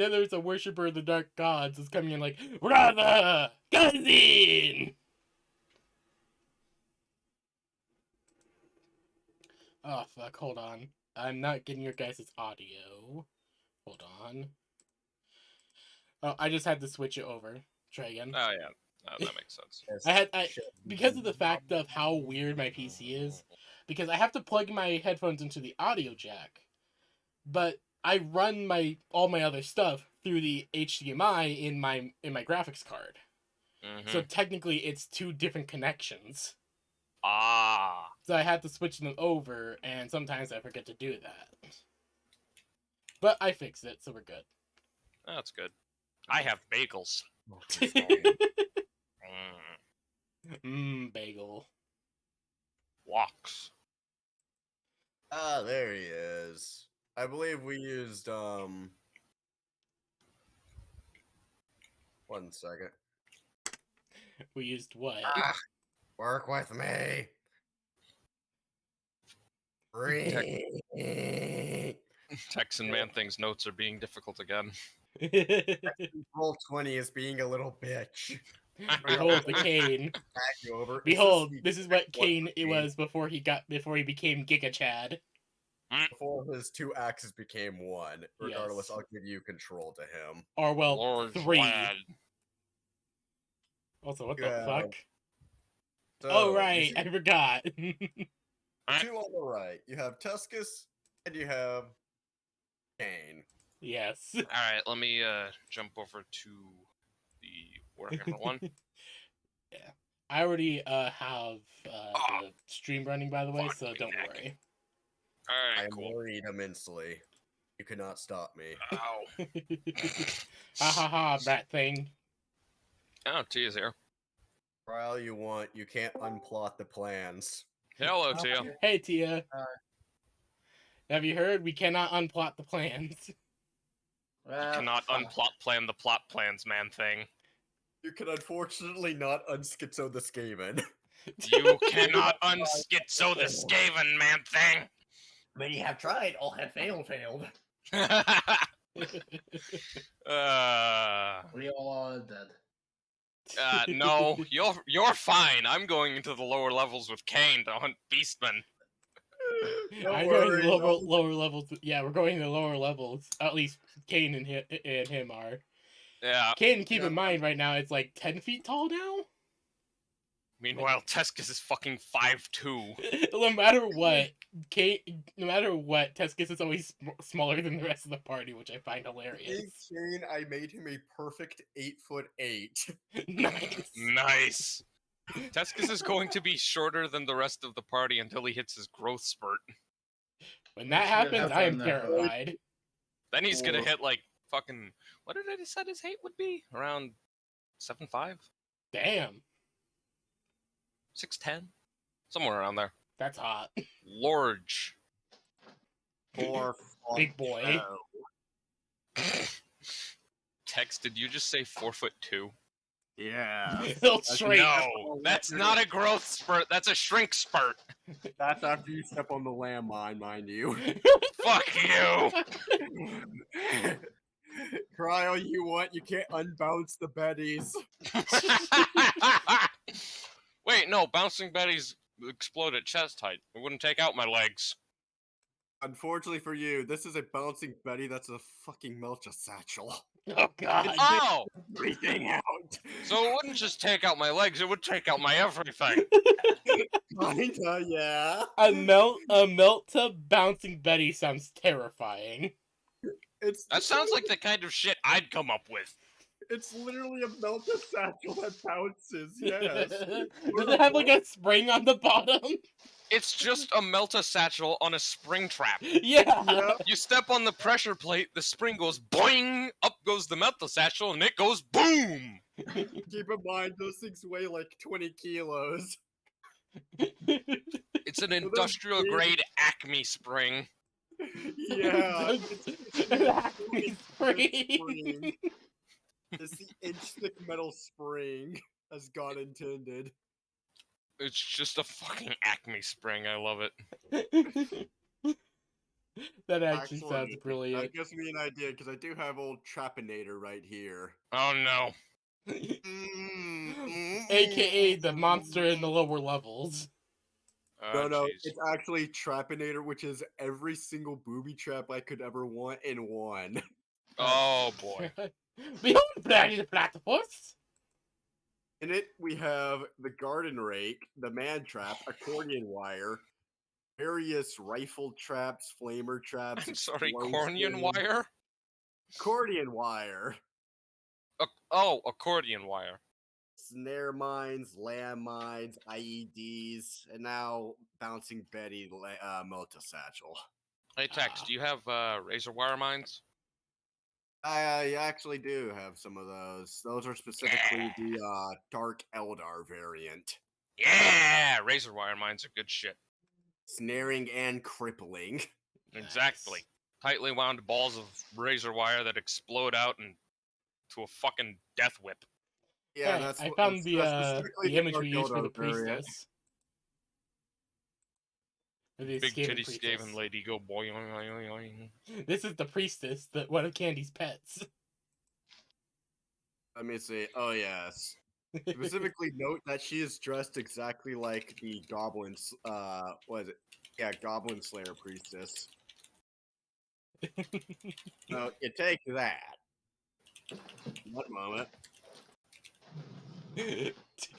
then there's a worshiper of the dark gods who's coming in like, brother, cousin. Oh fuck! Hold on, I'm not getting your guys' audio. Hold on. Oh, I just had to switch it over. Try again. Oh yeah, that makes sense. Because of the fact of how weird my PC is, because I have to plug my headphones into the audio jack, but I run all my other stuff through the HDMI in my graphics card. So technically, it's two different connections. Ah. So I had to switch them over, and sometimes I forget to do that. But I fixed it, so we're good. That's good. I have bagels. Bagel. Walks. Ah, there he is. I believe we used, 1 second. We used what? Work with me. Texan Man-Thing's notes are being difficult again. Roll 20 is being a little bitch. Behold the Kane. Behold, this is what Kane it was before he became Giga Chad. Before his 2 axes became 1. Regardless, Yes. I'll give you control to him. Or well, Lord 3. Vlad. Also, what the fuck? So, oh right, I forgot. 2 on the right. You have Tuscus and you have Kane. Yes. Alright, let me jump over to the Warhammer 1. Yeah. I already have the stream running, by the way, so don't worry. Alright, I'm cool. worried immensely. You cannot stop me. Ow. Ha ha ha, that thing. Oh, Tia's here. Try all you want, you can't unplot the plans. Hello, Tia. Hey, Tia. Have you heard? We cannot unplot the plans. You cannot plan the plot plans, Man-Thing. You can unfortunately not unschizo the Skaven. You cannot unschizo the Skaven, Man-Thing! Many have tried, all have failed. We all are dead. No, you're fine. I'm going into the lower levels with Kane to hunt Beastmen. I'm going to lower levels. Yeah, we're going to lower levels. At least Kane and him are. Yeah. Kane, keep in mind right now, it's like 10 feet tall now. Meanwhile, Tescus is fucking 5'2". No matter what, Tescus is always smaller than the rest of the party, which I find hilarious. Kane, I made him a perfect 8'8". Nice. Nice. Tescus is going to be shorter than the rest of the party until he hits his growth spurt. When that happens, I am terrified. Then he's gonna hit like fucking. What did I decide his height would be? Around 7'5". Damn. 6'10", somewhere around there. That's hot. Large. Big boy. Tex, did you just say 4'2"? Yeah. No, that's not a growth spurt. That's a shrink spurt. That's after you step on the landmine, mind you. Fuck you. Cry all you want, you can't unbounce the Bettys. Wait, no, bouncing Betties explode at chest height. It wouldn't take out my legs. Unfortunately for you, this is a bouncing Betty that's a fucking Melcha satchel. Oh god. Oh! Everything out. So it wouldn't just take out my legs, it would take out my everything. Kinda, yeah. A Melta bouncing Betty sounds terrifying. That sounds like the kind of shit I'd come up with. It's literally a Melta satchel that bounces, yes. Does it have like a spring on the bottom? It's just a Melta satchel on a spring trap. Yeah. Yep. You step on the pressure plate, the spring goes boing, up goes the Melta satchel, and it goes boom! Keep in mind, those things weigh like 20 kilos. It's an industrial grade Acme spring. Yeah. An Acme spring. It's the inch-thick metal spring, as God intended. It's just a fucking Acme spring, I love it. That actually sounds Excellent. brilliant. That gives me an idea because I do have old Trapinator right here. Oh no. AKA the monster in the lower levels. No, Jeez. it's actually Trapinator, which is every single booby trap I could ever want in one. Oh boy. Behold, Bloody the Platypus! In it, we have the garden rake, the man trap, accordion wire, various rifle traps, flamer traps, I'm sorry, explosions, cornion wire? accordion wire, Oh, accordion wire. snare mines, land mines, IEDs, and now bouncing Betty Moto Satchel. Hey, Tex, do you have razor wire mines? I actually do have some of those. Those are specifically the Dark Eldar variant. Yeah! Razor wire mines are good shit. Snaring and crippling. Exactly. Tightly wound balls of razor wire that explode out into a fucking death whip. Yeah, Hey, that's I what- found that's specifically the image Dark we used for the Eldar variant. priestess. Or the Big Skaven titty priestess. Skaven lady go boing, boing, boing, boing. This is the priestess, one of Candy's pets. Let me see. Oh yes. Specifically note that she is dressed exactly like the goblins. What is it? Yeah, Goblin Slayer priestess. No, you take that. One moment.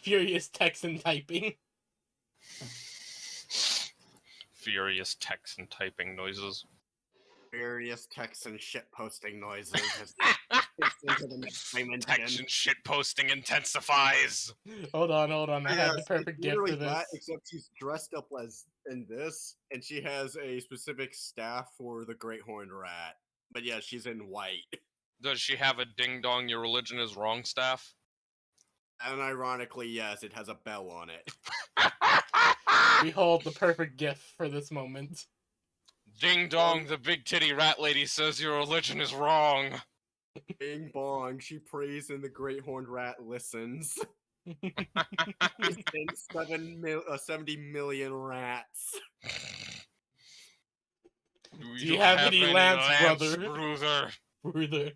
Furious Texan typing. Furious Texan typing noises. Various Texan shit posting noises. Into the next dimension. Texan shit posting intensifies. Hold on. I have the Yes, perfect it's gift for literally this. that, except she's dressed up as in this, and she has a specific staff for the Great Horned Rat. But yeah, she's in white. Does she have a ding dong your religion is wrong staff? And ironically, yes, it has a bell on it. Behold the perfect gift for this moment. Ding dong, the big titty rat lady says your religion is wrong. Bing bong, she prays and the Great Horned Rat listens. He sent 70 million rats. Do you have any lamps, brother? brother? Brother.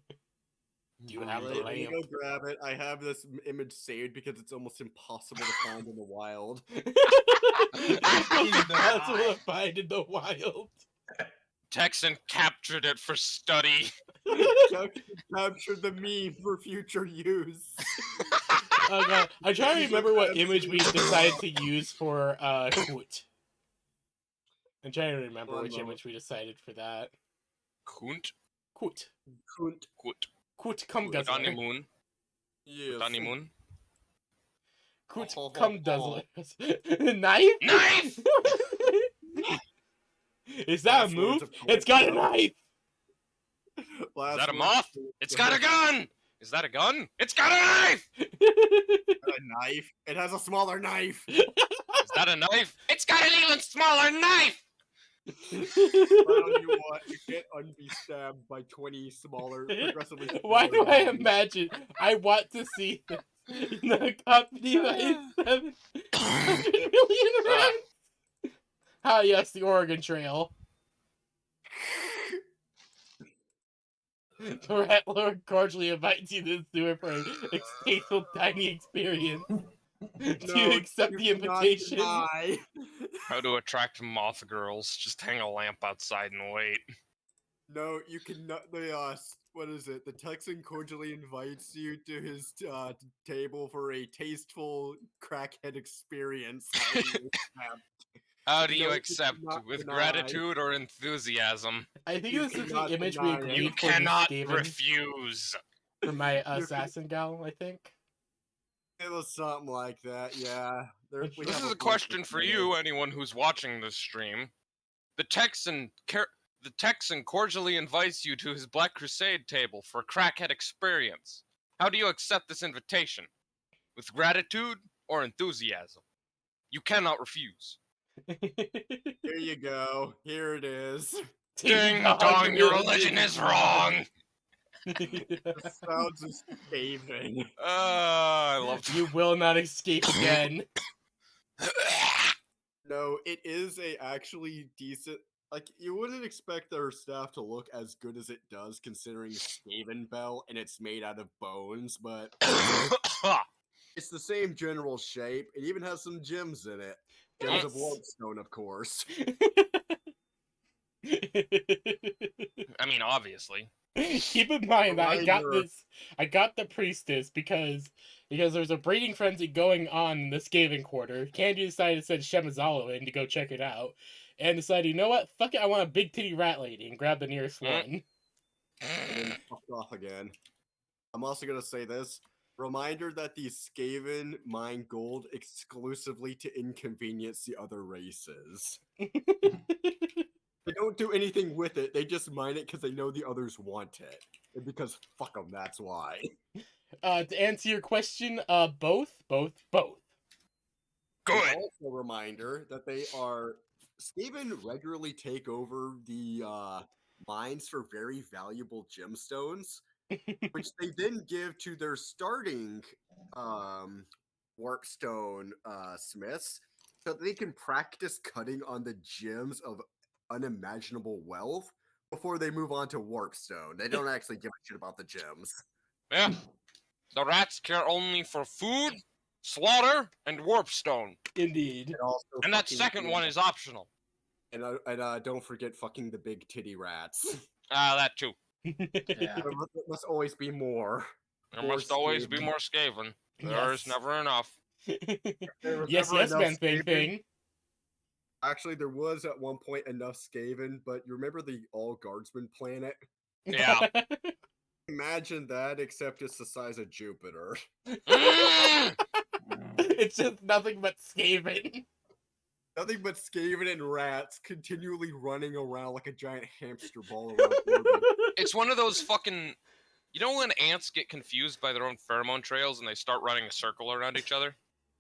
Do you have the Let me lamp? go grab it. I have this image saved because it's almost impossible to find in the wild. That's what I find in the wild. Texan captured it for study. Captured the meme for future use. Oh god, I'm trying to remember what image we decided to use for Koot. I'm trying to remember which image we decided for that. Kunt? Koot. Kunt. Kut. Koot come guzzler. Honeymoon. Yes. Honeymoon. Koot come guzzler. Knife? Knife! Is that a move? It's got a knife! Is that a moth? It's got a gun! Is that a gun? It's got a knife! A knife. It has a smaller knife. Is that a knife? It's got an even smaller knife! You want to get unbe stabbed by 20 smaller, progressively smaller. Why do I knives. imagine? I want to see this in the company of 700 million rats. Ah, yes, the Oregon Trail. The Rat Lord cordially invites you to the sewer for a tasteful, tiny experience. Do you accept the cannot invitation? deny. How to attract moth girls. Just hang a lamp outside and wait. No, you cannot. What is it? The Texan cordially invites you to his table for a tasteful crackhead experience. How do No, you you accept? cannot With deny. gratitude or enthusiasm? I think You this is the cannot image we deny it. You agreed for cannot Skaven refuse. for my assassin gal, I think. It was something like that, yeah. This is a question for you, anyone who's watching this stream. The Texan cordially invites you to his Black Crusade table for a crackhead experience. How do you accept this invitation? With gratitude or enthusiasm? You cannot refuse. Here you go. Here it is. Ding dong, your religion is wrong! The sounds of scathing. I love You will not escape again. No, it is a actually decent. Like, you wouldn't expect their staff to look as good as it does, considering Skaven Bell and it's made out of bones, but it's the same general shape. It even has some gems in it. Gems of Yes. Warpstone, of course. I mean, obviously. Keep in mind that Reminder. I got the priestess because there's a breeding frenzy going on in the Skaven quarter. Candy decided to send Shemazalo in to go check it out, and decided, you know what, fuck it, I want a big titty rat lady, and grab the nearest one. And then fucked off again. I'm also gonna say this. Reminder that these Skaven mine gold exclusively to inconvenience the other races. They don't do anything with it. They just mine it because they know the others want it. And because fuck them, that's why. To answer your question, both. And Good. also a reminder that they are Skaven regularly take over the mines for very valuable gemstones, which they then give to their starting warpstone smiths, so that they can practice cutting on the gems of unimaginable wealth before they move on to warpstone. They don't actually give a shit about the gems. Yeah. The rats care only for food, slaughter, and warpstone. Indeed. And also, And that fucking- second one is optional. And don't forget fucking the big titty rats. That too. Yeah. There must always be more. There More must always be Skaven. more Skaven. There's Yes. never enough. There was Yes, never yes, enough man, thing, Skaven. thing. Actually, there was at one point enough Skaven, but you remember the All Guardsman planet? Yeah. Imagine that, except it's the size of Jupiter. Mm! It's just nothing but Skaven. Nothing but Skaven and rats continually running around like a giant hamster ball around orbit. It's one of those fucking. You know when ants get confused by their own pheromone trails and they start running a circle around each other?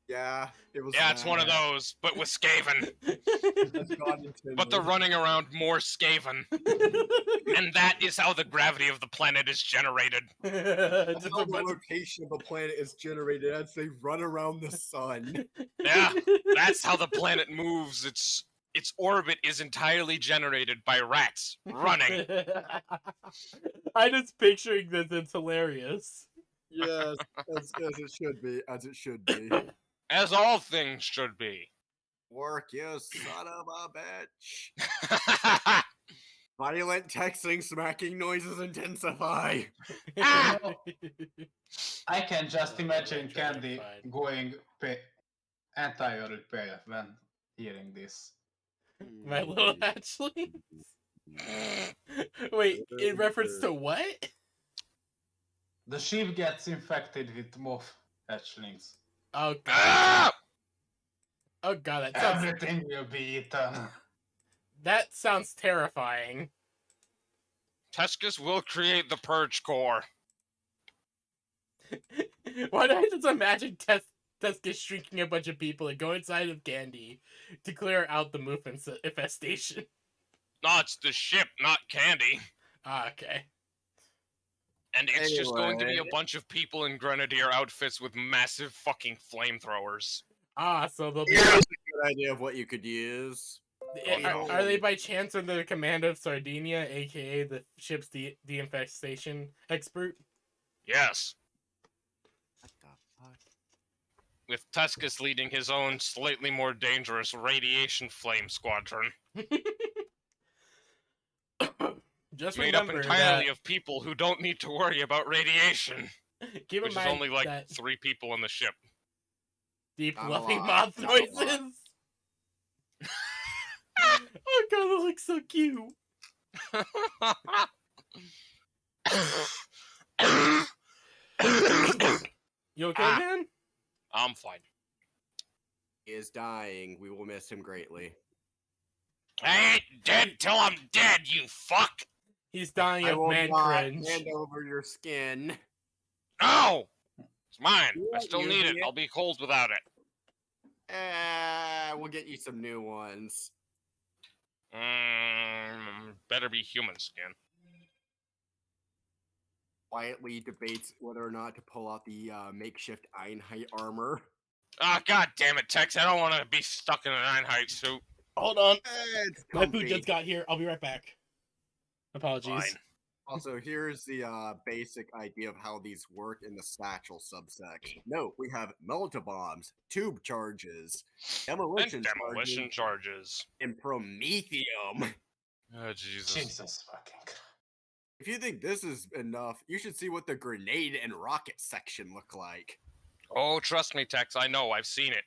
Yeah, it was. Yeah, it's that. one of those, but with Skaven. That's God intended. But they're running around more Skaven. And that is how the gravity of the planet is generated. That's Just how a the bunch rotation of the planet is generated as they run around the sun. Yeah, that's how the planet moves. Its orbit is entirely generated by rats running. I'm just picturing this. It's hilarious. Yes, as it should be, as it should be. As all things should be. Work, you son of a bitch. Violent texting, smacking noises intensify. Ah! I can just imagine Trying to Candy find- going entirely pale when hearing this. My little hatchlings. Wait, in reference to what? The ship gets infected with moth hatchlings. Oh god. Ah! Oh god, Everything will be eaten. that sounds terrifying. Tuscus will create the Purge Core. Why do I just imagine Tuscus shrinking a bunch of people and going inside of Candy to clear out the movement infestation? No, it's the ship, not Candy. Ah, okay. And it's just going to be a Anyway. bunch of people in grenadier outfits with massive fucking flamethrowers. Ah, so they'll be. Here's a good idea of what you could use. Are they by chance under the command of Sardinia, aka the ship's de-infestation expert? Yes, What the fuck? with Tuscus leading his own slightly more dangerous radiation flame squadron. Just Made up remember entirely that. of people who don't need to worry about radiation. Keep in Which is mind only like that 3 people on the ship. deep Not a loving lot, moth not a lot. noises. Oh god, that looks so cute. You okay, Ah. man? I'm fine. He is dying. We will miss him greatly. I ain't dead till I'm dead, you fuck! He's dying I of will man not cringe. hand over your skin. No! It's mine. I Yeah, still you need it. idiot. I'll be cold without it. We'll get you some new ones. Better be human skin. Quietly debates whether or not to pull out the makeshift Einheit armor. Ah, god damn it, Tex. I don't want to be stuck in an Einheit suit. Hold on. It's My food comfy. just got here. I'll be right back. Apologies. Fine. Also, here's the basic idea of how these work in the satchel subsect. Note, we have melta bombs, tube charges, And demolition demolition charges. and promethium. Oh, Jesus. Jesus fucking. If you think this is enough, you should see what the grenade and rocket section look like. Oh, trust me, Tex, I know, I've seen it.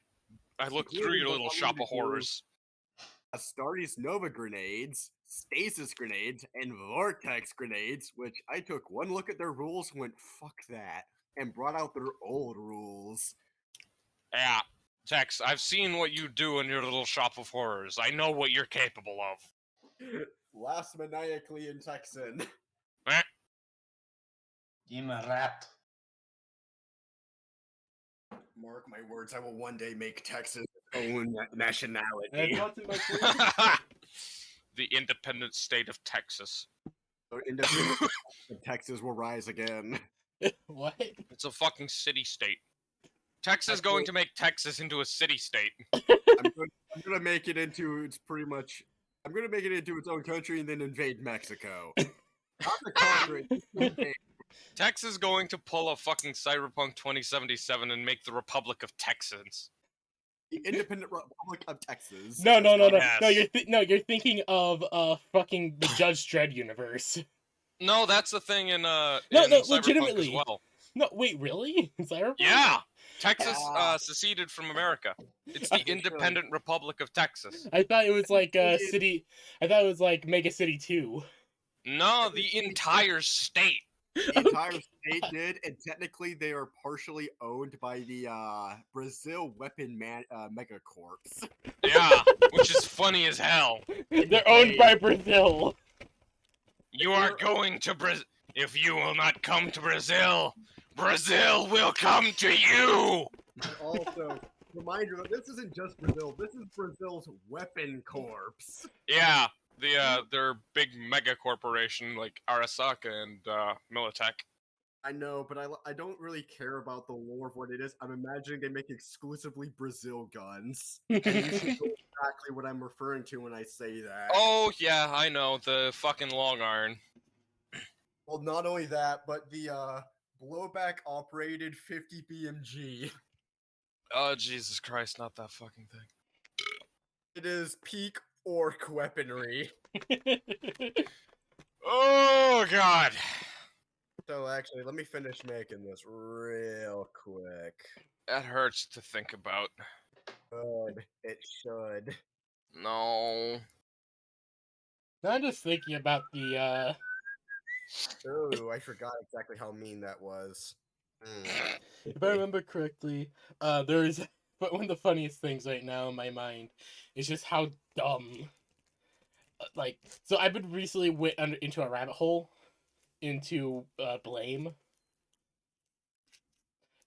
I looked through Clearly your the little one shop we of do- horrors. Astartes Nova grenades, stasis grenades, and vortex grenades, which I took one look at their rules, went fuck that, and brought out their old rules. Yeah, Tex, I've seen what you do in your little shop of horrors. I know what you're capable of. Last maniacally in Texan. In a rat. Mark my words, I will one day make Texas its own nationality. That's what's in my food. The independent state of Texas. So independent Texas will rise again. What? It's a fucking city-state. Texas is going to make Texas into a city-state. I'm gonna make it into I'm gonna make it into its own country and then invade Mexico. Not to conquer it, just to invade. Texas is going to pull a fucking Cyberpunk 2077 and make the Republic of Texans. The Independent Republic of Texas. No. Yes. You're thinking of fucking the Judge Dredd universe. No, that's the thing in No, Cyberpunk legitimately. as well. No, wait, really? Cyberpunk? Yeah, Texas Ah. seceded from America. It's the Independent Republic of Texas. I thought it was like city. I thought it was like Mega City 2. No, the entire state. The entire state did, and technically they are partially owned by the Brazil Weapon Megacorps. Yeah, which is funny as hell. They're owned by Brazil. You are going to Brazil. If you will not come to Brazil, Brazil will come to you. Also, reminder that this isn't just Brazil. This is Brazil's Weapon Corps. Yeah, their big mega corporation like Arasaka and Militech. I know, but I don't really care about the lore of what it is. I'm imagining they make exclusively Brazil guns. And you should know exactly what I'm referring to when I say that. Oh yeah, I know, the fucking long iron. Well, not only that, but the blowback operated 50 BMG. Oh Jesus Christ, not that fucking thing. It is peak orc weaponry. Oh god. So actually, let me finish making this real quick. That hurts to think about. Good. It should. No. I'm just thinking about the Ooh, I forgot exactly how mean that was. if I remember correctly, there's but one of the funniest things right now in my mind is just how dumb. Like, so I've been recently went into a rabbit hole into Blame,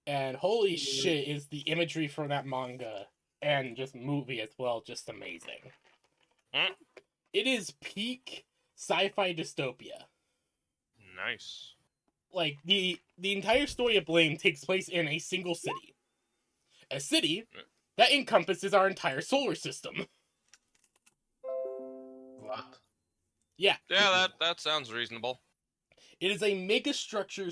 and holy shit, is the imagery from that manga and just movie as well just amazing. Hmm? It is peak sci-fi dystopia. Nice. Like the entire story of Blame takes place in a single city. A city that encompasses our entire solar system. What? Yeah. Yeah, that sounds reasonable. It is a mega structure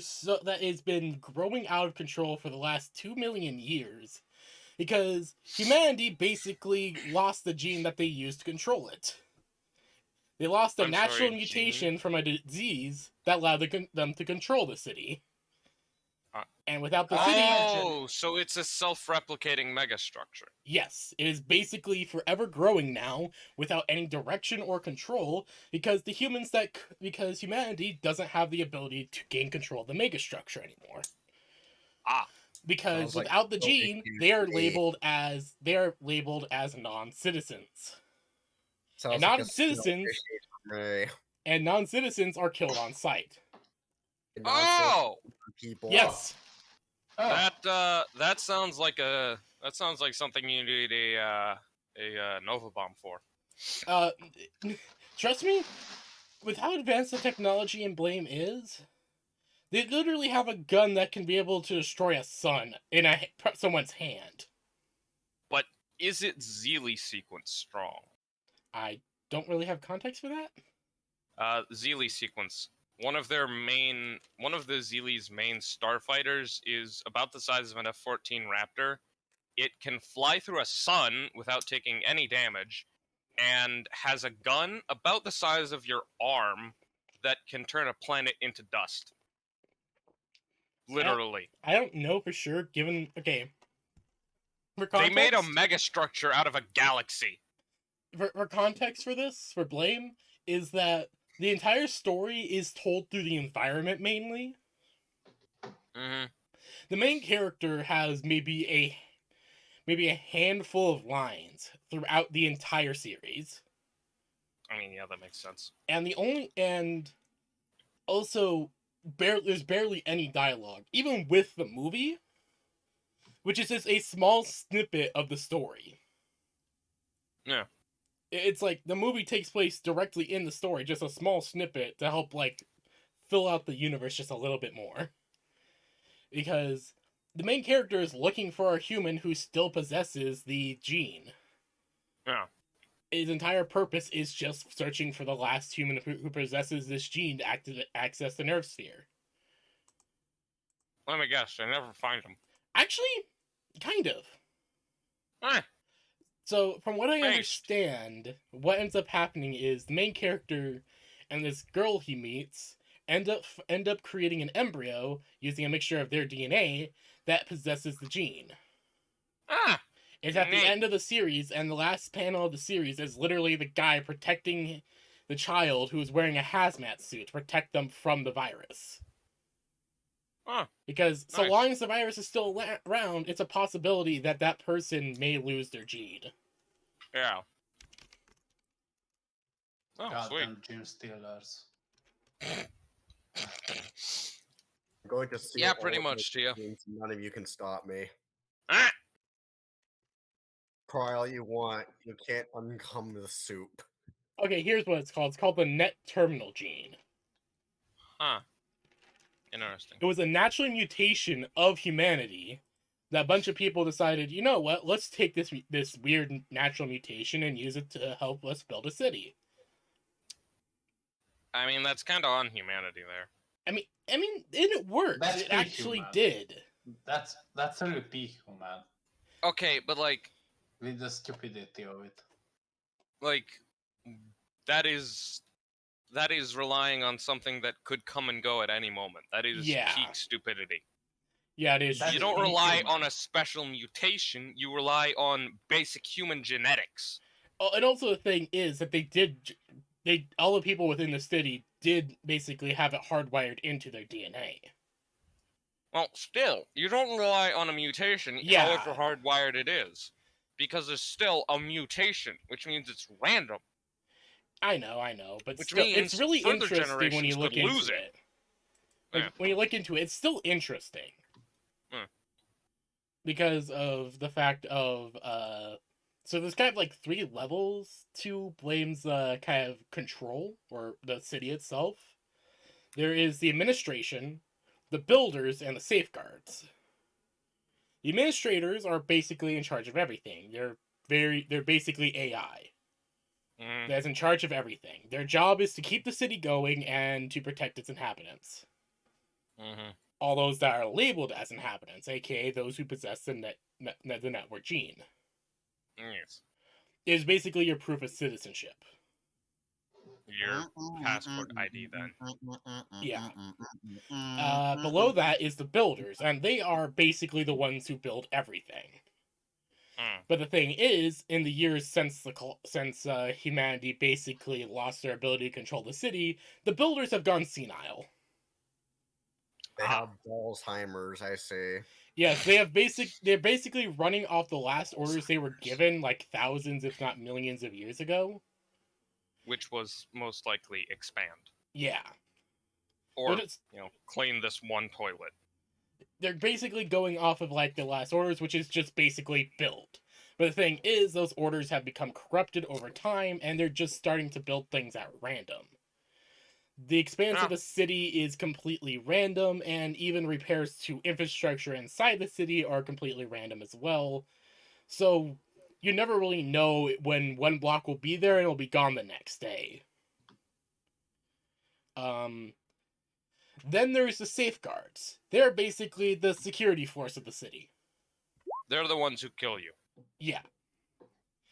that has been growing out of control for the last 2 million years. Because humanity basically lost the gene that they used to control it. They lost a natural mutation from a disease that allowed them to control the city. And without the city... Oh, so it's a self-replicating megastructure. Yes, it is basically forever growing now without any direction or control because because humanity doesn't have the ability to gain control of the megastructure anymore. Ah. Because Sounds like without the so gene, confused they are to me. labeled as non-citizens. Sounds And like a non-citizens snowfish and non-citizens are killed on sight. and also Oh, people. Yes. Oh, that sounds like something you need a Nova bomb for. Trust me, with how advanced the technology in Blame is, they literally have a gun that can be able to destroy a sun in someone's hand. But is it Zeely sequence strong? I don't really have context for that. Zeely sequence. One of the Zeely's main starfighters is about the size of an F-14 Raptor. It can fly through a sun without taking any damage, and has a gun about the size of your arm that can turn a planet into dust. Literally. I don't know for sure, given... Okay. For They context, made a megastructure out of a galaxy. for context for this, for Blame, is that the entire story is told through the environment mainly. Mm-hmm. The main character has maybe a handful of lines throughout the entire series. I mean, yeah, that makes sense. And also there's barely any dialogue, even with the movie, which is just a small snippet of the story. Yeah. It's like the movie takes place directly in the story, just a small snippet to help like fill out the universe just a little bit more. Because the main character is looking for a human who still possesses the gene. Yeah. His entire purpose is just searching for the last human who possesses this gene to access the nerve sphere. Let me guess, I never find him. Actually, kind of. Eh. So, from what I Based. understand, what ends up happening is the main character and this girl he meets end up creating an embryo using a mixture of their DNA that possesses the gene. Ah! It's at the Neat. end of the series, and the last panel of the series is literally the guy protecting the child who is wearing a hazmat suit to protect them from the virus. Huh. Because so Nice. long as the virus is still around, it's a possibility that that person may lose their gene. Yeah. Oh, sweet. Goddamn Gene Stealers. I'm going to steal Yeah, all pretty of your much, Tia. things, and none of you can stop me. Ah! Try all you want. You can't uncum the soup. Okay, here's what it's called. It's called the net terminal gene. Huh. Interesting. It was a natural mutation of humanity that a bunch of people decided, you know what, let's take this weird natural mutation and use it to help us build a city. I mean, that's kind of on humanity there. I mean, and it worked. That's It peak actually human. did. That's really peak, man. Okay, but like With the stupidity of it. that is relying on something that could come and go at any moment. That is Yeah. peak stupidity. Yeah, it is. That's You true. don't peak rely human. on a special mutation. You rely on basic human genetics. Oh, and also the thing is that all the people within the city did basically have it hardwired into their DNA. Well, still, you don't rely on a mutation, Yeah. however hardwired it is, because there's still a mutation, which means it's random. I know, but Which still, means it's really further interesting when you generations look could lose into it. it. Like, Yeah. when you look into it, it's still interesting. Hmm. Because of the fact of, so there's kind of like 3 levels to Blame's kind of control, or the city itself. There is the administration, the builders, and the safeguards. The administrators are basically in charge of everything. They're basically AI. Mhm. That's in charge of everything. Their job is to keep the city going and to protect its inhabitants. Mhm. All those that are labeled as inhabitants, aka those who possess the network gene, Yes. is basically your proof of citizenship. Your passport ID then. Yeah. Below that is the builders, and they are basically the ones who build everything. Mm. But the thing is, in the years since humanity basically lost their ability to control the city, the builders have gone senile. They have Alzheimer's, I say. Yes, they're basically running off the last orders they were given like thousands, if not millions of years ago. Which was most likely expand. Yeah. Or, But clean this one toilet. they're basically going off of like the last orders, which is just basically build. But the thing is, those orders have become corrupted over time, and they're just starting to build things at random. The expanse of the city is completely random, and even repairs to infrastructure inside the city are completely random as well. So, you never really know when one block will be there and it'll be gone the next day. Then there's the safeguards. They're basically the security force of the city. They're the ones who kill you. Yeah.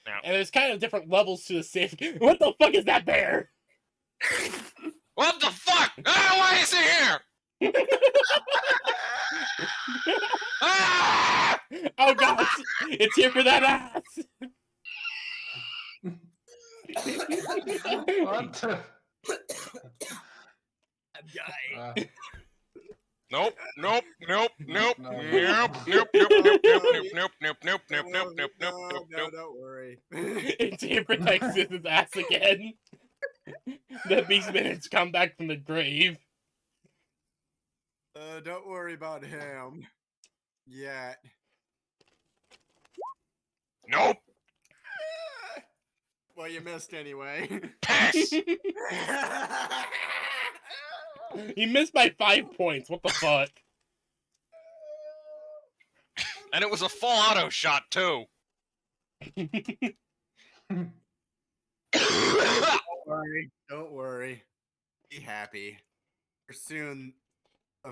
Yeah. And there's kind of different levels to the safe. What the fuck is that bear? What the fuck? Ah, why is he here? Ah! Oh god, it's here for that ass. What the? I'm dying. Nope, nope, nope, nope, No, nope, no. nope, nope, nope, nope, nope, nope, nope, nope, nope, nope, nope, nope, No, nope. don't worry. It's here for Texas's ass again. The beast minutes come back from the grave. Don't worry about him. Yet. Nope. Well, you missed anyway. Pass. He missed by 5 points. What the fuck? And it was a full auto shot too. Don't worry. Don't worry. Be happy. Soon,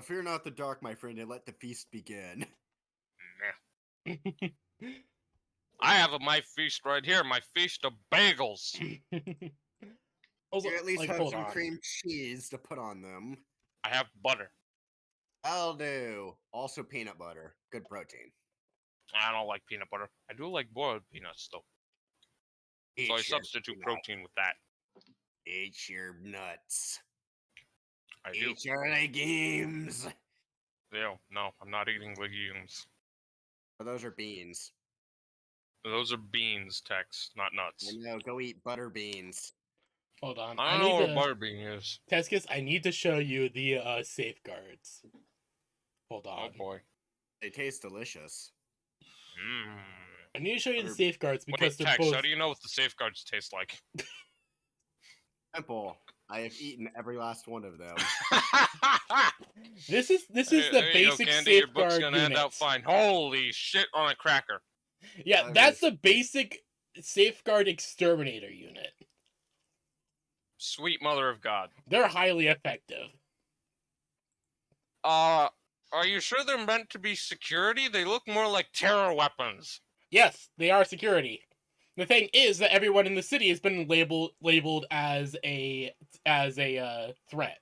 fear not the dark, my friend, and let the feast begin. I have my feast right here. My feast of bagels. Also, You at least like, have hold some on. cream cheese to put on them. I have butter. I'll do. Also peanut butter. Good protein. I don't like peanut butter. I do like boiled peanuts though. So I Eat your substitute peanut. protein with that. Eat your nuts. I do. Eat your legumes. Ew, no, I'm not eating legumes. Oh, those are beans. Those are beans, Tex, not I nuts. know. Go eat butter beans. Hold on. I don't know what a butter bean is. Tescus, I need to show you the safeguards. Hold Oh on. boy. They taste delicious. Mmm. I need to show you the Butter- safeguards because Wait, they're Tex, both. how do you know what the safeguards taste like? Simple. I have eaten every last one of them. This is the There you go, basic Candy. Your book's safeguard gonna end unit. out fine. Holy shit on a cracker. Yeah, Okay. that's the basic safeguard exterminator unit. Sweet mother of God. They're highly effective. Are you sure they're meant to be security? They look more like terror weapons. Yes, they are security. The thing is that everyone in the city has been labeled as a threat,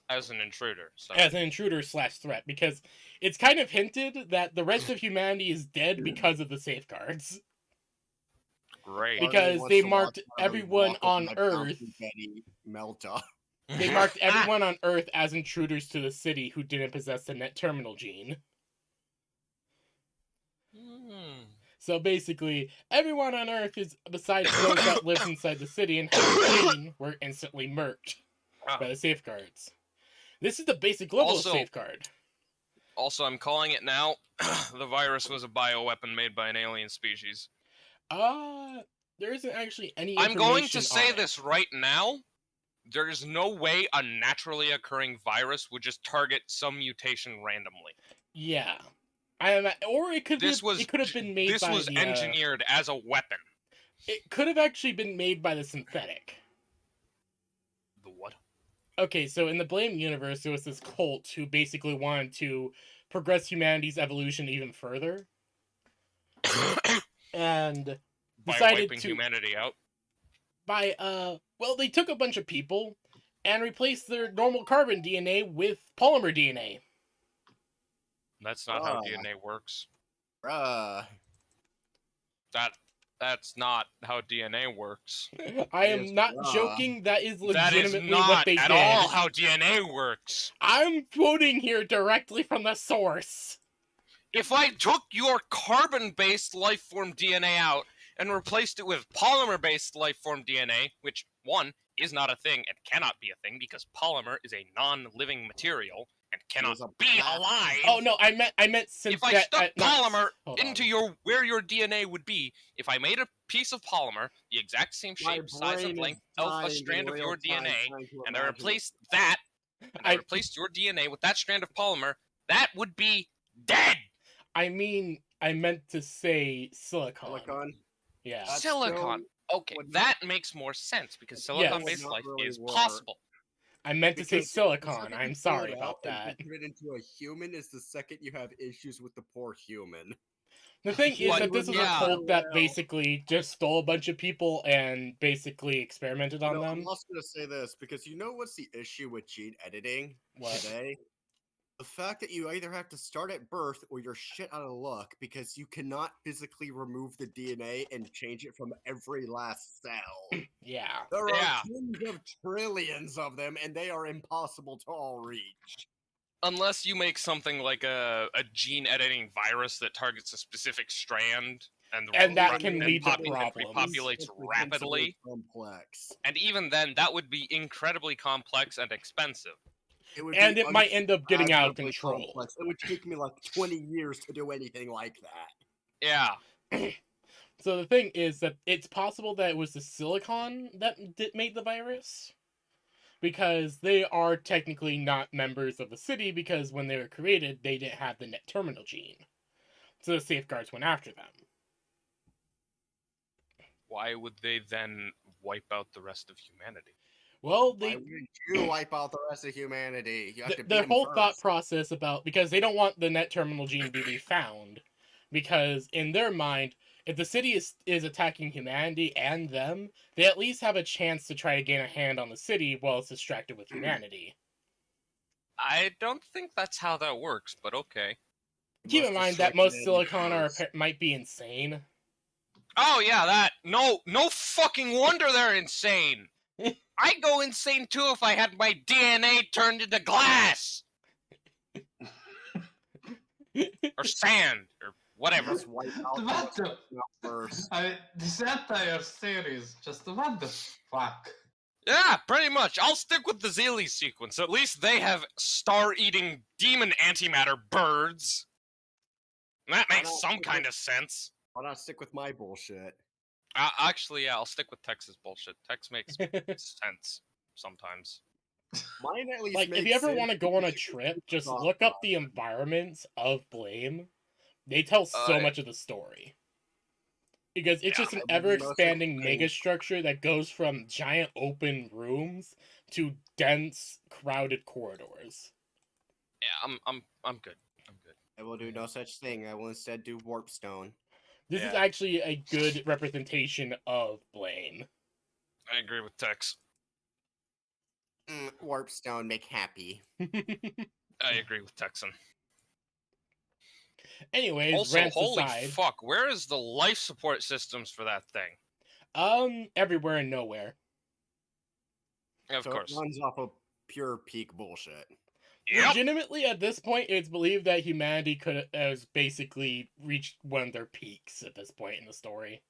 As an intruder. So. as an intruder / threat, because it's kind of hinted that the rest of humanity is dead because of the safeguards. Great. Because Wants they to marked walk around and everyone walk on about Earth. Betty Melta. They marked everyone on Earth as intruders to the city who didn't possess the net terminal gene. So basically, everyone on Earth is, besides those that lived inside the city and had the gene, were instantly murked by the safeguards. This is the basic level Also- of safeguard. Also, I'm calling it now. The virus was a bioweapon made by an alien species. There isn't actually any I'm going information to say on it. this right now. There is no way a naturally occurring virus would just target some mutation randomly. Yeah. Or it could This was it could have been made This by was the engineered as a weapon. it could have actually been made by the synthetic. The what? Okay, so in the Blame universe, there was this cult who basically wanted to progress humanity's evolution even further, and By decided wiping to humanity out. well, they took a bunch of people and replaced their normal carbon DNA with polymer DNA. That's not how DNA works. Bruh. That's not how DNA works. I Yes, am not bruh. joking. That is That is legitimately not what they at did. all how DNA works. I'm quoting here directly from the source. If I took your carbon-based life form DNA out and replaced it with polymer-based life form DNA, which, one, is not a thing and cannot be a thing because polymer is a non-living material and cannot was a be plastic. alive. Oh no, I meant If I stuck polymer hold on. into where your DNA would be, if I made a piece of polymer the exact same My shape, size, brain and is length of dying a in strand of real your time DNA, trying to and I imagine replaced it. that, and I replaced your DNA with that strand of polymer, that would be dead. I mean, I meant to say silicon. Silicon. Yeah. That's Silicon. Okay, would that makes more sense because Yes. silicon-based Would not life really is work. possible. I meant to say Because the silicon. second I'm you pull sorry it about out and that. turn it into a human is the second you have issues with the poor human. The thing is But, that this was a yeah. cult that basically just stole a bunch of people and basically experimented on I'm them. also going to say this because you know what's the issue with gene editing What? today? The fact that you either have to start at birth or you're shit out of luck because you cannot physically remove the DNA and change it from every last cell. Yeah. There are Yeah. tens of trillions of them, and they are impossible to all reach. Unless you make something like a gene editing virus that targets a specific strand And that ra- can and lead to and problems. repopulates It's rapidly. complex. And even then, that would be incredibly complex and expensive. It would And be it might end up getting out of unimaginably control. complex. It would take me like 20 years to do anything like that. Yeah. So the thing is that it's possible that it was the silicon that made the virus. Because they are technically not members of the city because when they were created, they didn't have the net terminal gene. So the safeguards went after them. Why would they then wipe out the rest of humanity? Well, Why wouldn't you wipe out the rest of humanity? You have to beat their them whole first. thought process about, because they don't want the net terminal gene to be found, because in their mind, if the city is attacking humanity and them, they at least have a chance to try to gain a hand on the city while it's distracted with humanity. I don't think that's how that works, but okay. Keep in Must mind destroy that most humanity silicon first. might be insane. Oh yeah, that no fucking wonder they're insane. I'd go insane too if I had my DNA turned into glass or sand or whatever. Just wipe out the What rest the? of them first. This entire series, just what the fuck? Yeah, pretty much. I'll stick with the Zeely sequence. At least they have star-eating demon antimatter birds. That Why makes not some stick kind with- of sense. Why not stick with my bullshit? Actually, yeah, I'll stick with Tex's bullshit. Tex makes sense sometimes. Mine at least Like, if makes you ever sense want to go on a because you can trip, keep just thought look up process. the environments of Blame. They tell so much of the story. Because it's Yeah, just an I wouldn't know such ever-expanding thing. megastructure that goes from giant open rooms to dense, crowded corridors. Yeah, I'm good. I'm good. I will do no such thing. I will instead do Warpstone. This is Yeah. actually a good representation of Blame. I agree with Tex. Warpstone make happy. I agree with Texan. Anyways, Also, rants holy aside, fuck, where is the life support systems for that thing? everywhere and nowhere. Of So course. it runs off of pure peak bullshit. Yep. Legitimately, at this point, it's believed that humanity could has basically reached one of their peaks at this point in the story.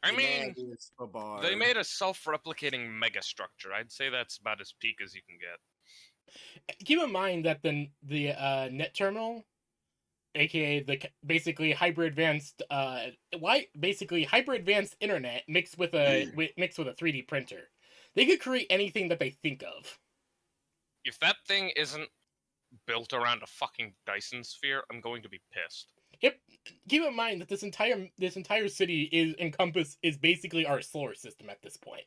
I mean, Humanity is the bar. they made a self-replicating megastructure. I'd say that's about as peak as you can get. Keep in mind that the net terminal, aka the basically hyper advanced hyper advanced internet mixed with a 3D printer, they could create anything that they think of. If that thing isn't built around a fucking Dyson sphere, I'm going to be pissed. Keep in mind that this entire city is basically our solar system at this point.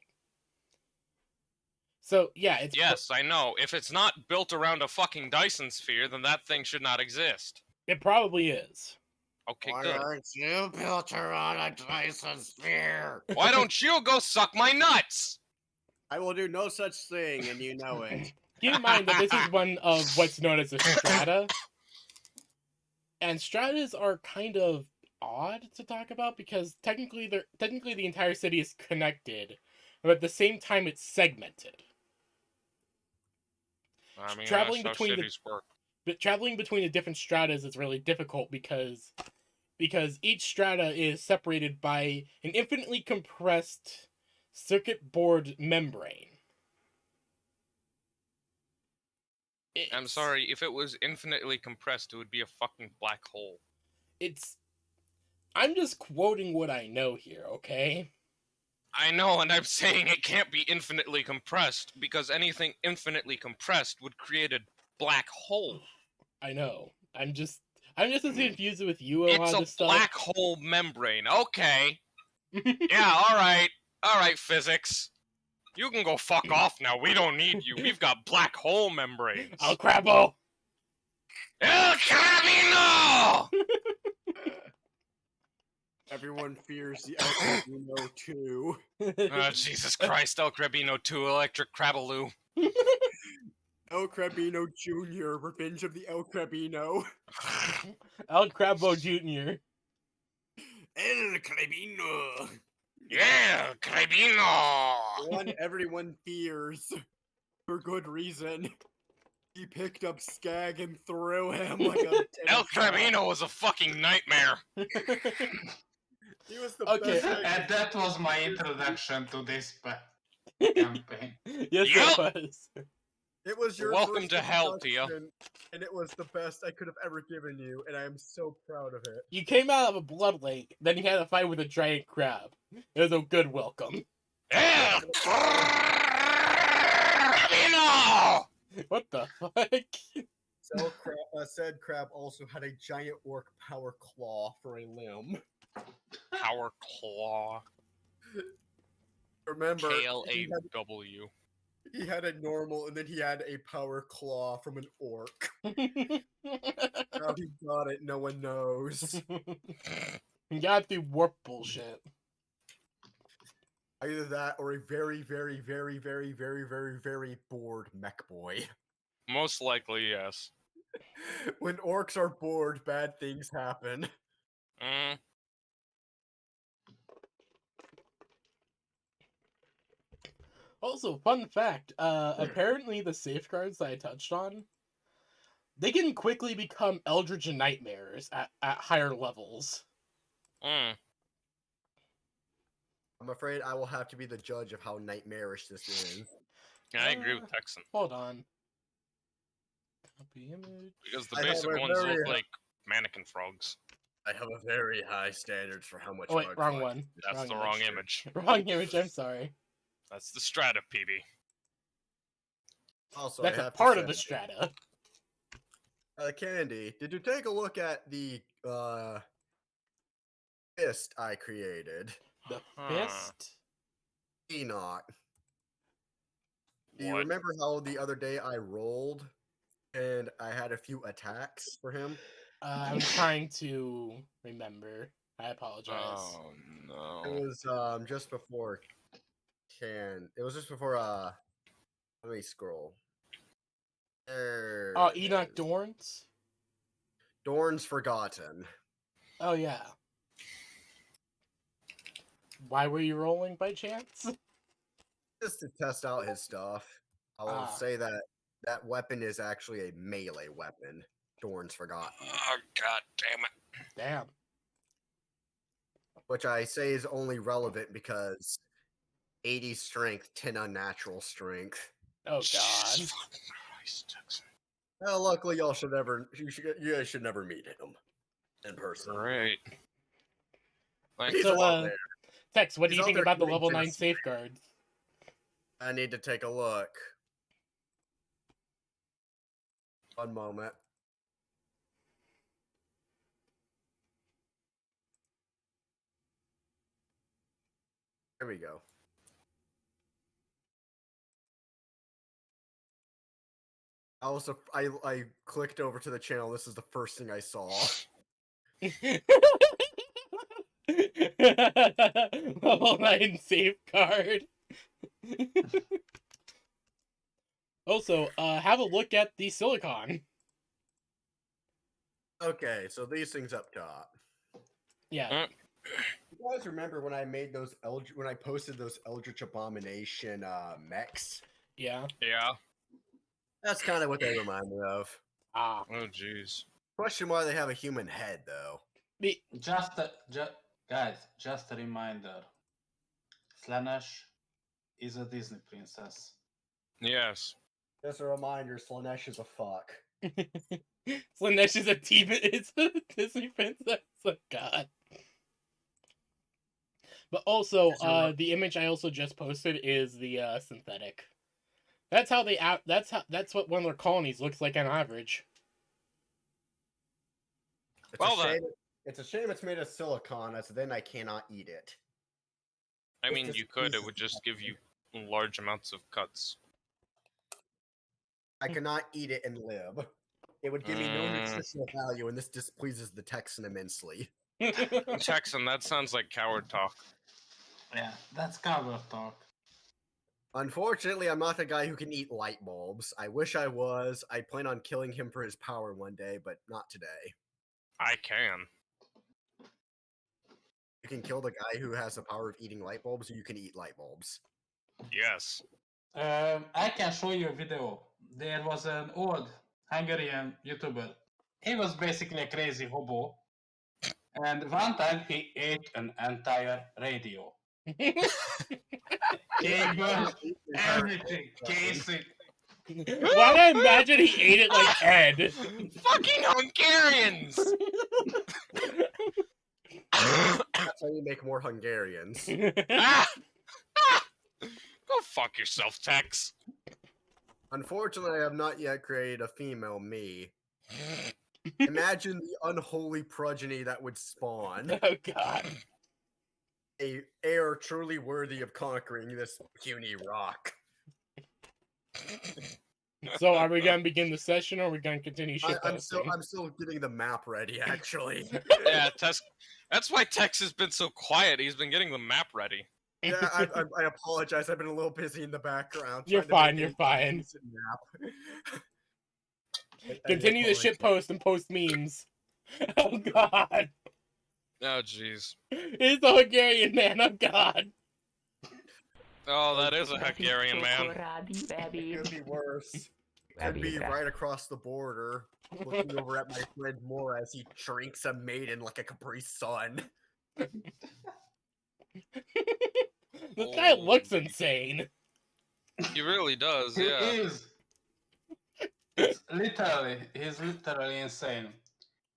So yeah, it's Yes, I know. If it's not built around a fucking Dyson sphere, then that thing should not exist. it probably is. Okay, Why good. aren't you built around a Dyson sphere? Why don't you go suck my nuts? I will do no such thing, and you know it. Keep in mind that this is one of what's known as a strata, and stratas are kind of odd to talk about because technically the entire city is connected, but at the same time it's segmented. I mean, Traveling that's how between the- cities work. But traveling between the different stratas is really difficult because each strata is separated by an infinitely compressed circuit board membrane. I'm It's- sorry, if it was infinitely compressed, it would be a fucking black hole. I'm just quoting what I know here, okay? I know, and I'm saying it can't be infinitely compressed, because anything infinitely compressed would create a black hole. I know. I'm just as confused with you It's on a this stuff. black hole membrane. Okay. Yeah, alright. Alright, physics. You can go fuck off now. We don't need you. We've got black hole membranes. El Crabbo! El Camino! Everyone fears the El Camino too. Oh, Jesus Christ, El Crabino 2, Electric Crabaloo. El Crabino Jr., Revenge of the El Crabino. El Crabbo Jr. El Crabino. Yeah, Crabino! One everyone fears. For good reason. He picked up Skag and threw him like a... El Crabino was a fucking nightmare. He was the Okay. best. And that was my introduction to this campaign. Yes, Yep. it was. It was your Welcome first to hell, Tia. introduction, and it was the best I could have ever given you, and I am so proud of it. You came out of a blood lake, then you had a fight with a giant crab. It was a good welcome. El Crabino! What the fuck? Said crab also had a giant orc power claw for a limb. Power Claw. Remember, KLAW. he had a normal, and then he had a power claw from an orc. How he got it, no one knows. You got through warp bullshit. Either that or a very, very, very, very, very, very, very bored mech boy. Most likely, yes. When orcs are bored, bad things happen. Mm. Also, fun fact, apparently the safeguards that I touched on, they can quickly become Eldritch Nightmares at higher levels. Mm. I'm afraid I will have to be the judge of how nightmarish this is. Yeah, I agree with Texan. Hold on. Copy image. Because the I have basic a ones very- look like mannequin frogs. I have a very high standards for how much. Oh wait, bug wrong fight- one. That's the wrong image. Wrong image, I'm sorry. That's the Strata, PB. Also, That's I a have to part of the say, strata. Candy, did you take a look at the fist I created? The Huh. fist? Enoch. Do you What? remember how the other day I rolled and I had a few attacks for him? I'm trying to remember. I apologize. Oh It no. was just before it was just before let me scroll. There Oh, it Enoch is. Dorns? Dorn's Forgotten. Oh, yeah. Why were you rolling by chance? Just to test out his stuff. I will Ah. say that that weapon is actually a melee weapon. Dorn's Forgotten. Oh god damn it. Damn. Which I say is only relevant because 80 strength, 10 unnatural strength. Oh, Jesus God. fucking Christ, Texan. Well, luckily, you guys should never meet him in person. Great. Like, He's So, out there. Tex, what do He's you out think there about the committing level 9 genocide. safeguards? I need to take a look. One moment. There we go. I clicked over to the channel. This is the first thing I saw. Level 9 safeguard. Also, have a look at the silicon. Okay, so these things up top. Yeah. You guys remember when I made those when I posted those Eldritch Abomination mechs? Yeah. yeah. That's kind of what they remind me of. Ah. Oh jeez. Question why they have a human head though. Guys, just a reminder. Slanesh is a Disney princess. Yes. Just a reminder, Slanesh is a fuck. Slanesh is a it's a Disney princess. Oh, God. But also, the image I also just posted is the synthetic. That's how they that's what one of their colonies looks like on average. Well then, It's a shame it's made of silicon, as then I cannot eat it. I It mean, you could. It displeases would the just give you texture. large amounts of cuts. I cannot eat it and live. It would give me no nutritional value, and this displeases the Texan immensely. Texan, that sounds like coward talk. Yeah, that's coward talk. Unfortunately, I'm not the guy who can eat light bulbs. I wish I was. I plan on killing him for his power one day, but not today. I can. You can kill the guy who has the power of eating light bulbs, or you can eat light bulbs. Yes. I can show you a video. There was an old Hungarian YouTuber. He was basically a crazy hobo. And one time he ate an entire radio. Cable, everything, casing. Why did I imagine he ate it like Ed? Fucking Hungarians! That's how you make more Hungarians. Ah! Ah! Go fuck yourself, Tex. Unfortunately, I have not yet created a female me. Imagine the unholy progeny that would spawn. Oh god. A heir truly worthy of conquering this puny rock. So are we gonna begin the session, or are we gonna continue I'm shitposting? still getting the map ready, actually. Yeah, Tex. That's why Tex has been so quiet. He's been getting the map ready. Yeah, I apologize. I've been a little busy in the background. You're trying to fine, make you're a fine. decent map. Continue the shit post and post memes. Oh god. Oh, jeez. It's the Hungarian man, oh god. Oh, that is a Hungarian man. It could be worse. It could be right across the border, looking over at my friend Moore as he drinks a maiden like a Capri Sun. This guy looks insane. He really does, He yeah. is. He's literally insane.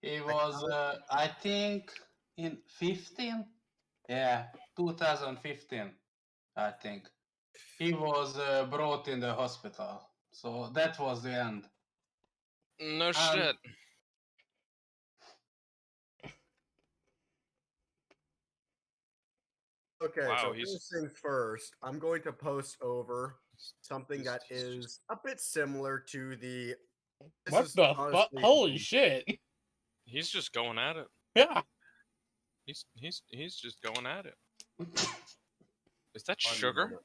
He was, I think, in 15? Yeah, 2015, I think. He was brought in the hospital. So that was the end. No shit. Okay, Wow, so he's- first things first, I'm going to post over something that is a bit similar to the. this What is the fuck? honestly- Holy shit. He's just going at it. Yeah. He's just going at it. Is that One sugar?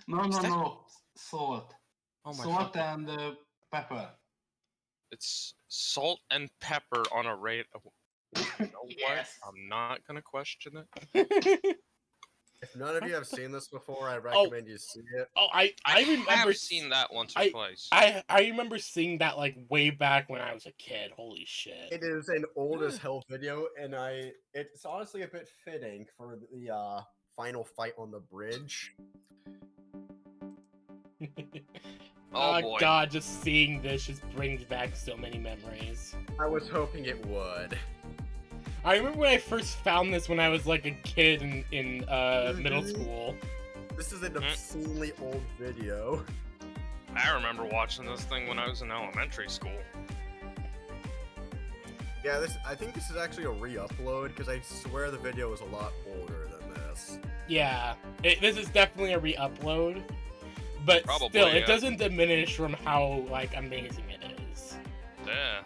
moment. No. Salt. Oh my Salt fuck. and pepper. It's salt and pepper on a rate of. You know what? Yes. I'm not gonna question it. If none of you have seen this before, I recommend you see it. Oh, I remember have seen that once or twice. I remember seeing that like way back when I was a kid. Holy shit. It is an old as hell video, and it's honestly a bit fitting for the final fight on the bridge. Oh boy. god, just seeing this just brings back so many memories. I was hoping it would. I remember when I first found this when I was like a kid in middle school. This is an obscenely old video. I remember watching this thing when I was in elementary school. Yeah, I think this is actually a re-upload because I swear the video is a lot older than this. Yeah, this is definitely a re-upload, but Probably, still, yeah. it doesn't diminish from how like amazing it is. Yeah.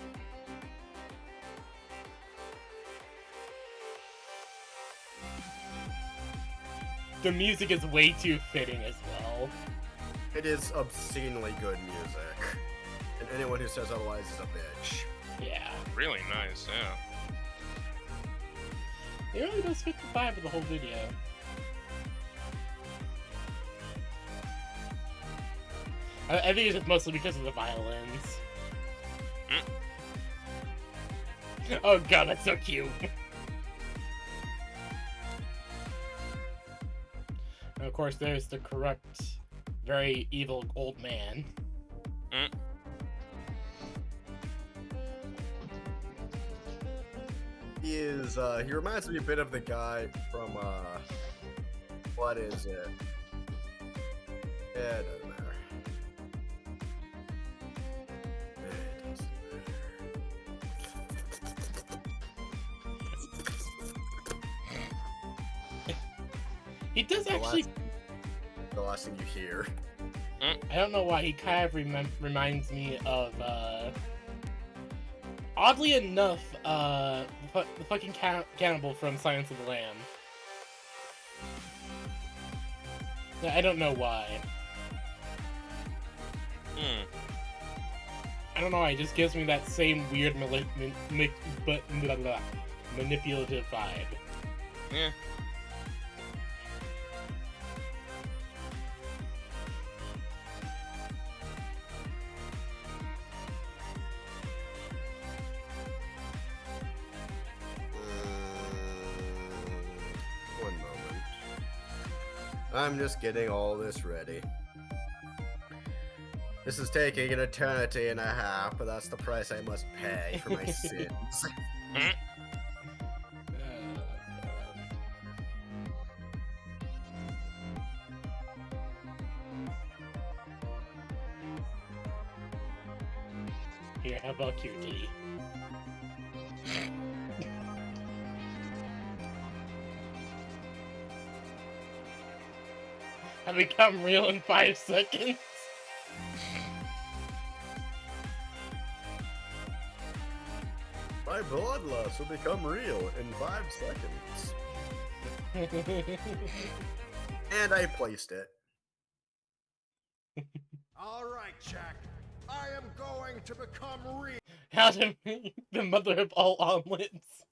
The music is way too fitting as well. It is obscenely good music, and anyone who says otherwise is a bitch. Yeah, Really nice, yeah. it really does fit the vibe of the whole video. I think it's just mostly because of the violins. Oh god, that's so cute. And of course, there's the corrupt, very evil old man. He reminds me a bit of the guy from what is it? Yeah, it doesn't matter. He does The actually. The last thing you hear. I don't know why he kind of reminds me of. Oddly enough, the fucking cannibal from Silence of the Lamb. I don't know why. I don't know why. It just gives me that same weird manipulative vibe. Yeah. One moment. I'm just getting all this ready. This is taking an eternity and a half, but that's the price I must pay for my sins. Here, how about QT? I become real in 5 seconds. My bloodlust will become real in 5 seconds. And I placed it. All right, Jack. I am going to become real. How to make the mother of all omelets.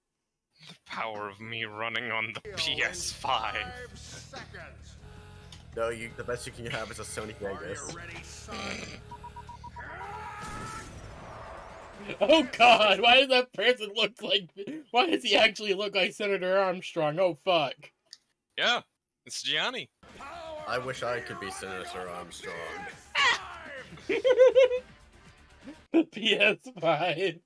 The power of me running on the in PS5. 5 seconds. No, the best you can have is a Sony Are Vegas. you ready, son? Oh god, why does that person look like... Why does he actually look like Senator Armstrong? Oh fuck. Yeah, it's Gianni. I wish I could be Senator Armstrong. The PS5.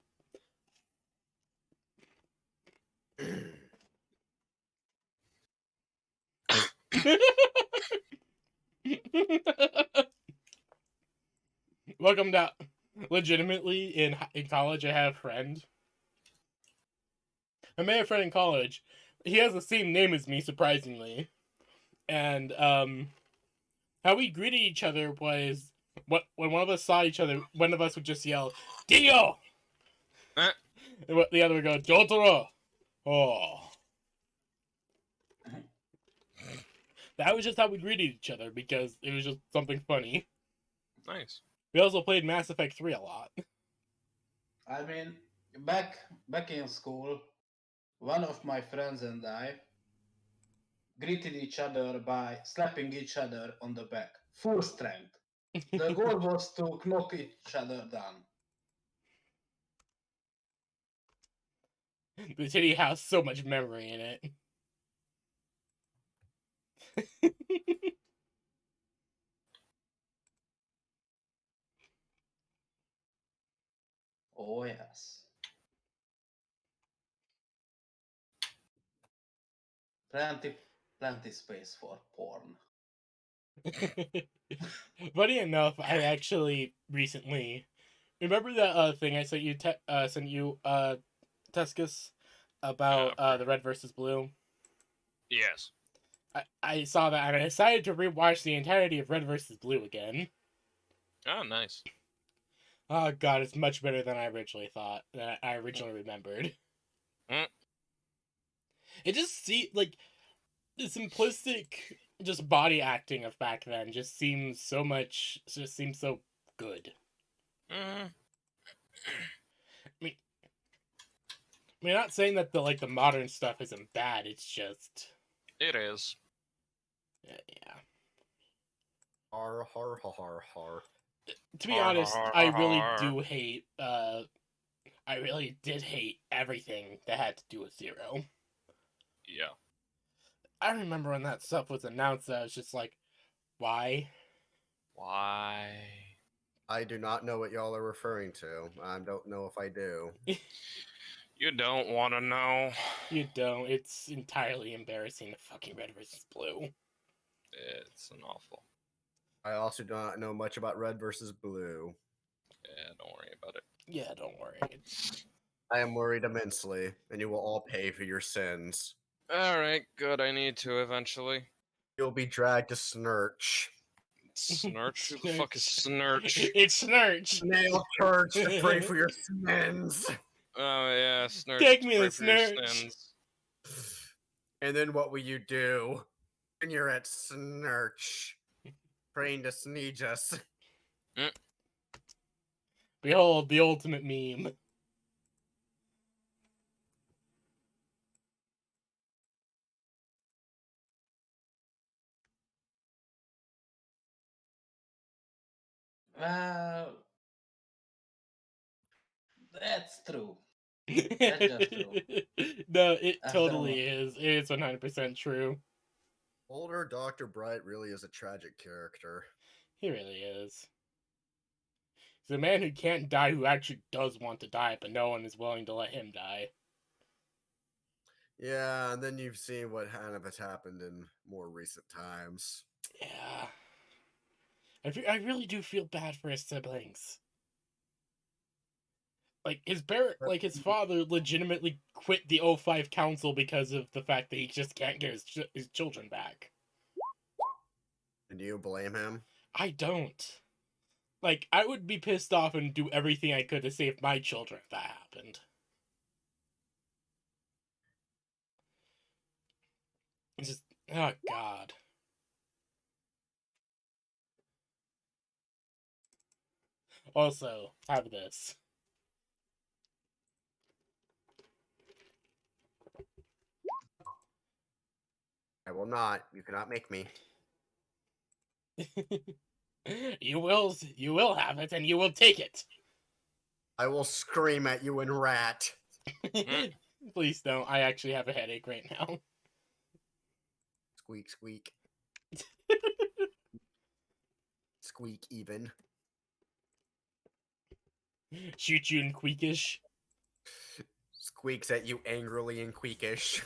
Welcome to... Legitimately, in college, I had a friend. I made a friend in college. He has the same name as me, surprisingly. And, how we greeted each other was... When one of us saw each other, one of us would just yell, Dio! Eh. And the other would go, Jotaro! Oh. That was just how we greeted each other, because it was just something funny. Nice. We also played Mass Effect 3 a lot. I mean, back in school, one of my friends and I greeted each other by slapping each other on the back, full strength. The goal was to knock each other down. The city has so much memory in it. Oh yes. Plenty space for porn. Funny enough, I actually recently remember that thing I sent you, Tescus, about the red versus blue. Yes. I saw that and I decided to rewatch the entirety of Red versus Blue again. Oh, nice. Oh god, it's much better than I originally thought. Than I originally remembered. Mm. It just like the simplistic, just body acting of back then just seems so good. Mm. I mean, not saying that the modern stuff isn't bad. It's just It is. yeah. Har har har har har. To be Har, honest, har, I har, really har. do hate. I really did hate everything that had to do with Zero. Yeah. I remember when that stuff was announced, I was just like, why? Why? I do not know what y'all are referring to. I don't know if I do. You don't want to know. You don't. It's entirely embarrassing to fucking Red versus Blue. It's an awful. I also do not know much about Red versus Blue. Yeah, don't worry about it. Yeah, don't worry. I am worried immensely, and you will all pay for your sins. Alright, good. I need to eventually. You'll be dragged to Snurch. Snurch? Who the fuck is Snurch? It's Snurch. Nail church to pray for your sins. Oh yeah, Snurch. Take me Pray to for your Snurch. sins. And then what will you do when you're at Snurch? Praying to Sneegus. Behold, the ultimate meme. Well, that's true. just true. No, it After totally all. is. It is 100% true. Older Dr. Bright really is a tragic character. He really is. He's a man who can't die who actually does want to die, but no one is willing to let him die. Yeah, and then you've seen what kind of has happened in more recent times. Yeah. I really do feel bad for his siblings. Like his father legitimately quit the 05 council because of the fact that he just can't get his children back. And do you blame him? I don't. Like, I would be pissed off and do everything I could to save my children if that happened. It's just, oh god. Also, have this. I will not. You cannot make me. You will have it, and you will take it. I will scream at you and rat. Please don't. I actually have a headache right now. Squeak, squeak. Squeak even. Shoot you in queekish. Squeaks at you angrily and queakish.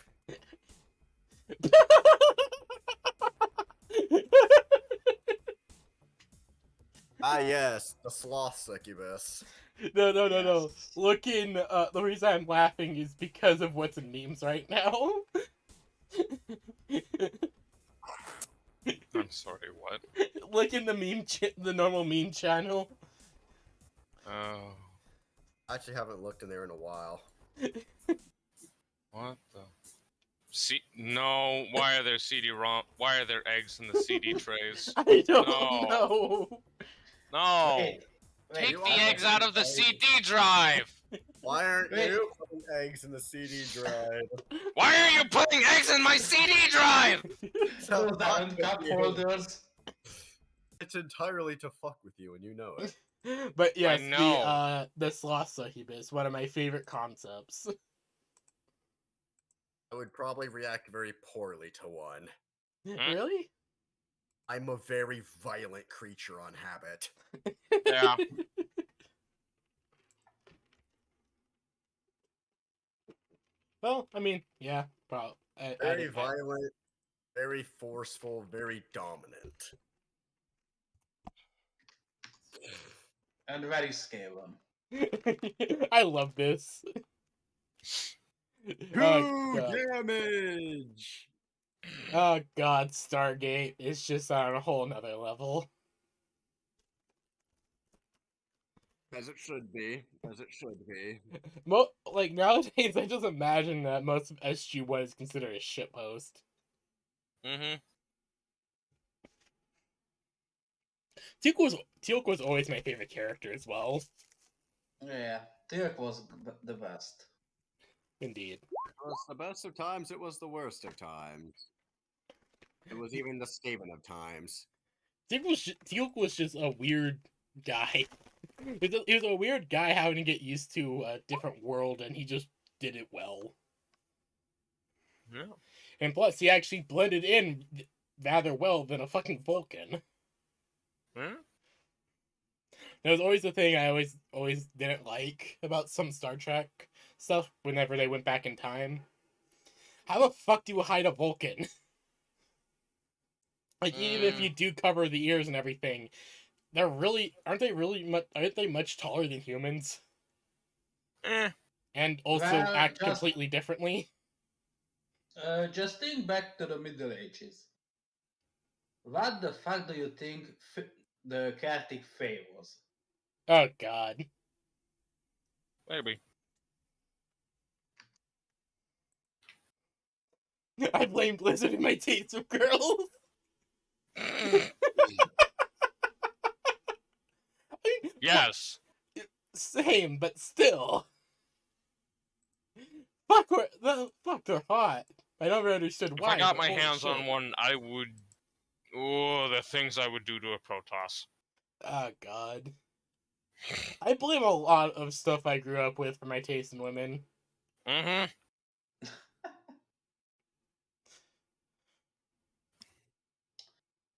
Ah, yes, the sloth succubus. No. Yes. Looking, the reason I'm laughing is because of what's in memes right now. I'm sorry, what? Look in the the normal meme channel. Oh, I actually haven't looked in there in a while. what the? No, why are there CD-ROM? Why are there eggs in the CD trays? I don't No. know. No! Wait, Take you the are eggs out of the eggs. CD drive! Why aren't Wait. you putting eggs in the CD drive? Why are you putting eggs in my CD drive? those aren't cup holders. It's entirely to fuck with you, and you know it. But yes, know. the sloth succubus, one of my favorite concepts. I would probably react very poorly to one. Really? I'm a very violent creature on habit. Yeah. Well, I mean, yeah, probably. Very violent, very forceful, very dominant. And very scaling. I love this. Oh god. Damage! Oh god, Stargate is just on a whole nother level. As it should be. As it should be. Like nowadays, I just imagine that most of SG1 is considered a shitpost. Mm-hmm. Teal'c was always my favorite character as well. Yeah, Dirk was the best. Indeed. It was the best of times, it was the worst of times. It was even the Skaven of times. Teal'c was just a weird guy. He was a weird guy having to get used to a different world, and he just did it well. Yeah. And plus, he actually blended in rather well than a fucking Vulcan. Yeah. That was always the thing I always didn't like about some Star Trek stuff whenever they went back in time. How the fuck do you hide a Vulcan? Like, even if you do cover the ears and everything, aren't they much taller than humans? Eh. And also Well, act just- completely differently? Just think back to the Middle Ages. What the fuck do you think the Celtic Fae was? Oh god. Maybe. I blame Blizzard in my taste of girls. Yes. Same, but still. Fuck, they're hot. I never understood If why. I got but my holy hands shit. on one, I would. Oh, the things I would do to a Protoss. Oh god. I blame a lot of stuff I grew up with for my taste in women. Mm-hmm.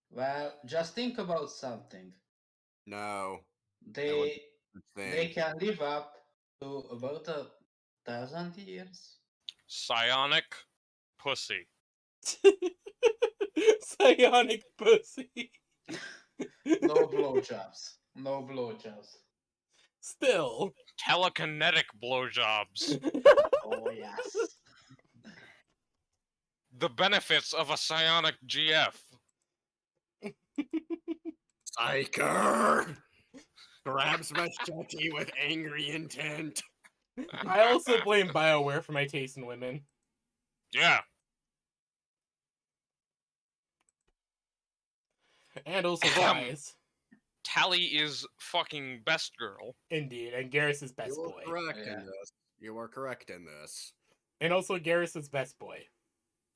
Well, just think about something. No. They they Thing. can live up to about 1,000 years. Psionic pussy. Psionic pussy. No blowjobs. No blowjobs. Still. Telekinetic blowjobs. Oh yes. The benefits of a psionic GF. Psyker! Grabs machete with angry intent. I also blame BioWare for my taste in women. Yeah. And also Ahem. Rise. Tally is fucking best girl. Indeed, and Garrus' best You are boy. correct Yeah. in this. You are correct in this. And also Garrus' best boy.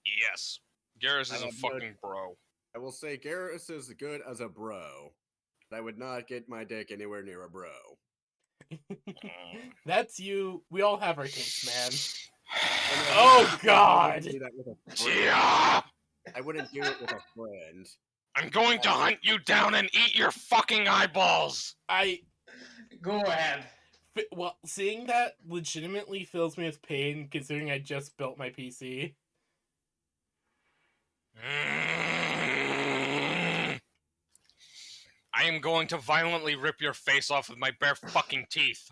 Yes. Garrus I is a have no- fucking bro. I will say Garrus is good as a bro. But I would not get my dick anywhere near a bro. That's you. We all have our tastes, man. And I Oh, wouldn't God! do that with a friend. Yeah! I wouldn't do it with a friend. I'm going to hunt you down and eat your fucking eyeballs! Go ahead. Well, seeing that legitimately fills me with pain, considering I just built my PC. I am going to violently rip your face off with my bare fucking teeth.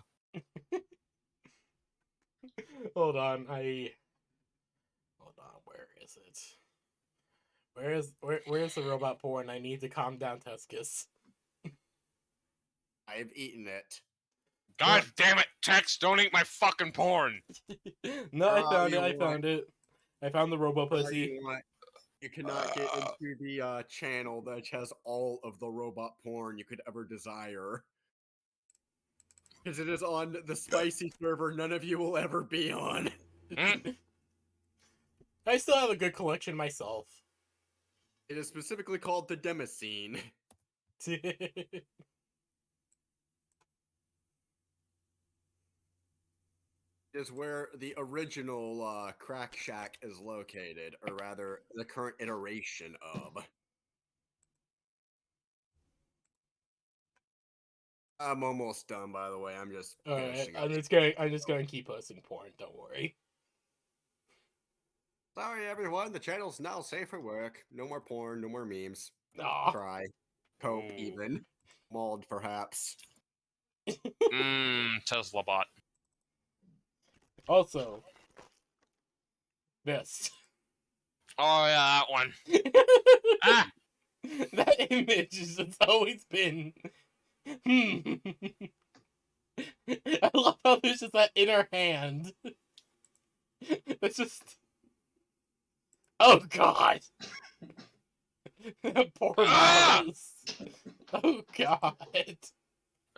Hold on, Hold on, where is it? Where's the robot porn? I need to calm down, Tuscus. I've eaten it. God damn it, Tex, don't eat my fucking porn! No, I Oh, found you it, I want- found it. I found the robo pussy. You cannot get into the channel that has all of the robot porn you could ever desire. Because it is on the spicy server none of you will ever be on. I still have a good collection myself. It is specifically called the Demoscene. Is where the original Crack Shack is located, or rather, the current iteration of. I'm almost done, by the way. I'm just Alright, finishing up. I'm just gonna keep posting porn, don't worry. Sorry, everyone. The channel's now safe for work. No more porn, no more memes. Aw. Cry. Cope, Ooh. even. Mauled, perhaps. Tesla bot. Also, this. Oh yeah, that one. Ah! That image has just always been. I love how there's just that inner hand. It's just. Oh god! That poor Ah! mouse. Oh god.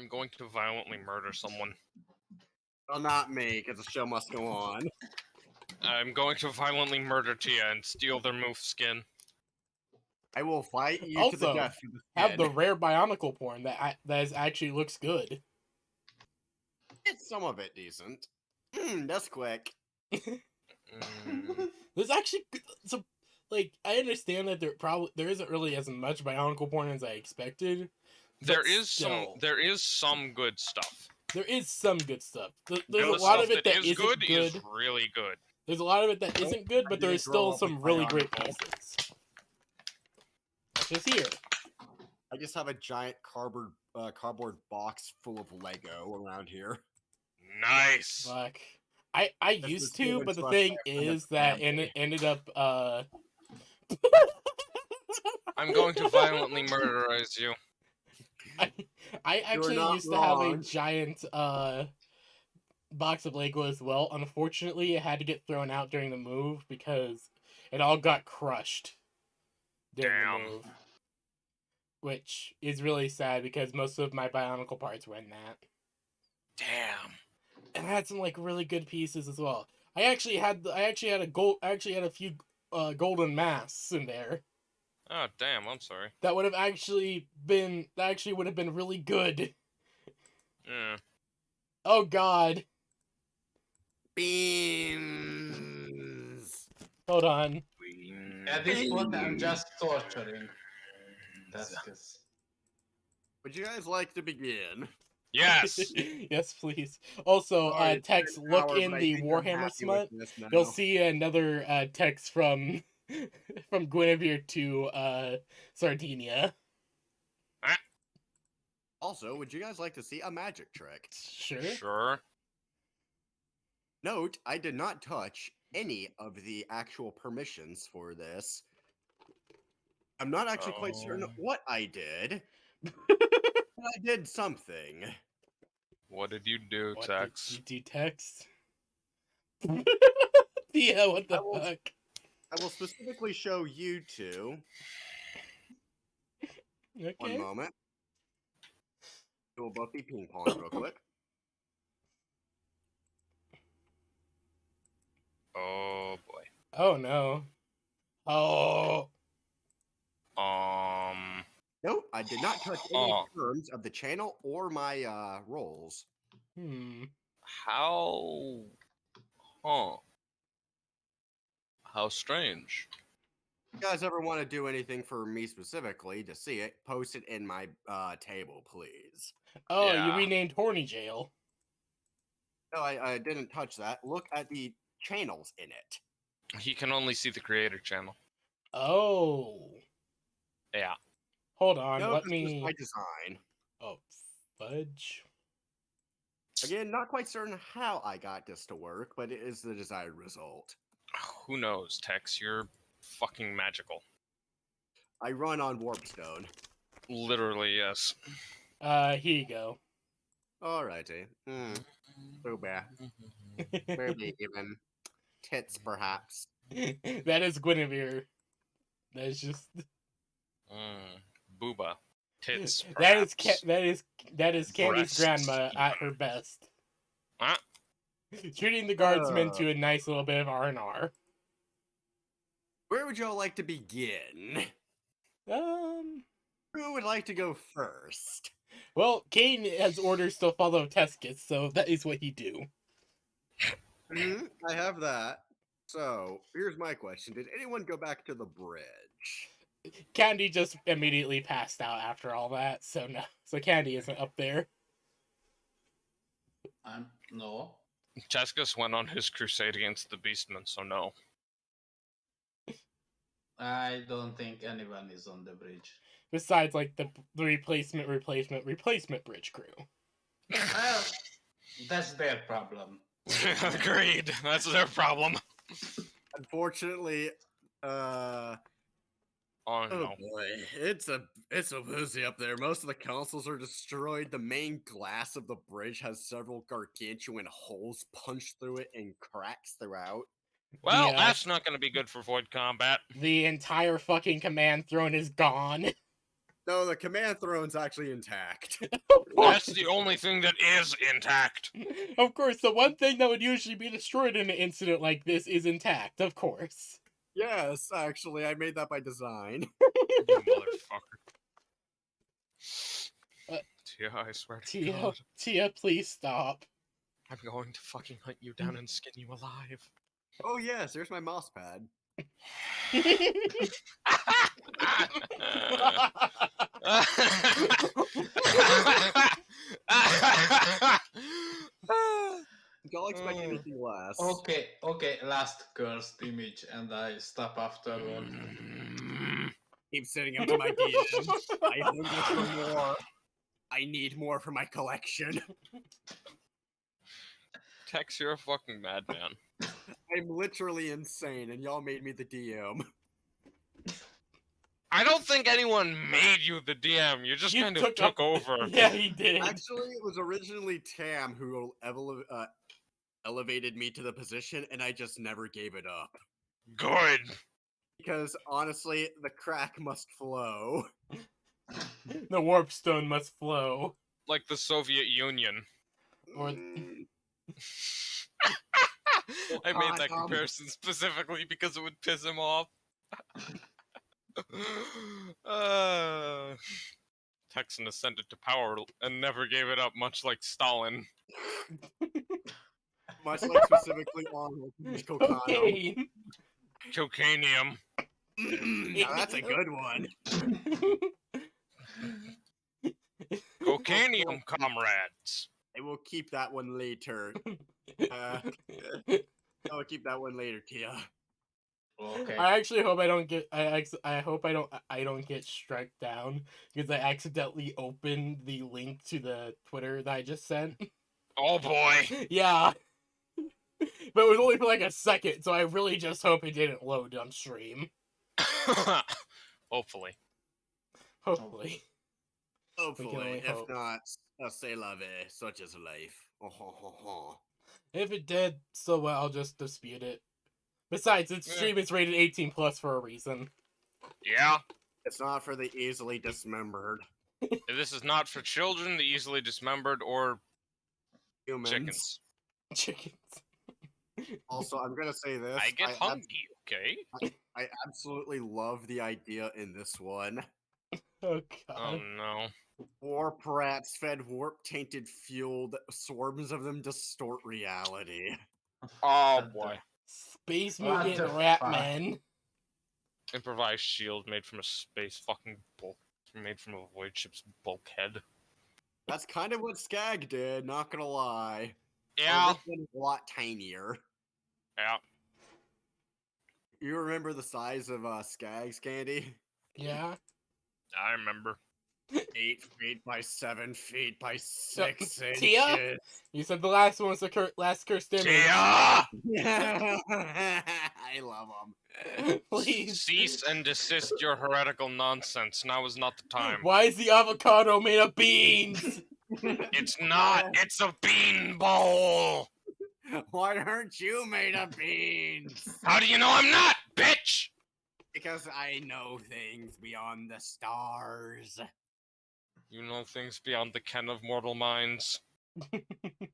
I'm going to violently murder someone. Well, not me, because the show must go on. I'm going to violently murder Tia and steal their moof skin. I will fight you to the Also, death for the have the skin. rare Bionicle porn that actually looks good. It's some of it decent. That's quick. There's actually some, like, I understand that there isn't really as much Bionicle porn as I expected. There but is still, some good stuff. there is some good stuff. There's And a the lot of stuff it that is isn't good good. is really good. There's a lot of it that isn't good, but there is still grow up some with really great Bionicle. pieces. Just here. I just have a giant cardboard box full of Lego around here. Nice. Fuck. I This used is to, human but the trust thing by a friend of is the that family. it ended up I'm going to violently murderize you. I actually not used to have a wrong. giant box of Lego as well. Unfortunately, it had to get thrown out during the move because it all got crushed during Damn. the move. Which is really sad because most of my Bionicle parts were in that. Damn. And I had some like really good pieces as well. I actually had a few golden masks in there. Oh, damn, I'm sorry. That would have been really good. Yeah. Oh god. Beans. Hold on. At this point, I'm just torturing Tescus. Would you guys like to begin? Yes! Yes, please. Also, Sorry, it's text, been an look hour, in but I the think I'm Warhammer happy smut. with this now. You'll see another text from from Guinevere to Sardinia. Also, would you guys like to see a magic trick? Sure. Sure. Note, I did not touch any of the actual permissions for this. I'm not actually quite certain Oh. what I did, but I did something. What did you do, What Tex? did you do, text? Yeah, what the I will- fuck? I will specifically show you two. One Okay. moment. We'll both be ping pong real quick. Oh, boy. Oh no. Oh. Nope, I did not touch any Oh. terms of the channel or my roles. How... Huh. How strange. If you guys ever want to do anything for me specifically to see it, post it in my table, please. Oh, you Yeah. renamed Horny Jail. No, I didn't touch that. Look at the channels in it. He can only see the creator channel. Oh. Yeah. Hold on, No, let this was me. by design. Oh, fudge. Again, not quite certain how I got this to work, but it is the desired result. Who knows, Tex? You're fucking magical. I run on Warpstone. Literally, yes. Here you go. Alrighty. Booba. Maybe even tits, perhaps. That is Guinevere. That is just. Booba. Tits, That is perhaps. that is Candy's Breasts. grandma at her best. Huh? Treating the guardsmen to a nice little bit of R&R. Where would y'all like to begin? Who would like to go first? Well, Kane has orders to follow Tescus, so that is what he do. I have that. So, here's my question. Did anyone go back to the bridge? Candy just immediately passed out after all that, so no. So Candy isn't up there. No. Tescus went on his crusade against the Beastmen, so no. I don't think anyone is on the bridge. Besides, like, the replacement bridge crew. Well, that's their problem. Agreed. That's their problem. Unfortunately, Oh oh no. boy, it's a busy up there. Most of the consoles are destroyed. The main glass of the bridge has several gargantuan holes punched through it and cracks throughout. Well, The, that's not going to be good for void combat. The entire fucking command throne is gone. No, the command throne's actually intact. That's the only thing that is intact. Of course, the one thing that would usually be destroyed in an incident like this is intact, of course. Yes, actually, I made that by design. You motherfucker. Tia, I swear to God. Tia, please stop. I'm going to fucking hunt you down and skin you alive. Oh yes, there's my mouse pad. Don't expect anything less. Okay, last cursed image, and I stop afterward. Keep sending them to my DM. I hunger for more. I need more for my collection. Tex, you're a fucking madman. I'm literally insane, and y'all made me the DM. I don't think anyone made you the DM. You just You kind of took over. Yeah, he did. Actually, it was originally Tam who elevated me to the position, and I just never gave it up. Good. Because honestly, the crack must flow. The warp stone must flow. Like the Soviet Union. Or I made that Tom. comparison specifically because it would piss him off. Texan ascended to power and never gave it up, much like Stalin. Much like specifically on Kokano. cocaine. Cocainium. Now that's a good one. Cocainium, comrades. I will keep that one later. I will keep that one later, Tia. Okay. I actually hope I don't get. I hope I don't get struck down because I accidentally opened the link to the Twitter that I just sent. Oh boy. Yeah, but it was only for like a second, so I really just hope it didn't load on stream. Hopefully. Hopefully. Hopefully, only if hope. not, c'est la vie, such is life. Oh, ho, ho, ho. If it did, so well, I'll just dispute it. Besides, its stream is rated 18 plus for a reason. Yeah. It's not for the easily dismembered This is not for children, the easily dismembered, or humans. chickens. Chickens. Also, I'm gonna say this. I get hungry, okay? I absolutely love the idea in this one. Oh god. Oh no. Warp rats fed warp-tainted fuel that swarms of them distort reality. Oh boy. Space What mutant the rat fuck? man. Improvised shield made from a space fucking bulk. Made from a void ship's bulkhead. That's kind of what Skag did, not gonna lie. Yeah. This one is a lot tinier. Yeah. You remember the size of Skag's candy? Yeah. I remember. 8 feet by 7 feet by 6 inches. Tia? You said the last one was the last cursed image. Yeah! I love them. Please. Cease and desist your heretical nonsense. Now is not the time. Why is the avocado made of beans? It's not. It's a bean bowl. Why aren't you made of beans? How do you know I'm not, bitch? Because I know things beyond the stars. You know things beyond the ken of mortal minds.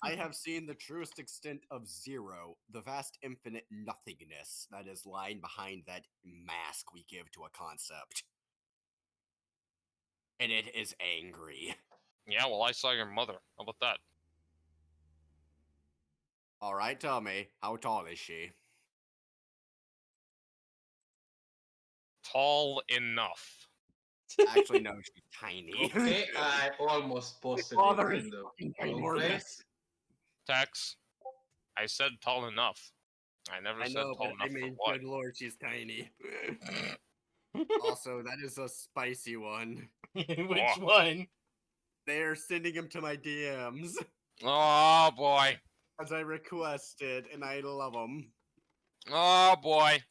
I have seen the truest extent of zero, the vast infinite nothingness that is lying behind that mask we give to a concept. And it is angry. Yeah, well, I saw your mother. How about that? Alright, tell me, how tall is she? Tall enough. Actually, no, she's tiny. Okay, I almost posted Father it is in the fucking group ginormous. place. Tex, I said tall enough. I never I said know, tall but enough I mean, for what. good lord, she's tiny. Also, that is a spicy one. Which one? They're sending him to my DMs Oh boy. as I requested, and I love them. Oh boy.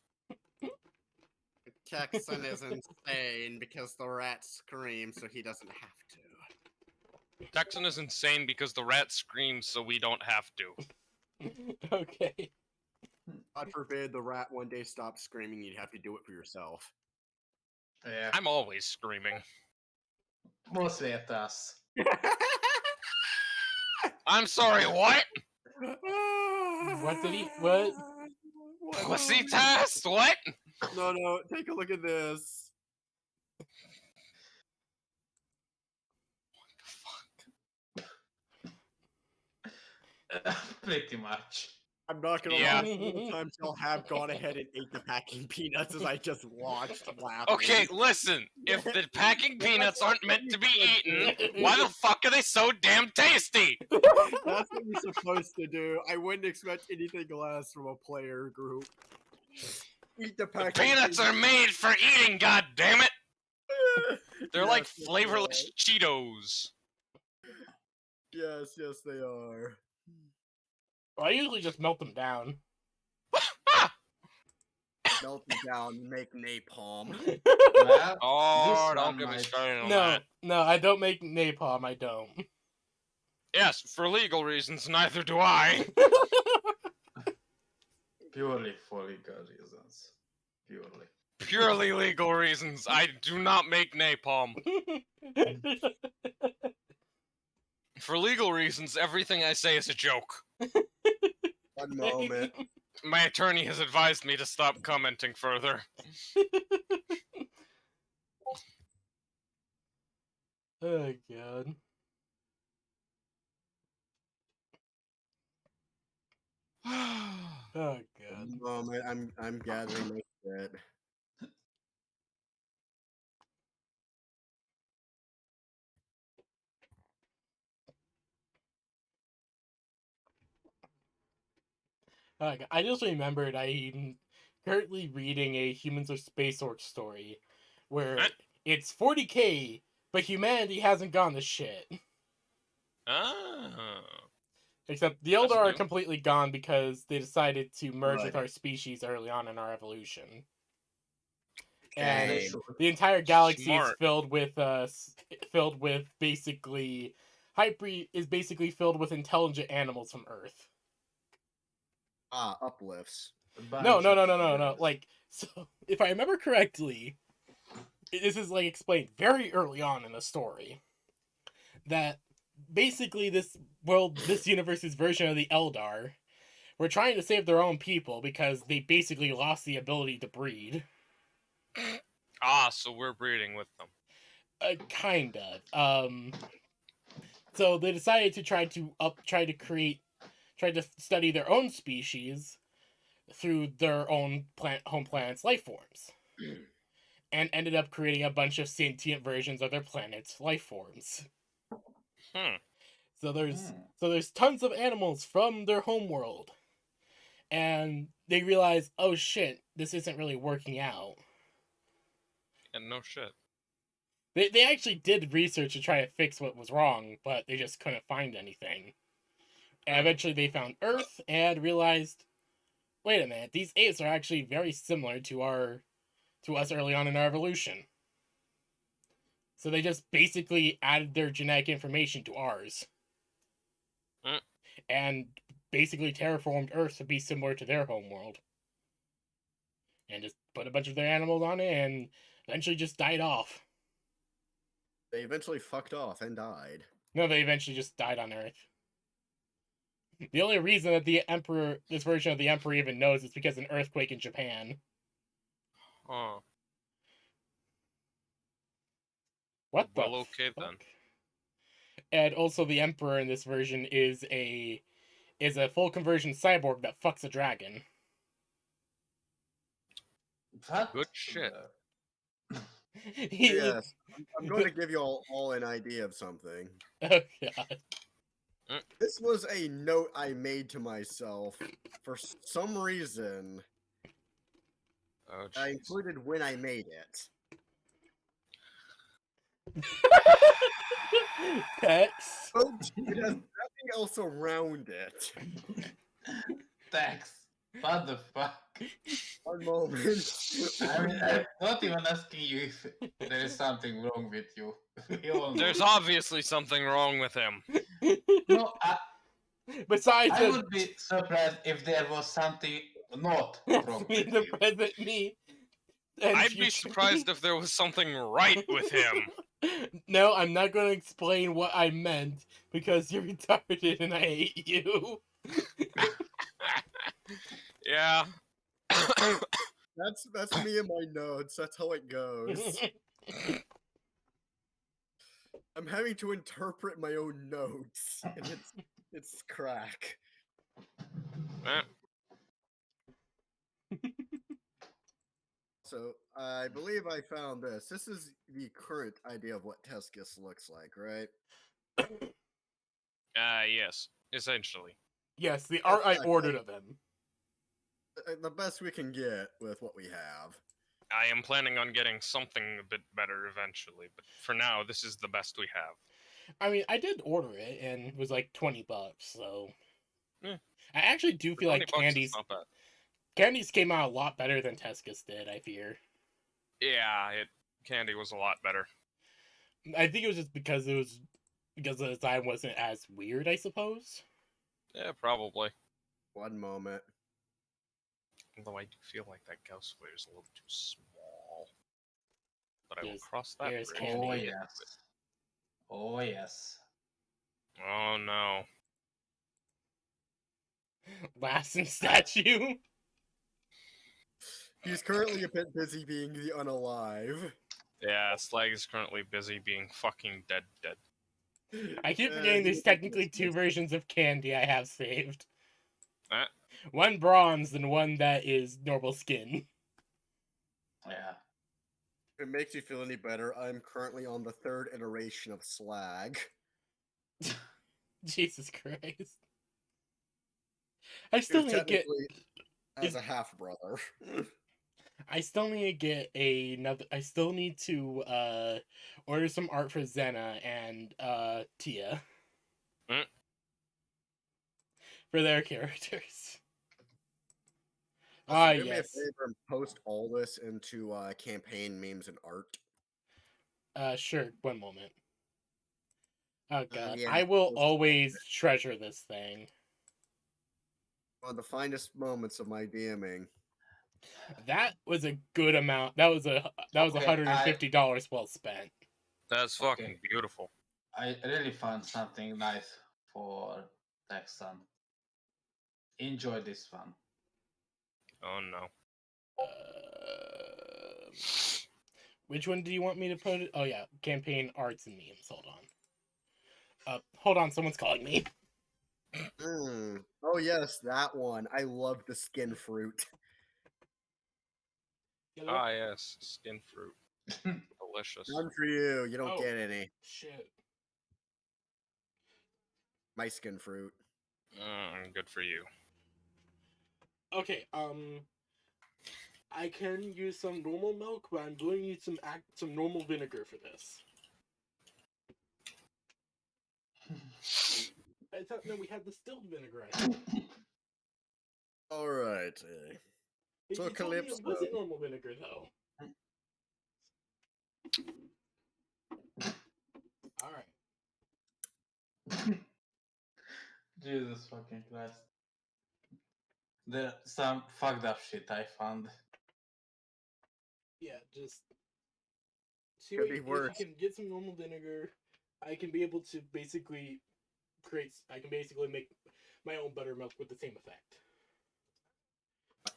Texan is insane because the rat screams, so he doesn't have to. Texan is insane because the rat screams, so we don't have to. Okay. God forbid the rat one day stops screaming, you'd have to do it for yourself. Yeah, I'm always screaming. mostly at us. I'm sorry, what? What did he- what? Pussy test? What? No, take a look at this. Pretty much. I'm not gonna Yeah. lie, several times y'all have gone ahead and ate the packing peanuts as I just watched laughing. Okay, listen. If the packing peanuts aren't meant to be eaten, why the fuck are they so damn tasty? That's what you're supposed to do. I wouldn't expect anything less from a player group. Eat the The packing peanuts are made for eating, god damn it! They're like Yes, yes, flavorless Cheetos. Yes, they are. Well, I usually just melt them down. melt it down and make napalm. Well, Oh, this don't one get me might. started on No, that. no, I don't make napalm. I don't. Yes, for legal reasons, neither do I. Purely for legal reasons. Purely. Purely legal reasons, I do not make napalm. For legal reasons, everything I say is a joke. One moment. My attorney has advised me to stop commenting further. Oh god. Oh god. One moment. I'm gathering my shit. I just remembered I'm currently reading a Humans of Space Orc story where it's 40k, but humanity hasn't gone to shit. Oh. Except the Eldar are new. completely gone because they decided to merge with Good. our species early on in our evolution. Shame. They And should. the entire galaxy Smart. is filled with basically is basically filled with intelligent animals from Earth. Uplifts. A bunch No. of- Like, so if I remember correctly, this is like explained very early on in the story that basically this universe's version of the Eldar were trying to save their own people because they basically lost the ability to breed. Ah, so we're breeding with them. Kind of. So they decided to try to study their own species through their own home planet's life forms, and ended up creating a bunch of sentient versions of their planet's life forms. Hmm. So there's tons of animals from their home world, and they realize, oh shit, this isn't really working out. And no shit. They actually did research to try to fix what was wrong, but they just couldn't find anything. And eventually they found Earth and realized, wait a minute, these apes are actually very similar to us early on in our evolution. So they just basically added their genetic information to ours. Mm. And basically terraformed Earth to be similar to their homeworld. And just put a bunch of their animals on it and eventually just died off. They eventually fucked off and died. No, they eventually just died on Earth. The only reason that this version of the Emperor even knows is because of an earthquake in Japan. Oh. What the Well, okay fuck? then. And also the Emperor in this version is a full conversion cyborg that fucks a dragon. What? Good shit. Yes, I'm going to give you all an idea of something. Oh god. This was a note I made to myself for some reason. Oh, I jeez. included when I made it. Text. Oh, it has nothing else around it. Thanks. What the fuck? One moment. I mean, I'm not even asking you if there is something wrong with you. We all know. There's obviously something wrong with him. No, Besides I would be surprised if there was something not wrong me, with the you. present me. And I'd be future surprised if there was something right with him. No, I'm not going to explain what I meant because you're retarded and I hate you. Yeah. That's me in my notes. That's how it goes. I'm having to interpret my own notes, and it's crack. Eh, So I believe I found this. This is the current idea of what Tescus looks like, right? yes. Essentially. Yes, the art I Exactly. ordered of him. The best we can get with what we have. I am planning on getting something a bit better eventually, but for now, this is the best we have. I mean, I did order it and it was like $20, so Yeah. I actually do For feel 20 like bucks, candy's it's not bad. Candies came out a lot better than Tescus did, I fear. Yeah, candy was a lot better. I think it was just because the design wasn't as weird, I suppose. Yeah, probably. One moment. Although I do feel like that Gauss Flare is a little too small. But I will Yes, cross that here's bridge. candy. Oh when I get yes. to it. Oh yes. Oh no. Lasting statue. He's currently a bit busy being the unalive. Yeah, Slag is currently busy being fucking dead. I keep forgetting there's He's technically two versions of candy I have saved. Eh? One bronze and one that is normal skin. Yeah. If it makes you feel any better, I'm currently on the 3rd iteration of Slag. Jesus Christ. I Who's still need to get. technically as is- a half brother. I still need to get another. I still need to order some art for Zena and Tia Mm. for their characters. Also, Ah, do me a yes. favor and post all this into campaign memes and art. Sure. One moment. Oh god, yeah, I will post always treasure this thing. one of the finest moments of my DMing. That was a good amount. That was Okay, $150 well spent. That's Okay. fucking beautiful. I really found something nice for Texan. Enjoy this one. Oh no. Which one do you want me to put it? Oh yeah, campaign arts and memes. Hold on, someone's calling me. Oh yes, that one. I love the skin fruit. Ah yes, skin fruit. Delicious. None for you. You don't Oh. get any. Shit. My skin fruit. Good for you. Okay, I can use some normal milk, but I'm going to need some normal vinegar for this. I thought no, we had distilled vinegar. I thought. All right. But So you told me it Calypso. wasn't normal vinegar though. All right. Jesus fucking Christ. There's some fucked up shit I found. Yeah, just see Could what be if worse. you can get some normal vinegar. I can be able to basically make my own buttermilk with the same effect.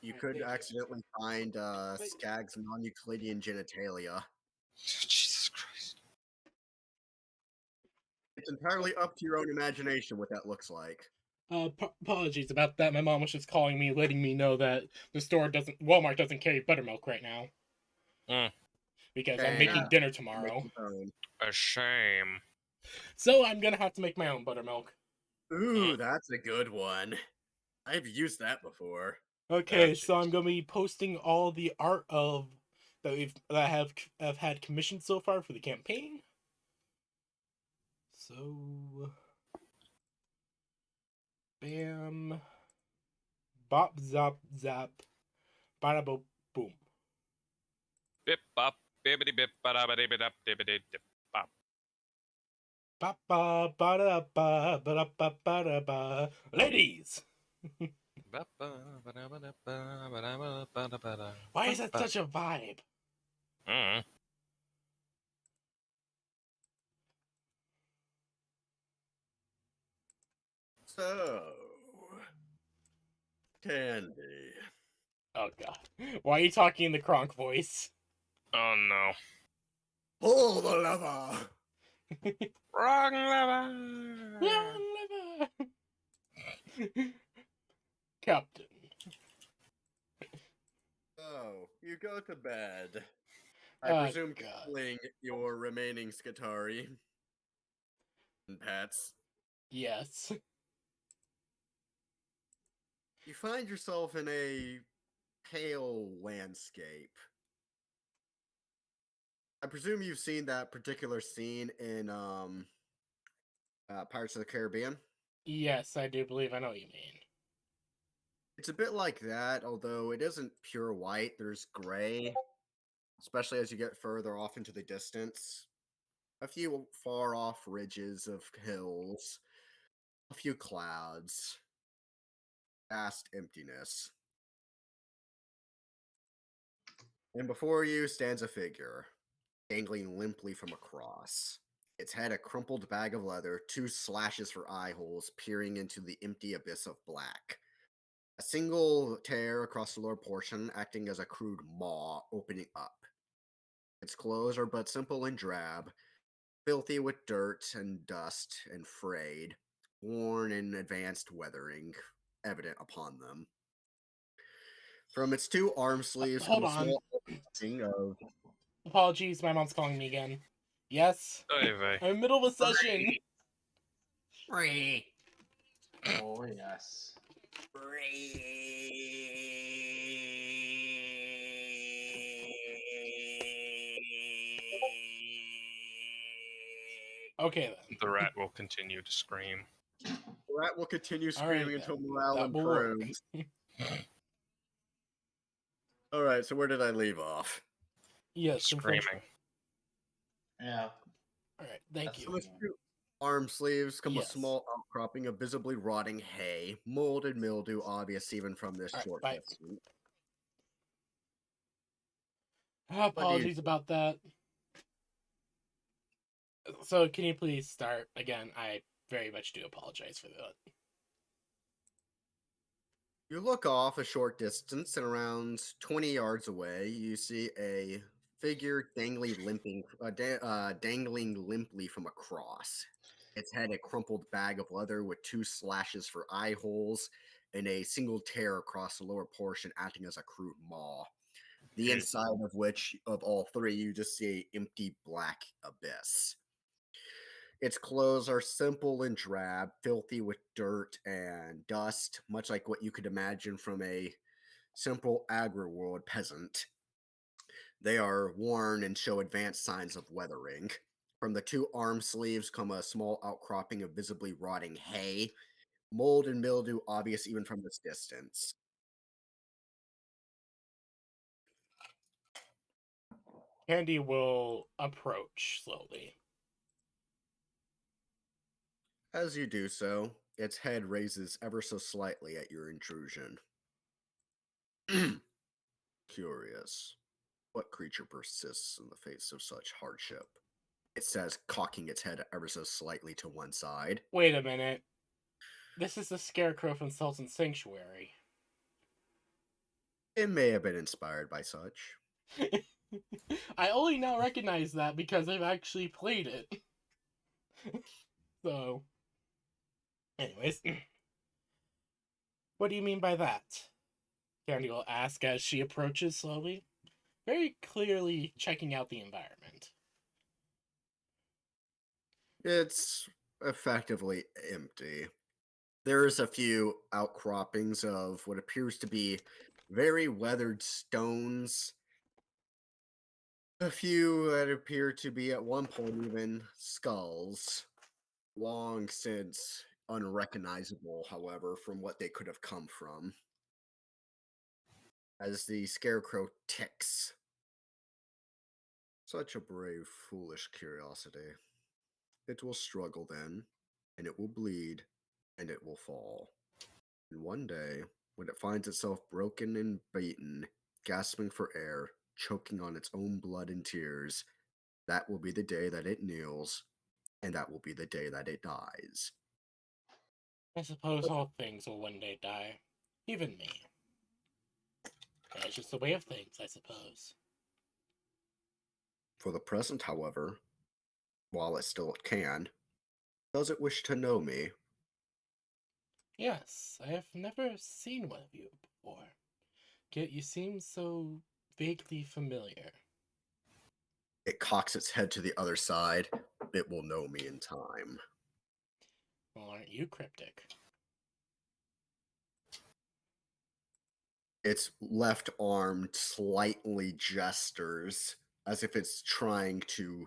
You Alright, could thank you. accidentally find Skag's non-Euclidean genitalia. Jesus Christ. It's entirely up to your own imagination what that looks like. Apologies about that. My mom was just calling me, letting me know that Walmart doesn't carry buttermilk right now. Because I'm making Dang. dinner tomorrow. Make your own. A shame. So I'm gonna have to make my own buttermilk. Ooh, that's a good one. I've used that before. Okay, Oh, so I'm jeez. gonna be posting all the art that I have had commissioned so far for the campaign. So, bam, bop, zop, zap, bada boom, boom. Bip bop bibbity bip bada bada bip dibbity dip bop. Ba ba ba da ba ba da ba ba da ba. Ladies, why is that such a vibe? So, Candy. Oh god, why are you talking in the Kronk voice? Oh no. Pull the lever! Wrong lever. Long liver. Captain. So, you go to bed. I Oh, presume God. killing your remaining Skatari and pets. Yes. You find yourself in a pale landscape. I presume you've seen that particular scene in Pirates of the Caribbean. Yes, I do believe I know what you mean. It's a bit like that, although it isn't pure white. There's gray, especially as you get further off into the distance. A few far off ridges of hills, a few clouds, vast emptiness. And before you stands a figure, dangling limply from a cross. Its head a crumpled bag of leather, 2 slashes for eye holes peering into the empty abyss of black. A single tear across the lower portion, acting as a crude maw opening up. Its clothes are but simple and drab, filthy with dirt and dust and frayed, worn and advanced weathering evident upon them. From its 2 arm sleeves Hold come a on. small thing of Apologies, my mom's calling me again. Yes? Oy vey. I'm in the middle of a session. free. Oh yes. Okay then. The rat will continue to scream. The rat will continue All right, screaming until then. morale That will work. improves. Alright, so where did I leave off? Yes, Screaming. infringement. Yeah. All right, thank That's you. From its 2 arm sleeves come Yes. a small outcropping of visibly rotting hay, mold and mildew obvious even from this All right, short bye. distance. Apologies about that. So, can you please start again? I very much do apologize for that. You look off a short distance, and around 20 yards away, you see a figure dangling limply from a cross. Its head a crumpled bag of leather with 2 slashes for eye holes and a single tear across the lower portion acting as a crude maw. The Okay. inside of which, of all 3, you just see an empty black abyss. Its clothes are simple and drab, filthy with dirt and dust, much like what you could imagine from a simple agri-world peasant. They are worn and show advanced signs of weathering. From the 2 arm sleeves come a small outcropping of visibly rotting hay, mold and mildew obvious even from this distance. Candy will approach slowly. As you do so, its head raises ever so slightly at your intrusion. Curious. What creature persists in the face of such hardship? It says, cocking its head ever so slightly to one side. Wait a minute. This is the Scarecrow from Sultan Sanctuary. It may have been inspired by such. I only now recognize that because I've actually played it. So, anyways. What do you mean by that? Candy will ask as she approaches slowly, very clearly checking out the environment. It's effectively empty. There's a few outcroppings of what appears to be very weathered stones. A few that appear to be at one point even skulls. Long since unrecognizable, however, from what they could have come from. As the scarecrow ticks. Such a brave, foolish curiosity. It will struggle then, and it will bleed, and it will fall. And one day, when it finds itself broken and beaten, gasping for air, choking on its own blood and tears, that will be the day that it kneels, and that will be the day that it dies. I suppose all things will one day die. Even me. That's just the way of things, I suppose. For the present, however, while it still can, does it wish to know me? Yes, I have never seen one of you before. Yet you seem so vaguely familiar. It cocks its head to the other side. It will know me in time. Well, aren't you cryptic? Its left arm slightly gestures as if it's trying to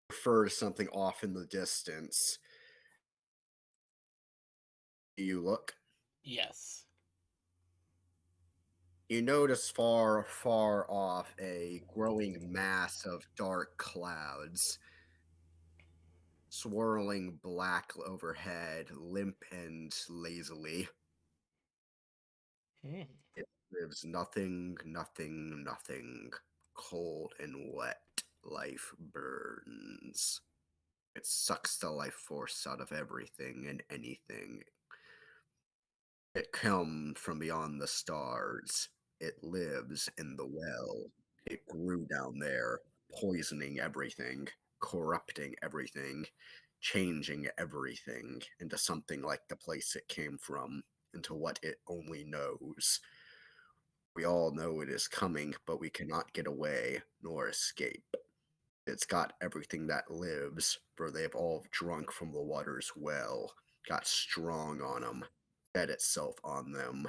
refer to something off in the distance. Do you look? Yes. You notice far, far off a growing mass of dark clouds, swirling black overhead, limp and lazily. Hmm. It lives nothing, nothing, nothing. Cold and wet. Life burns. It sucks the life force out of everything and anything. It comes from beyond the stars. It lives in the well. It grew down there, poisoning everything, corrupting everything, changing everything into something like the place it came from, into what it only knows. We all know it is coming, but we cannot get away nor escape. It's got everything that lives, for they've all drunk from the water's well, got strong on them, fed itself on them,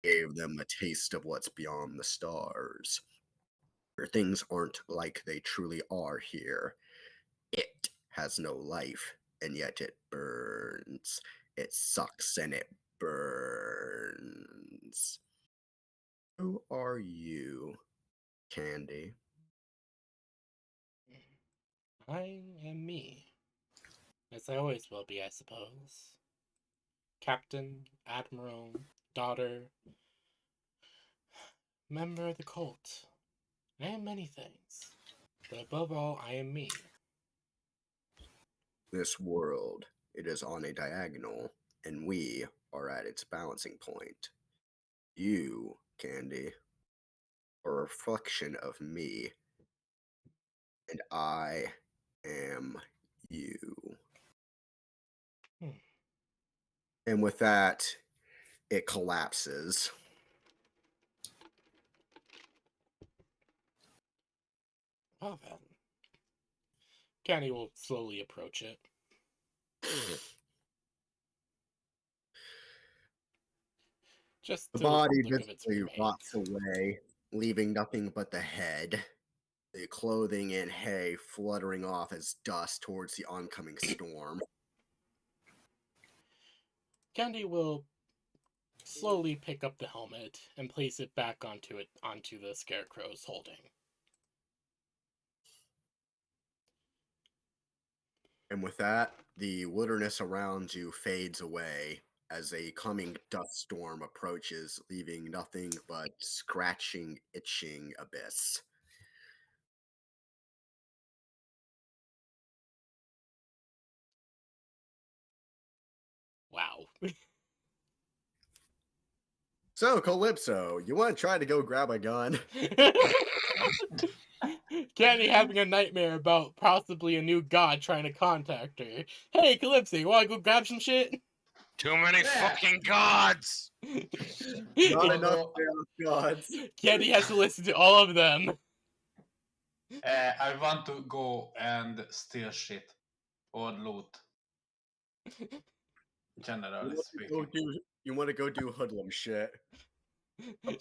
gave them a taste of what's beyond the stars. Where things aren't like they truly are here. It has no life, and yet it burns. It sucks and it burns. Who are you, Candy? I am me. As I always will be, I suppose. Captain, Admiral, daughter, member of the cult. I am many things. But above all, I am me. This world, it is on a diagonal, and we are at its balancing point. You, Candy, are a reflection of me, and I am you. Hmm. And with that, it collapses. Well then. Kenny will slowly approach it. Just The to look body of its visibly rots remains. away, leaving nothing but the head, the clothing and hay fluttering off as dust towards the oncoming storm. Candy will slowly pick up the helmet and place it back onto the scarecrow's holding. And with that, the wilderness around you fades away as a coming dust storm approaches, leaving nothing but scratching, itching abyss. Wow. So, Calypso, you want to try to go grab a gun? Candy having a nightmare about possibly a new god trying to contact her. Hey, Calypso, you want to go grab some shit? Too many fucking gods! Not enough Although, gods. Candy has to listen to all of them. I want to go and steal shit or loot. Generally speaking. You want to go do hoodlum shit.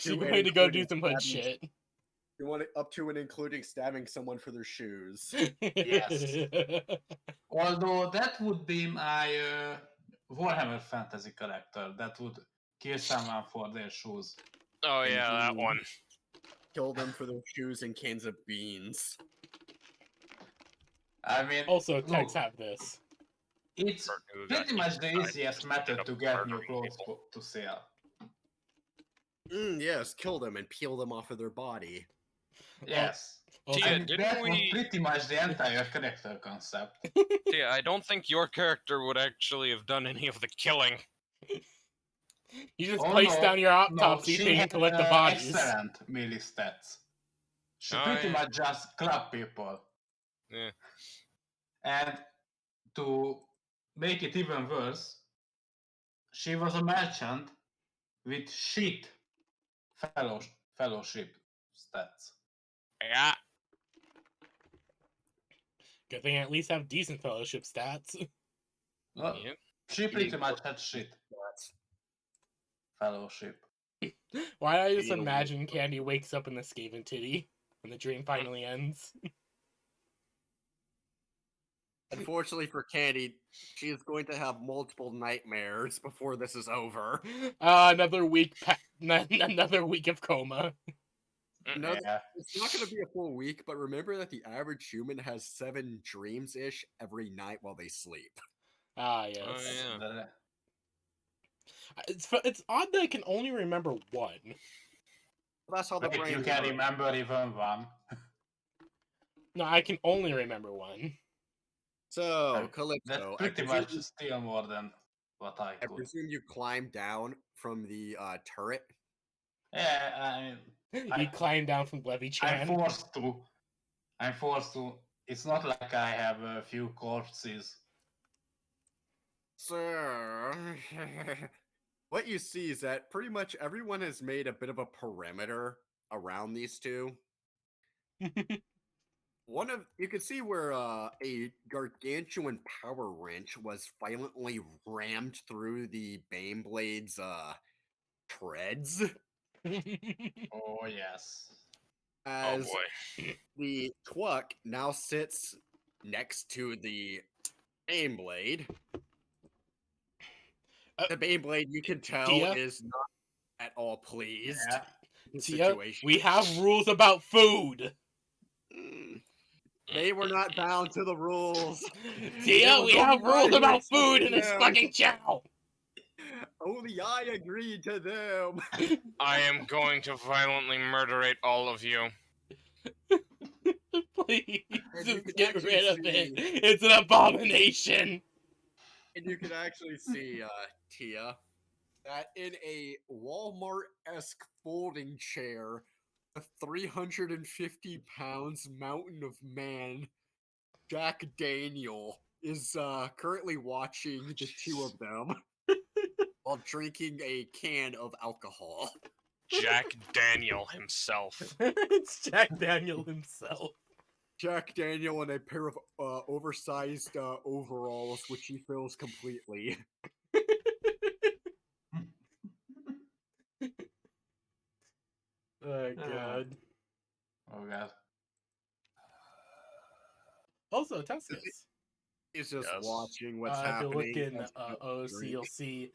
You're going to go do some hood stabbing- shit. You want it up to and including stabbing someone for their shoes. Yes. Although that would be my Warhammer Fantasy character that would kill someone for their shoes. Oh yeah, that Indeed. one. Kill them for their shoes and cans of beans. I mean, Also, look, techs have this. it's Or that pretty much the decided easiest to method end up to get new murdering clothes to sell. Yes, kill them and peel them off of their body. Yes. Also, Tia, And didn't that was we- pretty much the entire character concept. Yeah, I don't think your character would actually have done any of the killing. you just Oh, place no, down your autopsy she thing had and collect the bodies. excellent melee stats. She Oh, pretty yeah. much just clubbed people. Yeah. And to make it even worse, she was a merchant with shit fellowship stats. Yeah. Good thing I at least have decent fellowship stats. Well, Yep. she pretty much had shit fellowship. Why did I just You know, imagine Candy wakes up in the Skaven titty when the dream finally ends? Unfortunately for Candy, she is going to have multiple nightmares before this is over. Another week. Another week of coma. No, Yeah. it's not going to be a full week, but remember that the average human has 7 dreams-ish every night while they sleep. Ah, Oh, yes. yeah. It's odd that I can only remember one. That's how the Wait, brain you can works. remember even one. No, I can only remember one. So, That's Calypso, pretty much still more than what I I could. presume you climbed down from the turret. Yeah, I mean, You climb down from Levy I'm Chan. forced to. I'm forced to. It's not like I have a few corpses. So, what you see is that pretty much everyone has made a bit of a perimeter around these two. You can see where a gargantuan power wrench was violently rammed through the Baneblade's treads, Oh yes. Oh as boy. the Twuck now sits next to the Baneblade. The Baneblade, you can tell, Tia? is not at all pleased Yeah. with the Tia, situation. we have rules about food. They were not bound to the rules. Tia, It was we have only I rules who about food accepted in this them. fucking channel. Only I agreed to them. I am going to violently murderate all of you. Please, And you just can get actually rid of see- it. It's an abomination. And you can actually see, Tia, that in a Walmart-esque folding chair, a 350 pounds mountain of man, Jack Daniel, is currently watching the two of them while drinking a can of alcohol. Jack Daniel himself. It's Jack Daniel himself. Jack Daniel in a pair of oversized overalls, which he fills completely. Oh god. Oh god. Also, Tuscus. He's just Yes. watching what's If you happening. look in as he OC, drinks. you'll see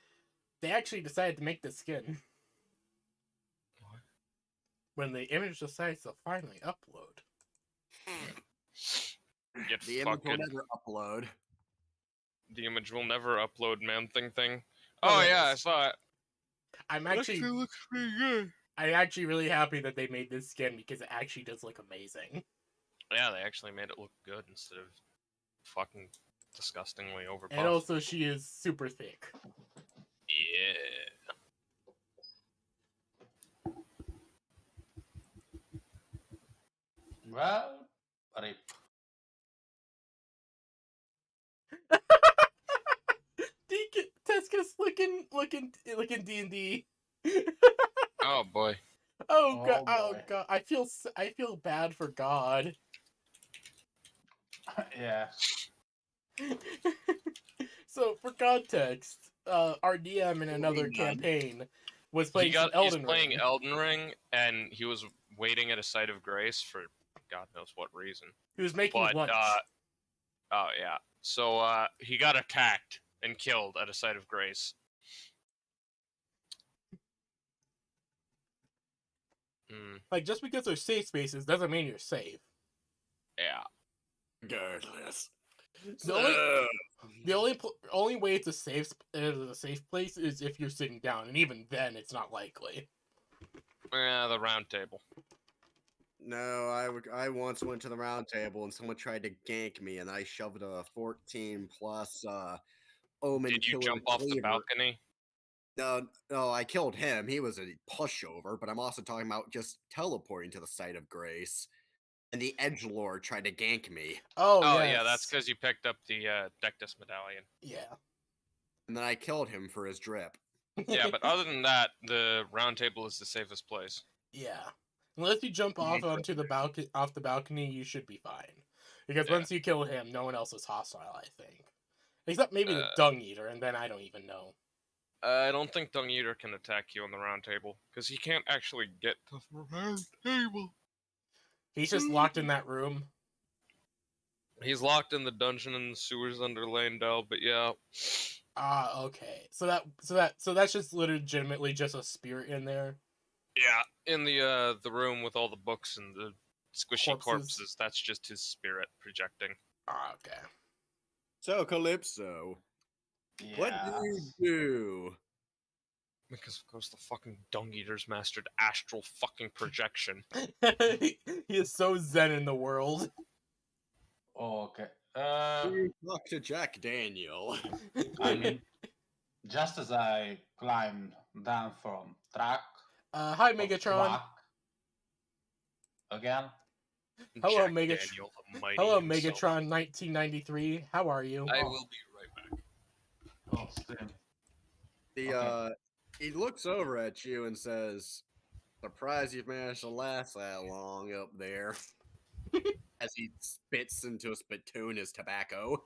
they actually decided to make the skin. What? When the image decides to finally upload. Get The image will fucking. never upload. The image will never upload, man thing. Oh, Oh yeah, I yes. saw it. I'm It actually looks pretty good. I'm actually really happy that they made this skin because it actually does look amazing. Yeah, they actually made it look good instead of fucking disgustingly overbuffed. And also she is super thick. Yeah. Well, rip. Tuscus looking D&D. Oh boy. Oh god! Oh, Oh boy. god! I feel bad for God. Yeah. So for context, our DM in another None. campaign was playing He's some Elden playing Ring. Elden Ring, and he was waiting at a site of grace for God knows what reason. He was making But lunch. oh yeah. So he got attacked and killed at a site of grace. Hmm. Like just because they're safe spaces doesn't mean you're safe. Yeah. Regardless. The only way it's a safe place is if you're sitting down, and even then, it's not likely. Yeah, the round table. No, I once went to the round table and someone tried to gank me and I shoved a 14 plus Omen Did you killer jump off the cleaver. balcony? No, I killed him. He was a pushover, but I'm also talking about just teleporting to the site of grace. And the edgelord tried to gank me. Oh, Oh yes. yeah, that's because you picked up the Dectus medallion. Yeah. And then I killed him for his drip. Yeah, but other than that, the round table is the safest place. Yeah. Unless you jump off onto the balcony, you should be fine. Because once you kill him, no one else is hostile, I think. Except maybe the Dung Eater, and then I don't even know. I don't think Dung Eater can attack you on the round table, because he can't actually get to the round table. He's just locked in that room. He's locked in the dungeon in the sewers under Lanedale, but yeah. Ah, okay. So that's just legitimately just a spirit in there. Yeah, in the room with all the books and the squishy Corpses. corpses, that's just his spirit projecting. Ah, okay. So, Calypso, what do you Yes. do? Because of course the fucking dung eaters mastered astral fucking projection. He is so zen in the world. Okay. You talk to Jack Daniel. I mean, just as I climbed down from track Hi or Megatron. track again, Hello, Jack Daniel, the mighty Hello, himself. Megatron 1993. How are you? I will be right back. oh, same. The Okay. he looks over at you and says, "Surprised you've managed to last that long up there." As he spits into a spittoon his tobacco.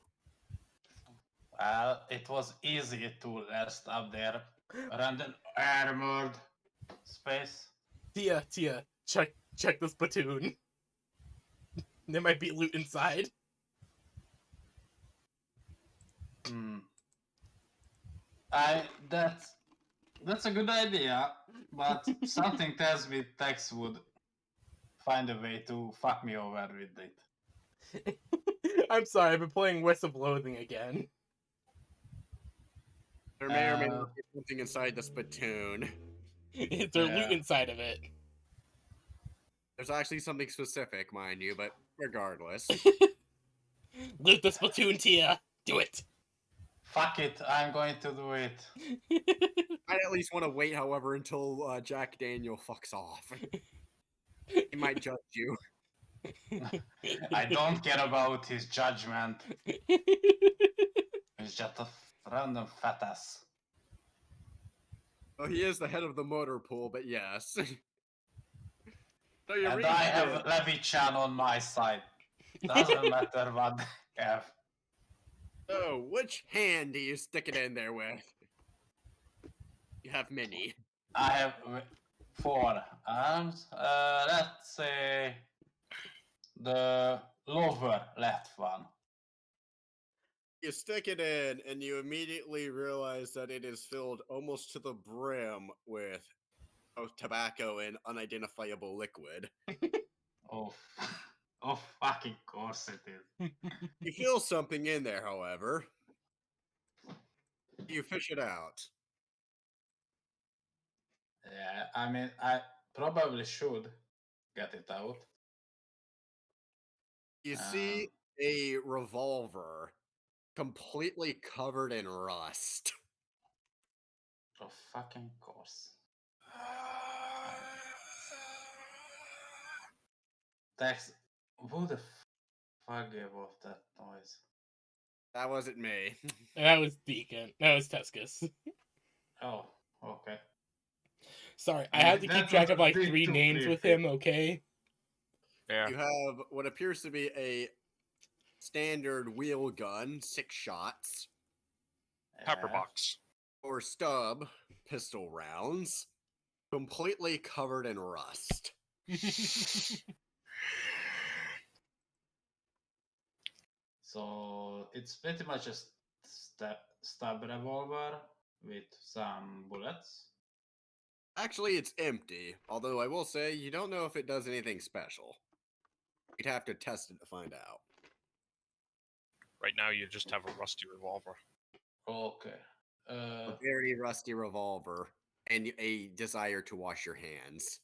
Well, it was easy to rest up there around an armored space. Tia, check the spittoon. There might be loot inside. Hmm. That's a good idea, but something tells me Tex would find a way to fuck me over with it. I'm sorry, I've been playing West of Loathing again. There may or may not be something inside the spittoon. Is there loot Yeah. inside of it? There's actually something specific, mind you, but regardless. Loot the spittoon, Tia. Do it. Fuck it, I'm going to do it. I'd at least want to wait, however, until Jack Daniel fucks off. He might judge you. I don't care about his judgment. He's just a random fat ass. Oh, he is the head of the motor pool, but yes. So you And reach I in. have Levy-chan on my side. Doesn't matter what they have. So, which hand do you stick it in there with? You have many. I have 4 arms. Let's say the lower left one. You stick it in, and you immediately realize that it is filled almost to the brim with both tobacco and unidentifiable liquid. Oh, oh, fucking course it is. You feel something in there, however. You fish it out. Yeah, I mean, I probably should get it out. You see a revolver completely covered in rust. Of fucking course. Tex, who the fuck gave off that noise? That wasn't me. That was Deacon. That was Tuscus. Oh, okay. Sorry, I I had mean, to keep that track was of a like bit 3 too names with creepy. him, okay? Yeah. You have what appears to be a standard wheel gun, 6 shots, Pepper Yeah. box. or stub pistol rounds, completely covered in rust. So it's pretty much a stab revolver with some bullets. Actually, it's empty, although I will say you don't know if it does anything special. You'd have to test it to find out. Right now you just have a rusty revolver. Okay. A very rusty revolver and a desire to wash your hands.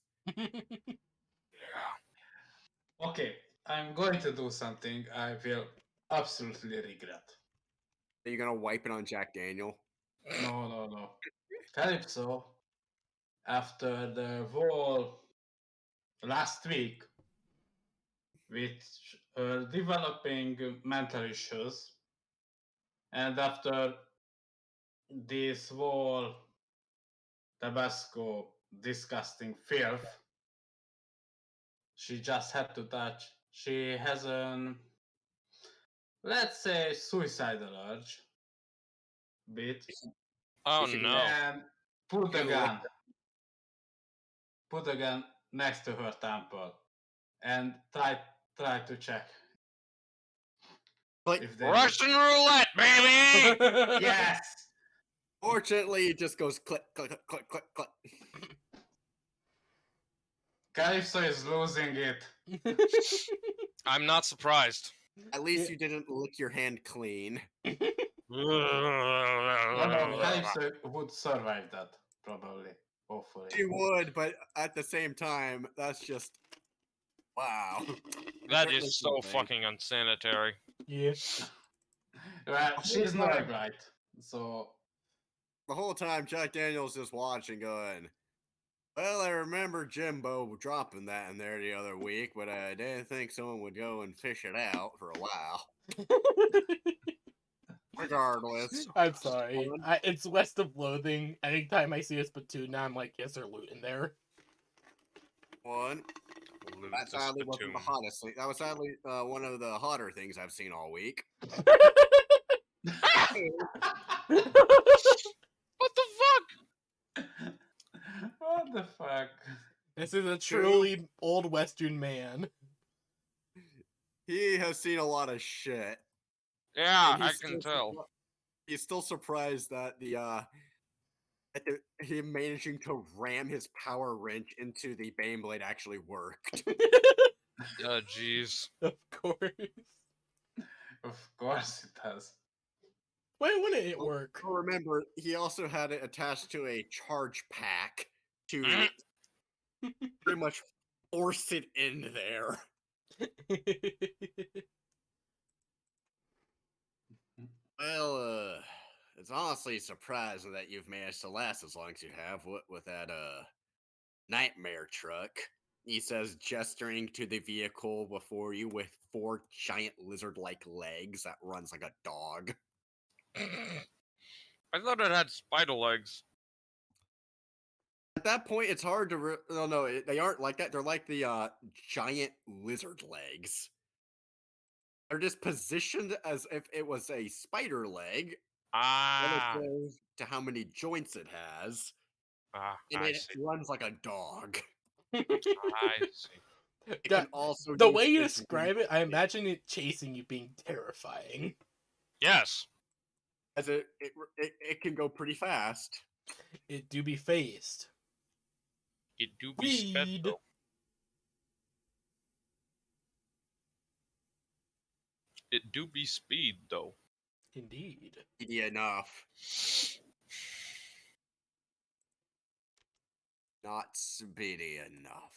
Okay, I'm going to do something I will absolutely regret. Are you gonna wipe it on Jack Daniel? No. Calypso, after the whole last week, which developing mental issues, and after this whole Tabasco disgusting filth, she just had to touch. She has an, let's say, suicidal urge bit, Oh You should no. and put the You lick gun, put the gun next to her temple, and try to check. But If they Russian roulette, baby! yes. fortunately, it just goes click, click, click, click, click. Calypso is losing it. I'm not surprised. At least you didn't lick your hand clean. No, Yeah. Calypso would survive that, probably. Hopefully. She would, but at the same time, that's just wow. That Certainly is so something. fucking unsanitary. Yeah. Well, The she's whole not time- right. So The whole time, Jack Daniels just watching, going, "Well, I remember Jimbo dropping that in there the other week, but I didn't think someone would go and fish it out for a while." Regardless, I'm sorry. It's West of Loathing. Anytime I see a Splatoon now, I'm like, yes, they're looting there. one. Loot That the sadly wasn't the spittoon. hottest thing. That was sadly one of the hotter things I've seen all week. What the fuck? what the fuck? This is a truly old Western man. He has seen a lot of shit. Yeah, and I he's can still tell. He's still surprised that him managing to ram his power wrench into the Baneblade actually worked. Oh, jeez. Of course. Of course it does. Why wouldn't it work? Well, remember, he also had it attached to a charge pack to pretty much force it in there. Well, it's honestly surprising that you've managed to last as long as you have with that nightmare truck. He says, gesturing to the vehicle before you with 4 giant lizard-like legs that runs like a dog. I thought it had spider legs. At that point, it's hard to. No, they aren't like that. They're like the giant lizard legs. They're just positioned as if it was a spider leg, Ah, relative to how many joints it has, and I it see. runs like a dog. I see. It The- can also The use way you its describe it, I wings imagine it chasing you being terrifying. Yes. as it can go pretty fast. It do be phased. It do be sped Weed. though. It do be speed though. Indeed. Easy enough. Not speedy enough.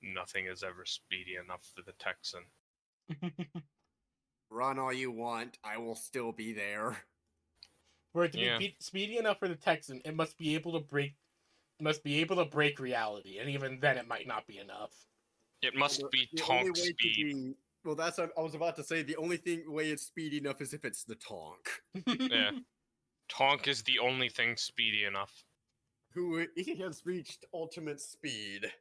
Nothing is ever speedy enough for the Texan. Run all you want, I will still be there. For it to Yeah. be speedy enough for the Texan, it must be able to break. Must be able to break reality, and even then, it might not be enough. It must be The only tonk way to speed. be well, that's what I was about to say. The only way it's speedy enough is if it's the Tonk, Yeah. Tonk is the only thing speedy enough. who he has reached ultimate speed.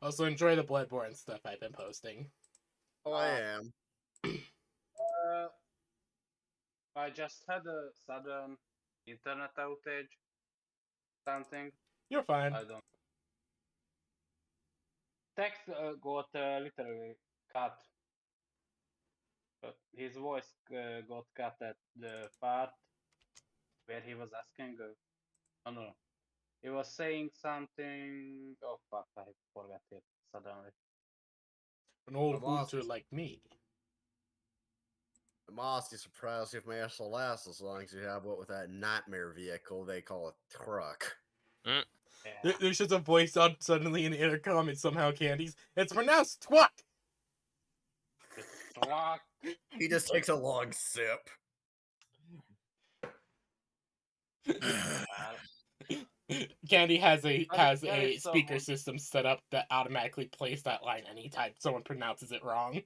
Also, enjoy the Bloodborne stuff I've been posting. Oh, I am. I just had a sudden internet outage. Something. You're fine. I don't. Text got literally cut. But his voice got cut at the part where he was asking. Oh no. He was saying something. Oh fuck, I forgot it suddenly. An old I'm lost. loser like me. I'm honestly surprised you've managed to last as long as you have what with that nightmare vehicle they call a truck. Yeah. There's just a voice on suddenly in the intercom. It's somehow Candy's. It's pronounced twat. Fuck. He just takes a long sip. Candy has a There is speaker someone- system set up that automatically plays that line anytime someone pronounces it wrong.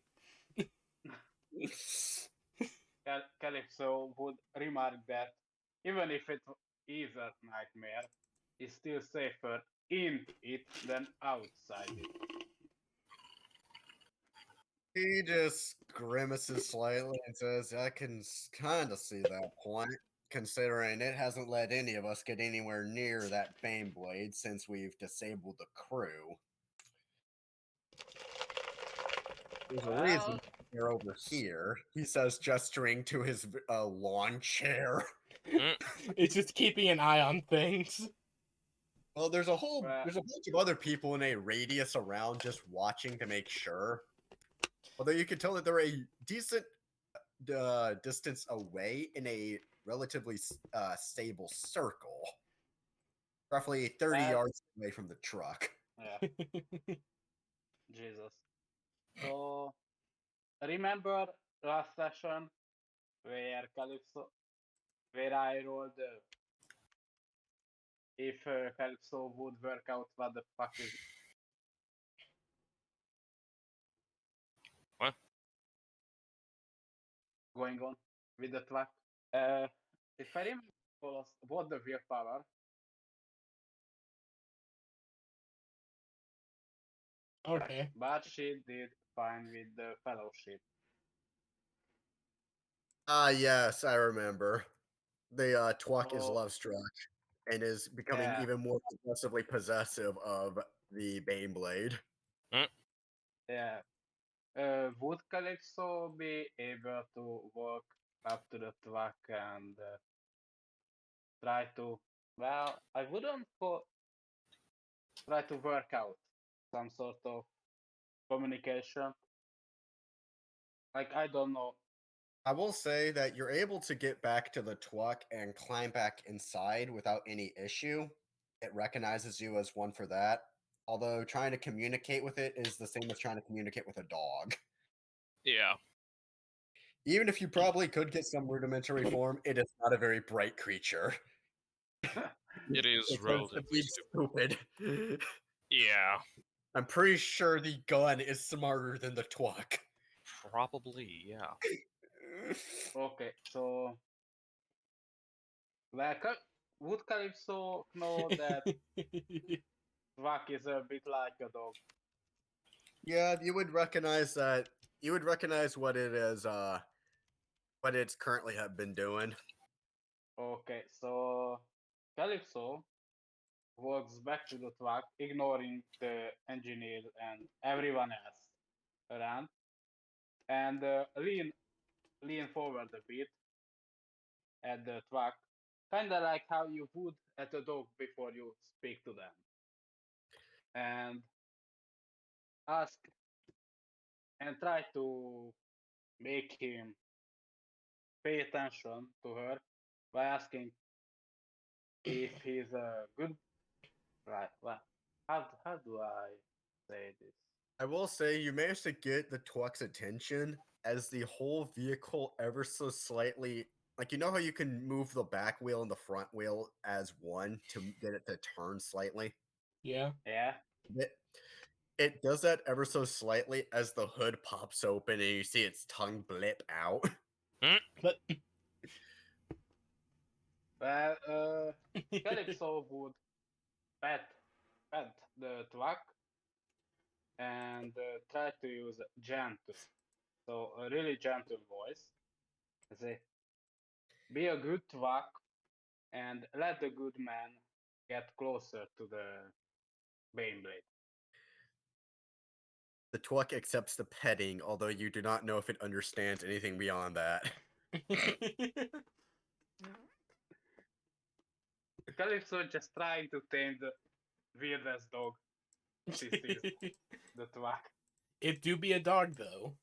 Calypso would remark that even if it is a nightmare, it's still safer in it than outside it. He just grimaces slightly and says, I can kind of see that point, considering it hasn't let any of us get anywhere near that Baneblade since we've disabled the crew. There's a Well, reason they're over here. He says, gesturing to his lawn chair. It's just keeping an eye on things. Well, there's a Well- bunch of other people in a radius around just watching to make sure. Although you can tell that they're a decent distance away in a relatively stable circle, roughly 30 Well- yards away from the truck. yeah, Jesus. So remember last session where where I rolled if Calypso would work out what the fuck is What? going on with the truck. If I remember what the willpower, Okay. but she did fine with the fellowship. Ah, yes, I remember. The Twuck is So- love struck and is becoming Yeah. even more aggressively possessive of the Baneblade. Yeah. Would Calypso be able to walk up to the truck and try to, well, I wouldn't try to work out some sort of communication. Like, I don't know. I will say that you're able to get back to the Twuck and climb back inside without any issue. It recognizes you as one for that. Although trying to communicate with it is the same as trying to communicate with a dog. Yeah. Even if you probably could get some rudimentary form, it is not a very bright creature. It is It tends to relatively be stupid. stupid. Yeah. I'm pretty sure the gun is smarter than the Twuck. Probably, yeah. Okay, so, well, would Calypso know that truck is a bit like a dog? Yeah, you would recognize that. You would recognize what it is, what it's currently have been doing. Okay, so Calypso walks back to the truck, ignoring the engineer and everyone else around, and lean forward a bit at the truck, kind of like how you would at a dog before you speak to them, and ask and try to make him pay attention to her by asking if he's a good right. Well, how do I say this? I will say you managed to get the Twuck's attention as the whole vehicle ever so slightly, like, you know how you can move the back wheel and the front wheel as one to get it to turn slightly? Yeah. Yeah. It does that ever so slightly as the hood pops open and you see its tongue blip out. But Well, Calypso would pet the truck and try to use gentle, so a really gentle voice. Say, be a good truck and let the good man get closer to the Baneblade. The Twuck accepts the petting, although you do not know if it understands anything beyond that. Calypso just trying to tame the weirdest dog she sees, the truck. It do be a dog though.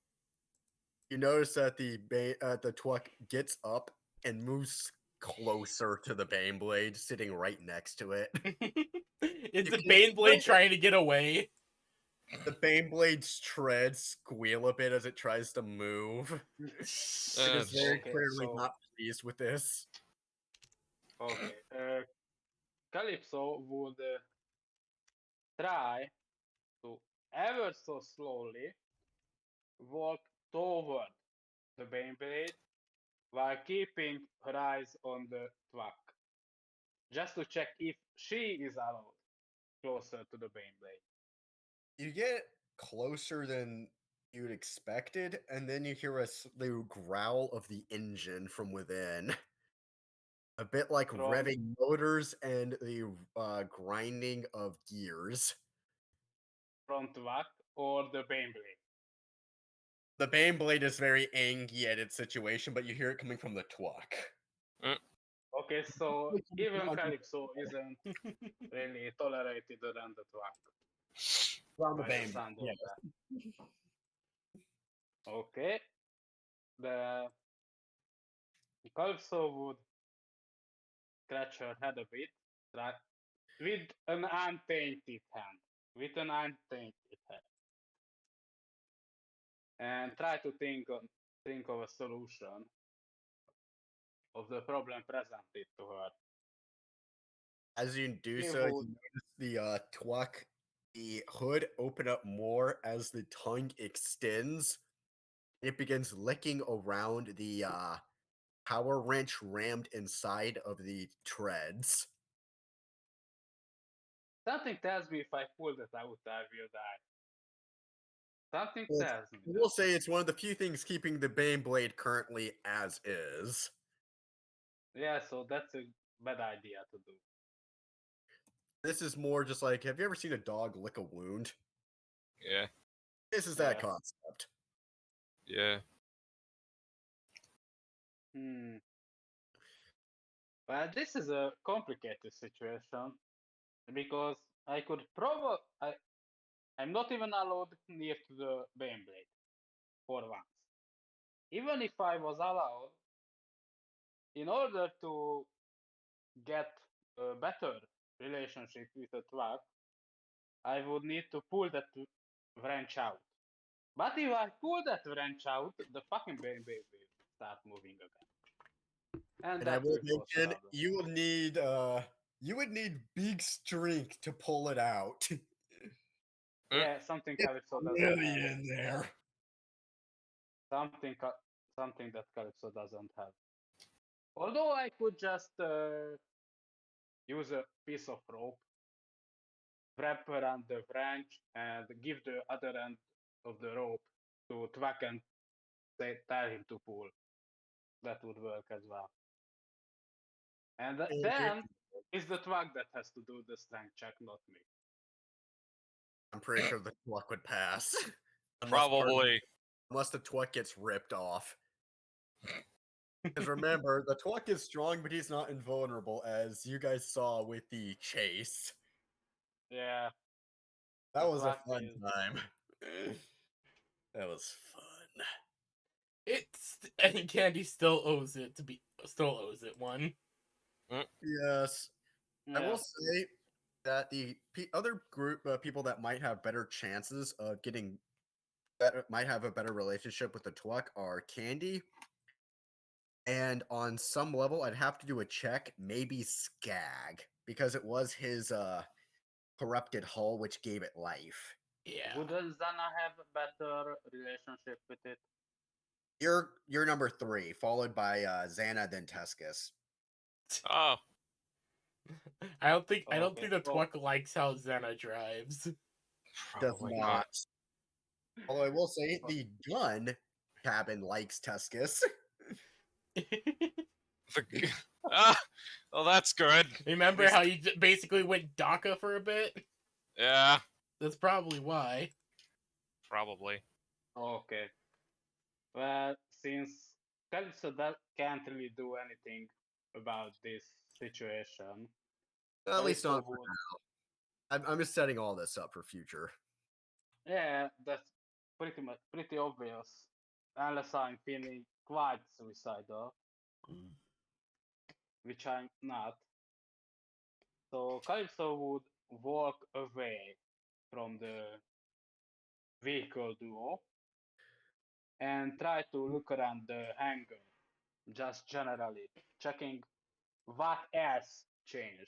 You notice that the Twuck gets up and moves closer to the Baneblade, sitting right next to it. It's the can Baneblade still- trying to get away. The Baneblade's treads squeal a bit as it tries to move. It is very Okay, clearly so- not pleased with this. Okay. Calypso would try to ever so slowly walk toward the Baneblade while keeping her eyes on the truck, just to check if she is allowed closer to the Baneblade. You get closer than you'd expected, and then you hear a slow growl of the engine from within. A bit like From- revving motors and the grinding of gears. From truck or the Baneblade. The Baneblade is very angry at its situation, but you hear it coming from the Twuck. Okay, so even Calypso isn't really tolerated around the truck. Around the By the Baneblade, sound of yes. that. Okay. The Calypso would scratch her head a bit, with an untainted hand. With an untainted hand. And try to think of a solution of the problem presented to her. As you do She so, you would, notice the Twuck, the hood open up more as the tongue extends. It begins licking around the power wrench rammed inside of the treads. something tells me if I pull that out, I will die. Something Well, tells me I that. will say it's one of the few things keeping the Baneblade currently as is. Yeah, so that's a bad idea to do. This is more just like, have you ever seen a dog lick a wound? Yeah. This is that Yeah. concept. Yeah. Well, this is a complicated situation because I could probably I'm not even allowed near to the Baneblade for once. Even if I was allowed, in order to get a better relationship with a truck, I would need to pull that wrench out. But if I pull that wrench out, the fucking Baneblade will start moving again. And And I that will will cause mention problems. you would need big strength to pull it out. Yeah, something It's Calypso doesn't really have. in there. Something that Calypso doesn't have. Although I could just use a piece of rope, wrap around the wrench, and give the other end of the rope to Twak and tell him to pull. That would work as well. And then it's the Twak that has to do the strength check, not me. I'm pretty sure the Twuck would pass. Probably. Unless the Twuck gets ripped off. Because remember, the Twuck is strong, but he's not invulnerable, as you guys saw with the chase. Yeah. That The was a Twak fun is- time. That was fun. It's and Candy still owes it one. Yes. I Yeah. will say that the other group people that might have better chances of getting better, might have a better relationship with the Twuck are Candy. And on some level, I'd have to do a check, maybe Skag, because it was his corrupted hull which gave it life. Yeah. Wouldn't Zana have a better relationship with it? You're number 3, followed by Xana, then Tuscus. Oh. I don't think Okay, the so- Twuck likes how Xena drives. Does Probably not. Although I will say the gun cabin likes Tuscus. Ah, well, that's good. Remember how you basically went DACA for a bit? Yeah, That's probably why. probably. Okay. Well, since Calypso can't really do anything about this situation, At least Calypso not for would, now. I'm just setting all this up for future. yeah, that's pretty obvious. Unless I'm feeling quite suicidal, which I'm not. So Calypso would walk away from the vehicle duo and try to look around the hangar, just generally, checking what else changed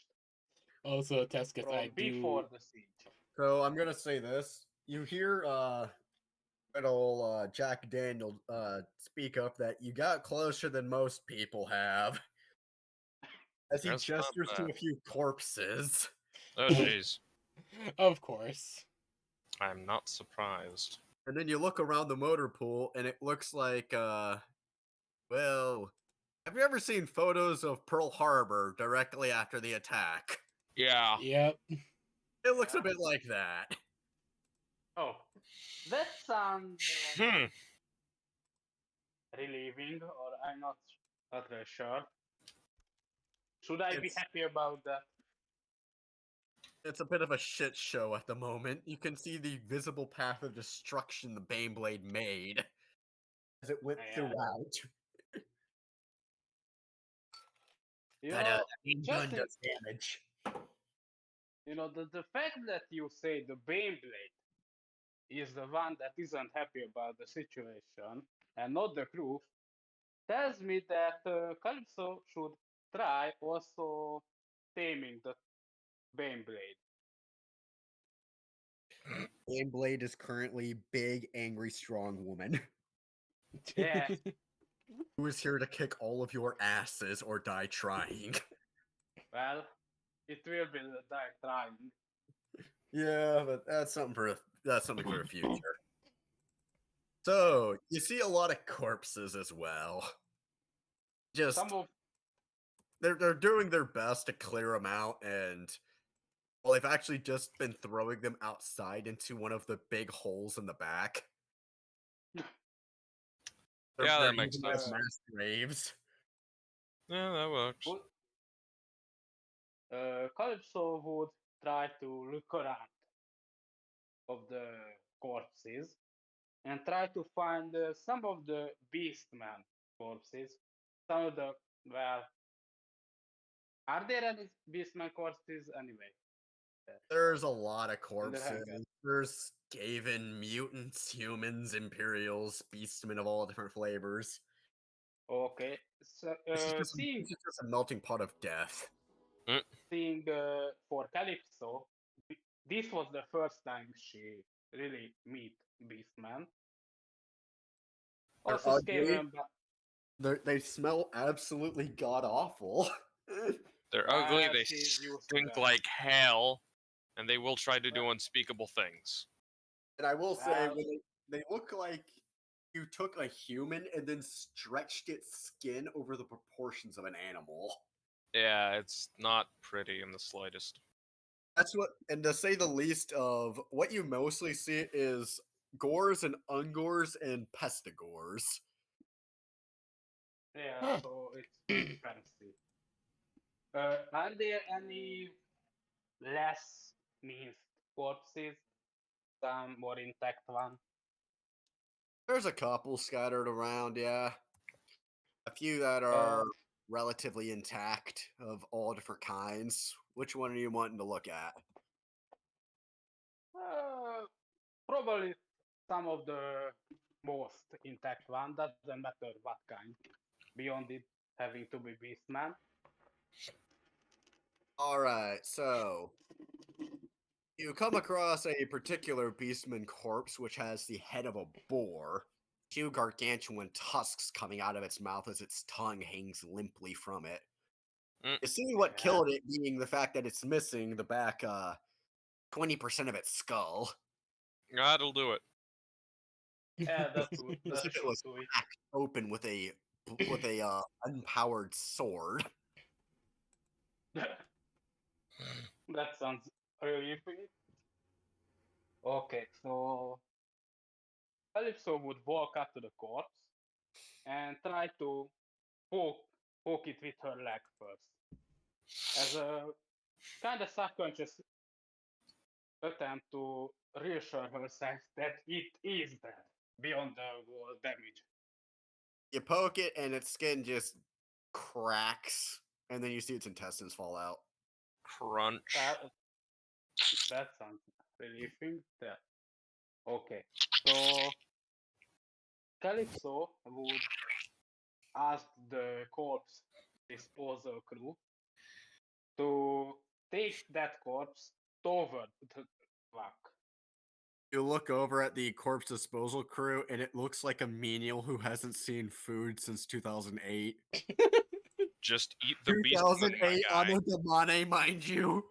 Also, Tuscus, from I before do. the siege. So I'm gonna say this. You hear good old Jack Daniel speak up that you got closer than most people have. As he That's not gestures to bad. a few corpses. Oh, jeez. Of course. I'm not surprised. And then you look around the motor pool and it looks like well, have you ever seen photos of Pearl Harbor directly after the attack? Yeah. Yep. It looks Yeah. a bit like that. Oh, that sounds Hmm. relieving, or I'm not really sure. Should I be It's- happy about that? It's a bit of a shit show at the moment. You can see the visible path of destruction the Baneblade made as it went Yeah. throughout. You That know, main just gun does damage. the fact that you say the Baneblade is the one that isn't happy about the situation and not the crew tells me that Calypso should try also taming the Baneblade. Baneblade is currently big, angry, strong woman Yeah, who is here to kick all of your asses or die trying. well, it will be the die trying. Yeah, but that's something for the future. So you see a lot of corpses as well. Just Some of they're doing their best to clear them out, and well, they've actually just been throwing them outside into one of the big holes in the back. Yeah, They're that makes using them as sense. mass graves. Yeah, that works. Calypso would try to look around of the corpses and try to find some of the Beastman corpses. Some of the, well, are there any Beastman corpses anyway? There's a lot of In the hangar. corpses. There's Skaven, mutants, humans, Imperials, beastmen of all different flavors. Okay, so This is just a melting pot of death. seeing for Calypso, this was the first time she really meet Beastman. They're Also, ugly. Skaven, They smell absolutely god awful. They're ugly, well, they she's used to stink that. like hell, and they will try to do unspeakable things. And I will say, Well, when they look like you took a human and then stretched its skin over the proportions of an animal. Yeah, it's not pretty in the slightest. That's what, and to say the least of what you mostly see is gores and ungores and pestigores. yeah, Huh. so it's fancy. Are there any less minced corpses? Some more intact one? There's a couple scattered around, yeah. A few that Uh, are relatively intact of all different kinds. Which one are you wanting to look at? probably some of the most intact one. Doesn't matter what kind. Beyond it having to be Beastman. Alright, so you come across a particular beastman corpse which has the head of a boar, two gargantuan tusks coming out of its mouth as its tongue hangs limply from it. Mm. You see what Yeah. killed it being the fact that it's missing the back 20% of its skull. That'll do it. Yeah, that As would if it was do it. cracked open with a unpowered sword. That sounds really epic. Okay, so Calypso would walk up to the corpse and try to poke it with her leg first, as a kind of subconscious attempt to reassure herself that it is dead beyond the wall damage. You poke it and its skin just cracks, and then you see its intestines fall out. Crunch. That sounds relieving. Yeah. Okay, so Calypso would ask the corpse disposal crew to take that corpse toward the truck. You look over at the corpse disposal crew, and it looks like a menial who hasn't seen food since 2008. Just eat the beastman, my 2008 guy. Anno Domini, mind you.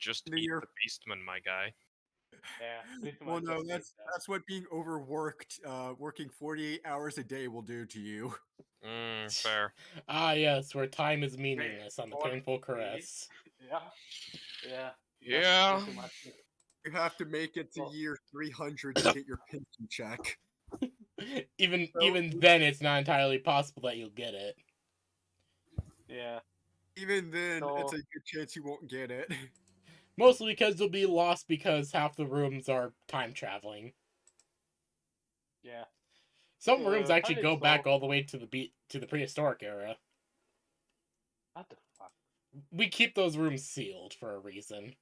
Just The eat year- the beastman, my guy. Yeah, pretty Well, much no, just did that. that's what being overworked, working 48 hours a day will do to you. Fair. Ah, yes, where time is meaningless on the Or painful three. caress. Yeah, yeah. Yeah. That's pretty much it. You have to make it to Well- year 300 to get your pension check. Even then, it's not entirely possible that you'll get it. Yeah. Even then, it's So a good chance you won't get it. Mostly because you'll be lost because half the rooms are time traveling. yeah. Some rooms actually go Calypso. back all the way to the prehistoric era. What the fuck? We keep those rooms sealed for a reason.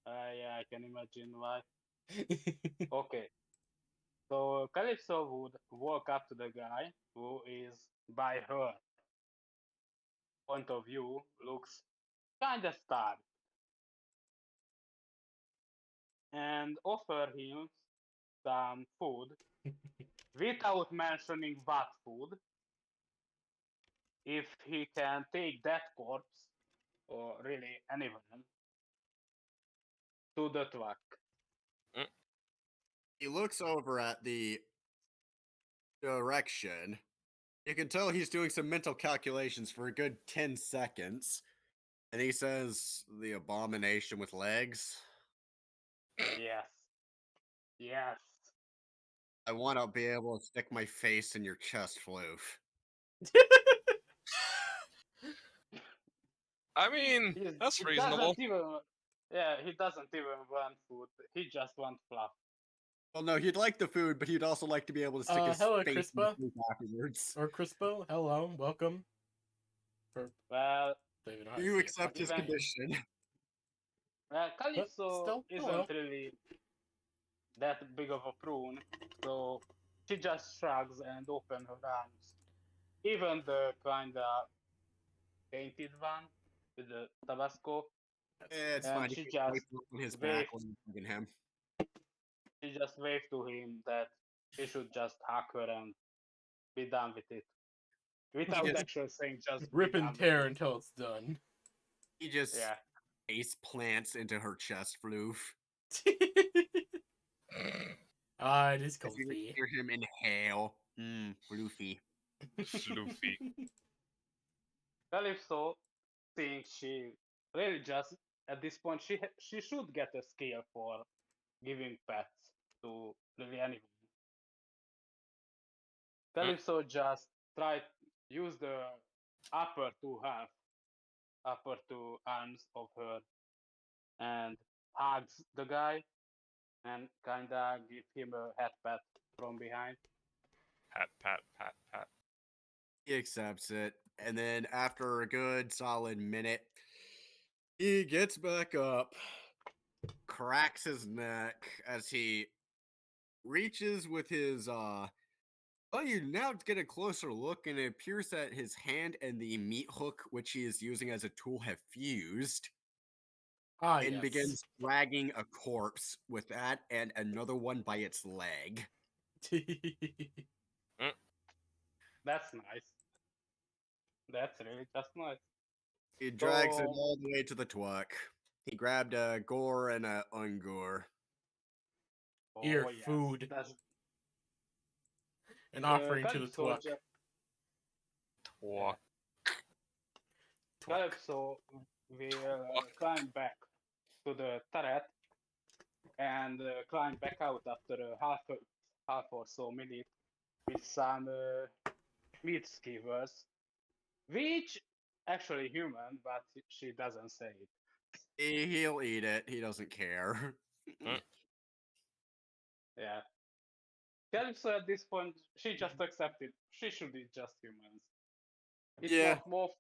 Yeah, I can imagine why. Okay. So Calypso would walk up to the guy who is by her point of view looks kinda starved and offer him some food without mentioning what food if he can take that corpse or really anyone to the truck. He looks over at the direction. You can tell he's doing some mental calculations for a good 10 seconds. And he says, the abomination with legs. Yes. Yes. I want to be able to stick my face in your chest, Floof. I mean, that's He reasonable. doesn't even yeah, he doesn't even want food. He just wants fluff. Well, no, he'd like the food, but he'd also like to be able to stick his Hello, face in the Crispa. food afterwards. Or Crispo, hello, welcome. Well, Don't even know how Do to you say it accept his properly. condition? Calypso still, isn't hello. really that big of a prune, so she just shrugs and opens her arms. Even the kinda painted one with the Tabasco, Yeah, it's and fine. He she can just wipe it on his waved. back when he's hugging him. She just waved to him that he should just hug her and be done with it, without just- actually saying just Rip be and done with tear it. until it's done. He just Yeah. face plants into her chest, Floof. It is As you comfy. hear him inhale. Floofy. Floofy. Calypso thinks she really just at this point she should get a skill for giving pets to really anyone. Calypso just tried use the upper upper two arms of her and hugs the guy and kinda give him a head pat from behind. Pat, pat, pat, pat. He accepts it. And then after a good solid minute, he gets back up, cracks his neck as he reaches with his well, you now get a closer look, and it appears that his hand and the meat hook, which he is using as a tool, have fused, and Yes. begins dragging a corpse with that and another one by its leg. That's nice. That's really just nice. He drags it So all the way to the truck. He grabbed a gore and a ungour. Here, yes, food. that's An offering to the Calypso. Twuck. Twuck. Twuck. Calypso will climb back to the turret and climb back out after a half or so minute with some meat skewers, which actually human, but she doesn't say it. He'll eat it. He doesn't care. Yeah. Calypso at this point, she just accepted. She should eat just humans. It's Yeah. not Moth,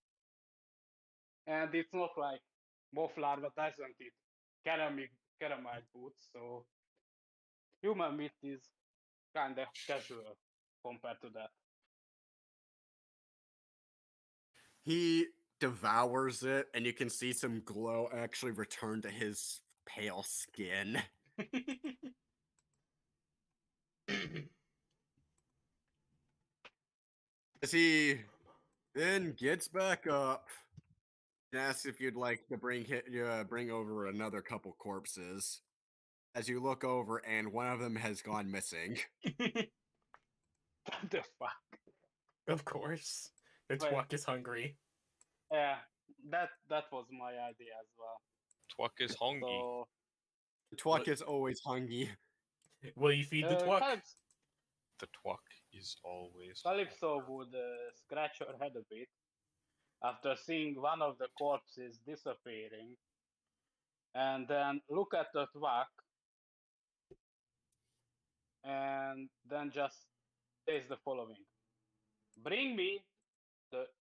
and it's not like Moth larva doesn't eat caramel boots, so human meat is kind of casual compared to that. He devours it, and you can see some glow actually return to his pale skin. As he then gets back up and asks if you'd like to bring over another couple corpses. As you look over, and one of them has gone missing. What the fuck? Of course. The Wait. Twuck is hungry. Yeah, that was my idea as well. Twuck is hungry. So The Twuck is always hungry. Will you feed the Twuck? The twuck is always. Calypso would scratch her head a bit after seeing one of the corpses disappearing, and then look at the twak, and then just says the following: "Bring me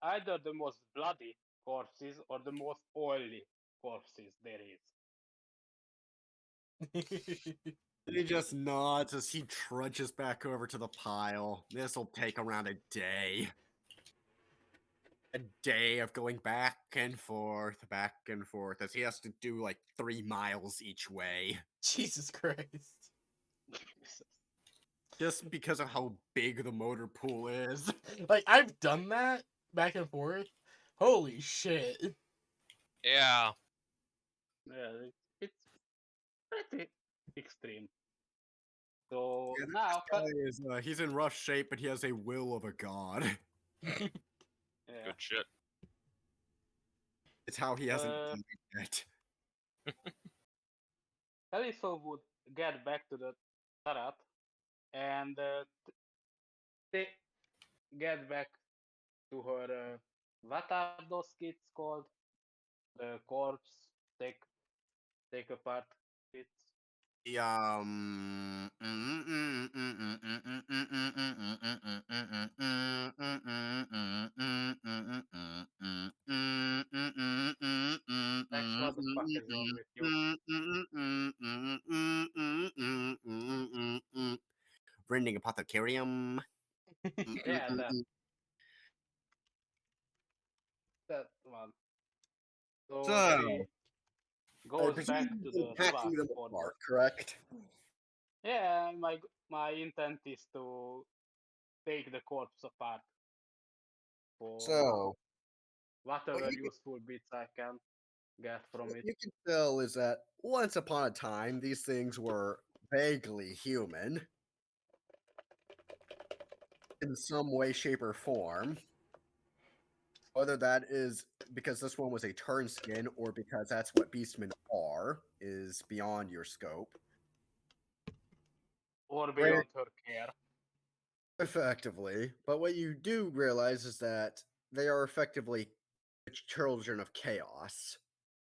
either the most bloody corpses or the most oily corpses there is." He just nods as he trudges back over to the pile. This'll take around a day. A day of going back and forth, as he has to do like 3 miles each way. Jesus Christ. Just because of how big the motor pool is. Like, I've done that back and forth. Holy shit. Yeah. Yeah, it's pretty extreme. So Yeah, now, Guy is, he's in rough shape, but he has a will of a god. yeah, Good shit. It's how he hasn't Uh, died yet. Calypso would get back to the turret and get back to her. What are those kids called? The corpse take apart kids. The, Max, what the fuck is wrong with you? Rending Apothecarium. Yeah, that one. So So, she I goes presume back to you've the been packing truck them for the. apart, correct? Yeah, my intent is to take the corpse apart for So, whatever useful bits I can get from what it. you can tell is that once upon a time, these things were vaguely human in some way, shape, or form. Whether that is because this one was a turn skin or because that's what beastmen are is beyond your scope. Or Right. beyond her care. Effectively. But what you do realize is that they are effectively children of chaos.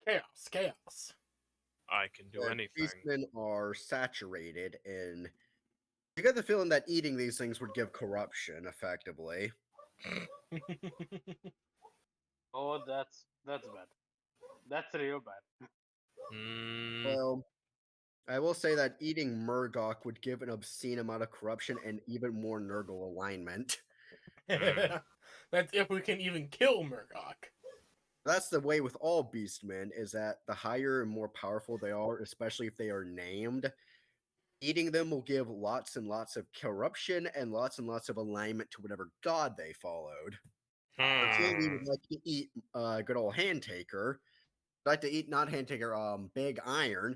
Chaos. I can do The anything. beastmen are saturated in. You get the feeling that eating these things would give corruption, effectively. Oh, that's bad. That's real bad. Hmm. Well, I will say that eating Murgok would give an obscene amount of corruption and even more Nurgle alignment. That's if we can even kill Murdoch. That's the way with all beastmen, is that the higher and more powerful they are, especially if they are named, eating them will give lots and lots of corruption and lots of alignment to whatever god they followed. Sandy would like to eat good old Handtaker. Like to eat not Handtaker, Big Iron.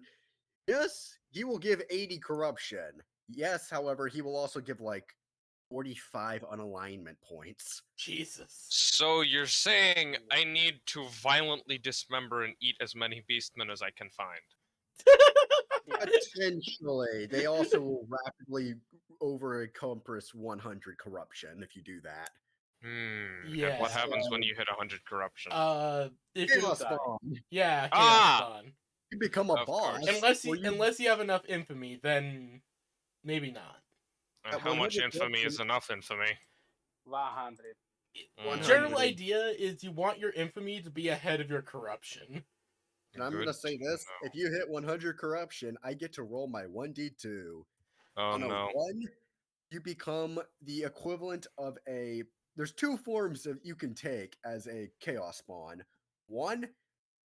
Yes, he will give 80 corruption. Yes, however, he will also give like 45 unalignment points. Jesus. So you're saying I need to violently dismember and eat as many beastmen as I can find? Yeah. Potentially. They also will rapidly over-encompass 100 corruption if you do that. And what Yeah. happens when you hit 100 corruption? If Chaos die. Spawn. yeah, chaos Ah! spawn. You become a Of boss. course. Unless you have enough infamy, then maybe not. And At how much 100 infamy is corruption- enough infamy? 100. The 100. general idea is you want your infamy to be ahead of your corruption. And I'm going to Good say to this. know. If you hit 100 corruption, I get to roll my 1d2. Oh On a no. 1, you become the equivalent of a... There's 2 forms that you can take as a chaos spawn. 1,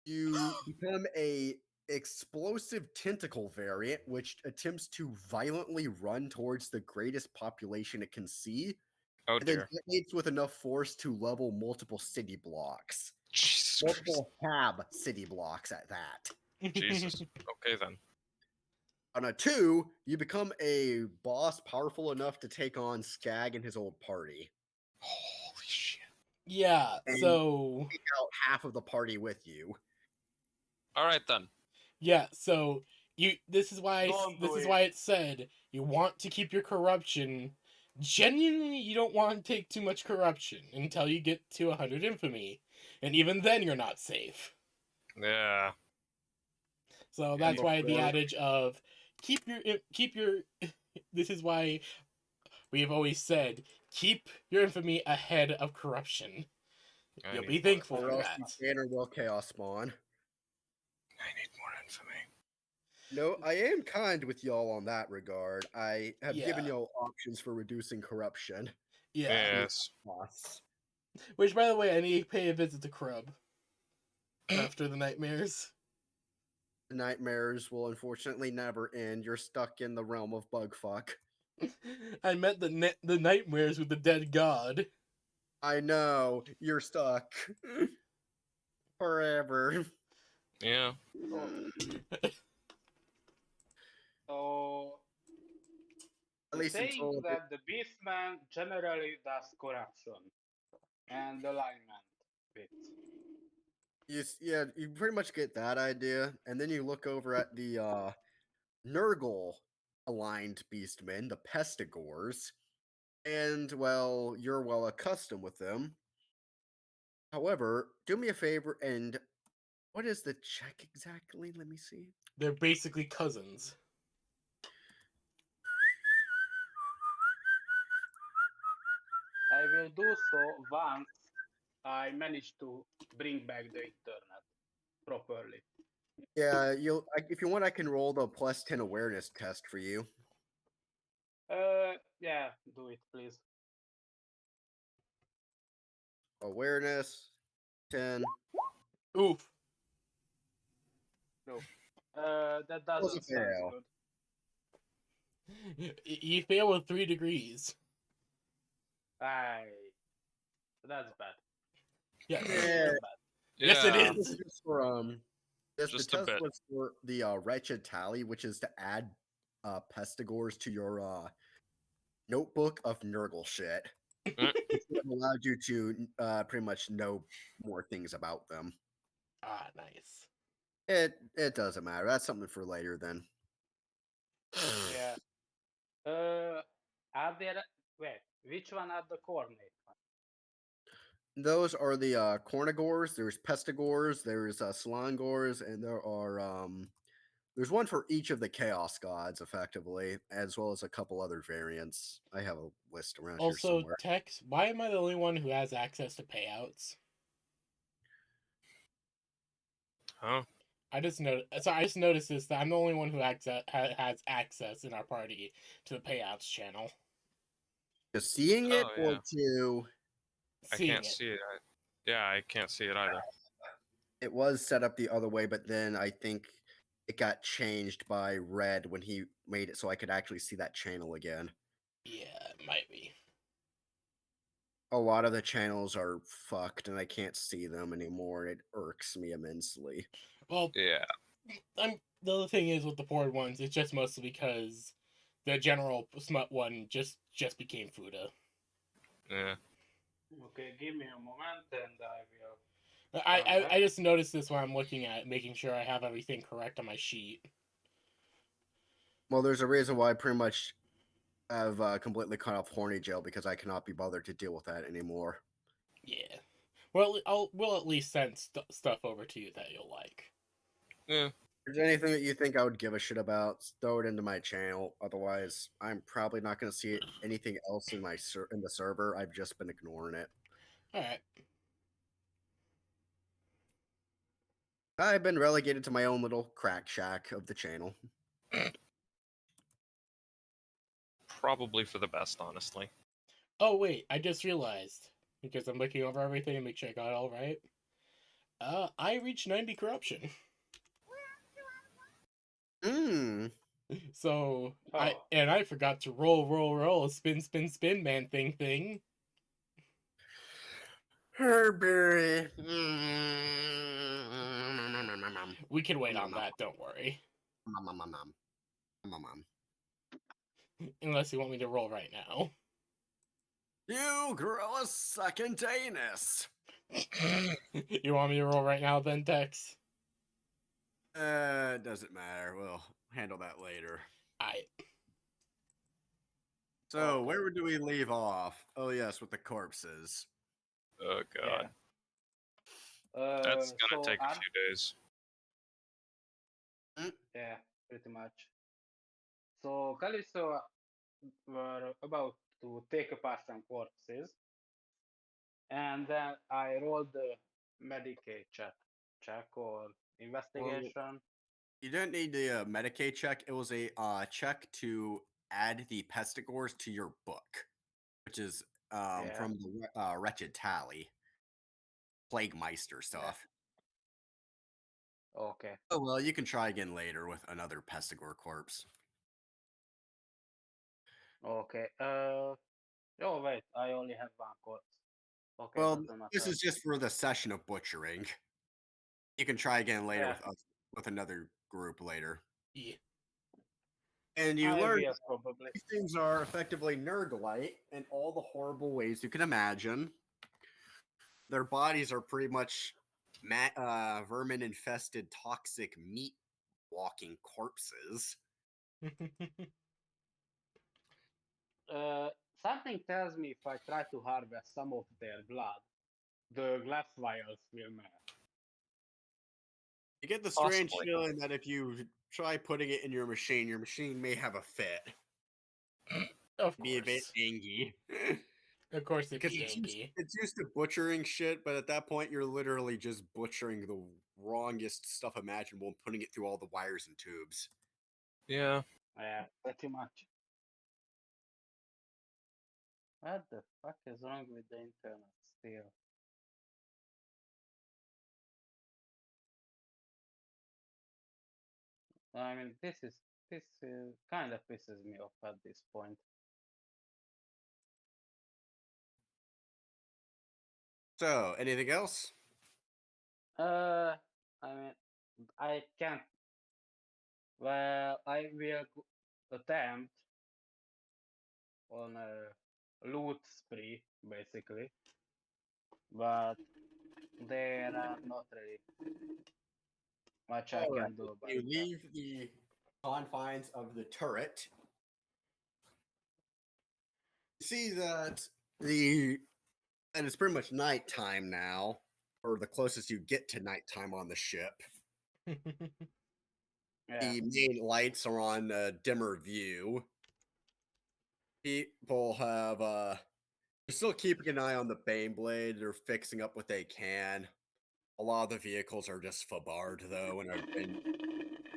you become a explosive tentacle variant, which attempts to violently run towards the greatest population it can see, Oh and then dear. detonates with enough force to level multiple city blocks. Jesus Christ. Multiple hab city blocks at that. Jesus. Okay then. On a 2, you become a boss powerful enough to take on Skag and his old party. Holy shit. Yeah, And so take out half of the party with you. Alright then. yeah, so this is why Don't this do is it. why it said you want to keep your corruption genuinely, you don't want to take too much corruption until you get to 100 infamy, and even then you're not safe. Yeah. So And that's why the before- adage of keep your this is why we have always said keep your infamy ahead of corruption. I You'll need be more- thankful Or for else that. the banner will chaos spawn. I need more infamy. No, I am kind with y'all on that regard. I have given Yeah. y'all options for reducing corruption Yeah. Yes. costs. Which, by the way, I need to pay a visit to Crub after the nightmares. The nightmares will unfortunately never end. You're stuck in the realm of bugfuck. I met the nightmares with the dead god. I know, you're stuck. Forever. Yeah. So At least saying until that the Beastman generally does corruption and alignment bit. yeah, you pretty much get that idea, and then you look over at the Nurgle aligned beastmen, the Pestigores, and well, you're well accustomed with them. However, do me a favor and what is the check exactly? Let me see. They're basically cousins. I will do so once I manage to bring back the internet properly. Yeah, if you want, I can roll the +10 awareness test for you. Yeah, do it, please. Awareness 10. Oof. No. That doesn't sound fail. good. You fail with 3 degrees. That's bad. Yes. Yeah. That's bad. Yes, it Yeah. is. This is for the Just a test bit. was for the wretched tally, which is to add Pestigores to your notebook of Nurgle shit. Mm. Which would have allowed you to pretty much know more things about them. Ah, nice. It doesn't matter. That's something for later then. Yeah. Are there? Wait, which one are the coordinates? Those are the Cornigores. There's Pestigores. There's Slangors, and there's one for each of the Chaos Gods, effectively, as well as a couple other variants. I have a list around here Also, somewhere. Tex, why am I the only one who has access to payouts? Huh? I just noticed this that I'm the only one who has access in our party to the payouts channel. Just seeing it, Oh, or yeah. to I Seeing can't it. see it. Yeah, I can't see it either. it was set up the other way, but then I think it got changed by Red when he made it so I could actually see that channel again. Yeah, it might be. A lot of the channels are fucked and I can't see them anymore. It irks me immensely. Well, Yeah. the other thing is with the board ones, it's just mostly because the general smut one just became Fuda. Yeah. Okay, give me a moment and I will. I just noticed this when I'm looking at it, making sure I have everything correct on my sheet. Well, there's a reason why I pretty much have completely cut off Horny Jail because I cannot be bothered to deal with that anymore. Yeah. Well, we'll at least send stuff over to you that you'll like. Yeah. If there's anything that you think I would give a shit about, throw it into my channel. Otherwise, I'm probably not going to see anything else in in the server. I've just been ignoring it. All right. I've been relegated to my own little crack shack of the channel. Probably for the best, honestly. Oh wait, I just realized because I'm looking over everything and make sure I got it all right. I reached 90 corruption. So I forgot to roll spin man thing. Herberry. We can wait on that, don't worry. Unless you want me to roll right now. You grow a second anus. You want me to roll right now then, Tex? It doesn't matter. We'll handle that later. So, Okay. where do we leave off? Oh, yes, with the corpses. Oh god. Yeah. That's gonna So take a few days. yeah, pretty much. So Callisto were about to take apart some corpses, and then I rolled the Medicaid check or Well, investigation. you didn't need the Medicaid check. It was a check to add the pestigores to your book, which is Yeah. from the Wretched Tally. Plague Meister stuff. Okay. Oh, well, you can try again later with another pestigore corpse. Okay. Oh wait, I only have one corpse. Okay, Well, doesn't this matter. is just for the session of butchering. You can try again later Yeah. with us, with another group later. Yeah. And you I learn will probably. these things are effectively Nurglite in all the horrible ways you can imagine. Their bodies are pretty much vermin-infested, toxic meat-walking corpses. Something tells me if I try to harvest some of their blood, the glass vials will melt. You get the strange Possibly. feeling that if you try putting it in your machine may have a fit. Of Be a bit course. angy. Of course it'd Because be Yankee. it's used to butchering shit, but at that point you're literally just butchering the wrongest stuff imaginable and putting it through all the wires and tubes. Yeah. Yeah, pretty much. What the fuck is wrong with the internet still? I mean, this kind of pisses me off at this point. So, anything else? I mean, I can't. Well, I will attempt on a loot spree, basically, but there are not really much I Alright, can do about you that. leave the confines of the turret. You see that and it's pretty much nighttime now, or the closest you get to nighttime on the ship. Yeah. The main lights are on dimmer view. People have they're still keeping an eye on the Baneblade. They're fixing up what they can. A lot of the vehicles are just fabarred though, and have been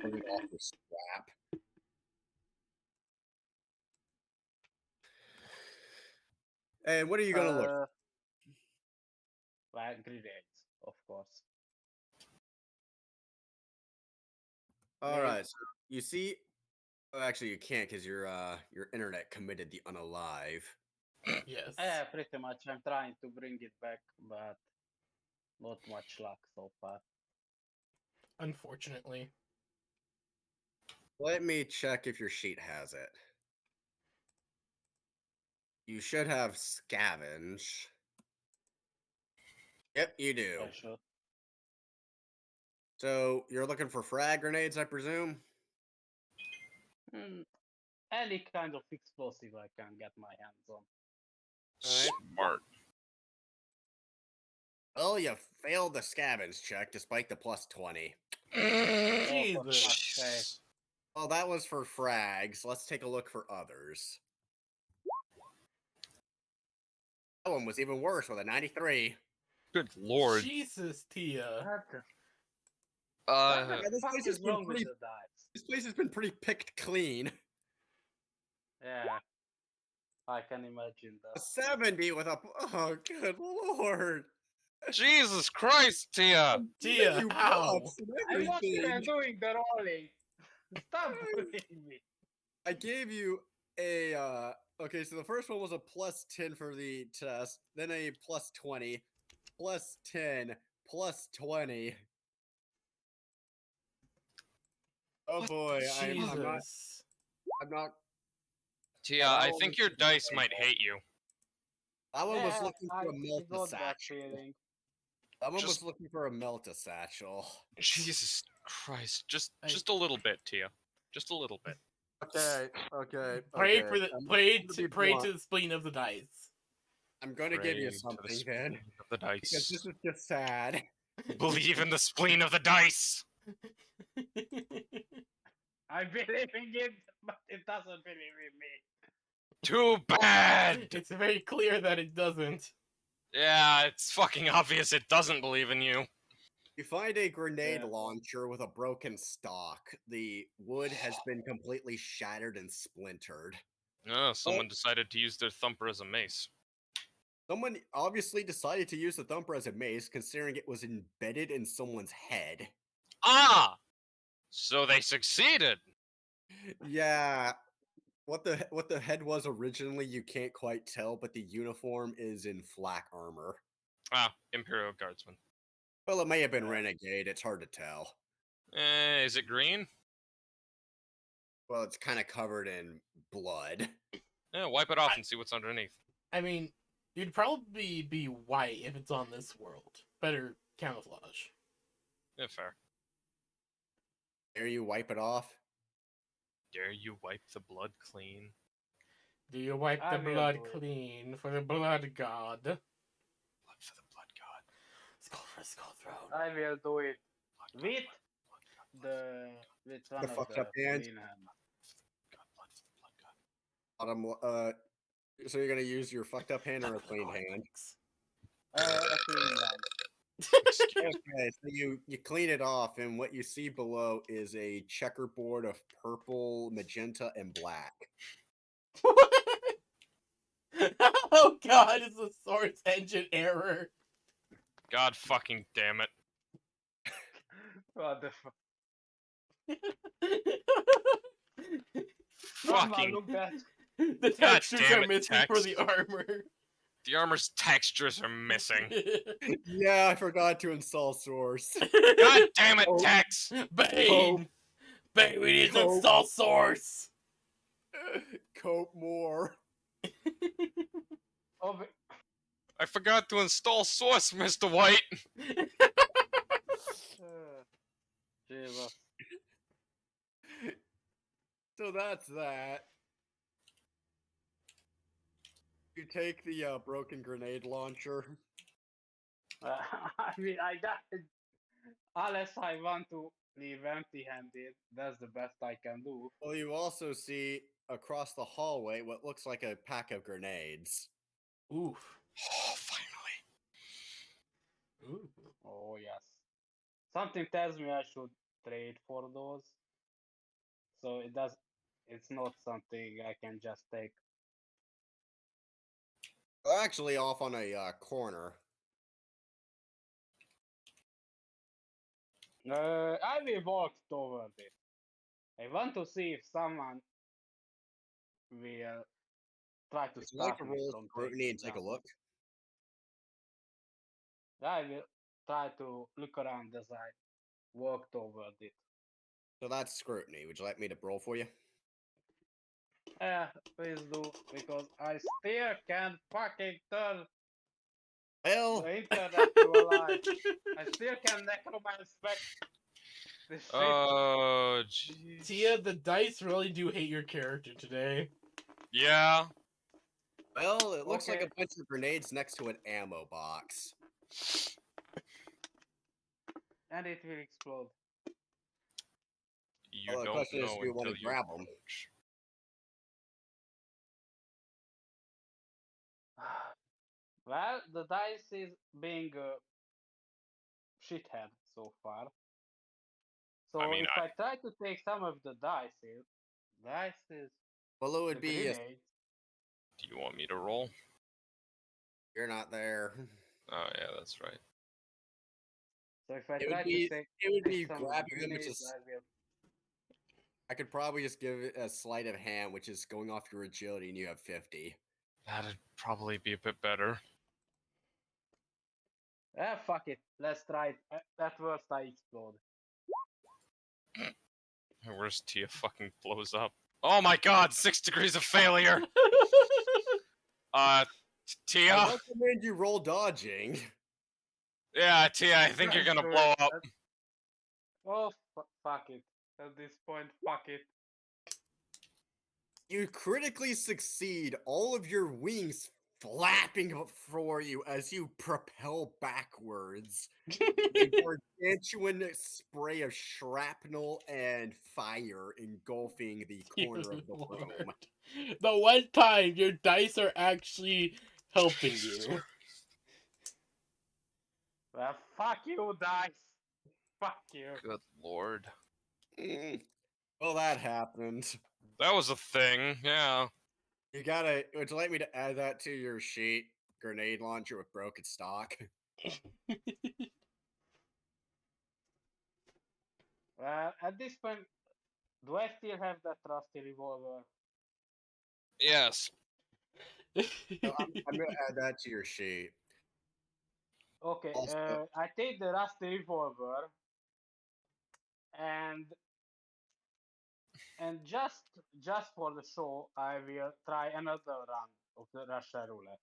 turned off the scrap. And what are you gonna look? Like grenades, of course. All right, so you see. Oh, actually, you can't because your internet committed the unalive. Yes. Yeah, pretty much. I'm trying to bring it back, but not much luck so far. Unfortunately. Let me check if your sheet has it. You should have scavenge. Yep, you do. Yeah, sure. So you're looking for frag grenades, I presume? Any kind of explosive I can get my hands on. Smart. Well, you failed the scavenge check despite the plus 20. Oh, for Jesus. fuck's sake. Jesus. Well, that was for frags. Let's take a look for others. That one was even worse with a 93. Good lord. Jesus, Tia. What the Uh, Yeah, this fuck place has is been wrong with pretty. the dice? This place has been pretty picked clean. Yeah, I can imagine A that. 70 with a. Oh, good lord. Jesus Christ, Tia. Tia, You how? buffs and I'm not even everything. doing the rolling. Stop bullying me. I gave you a okay, so the first one was a plus 10 for the test, then a plus 20, plus 10, plus 20. Oh boy, I'm not Jesus. Tia, that I one think was your just dice a might fail. hate you. That one was Yeah, looking for a I Melta got that satchel. feeling. That one was Just- looking for a Melta satchel. Jesus Christ. Just I- just a little bit, Tia. Just a little bit. Okay. Pray for the I'm pray gonna to be pray blunt. to the spleen of the dice. I'm going to give you Praying to the something then, spleen of the because dice. this is just sad. Believe in the spleen of the dice. I believe in it, but it doesn't believe in me. Too bad. It's very clear that it doesn't. Yeah, it's fucking obvious it doesn't believe in you. You find a grenade Yeah. launcher with a broken stock. The wood has been completely shattered and splintered. Oh, someone decided to use their thumper as a mace. Someone obviously decided to use the thumper as a mace, considering it was embedded in someone's head. Ah! So they succeeded! Yeah, what the head was originally, you can't quite tell, but the uniform is in flak armor. Ah, Imperial Guardsman. Well, it may have been renegade. It's hard to tell. Is it green? Well, it's kind of covered in blood. Yeah, wipe it off and see what's underneath. I mean, you'd probably be white if it's on this world. Better camouflage. Yeah, fair. Dare you wipe it off? Dare you wipe the blood clean? Do you wipe I the will blood do it. clean for the blood god? Blood for the blood god. Skull for skull throne. I will do it Blood with blood with one of fucked the up hand? clean hand. god, blood for the blood god. So you're gonna use your fucked up hand or a Look for the clean coin hand? links. A clean one. Excuse me. Okay, so you clean it off, and what you see below is a checkerboard of purple, magenta, and black. Oh god, it's a source engine error. God fucking damn it. What the fuck? Fucking. Look that. The God textures damn are it, missing for text. the armor. The armor's textures are missing. Yeah, I forgot to install source. God damn it, Oh. Tex! Bane! Bane, we need to Cope. install source! Cope more. Oh, but- I forgot to install Source, Mr. White! Jesus. So that's that. You take the broken grenade launcher. I mean, I died. Unless I want to leave empty-handed, that's the best I can do. Well, you also see across the hallway what looks like a pack of grenades. Oof. Oh, finally. Ooh. Oh yes. Something tells me I should trade for those. So it does. It's not something I can just take. They're actually off on a corner. I will walk toward it. I want to see if someone will try to Would you like stop to me roll from scrutiny and taking take a them. look? I will try to look around as I walk toward it. So that's scrutiny. Would you like me to roll for you? Yeah, please do, because I still can't fucking turn Well, the internet to a lie. I still can necromancy back this shit. Oh, jeez. Tia, the dice really do hate your character today. Yeah. well, it looks like Okay. a bunch of grenades next to an ammo box. And it will explode. You Well, the don't question is, know do you want until to you grab 'em? approach. Well, the dice is being a shithead so far. So I mean, if I try to take some of the dices, Well, it the would be grenades, Do you want me to roll? you're not there. Oh, yeah, that's right. so if I It try would to be take grabbing some of them, the which grenades, is I will. I could probably just give it a sleight of hand, which is going off your agility, and you have 50. That'd probably be a bit better. Fuck it. Let's try it. At worst, I explode. Where's Tia fucking blows up? Oh my god, 6 degrees of failure! I Tia? recommend you roll dodging. Yeah, Tia, I think you're gonna blow up. Oh, fuck it. At this point, fuck it. You critically succeed, all of your wings flapping for you as you propel backwards. A gargantuan spray of shrapnel and fire engulfing the corner of the room. Lord. The one time your dice are actually helping you. Well, fuck you, dice. Fuck you. Good lord. Well, that happened. That was a thing, yeah. You gotta. Would you like me to add that to your sheet? Grenade launcher with broken stock. At this point, do I still have that trusty revolver? Yes. So I'm gonna add that to your sheet. Okay, Also- I take the rusty revolver and just for the show, I will try another run of the Russian roulette.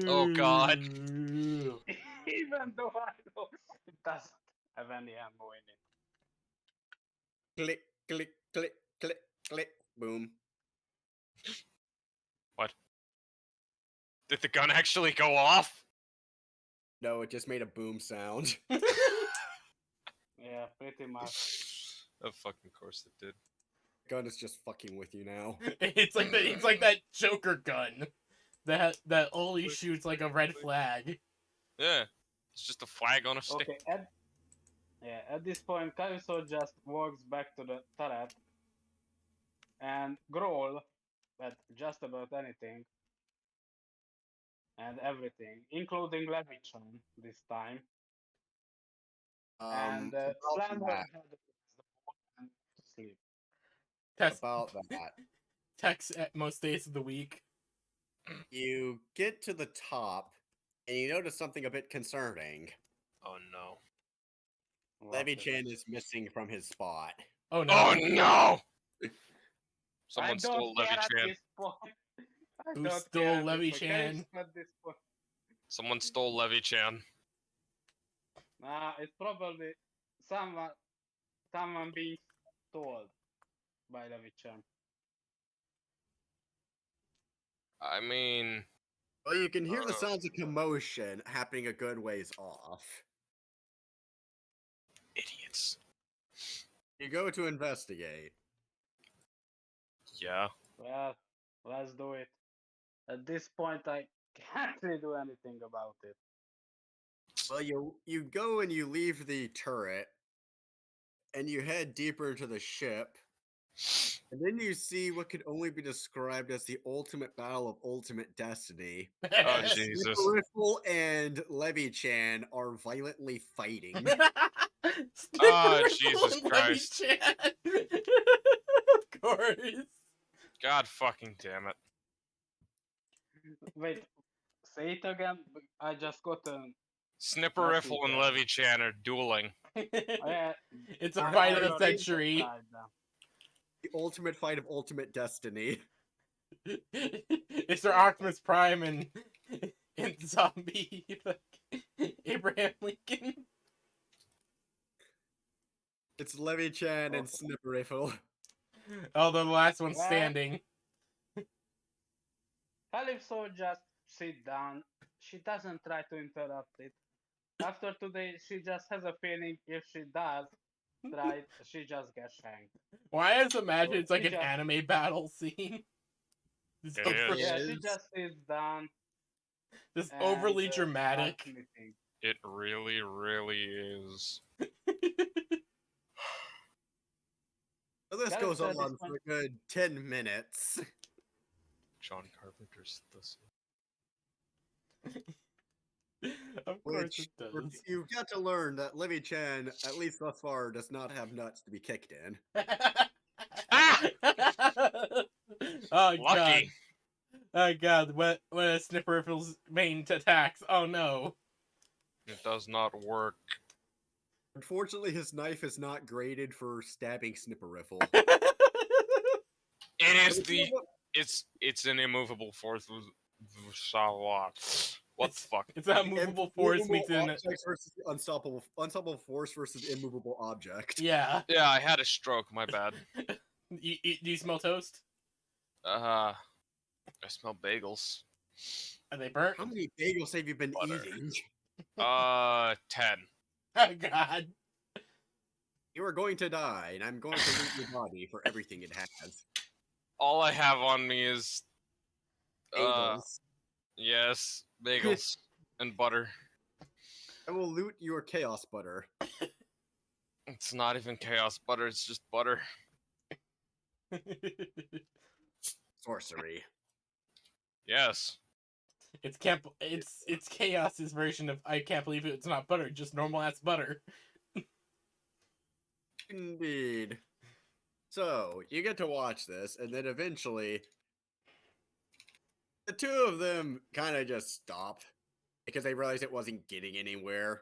Oh, God. Even though I know it doesn't have any ammo in it. Click, click, click, click, click, boom. Did the gun actually go off? No, it just made a boom sound. Yeah, pretty much. Of fucking course it did. Gun is just fucking with you now. It's like that Joker gun that only shoots like a red flag. Yeah. It's just a flag on a stick. Okay, at this point, Calypso just walks back to the turret and growl at just about anything and everything, including Levichan this time, and slam her that. head against the wall and to sleep. Test About that. text at most days of the week. You get to the top, and you notice something a bit concerning. Oh no. What Levy is Chan it? is missing from his spot. Oh no! Oh no! I Someone stole don't care Levy at Chan. this point. I Who don't stole care at Levy this point. Chan? Calypso at this point. Someone stole Levy Chan. Nah, it's probably someone being told by Levichan. I mean, Well, you can hear the sounds of commotion happening a good ways off. idiots. You go to investigate. Yeah. Well, let's do it. At this point, I can't really do anything about it. Well, you go and you leave the turret, and you head deeper into the ship, and then you see what could only be described as the ultimate battle of ultimate destiny. Oh Jesus. Riffle and Levy Chan are violently fighting. Oh, Jesus Christ. Of course. God fucking damn it. Wait, say it again. I just got a. Snipper Message Riffle and there. Levy Chan are dueling. It's a I- fight I of the will century. reinscribe them. The ultimate fight of ultimate destiny. It's their Optimus Prime and zombie Abraham Lincoln. It's Levy Chan and Snipper Riffle. Oh, the last one Well- standing. Calypso just sit down. She doesn't try to interrupt it. After today, she just has a feeling if she does try, she just gets shanked. Why I just imagine it's like She an just- anime battle scene. Just, It is. Yeah, Yes. she just sits down. just and, overly starts dramatic. knitting. It really, really is. So this That goes is at this on for point- a good 10 minutes. John Carpenter's this. Of course Which it does. you've got to learn that Levy Chan, at least thus far, does not have nuts to be kicked in. Ah! Oh god. Lucky. Oh god, when a Snipper Riffle's main attacks. Oh no. It does not work. Unfortunately, his knife is not graded for stabbing Snipper Riffle. It is the. It's an immovable force. What the fuck? It's a movable force meets Immovable an objects versus unstoppable force versus immovable object. yeah. Yeah, I had a stroke. My bad. Do you smell toast? I smell bagels. Are they burnt? How many bagels have you been Butter. eating? 10. Oh God. You are going to die, and I'm going to loot your body for everything it has. All I have on me is Bagels. yes, bagels and butter. I will loot your chaos butter. It's not even chaos butter, it's just butter. Sorcery. Yes. It's Chaos's version of I can't believe it's not butter, just normal ass butter. Indeed. So, you get to watch this, and then eventually, the two of them kind of just stop because they realized it wasn't getting anywhere.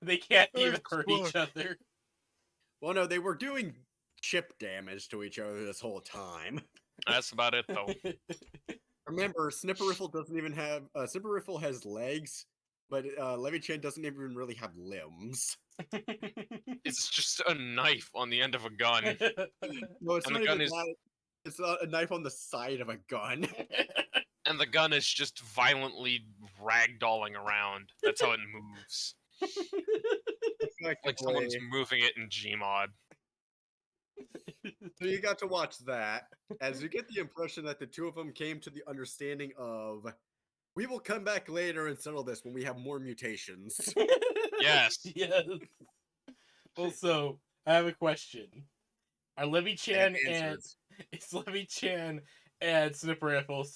They can't even Thanks, hurt Buck. each other. Well, no, they were doing chip damage to each other this whole time. That's about it though. Remember, Snipperiffle doesn't even have. Snipperiffle has legs, but Levy-chan doesn't even really have limbs. It's just a knife on the end of a gun. No, it's And not the gun even is- that. It's not a knife on the side of a gun. And the gun is just violently ragdolling around. That's how it moves. Like someone's Effectively. moving it in Gmod. So you got to watch that, as you get the impression that the two of them came to the understanding of, we will come back later and settle this when we have more mutations. Yes. Yes. Also, I have a question. Are Levy-chan and answered. is Levy-chan and Snipperiffle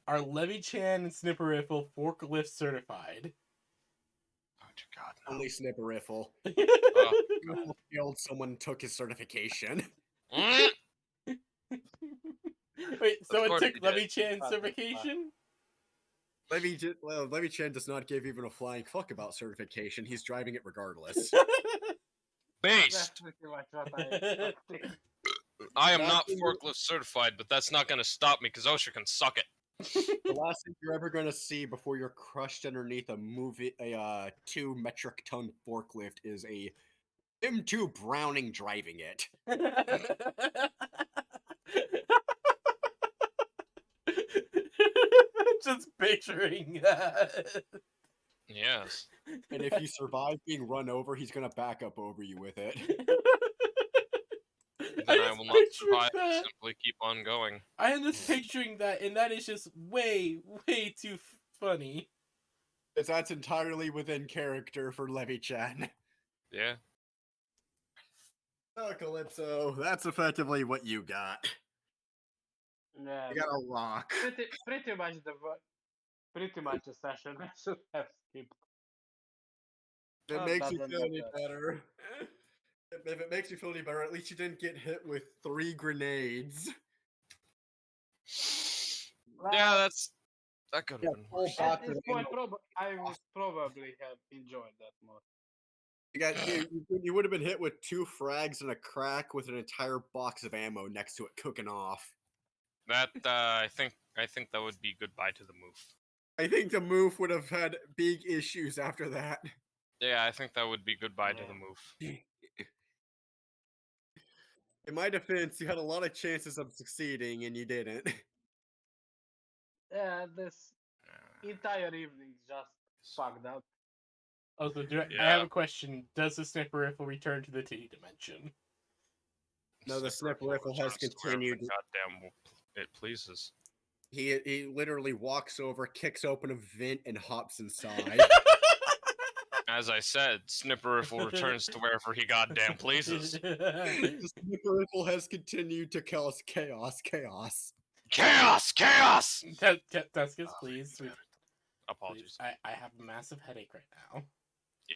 are Levy-chan and Snipperiffle forklift certified? Oh dear God, no. Only Snipperiffle. Oh, Almost killed someone took his certification. Mm. Wait, so it course he took did. Levy-chan's Fuck. certification? Levy-chan does not give even a flying fuck about certification. He's driving it regardless. That's Based. pretty much what I expected. I am Last not thing- forklift certified, but that's not going to stop me because OSHA can suck it. The last thing you're ever going to see before you're crushed underneath a 2 metric ton forklift is a M2 Browning driving it. Just picturing that. Yes. And if you survive being run over, he's going to back up over you with it. Then I just will not pictured survive and that. simply keep on going. I am just picturing that, and that is just way, way too funny. Because that's entirely within character for Levy-chan. Yeah. Oh, Calypso, that's effectively what you got. Yeah, You got a rock. pretty much pretty much a session I should have skipped. If it Oh, makes you doesn't feel any matter. better. If it makes you feel any better, at least you didn't get hit with 3 grenades. Yeah, that could Yeah, have been full worse. box At this of point, ammo. I would probably have enjoyed that more. You would have been hit with 2 frags and a crack with an entire box of ammo next to it cooking off. That I think that would be goodbye to the move. I think the move would have had big issues after that. Yeah, I think that would be goodbye to the Yeah. move. In my defense, you had a lot of chances of succeeding and you didn't. Yeah, this entire evening just fucked up. Also, I Yeah. have a question. Does the Snipperiffle return to the titty dimension? No, the snip rifle has returns to wherever continued. Goddamn, it pleases. He literally walks over, kicks open a vent, and hops inside. As I said, Snipperiffle returns to wherever he goddamn pleases. The snipper rifle has continued to cause chaos. Chaos! Chaos! Tuscus, please. Please. Apologies. I have a massive headache right now.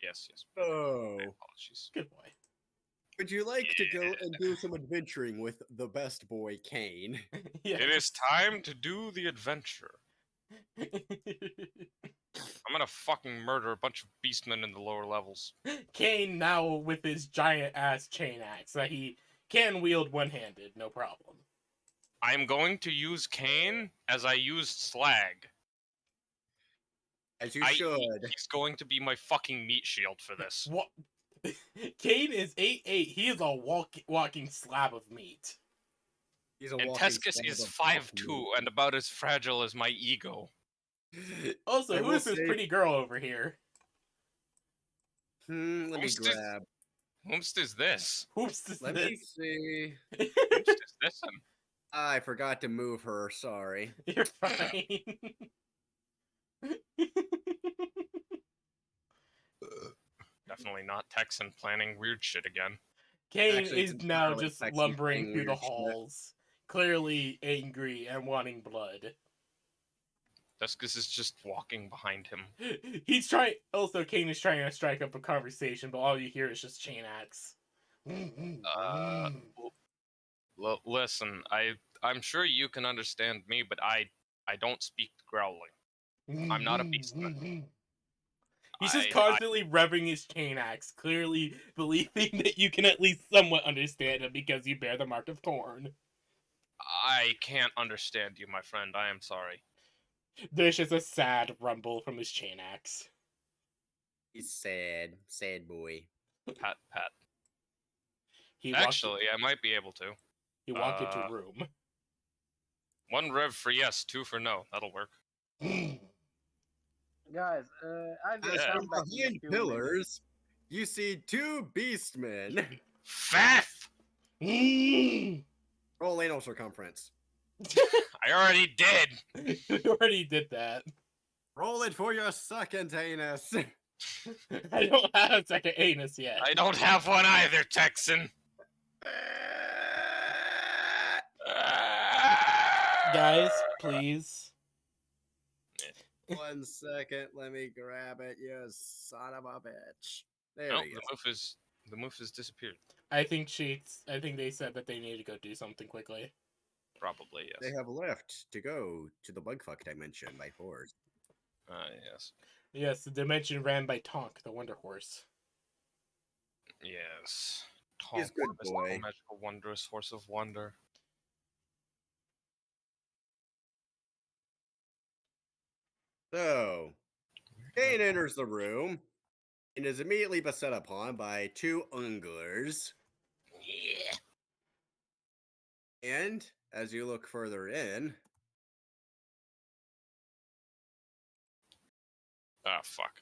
Yes. Oh. My apologies. Good boy. Would you like to go and do some adventuring with the best boy, Kane? Yeah. It is time to do the adventure. I'm gonna fucking murder a bunch of beastmen in the lower levels. Kane now with his giant ass chain axe that he can wield one-handed, no problem. I'm going to use Kane as I used Slag. As you should. He's going to be my fucking meat shield for this. What? Kane is 8'8". He is a walking slab of meat. He's a And walking Tescus slab is of 5'2" and about as fragile as my ego. Also, I who will is this say- pretty girl over here? Let me Whomst is- grab. Whomst is this? Who's this? Let me see. Whomst is this? I forgot to move her. Sorry. You're fine. Definitely not Texan planning weird shit again. Kane Actually, is it's now entirely just Texan lumbering thing, through the weird shit. halls, clearly angry and wanting blood. Tescus is just walking behind him. He's trying. Also, Kane is trying to strike up a conversation, but all you hear is just chain axe. Listen, I'm sure you can understand me, but I don't speak growling. I'm not a beastman. He's just I- constantly revving his chain axe, clearly believing that you can at least somewhat understand him because you bear the mark of Thorn. I can't understand you, my friend. I am sorry. There's just a sad rumble from his chain axe. He's sad. Sad boy. Pat. He walked, Actually, I might be able to. he walked into a room. 1 rev for yes, 2 for no. That'll work. Guys, I will As come from back in a behind few minutes. pillars, you see 2 beastmen. Faff! Roll anal circumference. I already did. We already did that. Roll it for your second anus. I don't have a second anus yet. I don't have one either, Texan. Guys, please. 1 second, let me grab it, you son of a bitch. There No, we go. the moof has disappeared. I think they said that they need to go do something quickly. Probably, yes. They have left to go to the bugfuck dimension by force. Yes. Yes, the dimension ran by Tonk, the Wonder Horse. Yes. He's Tonk, good mystical, boy. magical, wondrous horse of wonder. So, Kane enters the room and is immediately beset upon by 2 Unglers. Yeah. And as you look further in, Ah, fuck.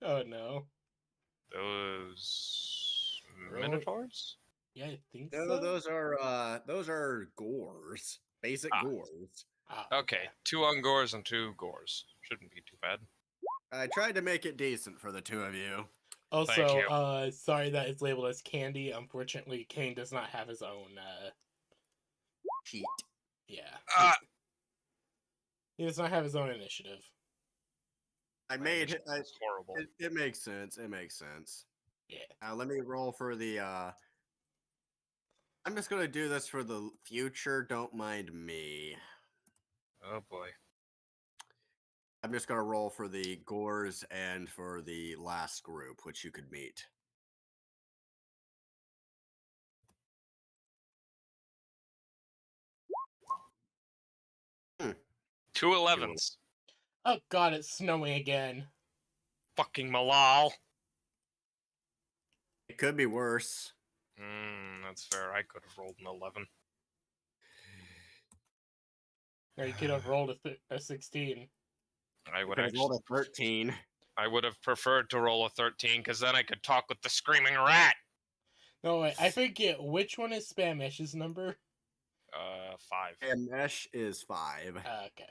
Oh no. Those Really? minotaurs? Yeah, I think no, so. those are gores, basic Ah. gores. Ah, Okay, 2 ungors and 2 gores. Shouldn't be too bad. I tried to make it decent for the 2 of you. Also, you. sorry that it's labeled as candy. Unfortunately, Kane does not have his own. Cheat. Yeah, Ah! he does not have his own initiative. I made it. It's horrible. It makes sense. It makes sense. Yeah. Let me roll for the. I'm just gonna do this for the future. Don't mind me. Oh boy. I'm just gonna roll for the gores and for the last group, which you could meet. Hmm. 2 11s. Oh god, it's snowing again. Fucking Malal. It could be worse. That's fair. I could have rolled an 11. Or you could have rolled a 16. I would Could have rolled actually. a 13. I would have preferred to roll a 13 because then I could talk with the screaming rat. No, wait, I forget which one is Spamish's number. 5. And Mesh is 5. Okay.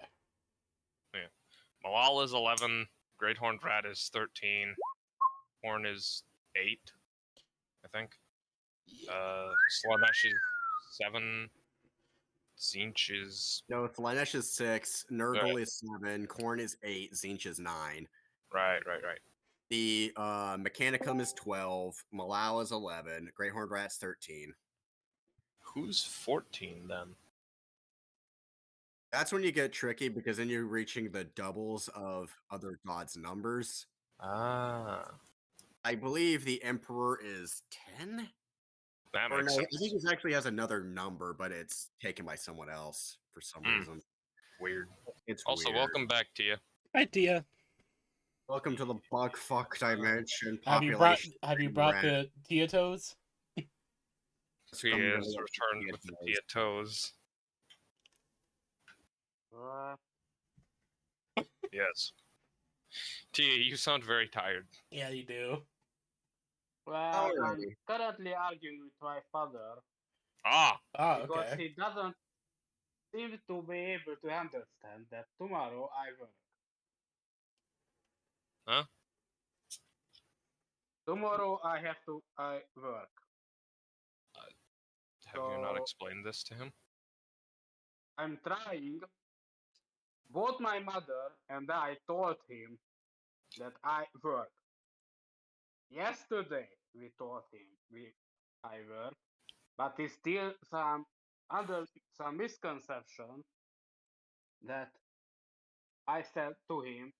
Malal is 11. Great Horned Rat is 13. Horn is 8, I think. Slanesh is 7. Zinch is. No, Slanesh is 6. Nurgle is 7. Korn is 8. Zinch is 9. Right. The Mechanicum is 12. Malal is 11. Great Horned Rat's 13. Who's 14 then? That's when you get tricky because then you're reaching the doubles of other gods' numbers. Ah. I believe the Emperor is 10? That Or makes no, sense. I think he actually has another number, but it's taken by someone else for some reason. Weird. It's Also, weird. welcome back to you. Idea. Welcome to the bug fuck dimension. Have you brought Population the Tietos? He is returned with the Tia toes. Yes. Tia, you sound very tired. Yeah, you do. Well, I'm Alrighty. currently arguing with my father Ah, Oh, because okay. he doesn't seem to be able to understand that tomorrow I work. huh? Tomorrow I work. Have you not So- explained this to him? I'm trying. Both my mother and I told him that I work. Yesterday we told him I work, but he's still under some misconception that I said to him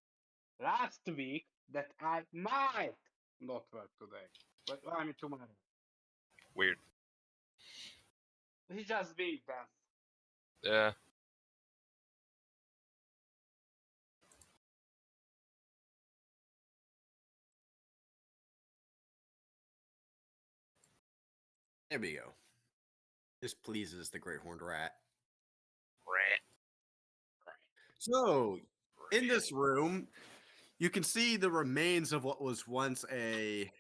last week that I might not work today, but I mean tomorrow. Weird. He's just being dense. Yeah. There we go. This pleases the great horned rat. Rat. So, in this room, you can see the remains of what was once a.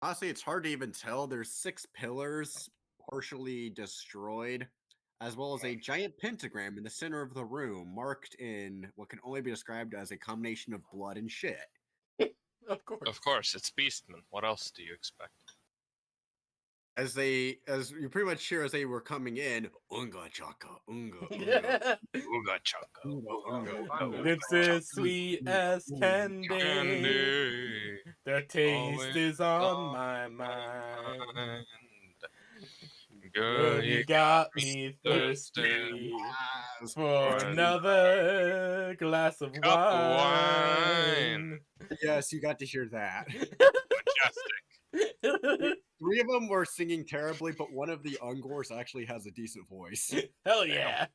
Honestly, it's hard to even tell. There's 6 pillars partially destroyed, as well as a giant pentagram in the center of the room, marked in what can only be described as a combination of blood and shit. Of course. Of course, it's Beastman. What else do you expect? As you pretty much hear as they were coming in, unga chaka, unga, unga, Ooga chaka. unga, unga. Lips as sweet as candy. Candy. Their taste Always is on on my mind. Girl, You you got me thirsty. thirsty Yes. for another glass of Cup of wine. Yes, you got to hear that. Majestic. 3 of them were singing terribly, but one of the Ungors actually has a decent voice. Hell yeah.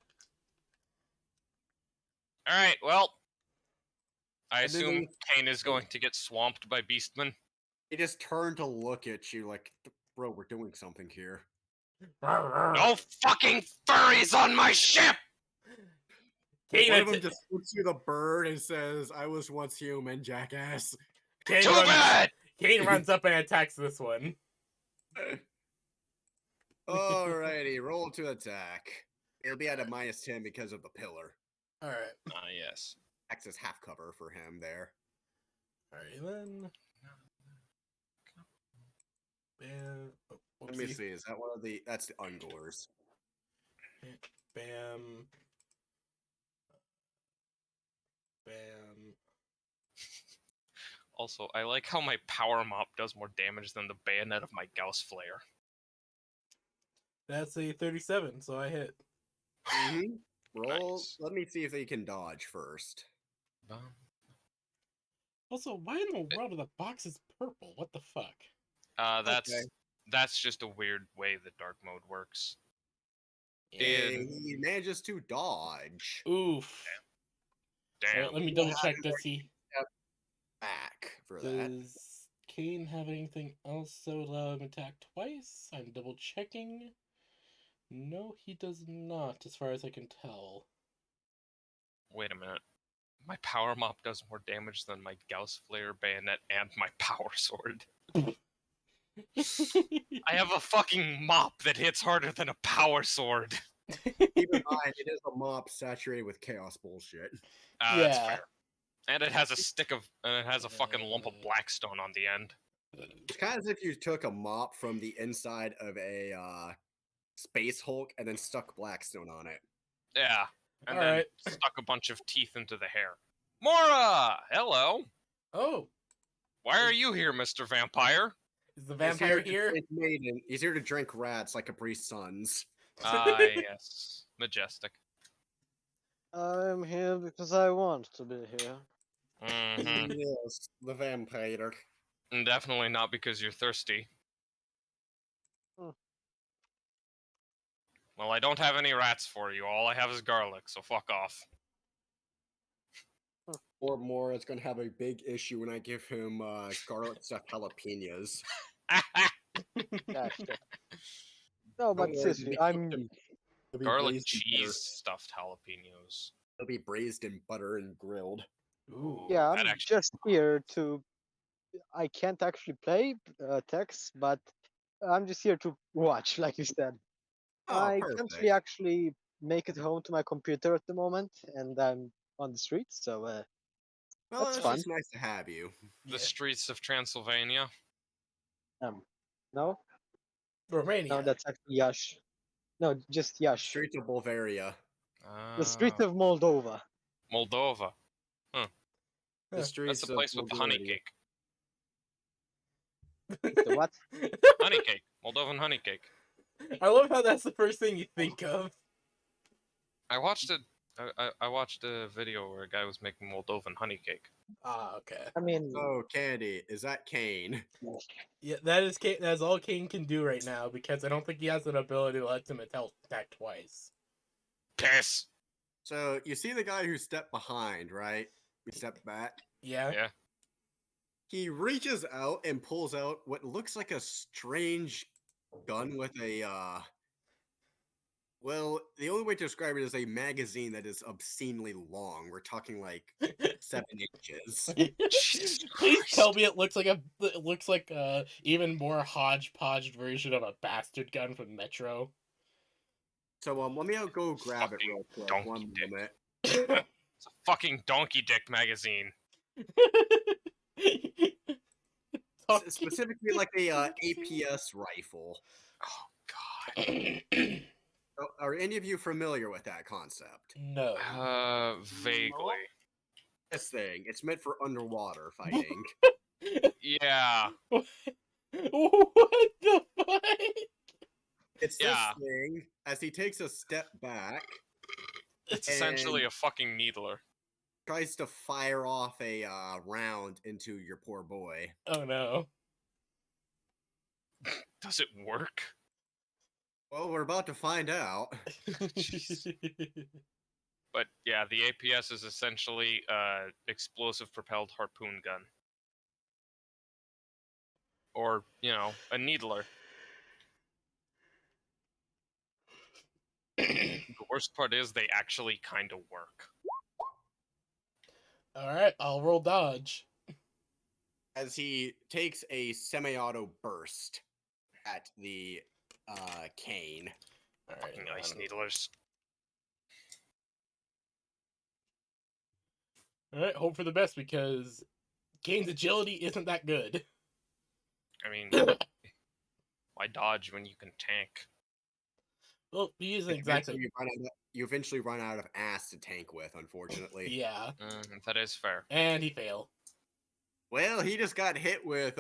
Alright, well. I And then assume Kane is going to get swamped by Beastman. They just turn to look at you like, bro, we're doing something here. No fucking furries on my ship! Kane, One of them just looks you the bird and says, I was once human, jackass. Kane Too bad! Kane runs up and attacks this one. Alrighty, roll to attack. It'll be at a -10 because of the pillar. Alright. Ah, yes. Acts as half cover for him there. Alright then. Bam. Oh, Let me whoopsie. see, is that one of the... That's the Ungors. Bam. Bam. Also, I like how my power mop does more damage than the bayonet of my Gauss flare. That's a 37, so I hit. Roll. Nice. Let me see if they can dodge first. Also, why in the world are the boxes purple? What the fuck? That's just a weird way that dark mode works. He manages to dodge. Oof. Damn. Let me double check. Does he? Back for that. Does Kane have anything else that would allow him to attack twice? I'm double checking. No, he does not, as far as I can tell. Wait a minute. My power mop does more damage than my Gauss flare bayonet and my power sword. I have a fucking mop that hits harder than a power sword. Keep in mind, it is a mop saturated with chaos bullshit. That's Yeah. fair. And it has a fucking lump of blackstone on the end. It's kind of as if you took a mop from the inside of a Space Hulk and then stuck Blackstone on it. Yeah. And All then right. stuck a bunch of teeth into the hair. Mora! Hello! Oh, Why are you here, Mr. Vampire? is the vampire here? He's here to drink rats like Capri Suns. Ah, yes. Majestic. I'm here because I want to be here. Mm-hmm. Yes, the vampire. Definitely not because you're thirsty. Hmm. Well, I don't have any rats for you. All I have is garlic, so fuck off. Or more is going to have a big issue when I give him garlic stuffed jalapenos. Yeah, sure. No, Don't but worry, seriously, I'm they'll be Garlic braised in butter. cheese stuffed jalapenos. They'll be braised in butter and grilled. Ooh. yeah, that I'm actually just here to. I can't actually play text, but I'm just here to watch, like you said. Oh, I perfect. can't really actually make it home to my computer at the moment, and I'm on the streets, so Well, that's it's fun. just nice to have you. the streets of Transylvania. No, no, Romania. that's actually Yash. No, just Yash. Streets of Bulgaria. The streets of Moldova. Moldova. The Huh. That's streets the of place with the honey Bulgaria. cake. The what? Honey cake. Moldovan honey cake. I love how that's the first thing you think of. I watched it. I watched a video where a guy was making Moldovan honey cake. Ah, okay. I mean, Oh, Candy, is that Kane? Yeah, that is Kane. That's all Kane can do right now because I don't think he has an ability to let him attack twice. Piss. So you see the guy who stepped behind, right? He stepped back. Yeah. Yeah. He reaches out and pulls out what looks like a strange gun with a well, the only way to describe it is a magazine that is obscenely long. We're talking like 7 inches. Jesus Please Christ. tell me it looks like a even more hodgepodge version of a bastard gun from Metro. So let me go grab it real quick. donkey One dick. moment. It's a fucking donkey dick magazine. Specifically like a APS rifle. Oh God. Are any of you familiar with that concept? No. Vaguely. This thing, it's meant for underwater fighting. Yeah. What the fuck? It's Yeah. this thing, as he takes a step back, It's And- essentially a fucking needler. tries to fire off a round into your poor boy. Oh no. Does it work? Well, we're about to find out. But yeah, the APS is essentially explosive propelled harpoon gun. Or, you know, a needler. The worst part is they actually kind of work. Alright, I'll roll dodge. As he takes a semi-auto burst at the cane. Alright. Fucking ice needlers. Alright, hope for the best because Kane's agility isn't that good. I mean, why dodge when you can tank? Well, he isn't exactly. You eventually run out of ass to tank with, unfortunately. Yeah, That is fair. and he failed. Well, he just got hit with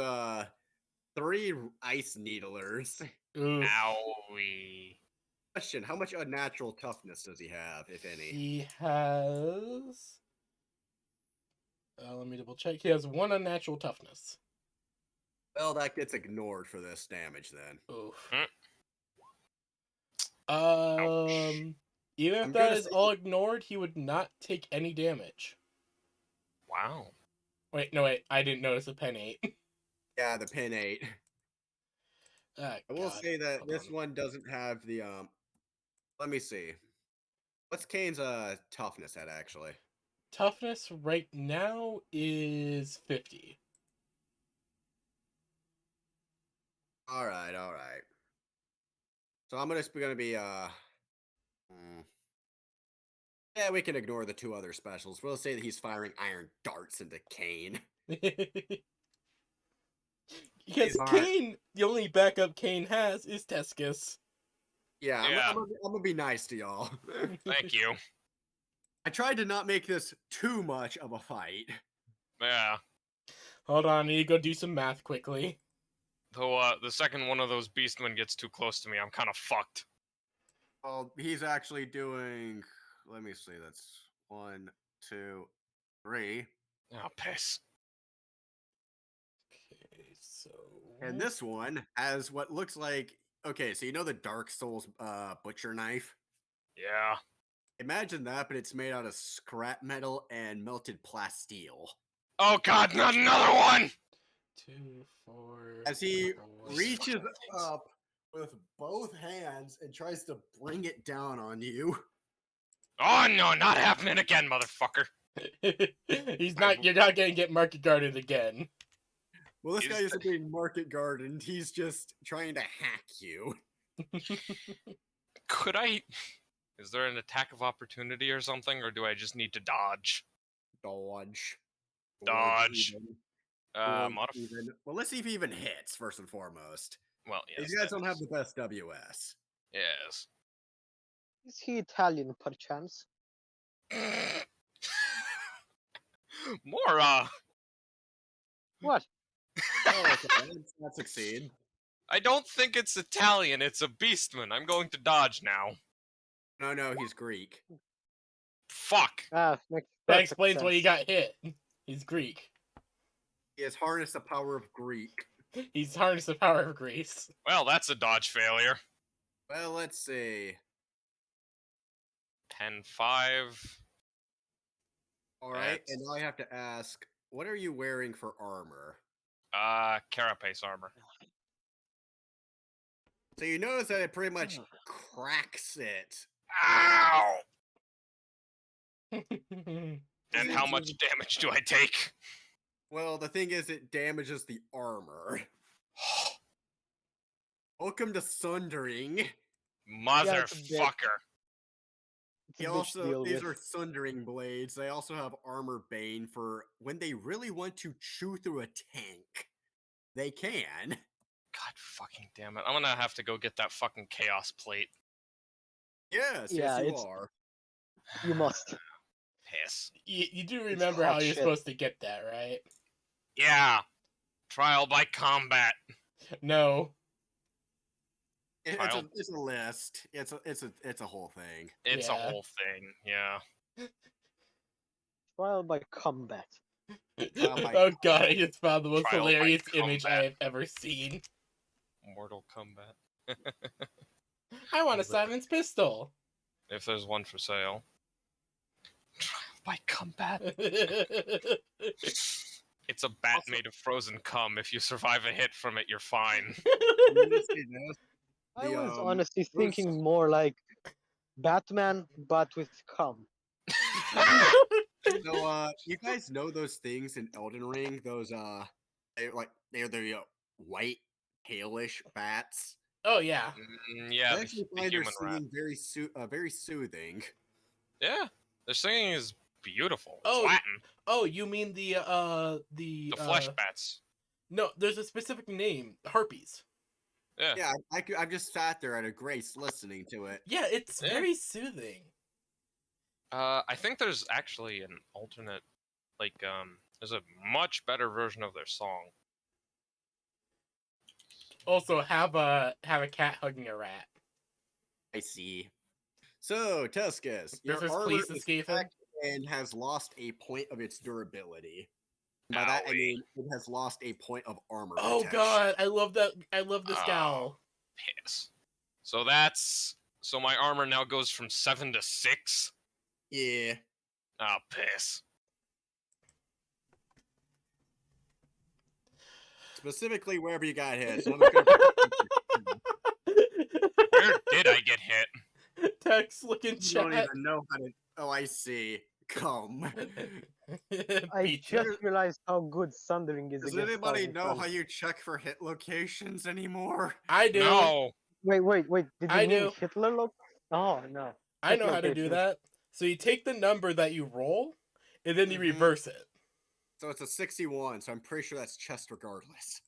3 ice needlers. Oof. Owie. Question, how much unnatural toughness does he have, if any? He has. Let me double check. He has 1 unnatural toughness. Well, that gets ignored for this damage then. Oof. Mm. Even if I'm that gonna is say- all ignored, he would not take any damage. Wow. Wait, no, wait. I didn't notice a pen 8. Yeah, the pin 8. Ah, I will God. say that Hold this on. one doesn't have the let me see. What's Kane's toughness at actually? Toughness right now is 50. Alright. So I'm gonna be yeah, we can ignore the 2 other specials. We'll say that he's firing iron darts into Kane. Because These aren't- Kane, the only backup Kane has is Tescus. Yeah, Yeah. I'm gonna be nice to y'all. Thank you. I tried to not make this too much of a fight. Yeah. Hold on, I need to go do some math quickly. Though the second one of those beastmen gets too close to me, I'm kind of fucked. Well, he's actually doing. Let me see. That's 1, 2, 3. Oh, piss. Okay, so. And this one has what looks like. Okay, so you know the Dark Souls butcher knife? Yeah. Imagine that, but it's made out of scrap metal and melted plasteel. Oh god, not another one! 2, 4. As he 4. reaches fucking things. up with both hands and tries to bring it down on you. Oh no, not happening again, motherfucker. You're not gonna get market guarded again. Well, this He's guy isn't being market gardened. He's just trying to hack you. Could I... Is there an attack of opportunity or something, or do I just need to dodge? Dodge. Dodge. Even. Well, let's see if he even hits, first and foremost. Well, yes. You guys don't have is- the best WS. Yes. Is he Italian, perchance? More, What? Oh, okay. That succeed. I don't think it's Italian, it's a beastman. I'm going to dodge now. No, he's Greek. Fuck. Ah, makes That perfect explains why he sense. got hit. He's Greek. He has harnessed the power of Greek. He's harnessed the power of Greece. Well, that's a dodge failure. Well, let's see. 10-5. Alright, and now I have to ask, what are you wearing for armor? Carapace armor. So you notice that it pretty much cracks it. Ow! Oh, And how much damage do I take? Well, the thing is, it damages the armor. Welcome to Sundering. it's a bit- Motherfucker. It's a bitch to deal These with. are Sundering blades. They also have armor bane for when they really want to chew through a tank. They can. God fucking damn it. I'm gonna have to go get that fucking chaos plate. Yes, Yeah, yes, you it's- are. You must. Piss. You do remember hot how you're shit. supposed to get that, right? Yeah. Trial by combat. No. It's a list. It's a whole thing. It's a Yeah. whole thing, yeah. Trial by combat. my Oh god, I just found the most Trial by hilarious image I combat. have ever seen. Mortal Kombat. I want a Simon's pistol. If there's one for sale. Trial by combat. It's a bat Also- made of frozen cum. If you survive a hit from it, you're fine. I'm gonna say this. I The, was um, honestly those- thinking more like Batman, but with cum. So, you guys know those things in Elden Ring? Those, they're the white, palish bats. Oh yeah. Yeah, I the, actually the find their human rat. singing very soothing. Yeah, their singing is beautiful. It's Oh, Latin. Oh, you mean the The flesh bats. No, there's a specific name. Harpies. Yeah. Yeah, I've just sat there at a grace listening to it. Yeah, it's Yeah. very soothing. I think there's actually an alternate, there's a much better version of their song. Also, have a cat hugging a rat. I see. So, Tuscus, your Does this armor please is escape him? cracked and has lost a point of its durability. By that I Owie. mean it has lost a point of armor. Oh protection. god, I love that. I love the Oh. scowl. Piss. So my armor now goes from 7 to 6. Yeah. Oh, piss. Specifically wherever you got hit. So I'm just gonna- Where did I get hit? Text, look in you don't chat. even know how to. Oh, I see. Come. I Beat ya. just realized how good Sundering is Does against anybody Thousand know Suns. how you check for hit locations anymore? I do. No. Wait. Did you I mean do. Hitler look? Oh, no. I know how to do locations. that. So you take the number that you roll, and then you Mhm. reverse it. So it's a 61, so I'm pretty sure that's chest regardless.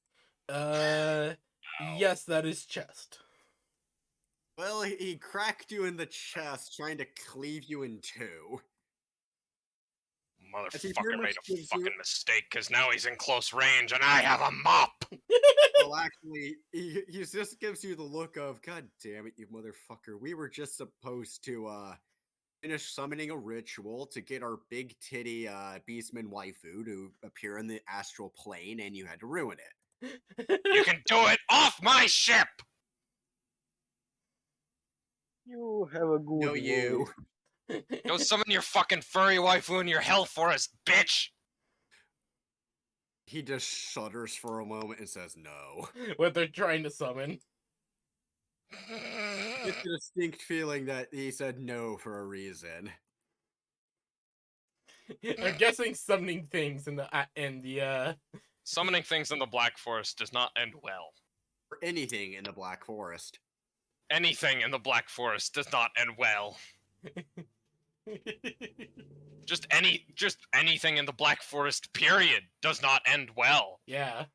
Yes, that is chest. Well, he cracked you in the chest, trying to cleave you in two. he pretty Motherfucker much made a gives you- fucking mistake because now he's in close range and I have a mop. Well, actually, he just gives you the look of, God damn it, you motherfucker. We were just supposed to, finish summoning a ritual to get our big titty, beastman waifu to appear in the astral plane, and you had to ruin it. You can do it off my ship. You have a good No, you. movie. Go summon your fucking furry waifu in your hell forest, bitch! He just shudders for a moment and says no. What they're trying to summon. It's a distinct feeling that he said no for a reason. I'm guessing summoning things in the Summoning things in the Black Forest does not end well. Or anything in the Black Forest. Anything in the Black Forest does not end well. Just anything in the Black Forest, period, does not end well. Yeah.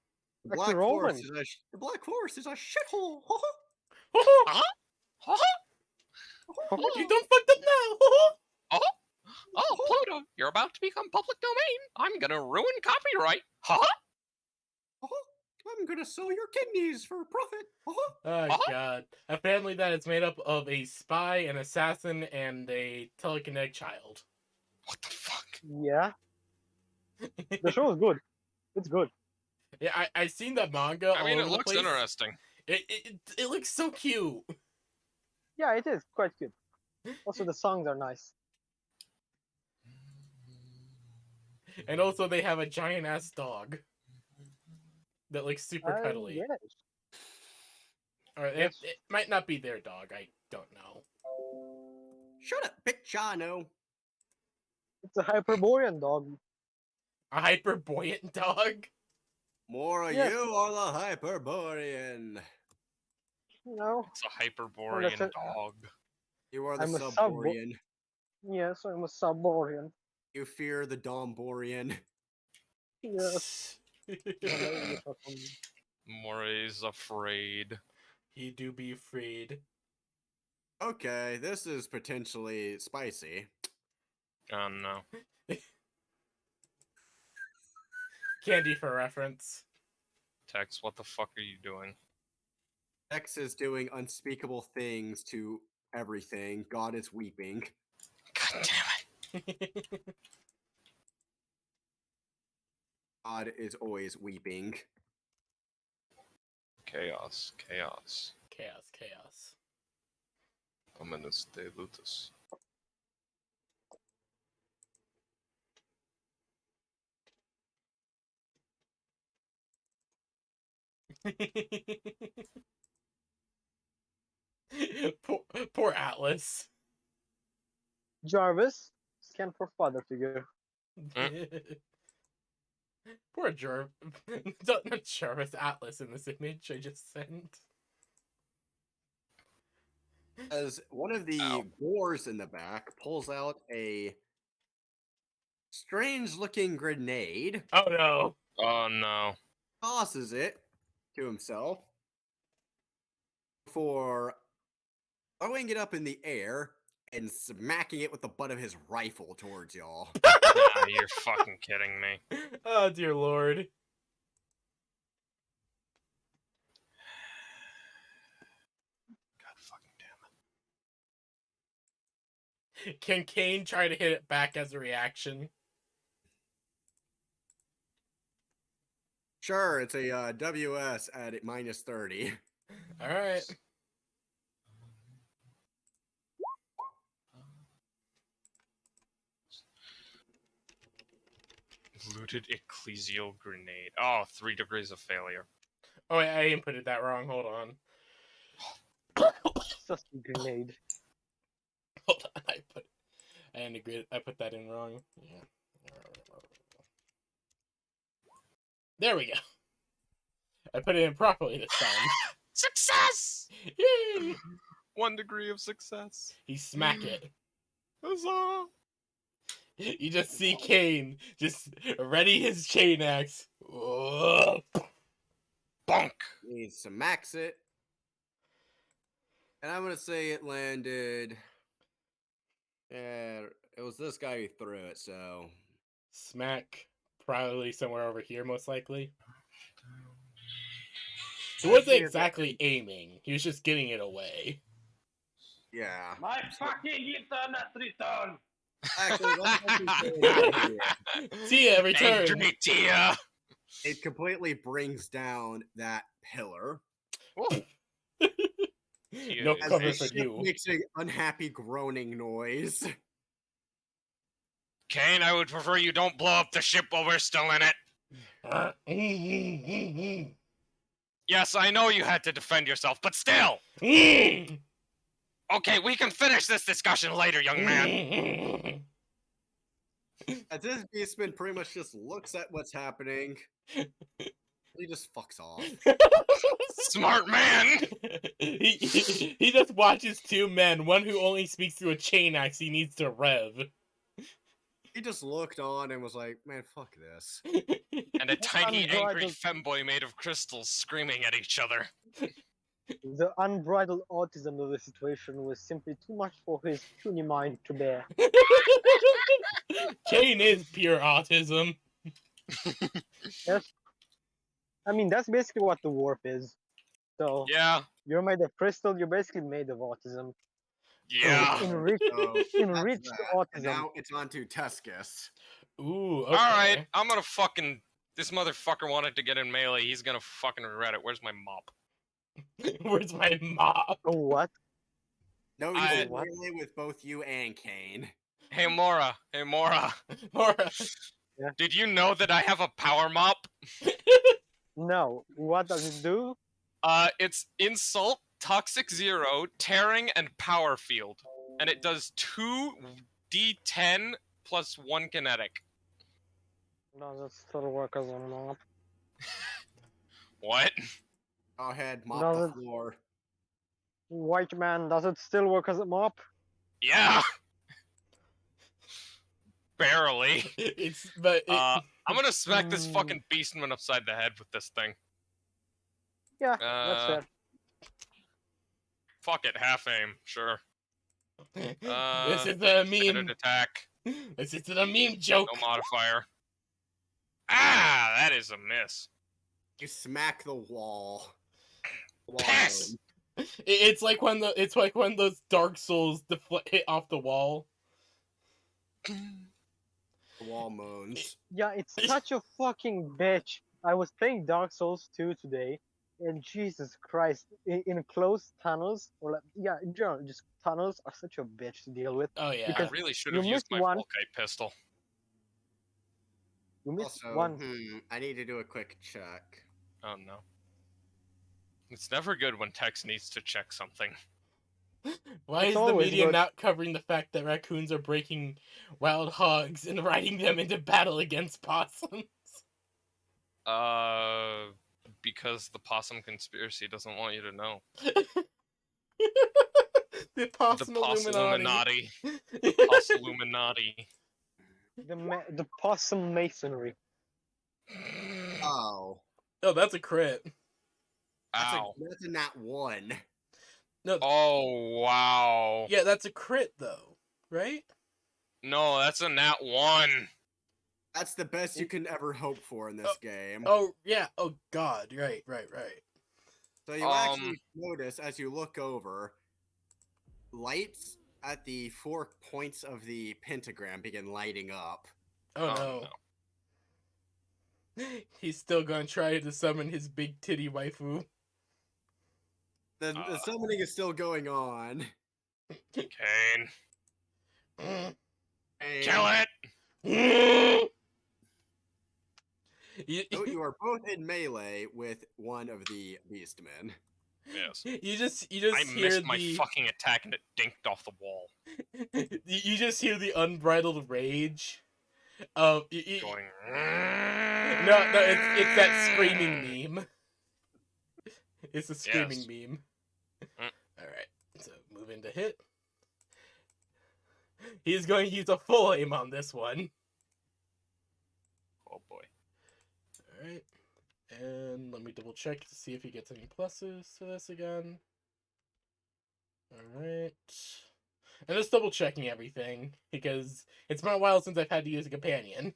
The Like Black the Forest Romans. the Black Forest is a shithole. You don't fucked up now. Oh, Pluto, you're about to become public domain. I'm gonna ruin copyright. I'm gonna sell your kidneys for profit. Oh god. A family that is made up of a spy, an assassin, and a telekinetic child. What the fuck? Yeah. The show is good. It's good. Yeah, I seen the manga I mean, all it over the looks place. interesting. It looks so cute. Yeah, it is quite good. Also, the songs are nice. And also they have a giant ass dog that looks super cuddly. Yes. Or Yes. it might not be their dog, I don't know. Shut up, bitch, I know. It's a Hyperborean dog. A hyper buoyant dog? More of Yes. you are the Hyperborean. You know? It's a Hyperborean it. dog. You are the I'm a Subborean. Yes, I'm a Subborean. You fear the Domborean. Yes. Moray's afraid. He do be afraid. Okay, this is potentially spicy. Oh no. Candy for reference. Tex, what the fuck are you doing? X is doing unspeakable things to everything. God is weeping. God damn it. God is always weeping. Chaos, chaos. Chaos, chaos. Ominous de lutus. poor Atlas. Jarvis, scan for father figure. Poor Jarvis. Not Jarvis, Atlas in this image I just sent. As one of the gores in the back pulls out a strange looking grenade, Oh no. Oh no. tosses it to himself before throwing it up in the air and smacking it with the butt of his rifle towards y'all. Nah, you're fucking kidding me. Oh dear lord. God fucking damn it. Can Kane try to hit it back as a reaction? Sure, it's a WS at -30. Alright. Looted ecclesial grenade. Oh, 3 degrees of failure. Oh wait, I inputted that wrong. Hold on. Just a grenade. Hold on. I put that in wrong. Yeah. There we go. I put it in properly this time. Success! Yay! 1 degree of success. He smack it. Huzzah! You just see Kane just ready his chain axe. Whoa. Bonk! He smacks it. And I'm gonna say it landed. Yeah, it was this guy who threw it, so. Smack. Probably somewhere over here, most likely. He wasn't exactly aiming. He was just getting it away. Yeah. My fucking internet return! Actually, let's actually say it right here. Tia, return. Angry Tia! It completely brings down that pillar. No As cover The for ship you. makes an unhappy groaning noise. Kane, I would prefer you don't blow up the ship while we're still in it. Yes, I know you had to defend yourself, but still! Okay, we can finish this discussion later, young man. As this beastman pretty much just looks at what's happening. He just fucks off. Smart man! he just watches two men, one who only speaks through a chain axe he needs to rev. He just looked on and was like, man, fuck this. And a tiny, angry Unbridled- femboy made of crystals screaming at each other. The unbridled autism of the situation was simply too much for his puny mind to bear. Kane is pure autism. Yes. I mean, that's basically what the warp is. So, Yeah, you're made of crystal, you're basically made of autism. yeah. Enriched, So, enriched that. And autism. now it's on to Tuscus. Ooh, okay. Alright, I'm gonna fucking... This motherfucker wanted to get in melee, he's gonna fucking regret it. Where's my mop? Where's my mop? Oh, what? No, you I- said what? melee with both you and Kane. Hey Mora, hey Mora. Mora. Did you know that I have a power mop? No. What does it do? It's Insult, Toxic Zero, Tearing, and Power Field. And it does 2d10 plus 1 kinetic. Does it still work as a mop? What? Go ahead, mop No, the that- floor. White man, does it still work as a mop? Yeah! Barely. I'm gonna smack this fucking beastman upside the head with this thing. Yeah, that's fair. Fuck it, half aim, sure. This is a Standard meme. attack, This is a meme joke. no modifier. Ah, that is a miss. You smack the wall. The wall Piss! It's like when those Dark Souls hit off the wall. moans. The wall moans. Yeah, it's such a fucking bitch. I was playing Dark Souls 2 today, and Jesus Christ, in closed tunnels, or like, yeah, in general, just tunnels are such a bitch to deal with. Oh yeah. I Because really should you have used missed my one. Volkite pistol. You missed Also, one. I need to do a quick check. Oh no. It's never good when Tex needs to check something. Why It's is the always media good. not covering the fact that raccoons are breaking wild hogs and riding them into battle against possums? Because the possum conspiracy doesn't want you to know. The possum The Illuminati. Illuminati. The possum masonry. Oh. Oh, that's a crit. Ow. That's a nat 1. No, Oh, wow. yeah, that's a crit though, right? No, that's a nat 1. That's the best you can ever hope for in this game. Oh yeah. Oh God. Right. So you actually notice as you look over, lights at the 4 points of the pentagram begin lighting up. Oh no. He's still gonna try to summon his big titty waifu. The summoning is still going on. Kane. And Kill it! you are both in melee with one of the beastmen. Yes. You just I hear missed my the fucking attack and it dinked off the wall. you just hear the unbridled rage of Going. No, it's that screaming meme. It's a screaming meme. Alright, so move into hit. He's going to use a full aim on this one. Oh boy. Alright. And let me double check to see if he gets any pluses to this again. Alright. And just double checking everything, because it's been a while since I've had to use a companion.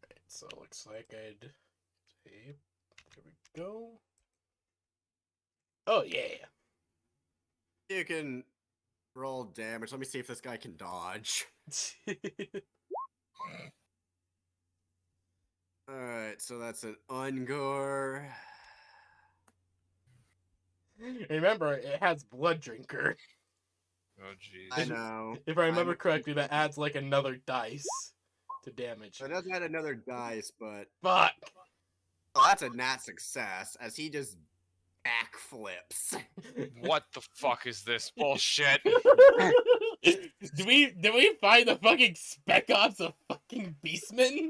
Alright, so it looks like I'd tape. There we go. Oh yeah. You can roll damage. Let me see if this guy can dodge. Alright, so that's an Ungor. Remember, it has Blood Drinker. Oh jeez. I know. If I remember correctly, that adds like another dice to damage. So it doesn't add another dice, but Fuck! that's a nat success as he just backflips. What the fuck is this bullshit? Did we find the fucking spec ops of fucking beastmen?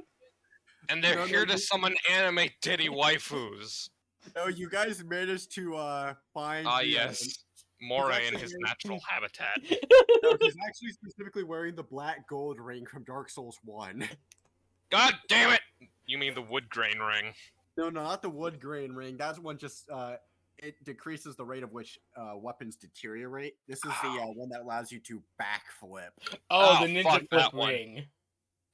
And they're No, here to you- summon anime titty waifus. No, you guys managed to find. Ah, the, yes. Moray in actually his very- natural habitat. No, he's actually specifically wearing the black gold ring from Dark Souls 1. God damn it! You mean the wood grain ring? No, not the wood grain ring. That one just it decreases the rate of which weapons deteriorate. This is the one that allows you to backflip. Oh, Oh, the ninja fuck flip that one. ring.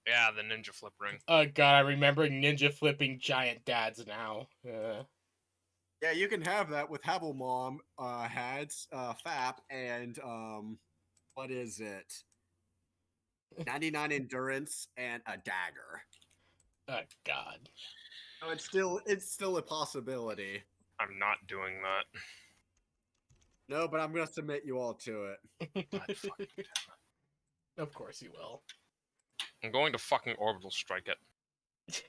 Yeah, the ninja flip ring. Oh god, I remember ninja flipping giant dads now. Yeah, you can have that with Havel Mom, Hads, Fap, and what is it? 99 endurance and a dagger. Oh god. So it's still a possibility. I'm not doing that. No, but I'm gonna submit you all to it. God fucking damn it. Of course you will. I'm going to fucking orbital strike it.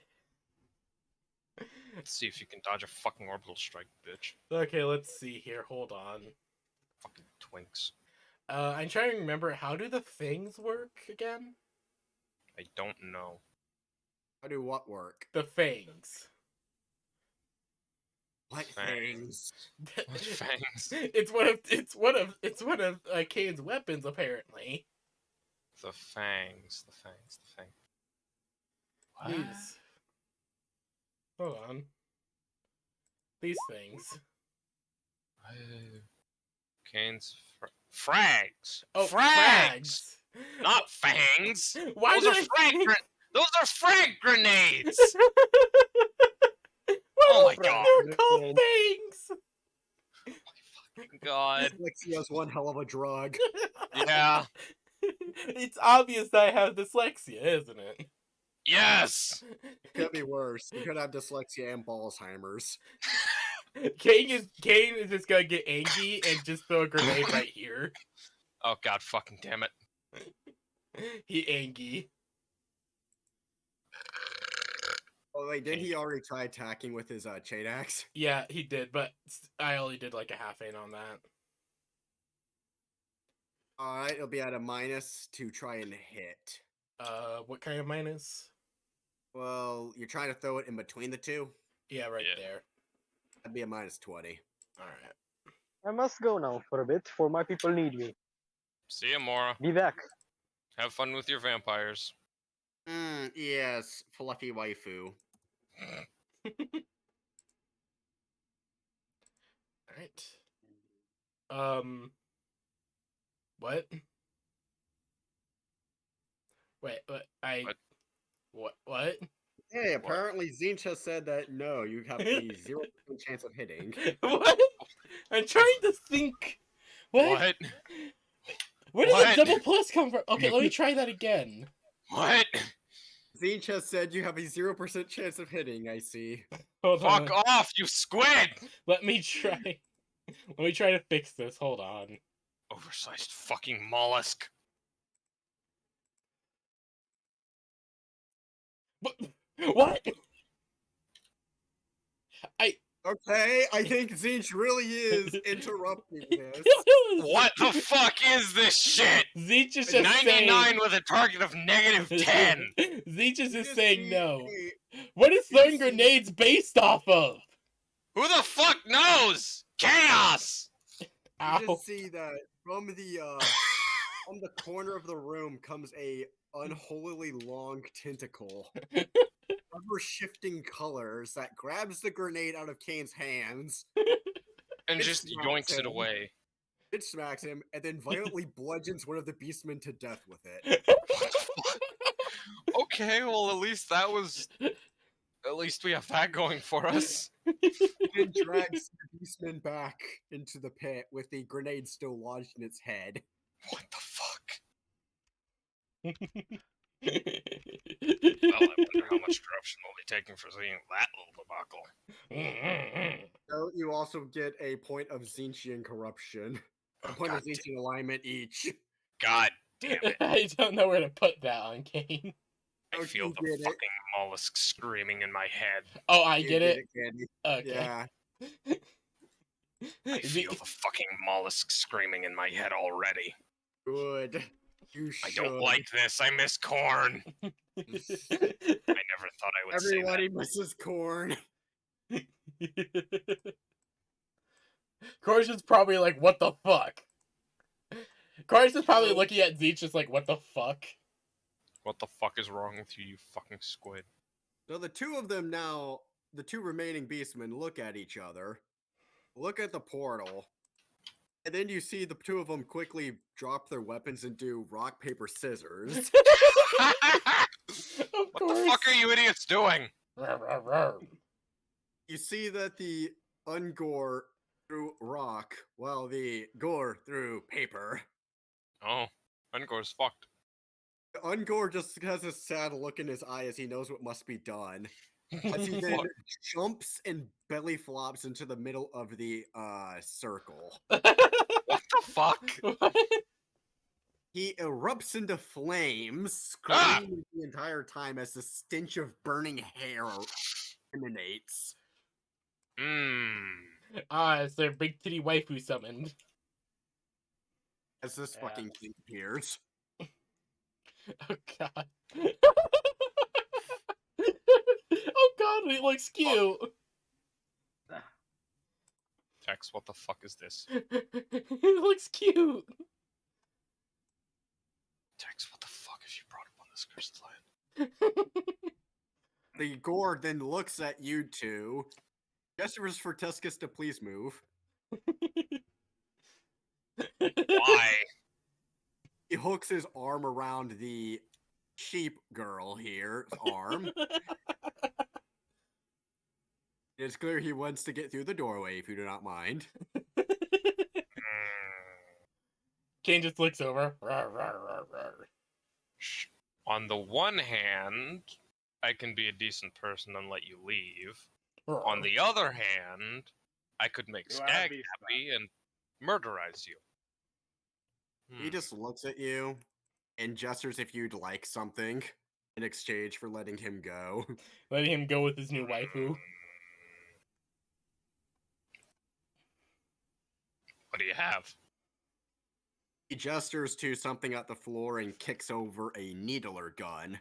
Let's see if you can dodge a fucking orbital strike, bitch. Okay, let's see here. Hold on. Fucking twinks. I'm trying to remember, how do the things work again? I don't know. How do what work? The fangs. What Fangs. things? What fangs? It's one of Kane's weapons apparently. The fangs. The fangs. The fangs. These. Hold on. These things. Kane's frags. Oh, frags! Not fangs! Why Those are did frag Those are frag grenades! Why Oh do my I think God. they were called fangs? God. Dyslexia is one hell of a drug. Yeah. It's obvious that I have dyslexia, isn't it? Yes! Could be worse. You could have dyslexia and Alzheimer's. Kane is just gonna get angry and just throw a grenade right here. Oh god fucking damn it. He angry. Oh wait, didn't he already try attacking with his chain axe? Yeah, he did, but I only did like a half aim on that. Alright, it'll be at a minus to try and hit. What kind of minus? Well, you're trying to throw it in between the two? Yeah, right Yeah. there. That'd be a minus 20. Alright. I must go now for a bit, for my people need me. See ya, Mora. Be back. Have fun with your vampires. Yes, fluffy waifu. Alright. What? Wait, what? Hey, apparently Zincha said that no, you have a 0% chance of hitting. What? I'm trying to think. What? What? Where did What? the double plus come from? Okay, let me try that again. What? Zincha said you have a 0% chance of hitting, I see. Hold Fuck on. off, you squid! Let me try. Let me try to fix this. Hold on. Oversized fucking mollusk. What? Okay, I think Zinch really is interrupting this. What the fuck is this shit? Zeech is just 99 with a target of negative 10. Zeech is just You saying see no. a- What is throwing see- grenades based off of? Who the fuck knows? Chaos! You Ow. just see that from the corner of the room comes a unholily long tentacle, ever shifting colors that grabs the grenade out of Kane's hands. And It just smacks yoinks it him. away. It smacks him and then violently bludgeons one of the beastmen to death with it. Okay, well at least that was... At least we have that going for us. Then drags the beastman back into the pit with the grenade still lodged in its head. What the fuck? Well, I wonder how much corruption we'll be taking for seeing that little debacle. So you also get a point of Zinchian corruption. Point God, is each in alignment each. God damn it. I don't know where to put that on Kane. I Okay, feel you the get it. fucking mollusk screaming in my head. Oh, I You get it. Candy. Okay. Yeah. I feel the fucking mollusk screaming in my head already. Good. You I should. don't like this. I miss corn. I never thought I would say Everybody misses corn. Corson's probably like, what the fuck? Corson's probably So- looking at Zeech just like, what the fuck? that. What the fuck is wrong with you, you fucking squid? So the two of them now, the two remaining beastmen look at each other, look at the portal, and then you see the two of them quickly drop their weapons and do rock, paper, scissors. Of What course. the fuck are you idiots doing? You see that the Ungor threw rock, while the Gore threw paper. Oh, Ungor's fucked. The Ungor just has a sad look in his eye as he knows what must be done. As he then Fuck. jumps and belly flops into the middle of the circle. What the fuck? What? He erupts into flames, Ah! screaming the entire time as the stench of burning hair emanates. It's their big titty waifu summoned. As this Yeah. fucking thing appears. Oh god. Oh god, it looks cute. Tex, what the fuck is this? It looks cute. Tex, what the fuck have you brought up on this cursed land? The Gore then looks at you two, gestures for Tuscus to please move. Why? He hooks his arm around the sheep girl here's arm. It's clear he wants to get through the doorway, if you do not mind. Kane just looks over. On the one hand, I can be a decent person and let you leave. On the other hand, I could make You are a Skag beast, happy and murderize you. He just looks at you and gestures if you'd like something in exchange for letting him go. Letting him go with his new waifu. What do you have? He gestures to something at the floor and kicks over a needler gun.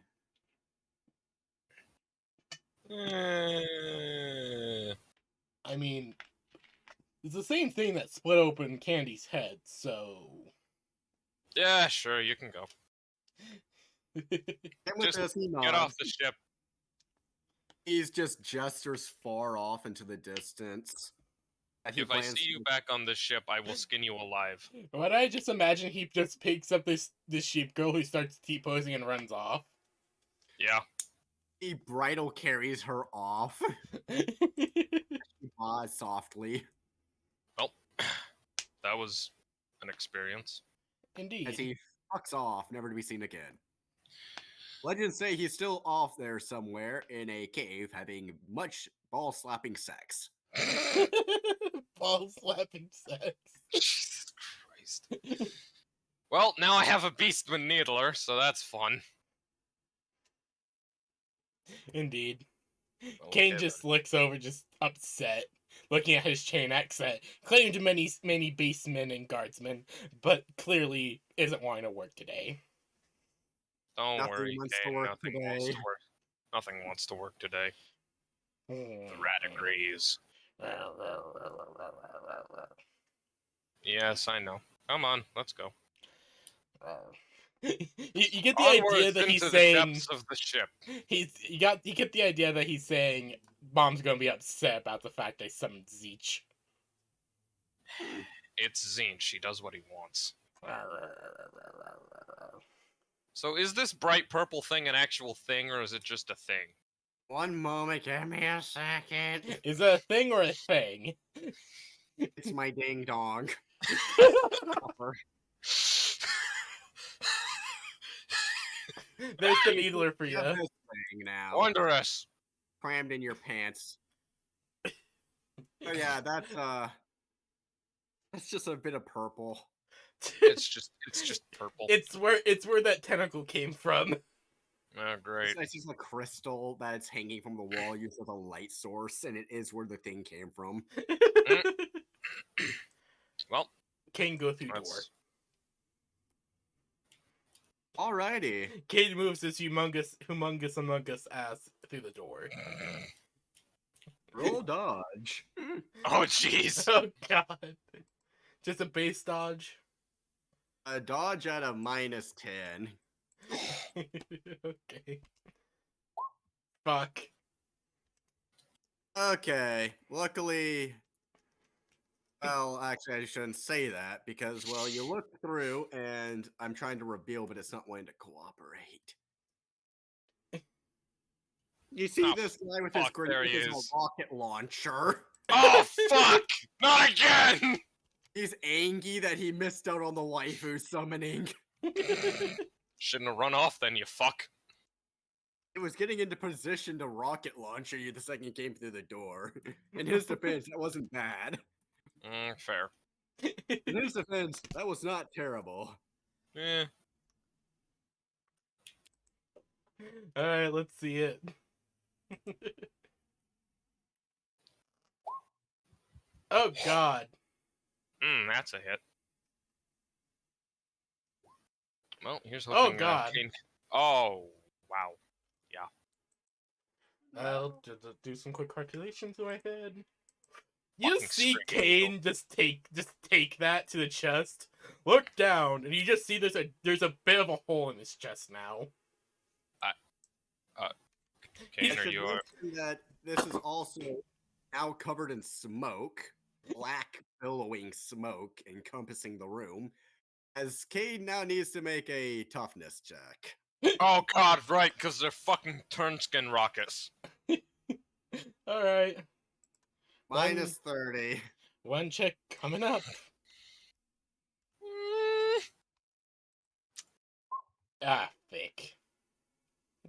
I mean, it's the same thing that split open Candy's head, so. Yeah, sure, you can go. And with Just this, he Get nods. off the ship. He's just gestures far off into the distance. And he If I plans see you to- back on this ship, I will skin you alive. Why do I just imagine he just picks up this sheep girl who starts T-posing and runs off? Yeah. He bridle carries her off. She paws softly Well, that was an experience. Indeed. as he fucks off, never to be seen again. Legends say he's still off there somewhere in a cave having much ball slapping sex. Ball slapping sex. Jesus Christ. Well, now I have a Beastman Needler, so that's fun. Indeed. Okay, Kane just looks over, just upset, looking at his chain accent, claimed many beastmen and guardsmen, but clearly isn't wanting to work today. Don't Nothing worry, wants to Kane. work Nothing wants today. to work. Nothing wants to work today. The rat agrees. Yes, I know. Come on, let's go. You get the Onwards idea that into he's the saying depths of the ship. you get the idea that he's saying Mom's gonna be upset about the fact I summoned Zeech. It's Zinch. He does what he wants. So is this bright purple thing an actual thing, or is it just a thing? One moment, give me a second. Is it a thing or a thing? It's my ding dong. There's the needler for you. You have this thing now. Wondrous. Crammed in your pants. Oh yeah, that's just a bit of purple. It's just purple. it's where that tentacle came from. Oh, great. It's just a crystal that's hanging from the wall used as a light source, and it is where the thing came from. Well, Kane go through door. that's Alrighty. Kane moves his humongous Among Us ass through the door. Roll dodge. oh jeez. Oh god. Just a base dodge. A dodge at a -10. Okay. Fuck. Okay. Luckily, well, actually, I shouldn't say that because, well, you look through and I'm trying to reveal, but it's not wanting to cooperate. You see Oh, this guy with his fuck, there he grenade is is. a rocket launcher. Oh fuck! Not again! He's angry that he missed out on the waifu summoning. Shouldn't have run off then, you fuck. It was getting into position to rocket launcher you the second you came through the door. In his defense, that wasn't bad. Fair. In his defense, that was not terrible. Eh. Alright, let's see it. Oh god. That's a hit. Well, here's Oh, hoping. God. Oh, wow. I'll just do some quick calculations in my head. You Fucking see scream Kane just take that to the chest, look down, and you just see there's a bit of a hole in his chest now. Kane, are should you? mention that this is also now covered in smoke, black billowing smoke encompassing the room, as Cade now needs to make a toughness check. Oh god, right, because they're fucking turnskin rockets. Alright. -30. One check coming up. Ah, fake.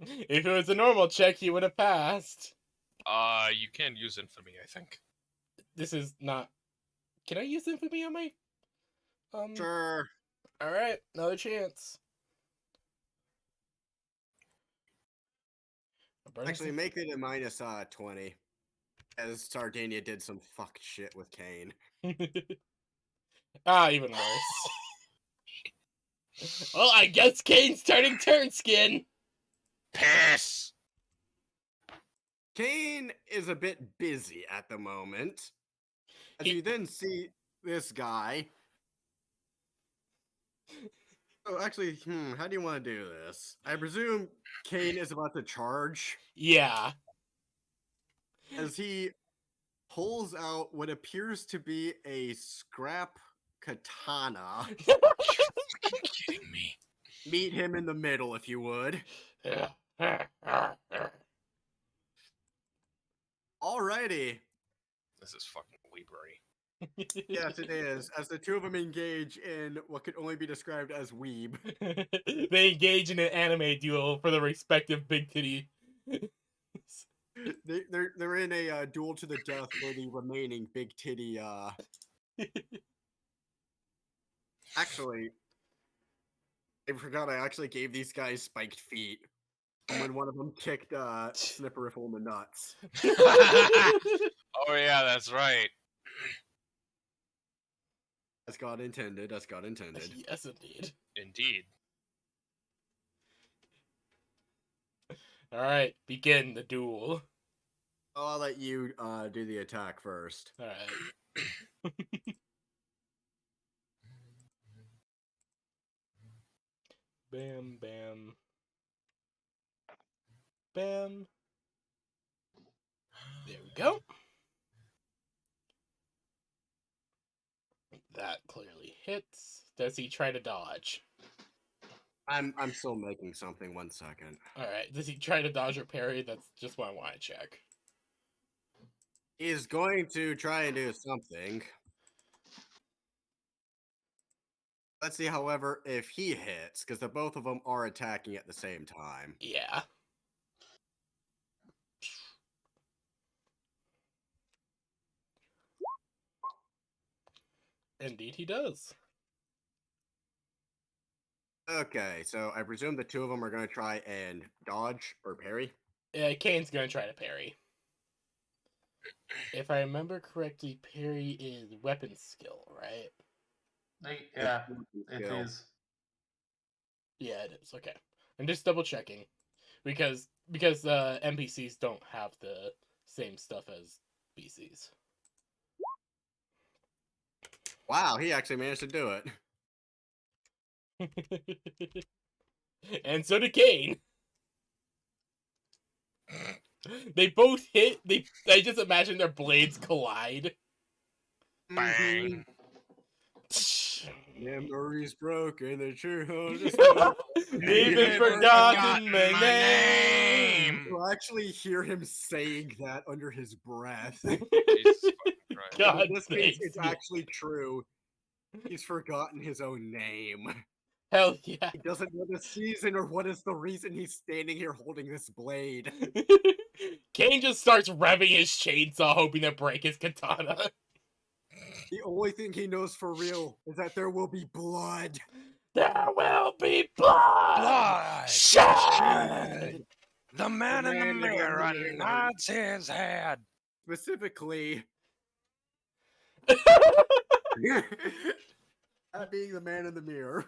If it was a normal check, he would have passed. You can use infamy, I think. This is not... Can I use infamy on my... Sure. Alright, another chance. Actually, make it a -20. As Sardinia did some fucked shit with Kane. Ah, even worse. Well, I guess Kane's turning turnskin. Piss! Kane is a bit busy at the moment. As He- you then see this guy. Oh, actually, how do you want to do this? I presume Kane is about to charge Yeah. as he pulls out what appears to be a scrap katana. Kidding me? Meet him in the middle, if you would. Alrighty. This is fucking weebery. Yes, it is. As the two of them engage in what could only be described as weeb. They engage in an anime duel for the respective big titty. They're in a duel to the death for the remaining big titty. Actually, I forgot I actually gave these guys spiked feet. And when one of them kicked Snipperifle in the nuts. Oh yeah, that's right. As God intended, as God intended. Yes, indeed. Indeed. Alright, begin the duel. Oh, I'll let you do the attack first. Alright. Bam, bam. Bam. There we go. That clearly hits. Does he try to dodge? I'm still making something. 1 second. Alright, does he try to dodge or parry? That's just what I want to check. He's going to try and do something. Let's see, however, if he hits, because the both of them are attacking at the same time. Yeah. Indeed he does. Okay, so I presume the two of them are going to try and dodge or parry. Kane's gonna try to parry. If I remember correctly, parry is weapon skill, right? Yeah, it Skill. is. Yeah, it is. Okay, I'm just double checking because NPCs don't have the same stuff as BCs. Wow, he actually managed to do it. And so did Kane. They both hit. I just imagine their blades collide. Bang. Memories broken, the true. They've been forgotten my name. You'll actually hear him saying that under his breath. Jesus fucking Christ. God, In this case, it's thanks. actually true. He's forgotten his own name. Hell yeah. He doesn't know the season or what is the reason he's standing here holding this blade. Kane just starts revving his chainsaw, hoping to break his katana. The only thing he knows for real is that there will be blood. There will be blood. Blood! Shed. The man in the man in the mirror mirror. nods his head. Specifically, that being the man in the mirror.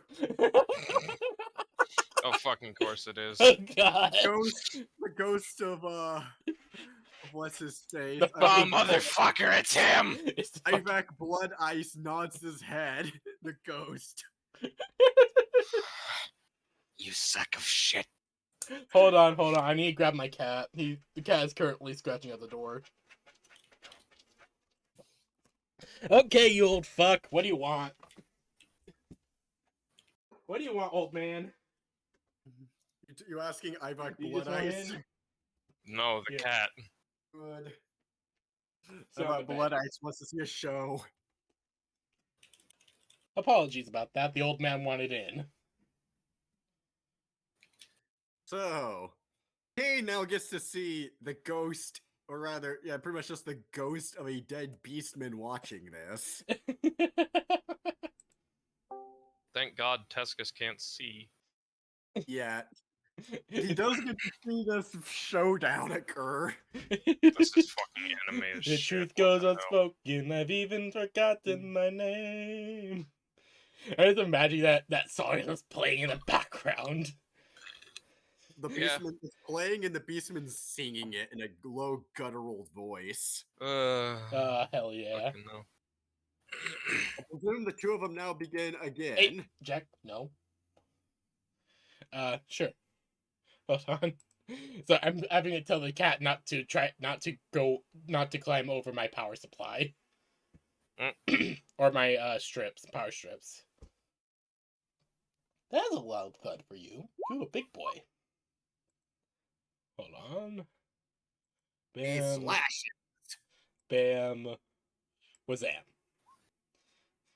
Oh, fucking course it is. Oh god. The ghost of what's his face? The Oh, fucking motherfucker, it's him! It's the fucking- Ivak Blood Ice nods his head. The ghost. You sack of shit. Hold on. I need to grab my cat. The cat is currently scratching at the door. Okay, you old fuck. What do you want? What do you want, old man? You asking Ivak You Blood just want Ice? in? No, the Yeah. cat. Good. So Ivak the Blood Ice wants to see a show. Apologies about that. The old man wanted in. So, Kane now gets to see the ghost, or rather, yeah, pretty much just the ghost of a dead beastman watching this. Thank God Tescus can't see. Yeah, he does get to see this showdown occur. This is fucking anime as The shit. truth What goes the hell? unspoken. I've even forgotten my name. I just imagine that song is playing in the background. The Yeah. beastman is playing and the beastman's singing it in a low guttural voice. Hell yeah. Fucking no. I presume the two of them now begin again. Hey, Jack, no. Sure. Hold on. So I'm having to tell the cat not to climb over my power supply. Or my power strips. That's a loud thud for you. You're a big boy. Hold on. He Bam. slashes. Bam. Wazam.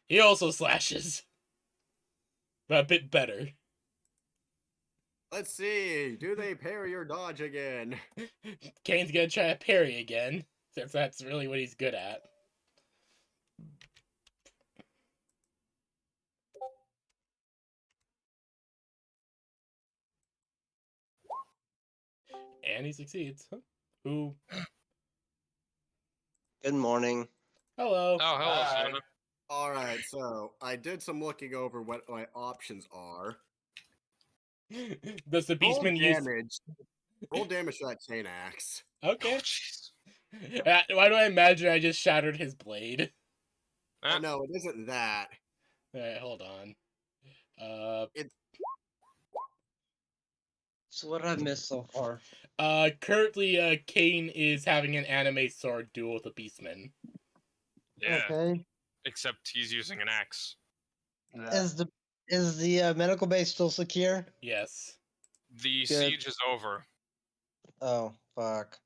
He also slashes. But a bit better. Let's see. Do they parry or dodge again? Kane's gonna try to parry again, since that's really what he's good at. And he succeeds. Ooh. Good morning. Hello. Oh, hello, Hi. Sona. Alright, so I did some looking over what my options are. Does the Roll beastman use... damage. Roll damage to that chain axe. Oh, Okay. jeez. Why do I imagine I just shattered his blade? Oh no, it isn't that. Alright, hold on. So what I've missed so far? Currently, Kane is having an anime sword duel with a beastman. Yeah, Okay. except he's using an axe. Yeah. Is the medical base still secure? Yes. The Good. siege is over. Oh fuck.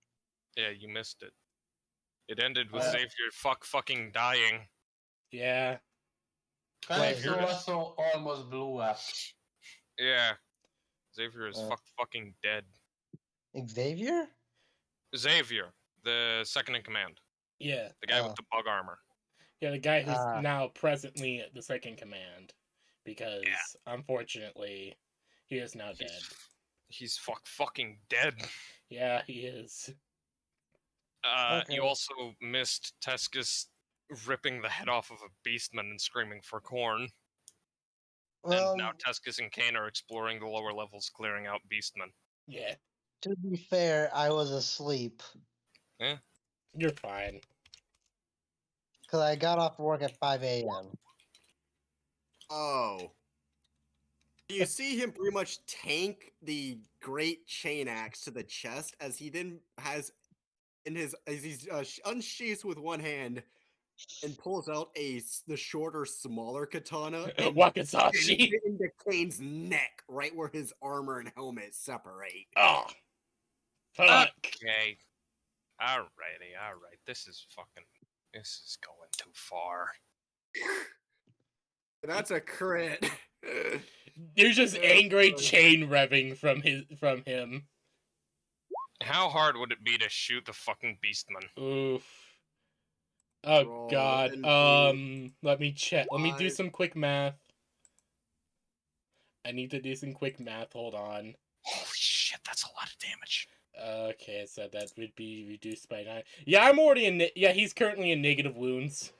Yeah, you missed it. It ended with Uh, Xavier fucking dying. Yeah. Calypso also almost blew up. Yeah. Xavier is Uh. fucking dead. Xavier? Xavier, the second in command. Yeah. The guy with Oh. the bug armor. Yeah, the guy who's Ah. now presently the second command. because unfortunately he is now dead. He's fucking dead. Yeah, he is. Okay. You also missed Tescus ripping the head off of a beastman and screaming for corn. Well, And now Tescus and Kane are exploring the lower levels, clearing out beastmen. Yeah, to be fair, I was asleep you're fine. because I got off work at 5 a.m. Oh. You see him pretty much tank the great chain axe to the chest as he then has as he's unsheathed with one hand and pulls out the shorter, smaller katana and Wakasashi. it into Kane's neck, right where his armor and helmet separate. Oh, fuck. Okay. Alright. This is going too far. That's a crit. There's just angry chain revving from him. How hard would it be to shoot the fucking beastman? Oof. Oh Roll god. and Let me check. Let me do 5. some quick math. I need to do some quick math. Hold on. Holy shit, that's a lot of damage. Okay, so that would be reduced by 9. Yeah, I'm already in. Yeah, he's currently in negative wounds.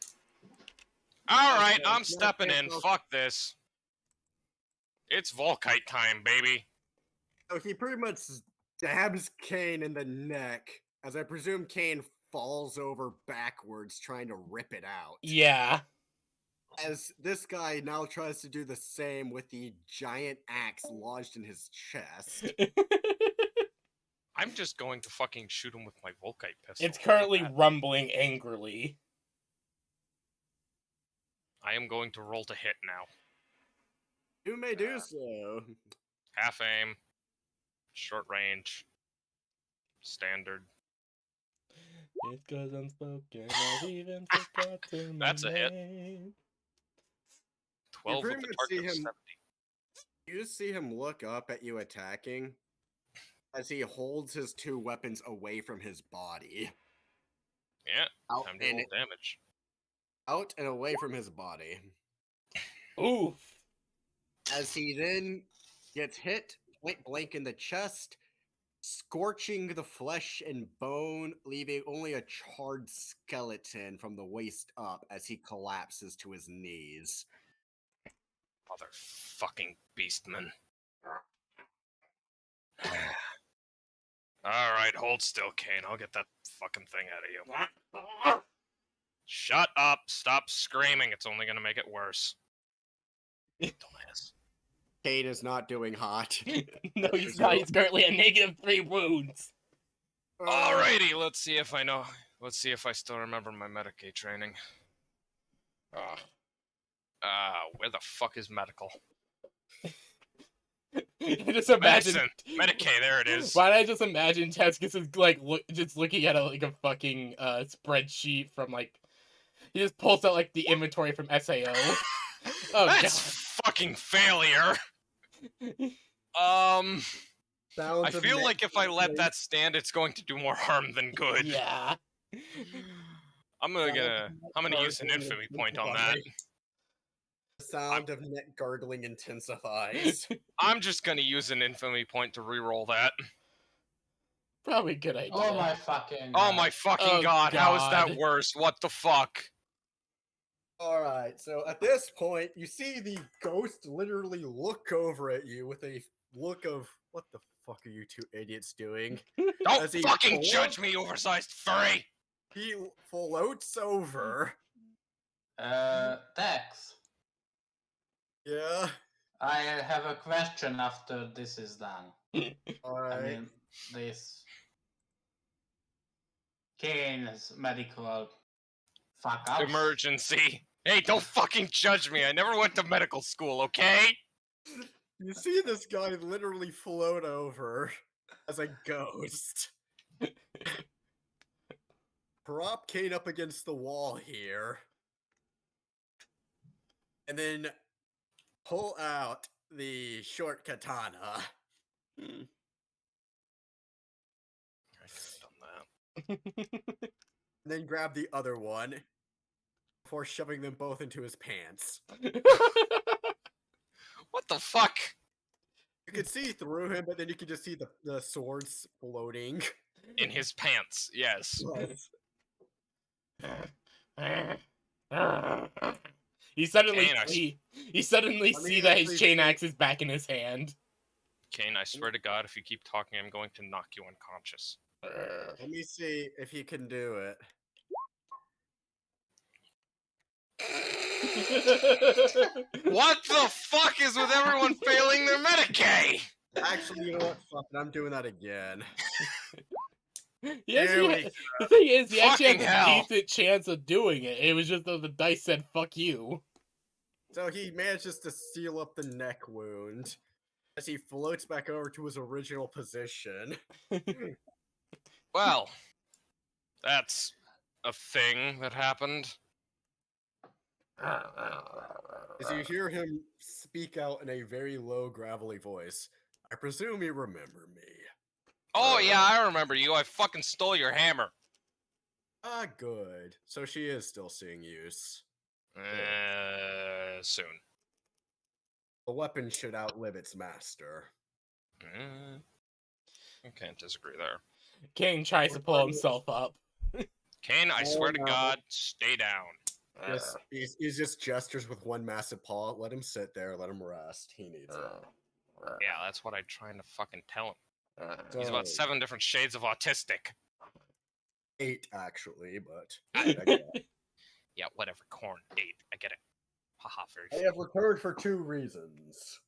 Alright, Okay, I'm no, stepping okay, in. well- Fuck this. It's Volkite time, baby. So he pretty much stabs Kane in the neck, as I presume Kane falls over backwards trying to rip it out. Yeah. As this guy now tries to do the same with the giant axe lodged in his chest. I'm just going to fucking shoot him with my Volkite pistol. It's How about currently that? rumbling angrily. I am going to roll to hit now. You may do so. Half aim. Short range. Standard. It goes unspoken. I've even forgotten my That's a hit. name. 12 with pretty the much target see of him- 70. You see him look up at you attacking as he holds his two weapons away from his body. Yeah, Out time to and, roll damage. out and away from his body. Oof. As he then gets hit point blank in the chest, scorching the flesh and bone, leaving only a charred skeleton from the waist up as he collapses to his knees. Motherfucking beastman. Alright, hold still, Kane. I'll get that fucking thing out of you. Shut up. Stop screaming. It's only gonna make it worse. Dumbass. Kane is not doing hot. No, he's not. He's currently at negative 3 wounds. Alrighty, let's see if I know. Let's see if I still remember my Medicaid training. Where the fuck is medical? Just imagine. Medicine! Medicaid, there it is. Why don't I just imagine Tescus is like just looking at a fucking spreadsheet from like he just pulls out like the inventory from SAO. Oh That's fucking failure! I feel like if I let that stand, it's going to do more harm than god. good. Yeah. I'm gonna use an infamy point on that. The sound of neck gargling intensifies. I'm just gonna use an infamy point to reroll that. Probably a good idea. Oh my fucking Oh god. my fucking Oh, god, how is that God. worse? What the fuck? Alright, so at this point, you see the ghost literally look over at you with a look of, what the fuck are you two idiots doing? Don't As he fucking pulls- judge me, oversized furry! He floats over. Tex, Yeah. I have a question after this is done. I Alright. mean, this Kane's medical fuck ups. Emergency. Hey, don't fucking judge me. I never went to medical school, okay? You see this guy literally float over as a ghost. Prop Kane up against the wall here. And then pull out the short katana. I could have done that. And then grab the other one before shoving them both into his pants. What the fuck? You can see through him, but then you can just see the swords floating. In his pants, yes. You suddenly Kane, see Let me that his actually chain see- axe is back in his hand. Kane, I swear to God, if you keep talking, I'm going to knock you unconscious. Let me see if he can do it. What the fuck is with everyone failing their Medicaid? Actually, you know what? Fuck it, I'm doing that again. Yes, Here we the thing is, he actually Fucking had a hell. decent chance of doing it. It was just that the dice said "fuck you." So he manages to seal up the neck wound as he floats back over to his original position. Well, that's a thing that happened. As you hear him speak out in a very low, gravelly voice, I presume you remember me. Oh yeah, I remember you. I fucking stole your hammer. Ah, good. So she is still seeing use. Soon. The weapon should outlive its master. I can't disagree there. Kane tries to pull himself up. Kane, I swear to no. God, stay down. Yes, he just gestures with one massive paw. Let him sit there. Let him rest. He needs it. Yeah, that's what I'm trying to fucking tell him. He's So, about 7 different shades of autistic. 8, actually, but I get it. Yeah, whatever. Corn. 8. I get it. Haha, very I funny. have returned for 2 reasons.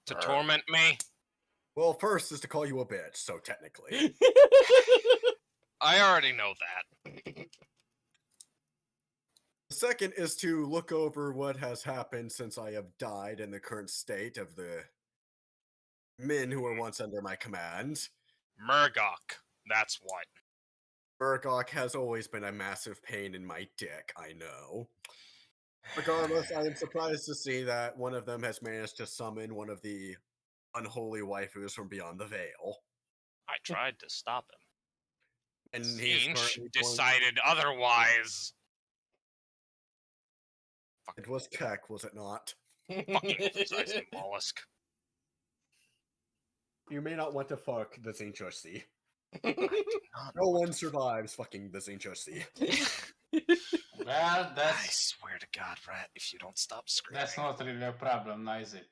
To torment me? Well, first is to call you a bitch, so technically. I already know that. The second is to look over what has happened since I have died and the current state of the men who were once under my command. Murgok. That's what. Murgok has always been a massive pain in my dick, I know. Regardless, I am surprised to see that one of them has managed to summon one of the unholy waifus from beyond the veil. I tried to stop him. And he's Zinch currently decided otherwise. It was Keck, was it not? Fucking oversized mollusk. You may not want to fuck the Zinchosi. I do not. No one survives fucking the Zinchosi. Well, I that's swear to God, Rat, if you don't stop screaming. that's not really a problem, now is it?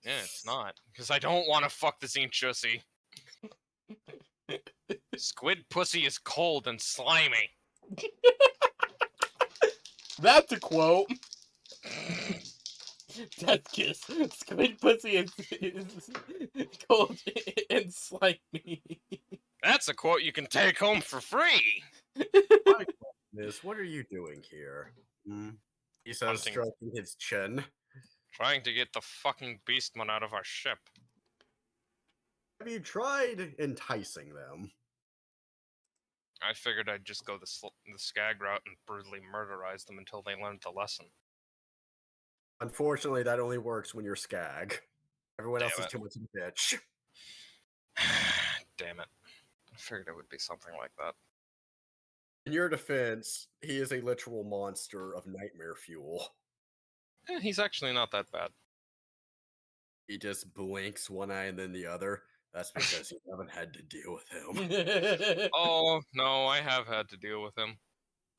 Yeah, it's not. Because I don't want to fuck the Zinchussy. Squid pussy is cold and slimy. That's a quote. Death kiss. Squid pussy is cold and slimy. That's a quote you can take home for free. Miss, what are you doing here? He says, Hunting. stroking his chin. Trying to get the fucking beastman out of our ship. Have you tried enticing them? I figured I'd just go the skag route and brutally murderize them until they learned the lesson. Unfortunately, that only works when you're skag. Everyone else Damn is it. too much of a bitch. Damn it. I figured it would be something like that. In your defense, he is a literal monster of nightmare fuel. He's actually not that bad. He just blinks one eye and then the other. That's because you haven't had to deal with him. Oh, no, I have had to deal with him.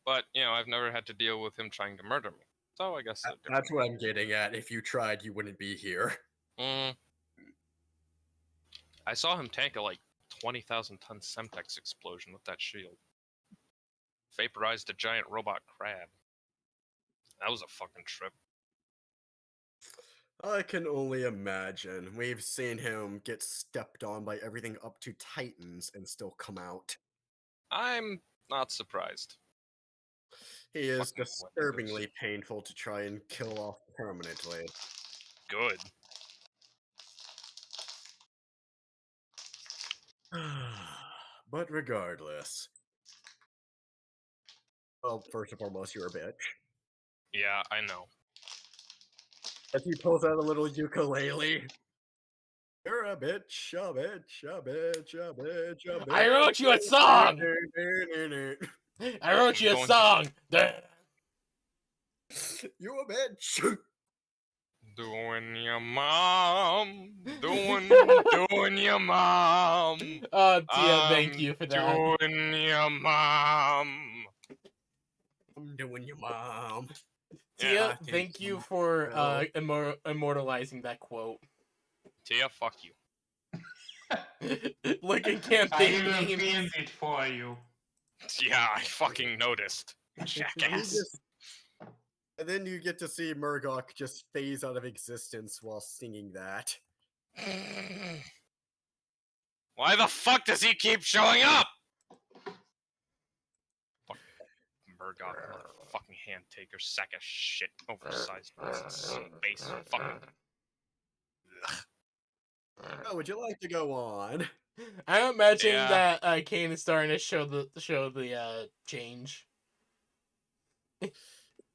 But, you know, I've never had to deal with him trying to murder me. So I guess That's what I'm getting at. If you tried, you wouldn't be here. I saw him tank a, like, 20,000-ton Semtex explosion with that shield. Vaporized a giant robot crab. That was a fucking trip. I can only imagine. We've seen him get stepped on by everything up to Titans and still come out. I'm not surprised. He is Fucking disturbingly painful to try and kill off permanently. Good. But regardless. Well, first and foremost, you're a bitch. Yeah, I know. As he pulls out a little ukulele. You're a bitch, a bitch, a bitch, a bitch, a bitch. I wrote you a song! I wrote you a song! You a bitch! Doing your mom. Doing your mom. Oh, Tia, thank I'm you for that. doing your mom. I'm doing your mom. Tia, I think thank you so. for Well, immortalizing that quote. Tia, fuck you. Look at I campaign even memes. pinned it for you. Yeah, I fucking noticed. he Jackass. just, and then you get to see Murdoch just phase out of existence while singing that. Why the fuck does he keep showing up? Fucking Murdoch, motherfucking hand taker, sack of shit, oversized space, fucking. Oh, would you like to go on? I'm imagining Yeah. that Kane is starting to show the change.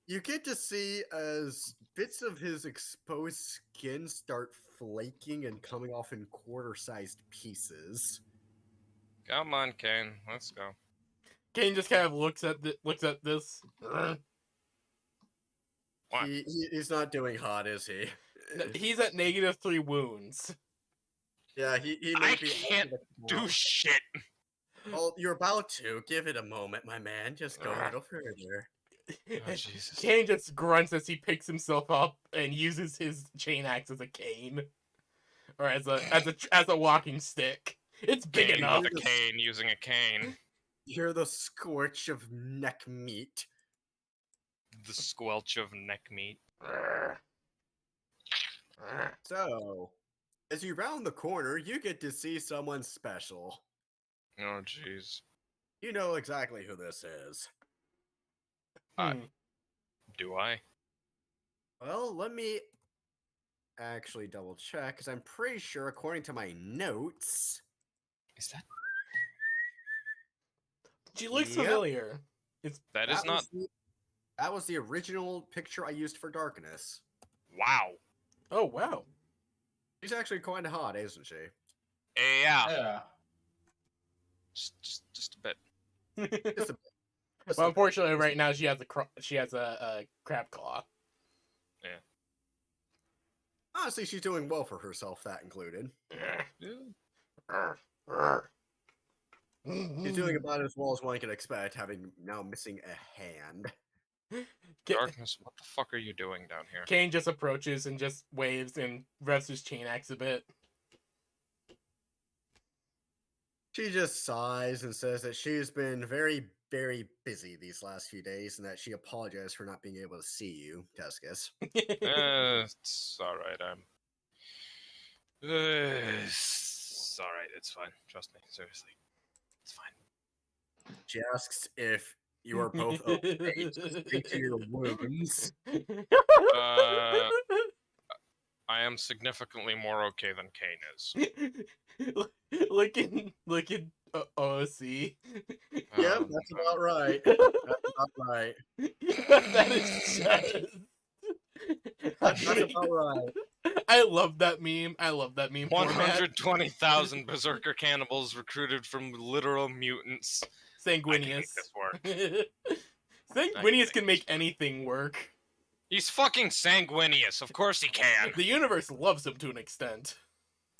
You get to see as bits of his exposed skin start flaking and coming off in quarter-sized pieces. Come on, Kane, let's go. Kane just kind of looks at this. What? He's not doing hot, is he? He's at -3 wounds. Yeah, he I may be. can't do shit. Well, you're about to. Give it a moment, my man. Just go a little further. Oh, Jesus. Kane just grunts as he picks himself up and uses his chain axe as a cane, or as a walking stick. It's big Kane enough. with a cane using a cane. You hear the scorch of neck meat. The squelch of neck meat. So, as you round the corner, you get to see someone special. Oh, jeez. You know exactly who this is. Do I? Well, let me actually double check, because I'm pretty sure, according to my notes, Is that? She looks Yep. familiar. That is not. That was the original picture I used for Darkness. Wow. Oh wow. She's actually quite hot, isn't she? Yeah. Yeah. Just a bit. Just a Just Well, a- unfortunately, right now she has a crab claw. Honestly, she's doing well for herself, that included. She's doing about as well as one can expect, having now missing a hand. Darkness, what the fuck are you doing down here? Kane just approaches and just waves and revs his chain axe a bit. She just sighs and says that she's been very, very busy these last few days and that she apologized for not being able to see you, Tuscus. It's alright, it's alright, it's fine. Trust me, seriously. It's fine. She asks if you are both okay due to your wounds. I am significantly more okay than Kane is. Looking OC. Yep, Um, that's about right. That's about right. That is just. That's about right. I love that meme. I love that meme. format. 120,000 berserker cannibals recruited from literal mutants. I can make Sanguinius. this work. Sanguinius can make anything work. He's fucking sanguineous. Of course he can. The universe loves him to an extent.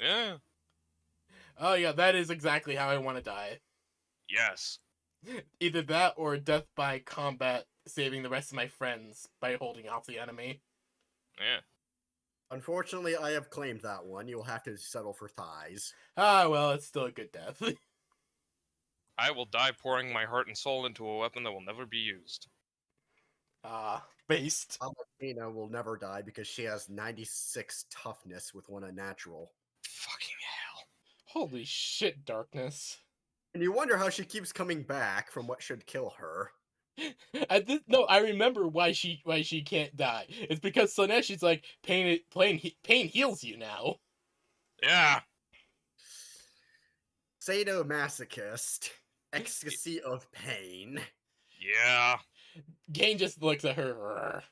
Yeah. Oh yeah, that is exactly how I want to die. Yes. Either that or death by combat, saving the rest of my friends by holding off the enemy. Yeah. Unfortunately, I have claimed that one. You'll have to settle for thighs. Ah, well, it's still a good death. I will die pouring my heart and soul into a weapon that will never be used. Based. Albertina will never die because she has 96 toughness with one unnatural. Fucking hell. Holy shit, Darkness. And you wonder how she keeps coming back from what should kill her. I remember why she can't die. It's because Slaneshi's like pain heals you now. Yeah. Sadomasochist. Ecstasy of pain. Yeah. Kane just looks at her.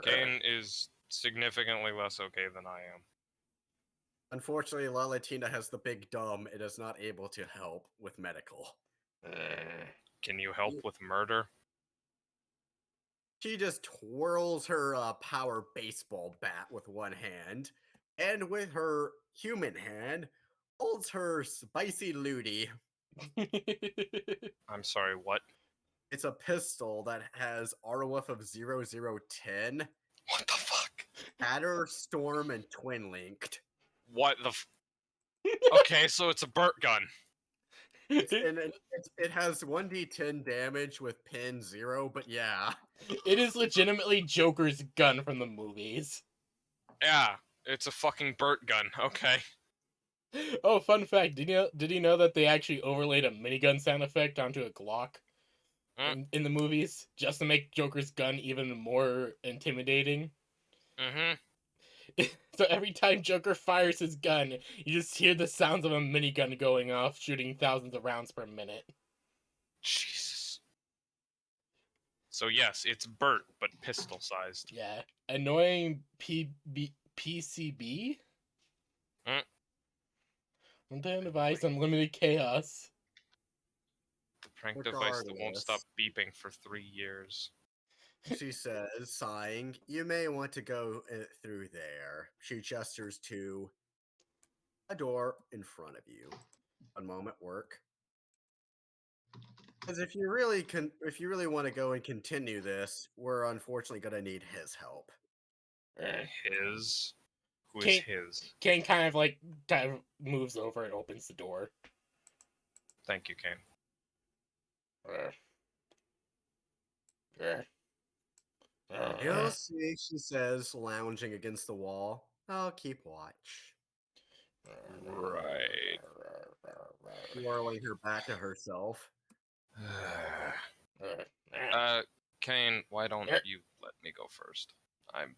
Kane is significantly less okay than I am. Unfortunately, Lalatina has the big dumb. It is not able to help with medical. Can you help with murder? She just twirls her power baseball bat with one hand, and with her human hand, holds her spicy looty. I'm sorry, what? It's a pistol that has ROF of 0010, What the fuck? Adder, Storm, and Twin Linked. What the Okay, so it's a Burt gun. It has 1d10 damage with pin 0, but yeah. It is legitimately Joker's gun from the movies. Yeah, it's a fucking Burt gun. Okay. Oh, fun fact! Did you know that they actually overlaid a minigun sound effect onto a Glock in the movies just to make Joker's gun even more intimidating? Mm-hmm. So every time Joker fires his gun, you just hear the sounds of a minigun going off, shooting thousands of rounds per minute. Jesus. So yes, it's Burt, but pistol-sized. Yeah. Annoying PCB? Content device, unlimited chaos. The prank device that won't stop beeping for 3 years. She says, sighing, "You may want to go through there." She gestures to a door in front of you. One moment, work. Because if you really want to go and continue this, we're unfortunately going to need his help. His? Who is his? Kane kind of moves over and opens the door. Thank you, Kane. You'll see, she says, lounging against the wall. I'll keep watch. Right. Twirling her back to herself. Kane, why don't you let me go first? I'm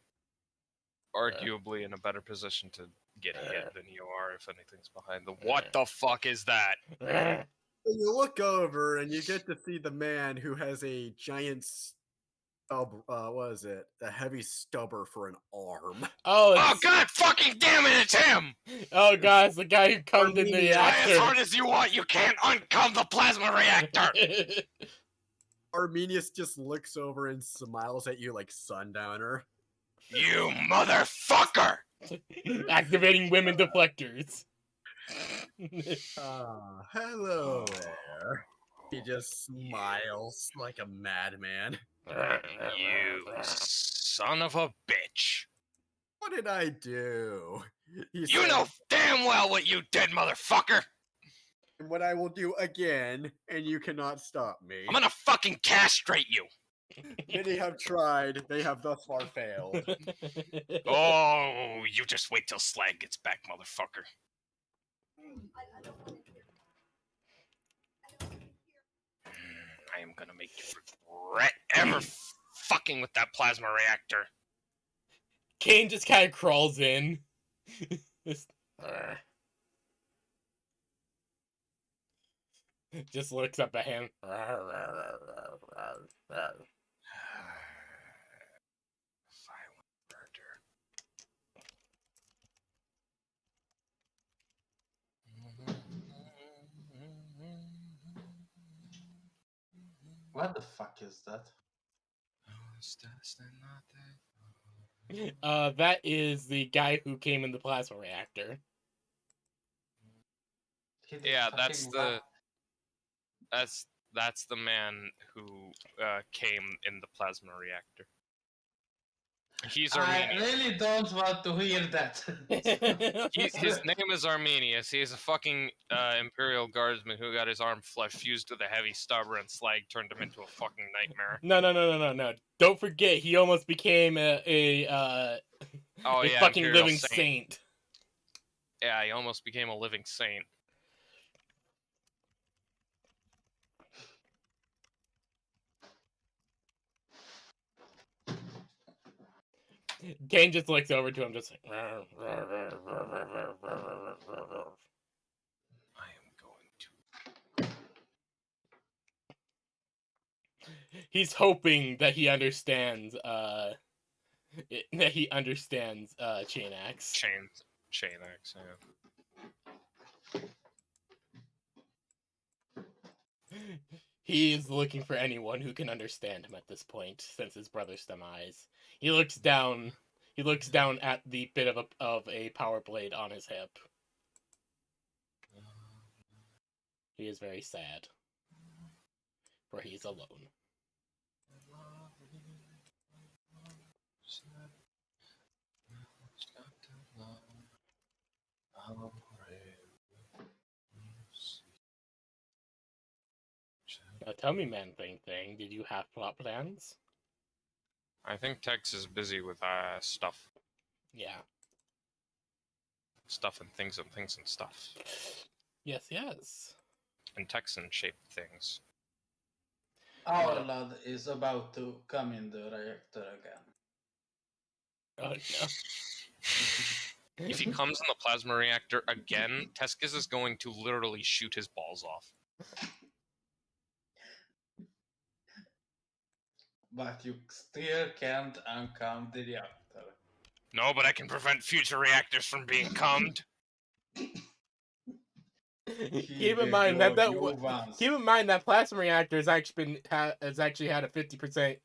arguably in a better position to get hit than you are if anything's behind the... What the fuck is that? You look over and you get to see the man who has a giant stub, what is it? A heavy stubber for an arm. Oh god fucking damn it, it's him! Oh god, it's the guy who cummed in the reactor. Try as hard as you want, you can't uncum the plasma reactor! Arminius just looks over and smiles at you like Sundowner. You motherfucker! Activating women deflectors. Hello there. He just smiles like a madman. You son of a bitch. What did I do? You know damn well what you did, motherfucker! And what I will do again, and you cannot stop me. I'm gonna fucking castrate you! Many have tried, they have thus far failed. Oh, you just wait till Slag gets back, motherfucker. I am gonna make you regret ever fucking with that plasma reactor. Kane just kind of crawls in. Just looks up at him. What the fuck is that? That is the guy who came in the plasma reactor. Yeah, that's the man who came in the plasma reactor. He's Arminius. I really don't want to hear that. His name is Arminius. He's a fucking Imperial Guardsman who got his arm fused with a heavy stubber, and Slag turned him into a fucking nightmare. No. Don't forget, he almost became a fucking Imperial living saint. Yeah, he almost became a living saint. Kane just looks over to him, just like... I am going to... He's hoping that he understands, Chain Axe. Chain Axe, yeah. He is looking for anyone who can understand him at this point, since his brother's demise. He looks down. He looks down at the bit of a power blade on his hip. He is very sad, for he's alone. Now tell me, Man Thing, did you have plot plans? I think Tex is busy with stuff. Yeah. Stuff and things and things and stuff. Yes, yes. And Texan shaped things. Our lad is about to come in the reactor again. Oh no. If he comes in the plasma reactor again, Teskis is going to literally shoot his balls off. But you still can't uncome the reactor. No, but I can prevent future reactors from being cummed. Keep in mind that plasma reactor has actually had a 50%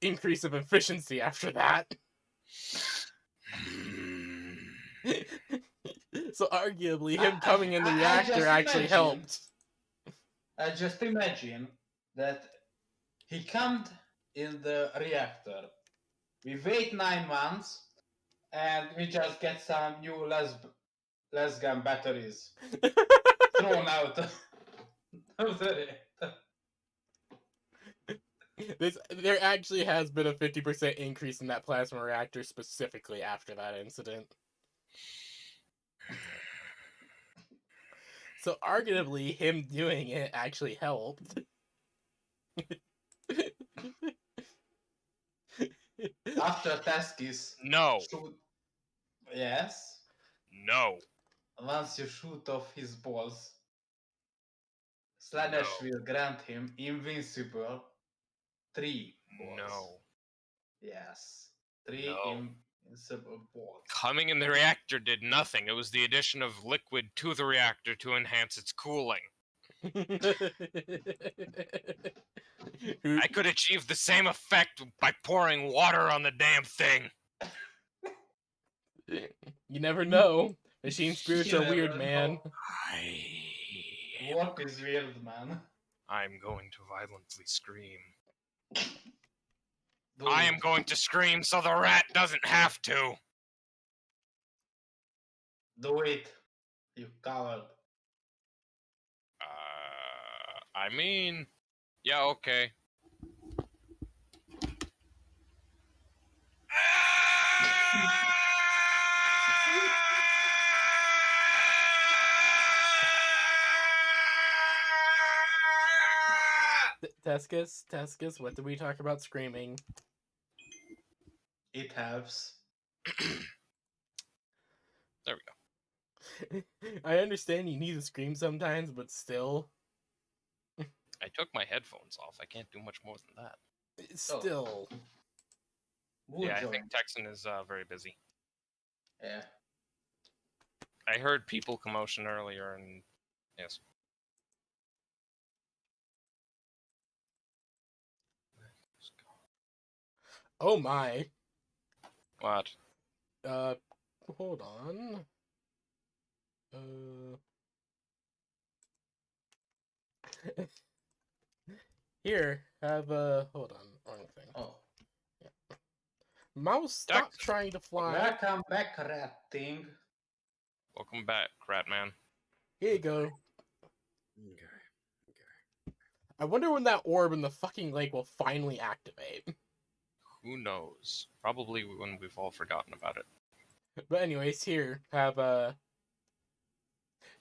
increase of efficiency after that. So arguably, him coming in the reactor actually helped. I just imagine that he comes in the reactor. We wait 9 months, and we just get some new less gun batteries thrown out of the reactor. There actually has been a 50% increase in that plasma reactor specifically after that incident. So arguably, him doing it actually helped. After Teskis No. shoot... Yes? No. Once you shoot off his balls, Slanesh will grant him invincible 3 balls. No. Yes. 3 invincible balls. Coming in the reactor did nothing. It was the addition of liquid to the reactor to enhance its cooling. I could achieve the same effect by pouring water on the damn thing. You never know. Machine spirits are weird, man. What is weird, man? I'm going to violently scream. Do I it. am going to scream so the rat doesn't have to. Do it, you coward. I mean, yeah, okay. Tescus, what did we talk about screaming? It helps. There we go. I understand you need to scream sometimes, but still. I took my headphones off. I can't do much more than that. Still. Yeah, I think Texan is very busy. Yeah. I heard people commotion earlier, and yes. Oh my. What? Hold on. Here, have hold on, wrong thing. Oh. Yeah. Mouse, stop trying to fly. Welcome back, rat thing. Welcome back, Ratman. Here you go. Okay. I wonder when that orb in the fucking lake will finally activate. Who knows? Probably when we've all forgotten about it. But anyways, here, have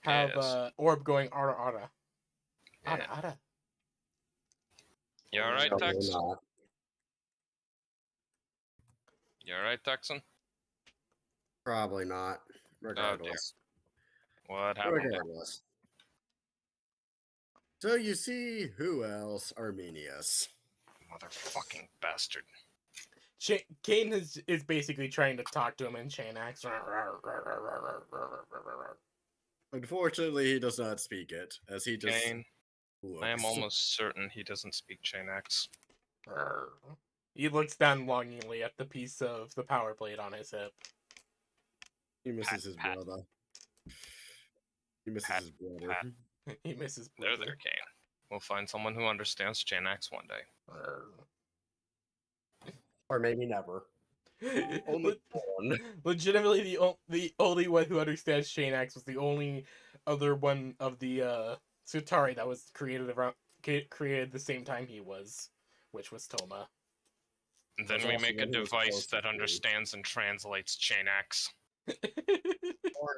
Yes. orb going ara ara. Yeah. Ara ara. You alright, Probably Tex? not. You alright, Texan? Probably not. Regardless. What happened? Regardless. So you see, who else? Arminius. Motherfucking bastard. Kane is basically trying to talk to him in Chain Axe. Unfortunately, he does not speak it, as he just Kane. I am looks. almost certain he doesn't speak Chain X. He looks down longingly at the piece of the power blade on his hip. He misses his Pat. brother. He misses Pat, his brother. Pat. He misses There, brother. Kane. We'll find someone who understands Chain X one day. Or maybe never. Only one. Legitimately, the only one who understands Chain X was the only other one of the Sutari that was created the same time he was, which was Toma. And then That's we also make a one who was device closest that to. understands and translates Chain X. Korn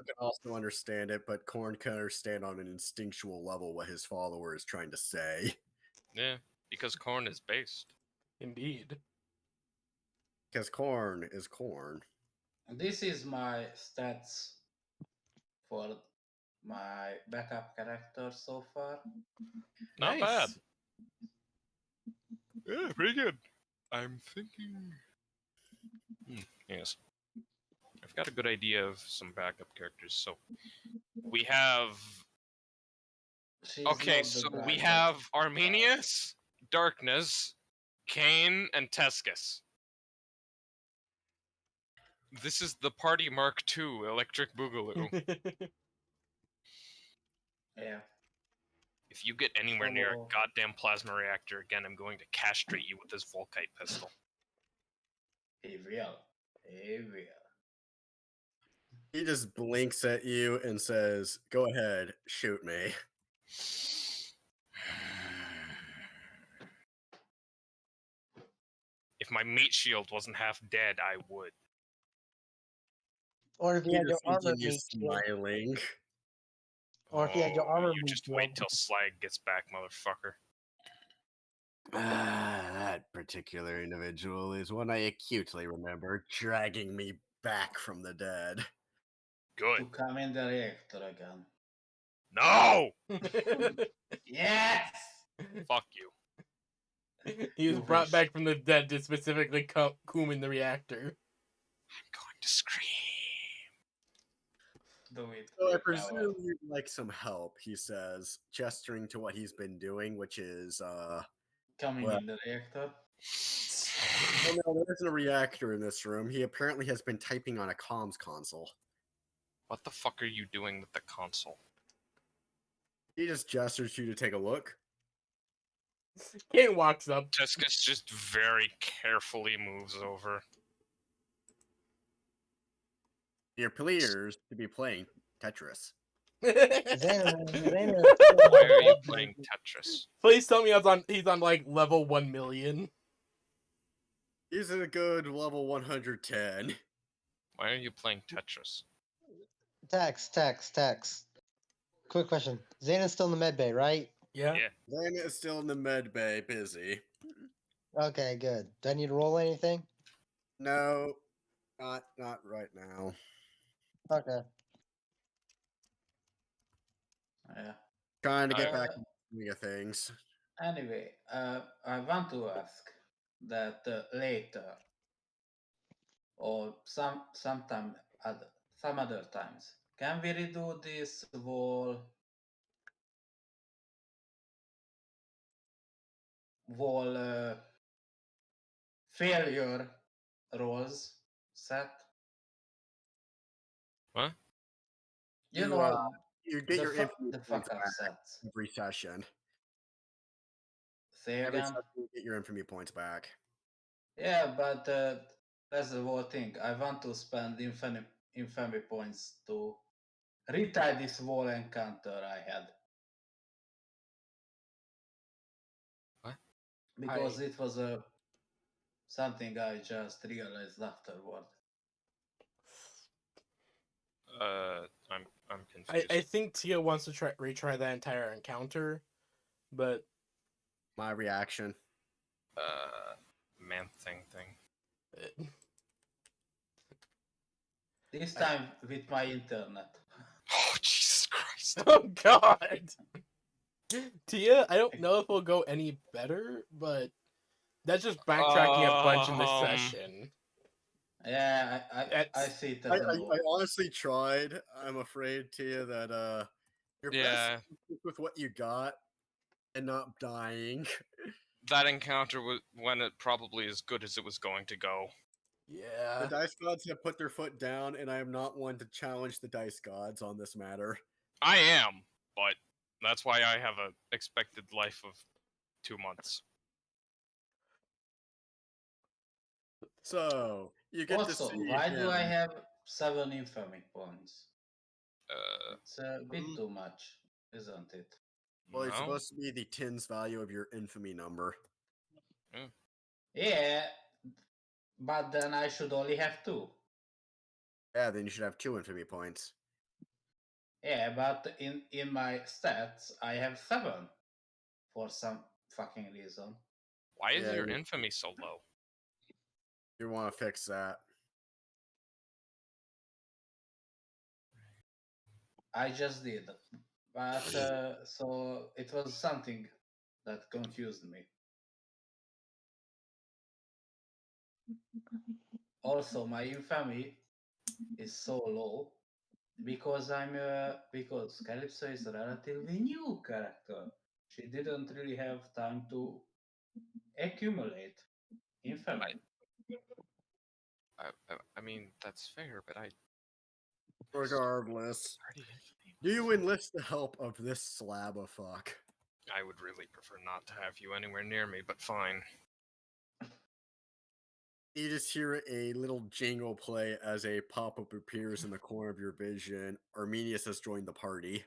can also understand it, but Korn can understand on an instinctual level what his follower is trying to say. Yeah, because Korn is based. Indeed. Because Korn is Korn. This is my stats for my backup character so far. Not Nice. bad. Yeah, pretty good. I'm thinking. Yes. I've got a good idea of some backup characters. So we have. She's Okay, not the so we brightest have star. Arminius, Darkness, Kane, and Tescus. This is the Party Mark II Electric Boogaloo. Yeah. If you get anywhere near a So- goddamn plasma reactor again, I'm going to castrate you with this Volkite pistol. He will. He will. He just blinks at you and says, "Go ahead, shoot me." If my meat shield wasn't half dead, I would. Or if you He had your just armor continues meat shield. smiling. Or if you had your armor you meat just shield. wait till Slag gets back, motherfucker. That particular individual is one I acutely remember dragging me back from the dead. Good. To come in the reactor again. No! Yes! Fuck you. He was You brought wish. back from the dead to specifically coom in the reactor. I'm going to scream. Do it. So I Coward. presume you'd like some help, he says, gesturing to what he's been doing, which is, Coming well- in the reactor. well, no, there isn't a reactor in this room. He apparently has been typing on a comms console. What the fuck are you doing with the console? He just gestures you to take a look. Kane walks up. Tescus just very carefully moves over. It appears to be playing Tetris. Xander, Why are you playing Tetris? Please tell me he's on like level 1 million. He's at a good level 110. Why are you playing Tetris? Text. Quick question. Xander's still in the med bay, right? Yeah. Yeah. Lana is still in the med bay, busy. Okay, good. Do I need to roll anything? No, not right now. Okay. Yeah. Trying to get Uh, back to the swing of things. Anyway, I want to ask that later or some other times, can we redo this wall failure rolls set? What? You You, know You get your infinite the points fuck up back sets. every session. Say Every again. session you get your infamy points back. Yeah, but that's the whole thing. I want to spend infamy points to retry this wall encounter I had. What? Because it was something I just realized afterward. I'm confused. I think Tia wants to retry that entire encounter, but My reaction. Man thing. This time with my internet. Oh, Jesus Christ. oh god. Tia, I don't know if it'll go any better, but that's just backtracking a bunch in this session. Yeah, I see it as a no. I honestly tried. I'm afraid, Tia, that you're Yeah. best with what you got. and not dying. That encounter went it probably as good as it was going to go. The Yeah. dice gods have put their foot down, and I am not one to challenge the dice gods on this matter. I am, but that's why I have a expected life of 2 months. So you get Also, to see why do I him. have 7 infamy points? Uh, It's a bit too much, isn't it? Well, it's no? supposed to be the tens value of your infamy number. Yeah, but then I should only have 2. Yeah, then you should have 2 infamy points. Yeah, but in my stats I have 7 for some fucking reason. Why is Yeah, your infamy so low? You want to fix that. I just did, but so it was something that confused me. Also, my infamy is so low because because Calypso is a relatively new character. She didn't really have time to accumulate infamy. I mean, that's fair, but I Regardless, already infamy. do you enlist the help of this slab of fuck? I would really prefer not to have you anywhere near me, but fine. You just hear a little jingle play as a pop-up appears in the corner of your vision. Arminius has joined the party.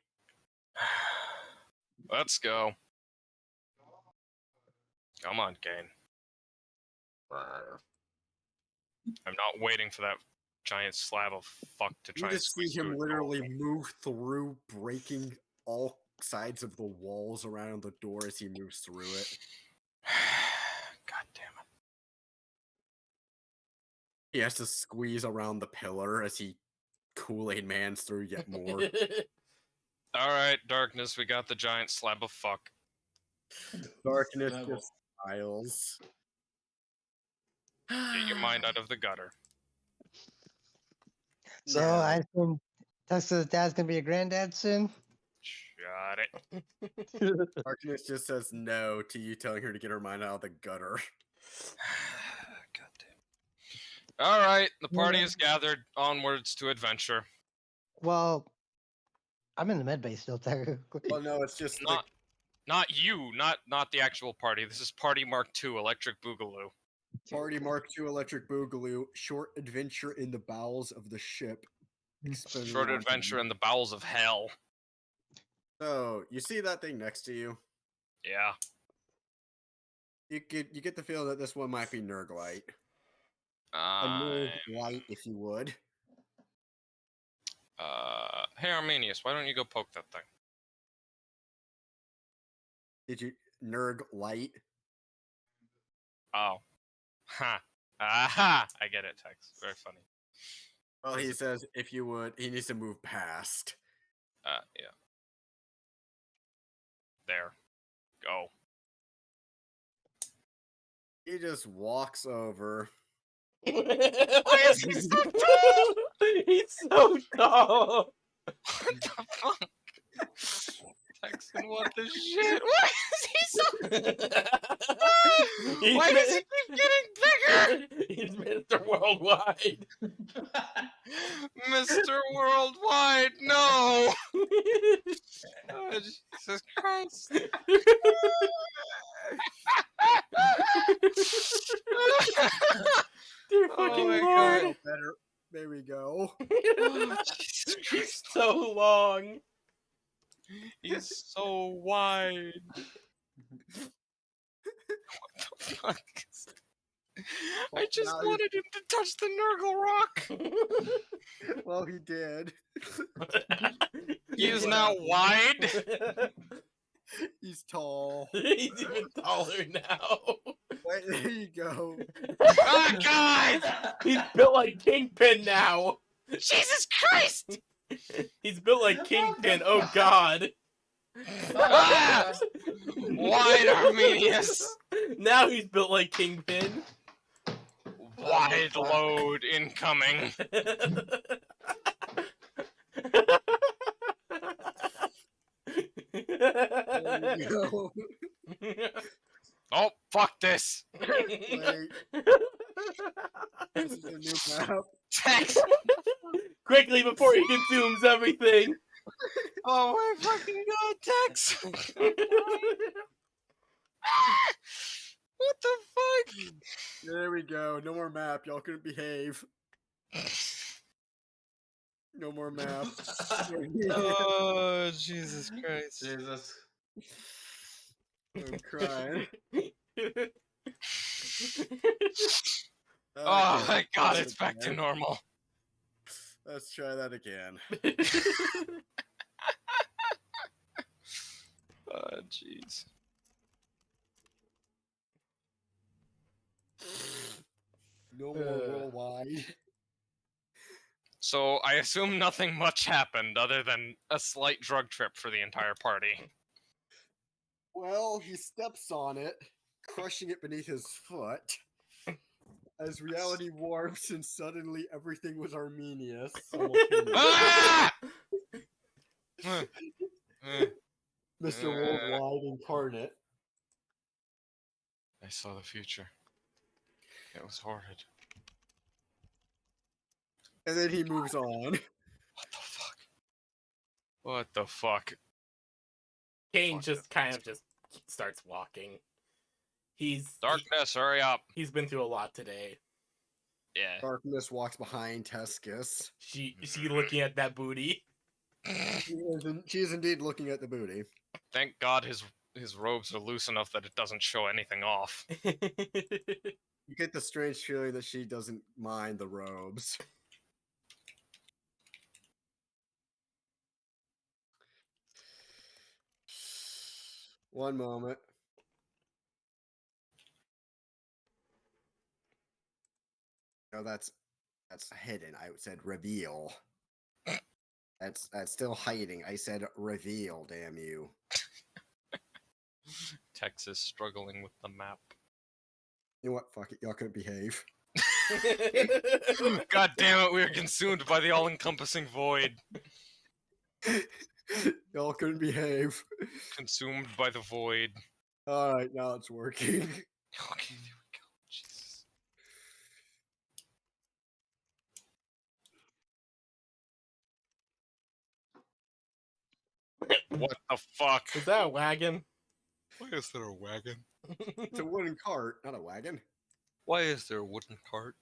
Let's go. Come on, Kane. I'm not waiting for that giant slab of fuck to You try and just see squeeze through him it. literally move through, breaking all sides of the walls around the door as he moves through it. God damn it. He has to squeeze around the pillar as he Kool-Aid mans through yet more. Alright, darkness, we got the giant slab of fuck. Darkness Slab just smiles. Get your mind out of the gutter. So Now, I assume Tesla's dad's gonna be a granddad soon. Shut it. Darkness just says no to you telling her to get her mind out of the gutter. God damn. Alright, the Yeah. party is gathered. Onwards to adventure. Well, I'm in the med base still, technically. Well, no, it's just Not not you, not the actual party. This is Party Mark II, Electric Boogaloo. the Party Mark II Electric Boogaloo, short adventure in the bowels of the ship. Expending Short on adventure in the bowels of hell. So, you see that thing next to you? Yeah. You get the feeling that this one might be Nurglite. A Nurglite, if you would. Hey Arminius, why don't you go poke that thing? Did you Nurglite? Oh. Ha. Aha! I get it, Tex. Very funny. Well, Is he it- says if you would, he needs to move past. Yeah. There. Go. He just walks over. Why is he so tall? He's so tall. What the fuck? Texan, what the shit? Why is he so... Why does he keep getting bigger? He's Mr. Worldwide. Mr. Worldwide, no! Oh, Jesus Christ. Dear Oh fucking my Lord. God. Better. There we go. Oh, Jesus He's Christ. so long. He's so wide. What the fuck? I just now wanted him to touch the Nurgle rock. Well, he did. He is now wide. He's tall. He's even taller now. Wait, there you go. Oh God! He's built like Kingpin now. Jesus Christ! He's built like Kingpin. Oh God. Ah! Wide Arminius. Now he's built like Kingpin. Wide load incoming. There you go. Oh, fuck this! Wait, this is a new map. Tex! Quickly before he consumes everything. Oh my fucking god, Tex! What the fuck? There we go. No more map. Y'all couldn't behave. No more map. Oh, Jesus Christ. Jesus. I'm crying. Oh Okay, my god, let's it's back to again. normal. Let's try that again. Oh, jeez. No more worldwide. So, I assume nothing much happened other than a slight drug trip for the entire party. Well, he steps on it, crushing it beneath his foot. As reality warps and suddenly everything was Armenius. Ah! Mr. Worldwide incarnate. I saw the future. It was horrid. And then he moves on. What the fuck? What the fuck? Kane Fuck just it. kind of just starts walking. Darkness, hurry up. He's been through a lot today. Yeah. Darkness walks behind Tescus. She looking at that booty. She is indeed looking at the booty. Thank God his robes are loose enough that it doesn't show anything off. You get the strange feeling that she doesn't mind the robes. One moment. No, that's hidden. I said reveal. That's still hiding. I said reveal, damn you. Texas struggling with the map. You know what? Fuck it. Y'all couldn't behave. God damn it, we are consumed by the all-encompassing void. Y'all couldn't behave. Consumed by the void. Alright, now it's working. Okay, there we go. Jesus. What the fuck? Is that a wagon? Why is there a wagon? It's a wooden cart, not a wagon. Why is there a wooden cart?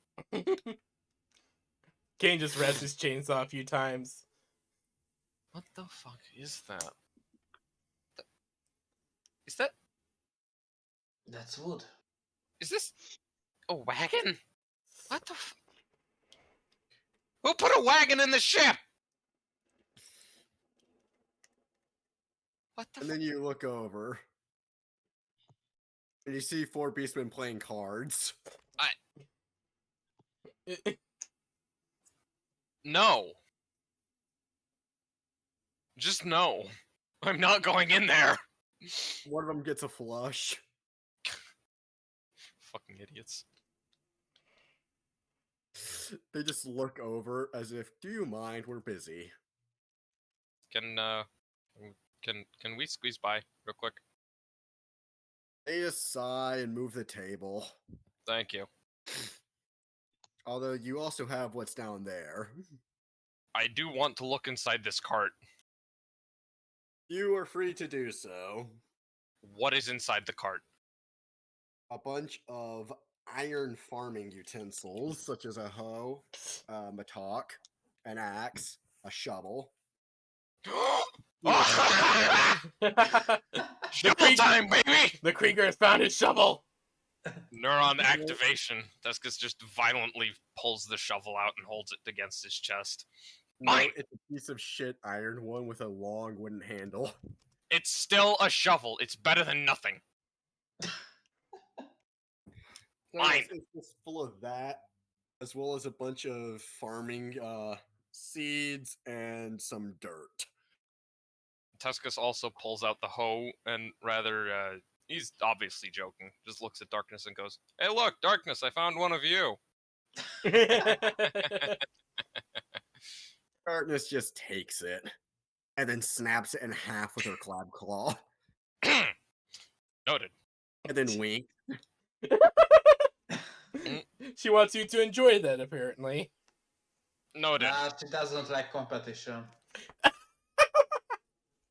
Kane just revs his chainsaw a few times. What the fuck is that? Is that... That's wood. Is this... a wagon? What the f... Who put a wagon in the ship? What the And fuck? then you look over. And you see 4 beastmen playing cards. No. Just no. I'm not going in there. One of them gets a flush. Fucking idiots. They just look over as if, do you mind? We're busy. Can we squeeze by real quick? They just sigh and move the table. Thank you. Although you also have what's down there. I do want to look inside this cart. You are free to do so. What is inside the cart? A bunch of iron farming utensils, such as a hoe, a mattock, an axe, a shovel. Shovel time, baby! The Krieger has found his shovel. Neuron activation. Tescus just violently pulls the shovel out and holds it against his chest. No, Mine! it's a piece of shit iron one with a long wooden handle. It's still a shovel. It's better than nothing. So Mine. It's just full of that, as well as a bunch of farming seeds and some dirt. Tescus also pulls out the hoe and rather, he's obviously joking. Just looks at Darkness and goes, "Hey, look, Darkness, I found one of you." Darkness just takes it and then snaps it in half with her claw. Noted. And then wink. She wants you to enjoy that, apparently. Noted. She doesn't like competition.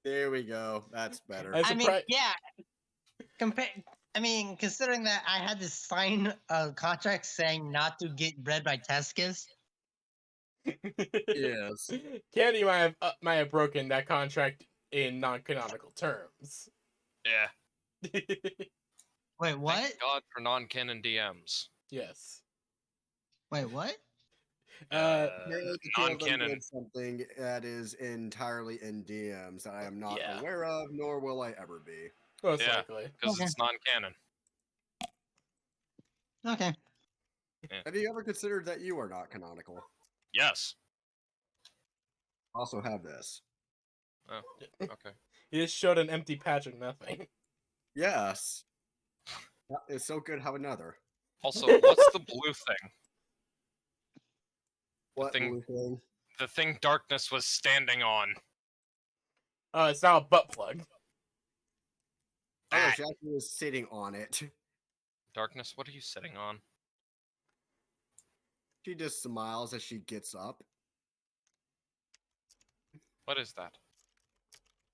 There we go. That's better. I'm I mean, surprised. yeah. Considering that I had to sign a contract saying not to get bred by Tescus. Yes. Candy might have broken that contract in non-canonical terms. Yeah. Wait, what? Thank God for non-canon DMs. Yes. Wait, what? Apparently the two of them non-canon. did something that is entirely in DMs that I am not Yeah. aware of, nor will I ever be. Most Yeah. likely. Because Okay. it's non-canon. Okay. Have you ever considered that you are not canonical? Yes. Also have this. Oh, okay. He just showed an empty patch of nothing. Yes. It's so good. Have another. Also, what's the blue thing? What thing- blue thing? The thing Darkness was standing on. It's now a butt plug. Oh, That. she actually was sitting on it. Darkness, what are you sitting on? She just smiles as she gets up. What is that?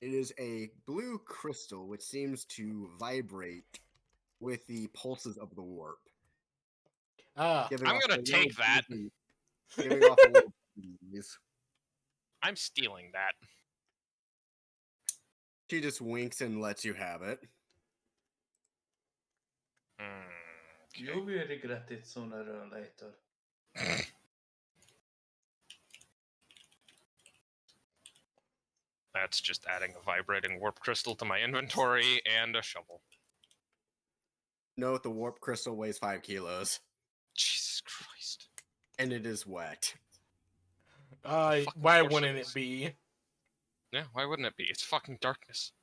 It is a blue crystal which seems to vibrate with the pulses of the warp. Giving I'm off gonna a take little that. breeze- Giving off a little breeze. I'm stealing that. She just winks and lets you have it. You will regret it sooner or later. That's just adding a vibrating warp crystal to my inventory and a shovel. Note the warp crystal weighs 5 kilos. Jesus Christ. And it is wet. Fucking Why course wouldn't it it is. be? Yeah, why wouldn't it be? It's fucking Darkness.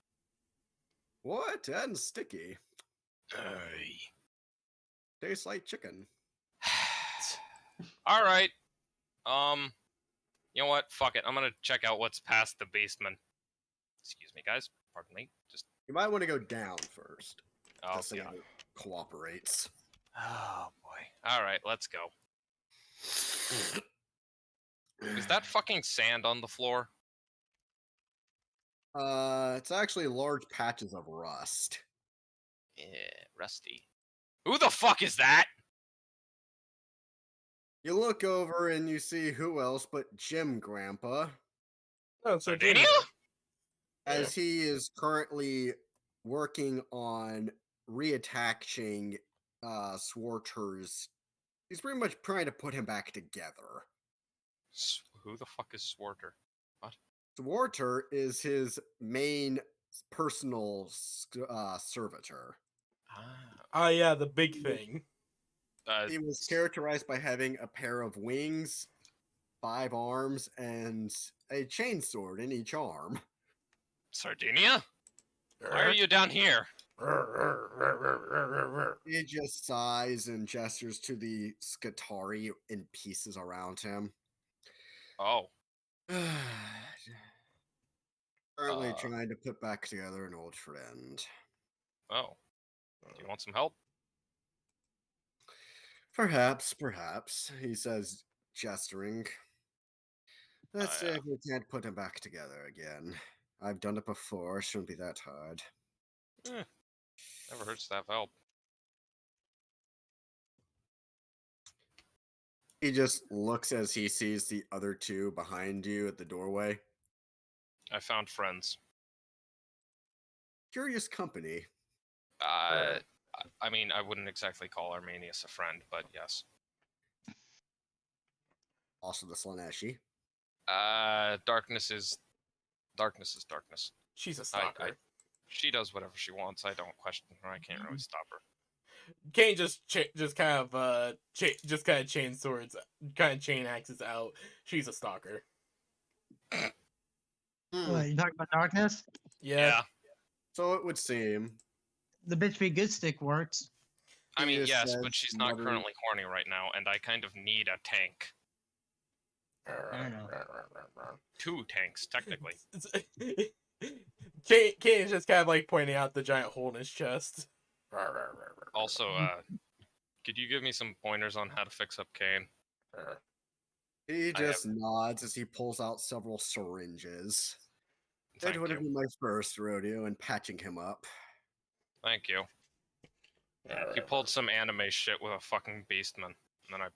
What? And sticky. Aye. Tastes like chicken. Alright. You know what? Fuck it. I'm gonna check out what's past the basement. Excuse me, guys. Pardon me. Just. You might want to go down first. Oh, To see yeah. how it cooperates. Oh, boy. Alright, let's go. Is that fucking sand on the floor? It's actually large patches of rust. Yeah, rusty. Who the fuck is that? You look over and you see who else but Jim Grandpa, Oh, Sardinia? as he is currently working on reattaching Swarter's. He's pretty much trying to put him back together. Who the fuck is Swarter? Swarter is his main personal servitor. Oh yeah, the big thing. He was characterized by having a pair of wings, 5 arms, and a chainsword in each arm. Sardinia? Why are you down here? He just sighs and gestures to the Skatari in pieces around him. Oh. Currently trying to put back together an old friend. Oh. Do you want some help? Perhaps, he says, gesturing. Let's see if we can't put him back together again. I've done it before, shouldn't be that hard. Never hurts to have help. He just looks as he sees the other two behind you at the doorway. I found friends. Curious company. I mean, I wouldn't exactly call Arminius a friend, but yes. Also the Slaneshi. Darkness is darkness. She's a stalker. She does whatever she wants. I don't question her. I can't really stop her. Kane just kind of chain swords, kind of chain axes out. She's a stalker. What, you talking about Darkness? Yeah. So it would seem. The bitch be good stick works. I mean, just yes, says but she's not mother- currently horny right now, and I kind of need a tank. I don't know. 2 tanks, technically. Kane is just kind of like pointing out the giant hole in his chest. Also, could you give me some pointers on how to fix up Kane? He I just nods as he pulls out several syringes. Thank It would have you. been my first rodeo in patching him up. Thank you. He pulled some anime shit with a fucking beastman, and then I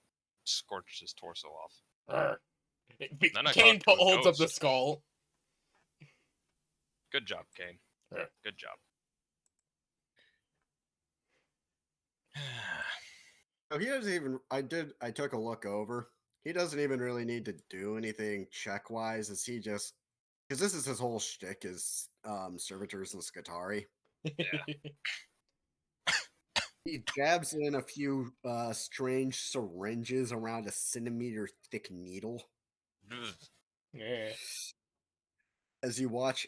scorched his torso off. Then I Kane talked to a holds up the ghost. skull. Good job, Kane. Good job. So he doesn't even. I took a look over. He doesn't even really need to do anything check wise, as he just because this is his whole shtick is servitors and Scutari. Yeah. He jabs in a few strange syringes around a centimeter thick needle. Yeah. As you watch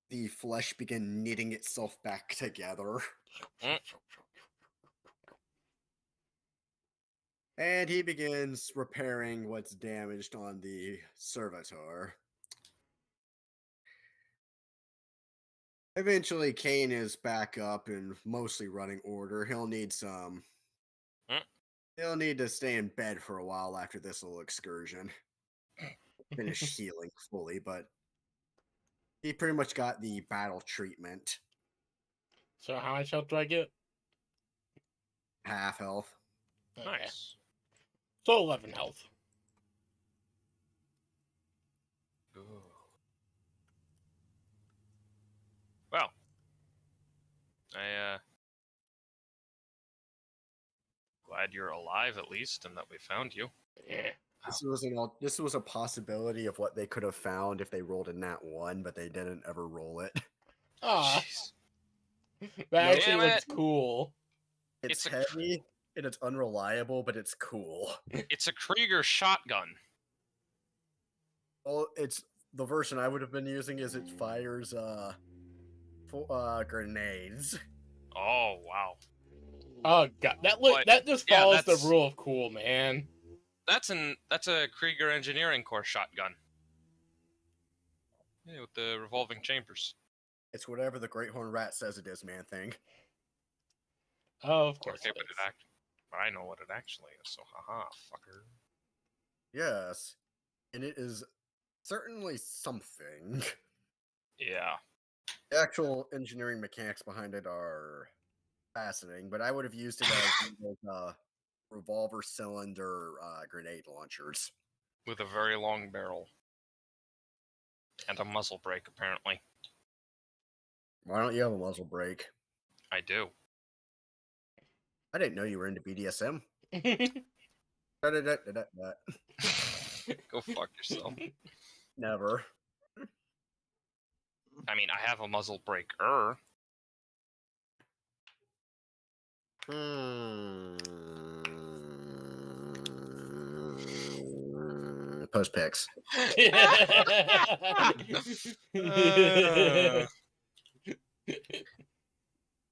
the flesh begin knitting itself back together. And he begins repairing what's damaged on the servitor. Eventually, Kane is back up and mostly running order. He'll need some. He'll need to stay in bed for a while after this little excursion. Finish healing fully, but he pretty much got the battle treatment. So how much health do I get? Half health. Okay. Nice. So 11 health. Ooh. Well, glad you're alive at least, and that we found you. Yeah. This was a possibility of what they could have found if they rolled a nat 1, but they didn't ever roll it. Ah, Jeez. that actually Damn looks it. cool. It's It's a heavy and it's unreliable, but it's cool. It's a Krieger shotgun. Well, it's the version I would have been using is it fires grenades. Oh wow. Oh god, But, that just yeah, follows the that's- rule of cool, man. That's a Krieger Engineering Corps shotgun. Yeah, with the revolving chambers. It's whatever the Great Horn Rat says it is, man thing. Oh, of course. Okay, it but is. I know what it actually is. So haha, fucker. Yes. And it is certainly something. Yeah. The actual engineering mechanics behind it are fascinating, but I would have used it as one of those, revolver cylinder grenade launchers. With a very long barrel. And a muzzle brake, apparently. Why don't you have a muzzle brake? I do. I didn't know you were into BDSM. Go fuck yourself. Never. I mean, I have a muzzle breaker. Post pics.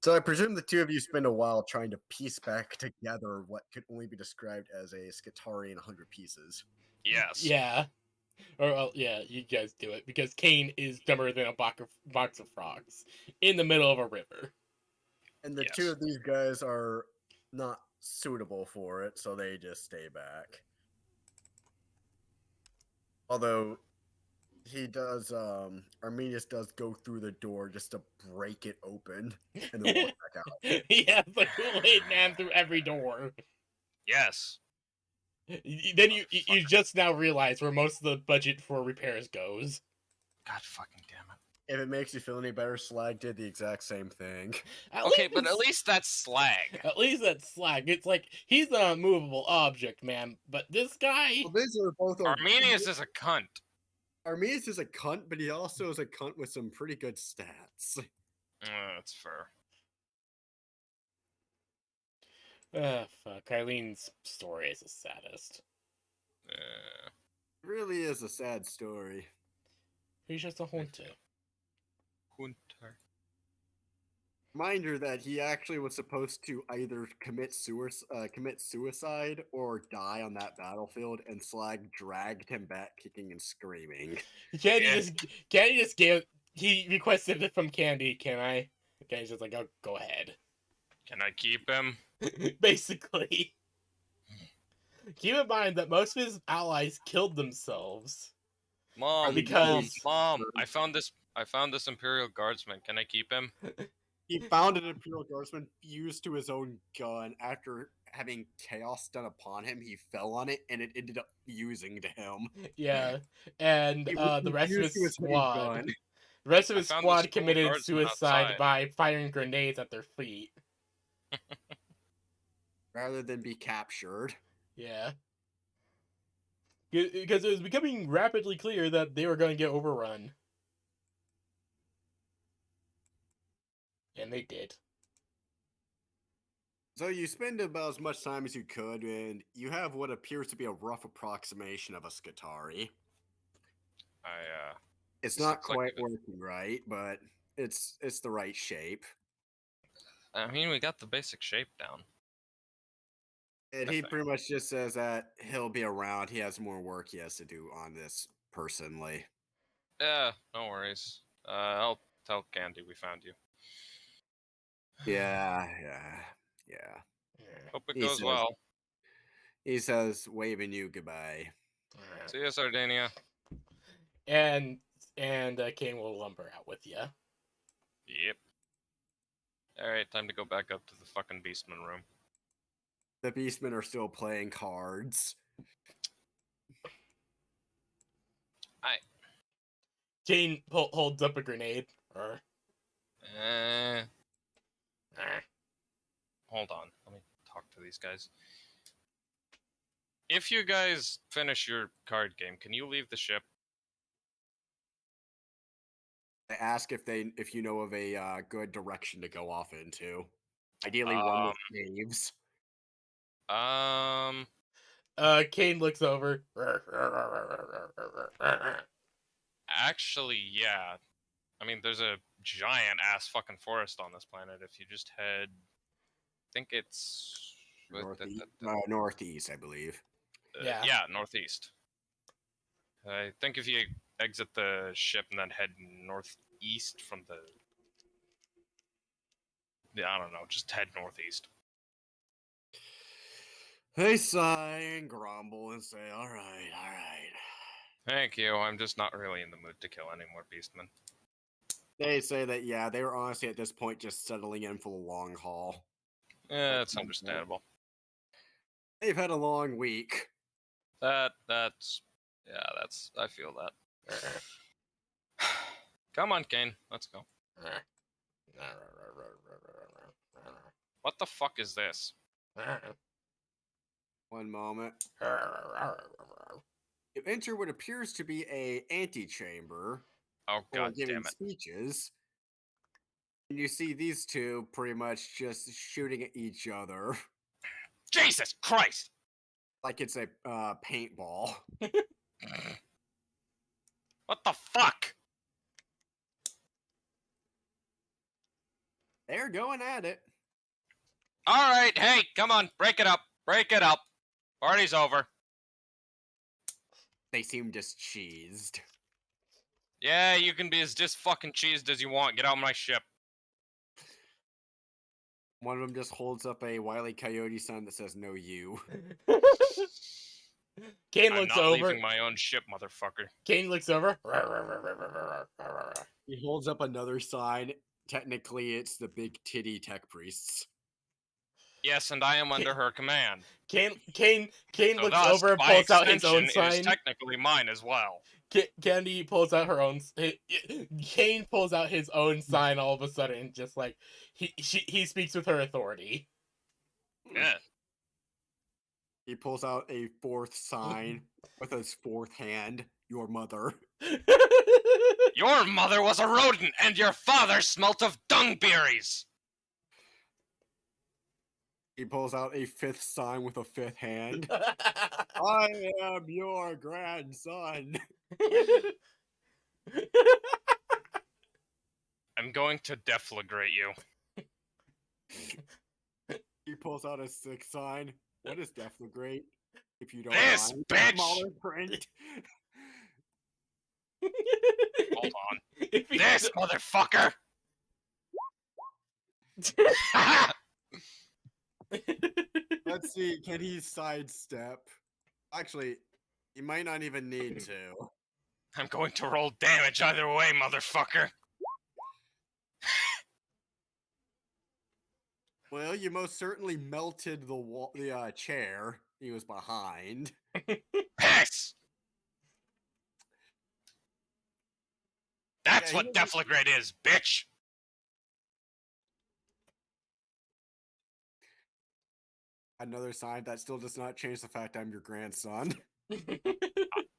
So I presume the two of you spend a while trying to piece back together what could only be described as a Scutari in 100 pieces. Yes. Yeah. Or yeah, you guys do it because Kane is dumber than a box of frogs in the middle of a river. And the Yes. two of these guys are not suitable for it, so they just stay back. Although he does, Arminius does go through the door just to break it open and then walk back out. He has the Kool-Aid man through every door. Yes. Then you just now realize where most of the budget for repairs goes. God fucking damn it. If it makes you feel any better, Slag did the exact same thing. Okay, but at least that's slag. At least that's Slag. It's like he's an unmovable object, man. But this guy, Well, these are both Arminius is a cunt. Arminius is a cunt, but he also is a cunt with some pretty good stats. That's fair. fuck. Eileen's story is the saddest. Uh, It really is a sad story. He's just a hunter. Hunter. Reminder that he actually was supposed to either commit suicide or die on that battlefield, and Slag dragged him back kicking and screaming. Can't you just he requested it from Candy. Can I? Candy's just like, oh, go ahead. Can I keep him? Basically. Keep in mind that most of his allies killed themselves. Mom, Because- mom, I found this Imperial Guardsman. Can I keep him? He found an Imperial Guardsman fused to his own gun. After having chaos done upon him, he fell on it, and it ended up fusing to him. Yeah, and It was the rest of fused his to own squad, gun. the rest of I his found the squad school committed guardsman suicide outside. by firing grenades at their feet. Rather than be captured. Yeah. Because it was becoming rapidly clear that they were going to get overrun. And they did. So you spend about as much time as you could, and you have what appears to be a rough approximation of a Scutari. It's This not looks like quite a- working right, but it's the right shape. I mean, we got the basic shape down. And he pretty much just says that he'll be around. He has more work he has to do on this personally. Yeah, no worries. I'll tell Candy we found you. Yeah. Hope it He goes says- well. He says, waving you goodbye. See you, Sardinia. And Kane will lumber out with you. Yep. Alright, time to go back up to the fucking Beastman room. The Beastmen are still playing cards. Kane holds up a grenade. Eh, hold on. Let me talk to these guys. If you guys finish your card game, can you leave the ship? I ask if you know of a good direction to go off into. Ideally, one with caves. Kane looks over. Actually, yeah. I mean, there's a giant ass fucking forest on this planet. If you just head, I think it's Northeast, I believe. Yeah. Yeah, northeast. I think if you exit the ship and then head northeast from the, yeah, I don't know, just head northeast. They sigh and grumble and say, "All right, all right." Thank you. I'm just not really in the mood to kill any more beastmen. They say that yeah, they were honestly at this point just settling in for the long haul. Yeah, it's understandable. They've had a long week. I feel that. Come on, Kane, let's go. What the fuck is this? One moment. You enter what appears to be a antechamber. Oh For god giving damn it. speeches. And you see these two pretty much just shooting at each other Jesus Christ! like it's a paintball. What the fuck? They're going at it. Alright, hey, come on, break it up. Break it up. Party's over. They seem just cheesed. Yeah, you can be as just fucking cheesed as you want. Get out of my ship. One of them just holds up a Wile E. Coyote sign that says "No you." Kane I'm looks not over. leaving my own ship, motherfucker. Kane looks over. He holds up another sign. Technically, it's the big titty tech priests. Yes, and I am under her command. Kane So looks thus, over and by pulls out his own extension, it is sign. technically mine as well. Candy pulls out her own. Kane pulls out his own sign all of a sudden, just like he speaks with her authority. Yeah. He pulls out a fourth sign with his fourth hand. Your mother. Your mother was a rodent, and your father smelt of dungberries. He pulls out a fifth sign with a fifth hand. I am your grandson. I'm going to deflagrate you. He pulls out a sixth sign. What is deflagrate? If you don't This mind. bitch! Smaller print. Hold on. If he- This motherfucker! Let's see, can he sidestep? Actually, he might not even need to. I'm going to roll damage either way, motherfucker. Well, you most certainly melted the wall, the chair he was behind. Piss! That's Yeah, what deflagrate is, bitch! Another sign that still does not change the fact I'm your grandson.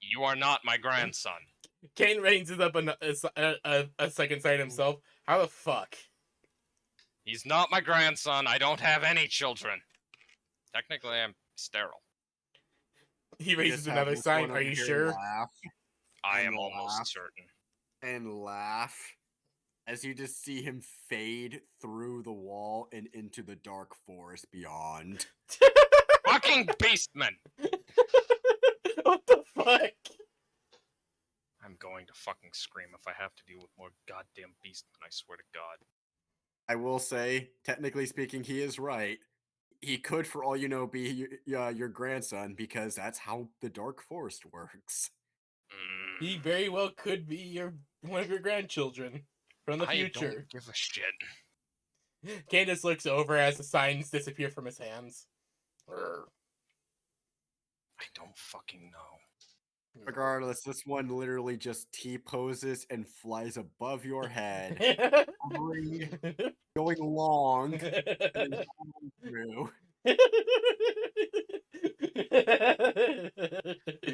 You are not my grandson. Kane raises up a second sign himself. How the fuck? He's not my grandson. I don't have any children. Technically, I'm sterile. He You raises just have another this sign. one Are over you here sure? Laugh I And am almost laugh. certain. and laugh as you just see him fade through the wall and into the dark forest beyond. Fucking beastman! What the fuck? I'm going to fucking scream if I have to deal with more goddamn beastmen, I swear to God. I will say, technically speaking, he is right. He could, for all you know, be your grandson because that's how the dark forest works. He very well could be one of your grandchildren from the I future. don't give a shit. Candace looks over as the signs disappear from his hands. I don't fucking know. Regardless, this one literally just T-poses and flies above your head, hovering, going long, and then falling through.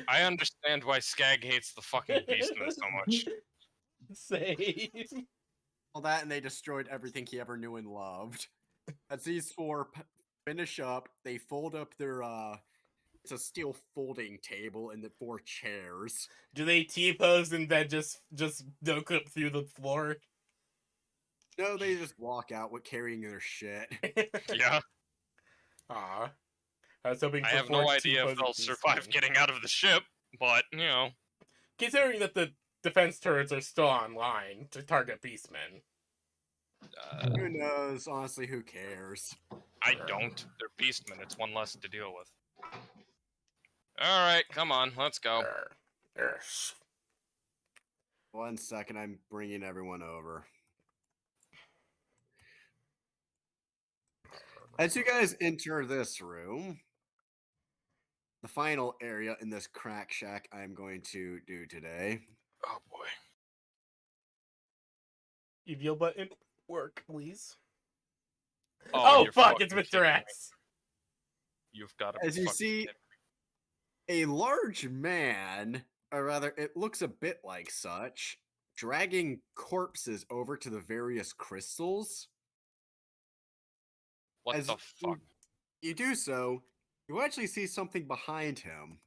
I understand why Skag hates the fucking beastmen so much. Same. All that, and they destroyed everything he ever knew and loved. As these four finish up, they fold up their it's a steel folding table and the four chairs. Do they T-pose and then just no clip through the floor? No, they just walk out with carrying their shit. Yeah, Aw. I was hoping I for have no four idea if T-posing they'll survive beastmen. getting out of the ship, but, you know. Considering that the defense turrets are still online to target beastmen. Who knows? Honestly, who cares? I don't. They're beastmen. It's one less to deal with. Alright, come on, let's go. Yes. 1 second, I'm bringing everyone over. As you guys enter this room, the final area in this crack shack I'm going to do today. Oh boy. Reveal button. Work, please. Oh, Oh you're fuck, it's fucking Mr. kidding me. X. You've got to As you fucking see, kidding a large man, or rather, it looks a bit like such, dragging corpses over to the various crystals. What As the fuck? you do so, you actually see something behind him.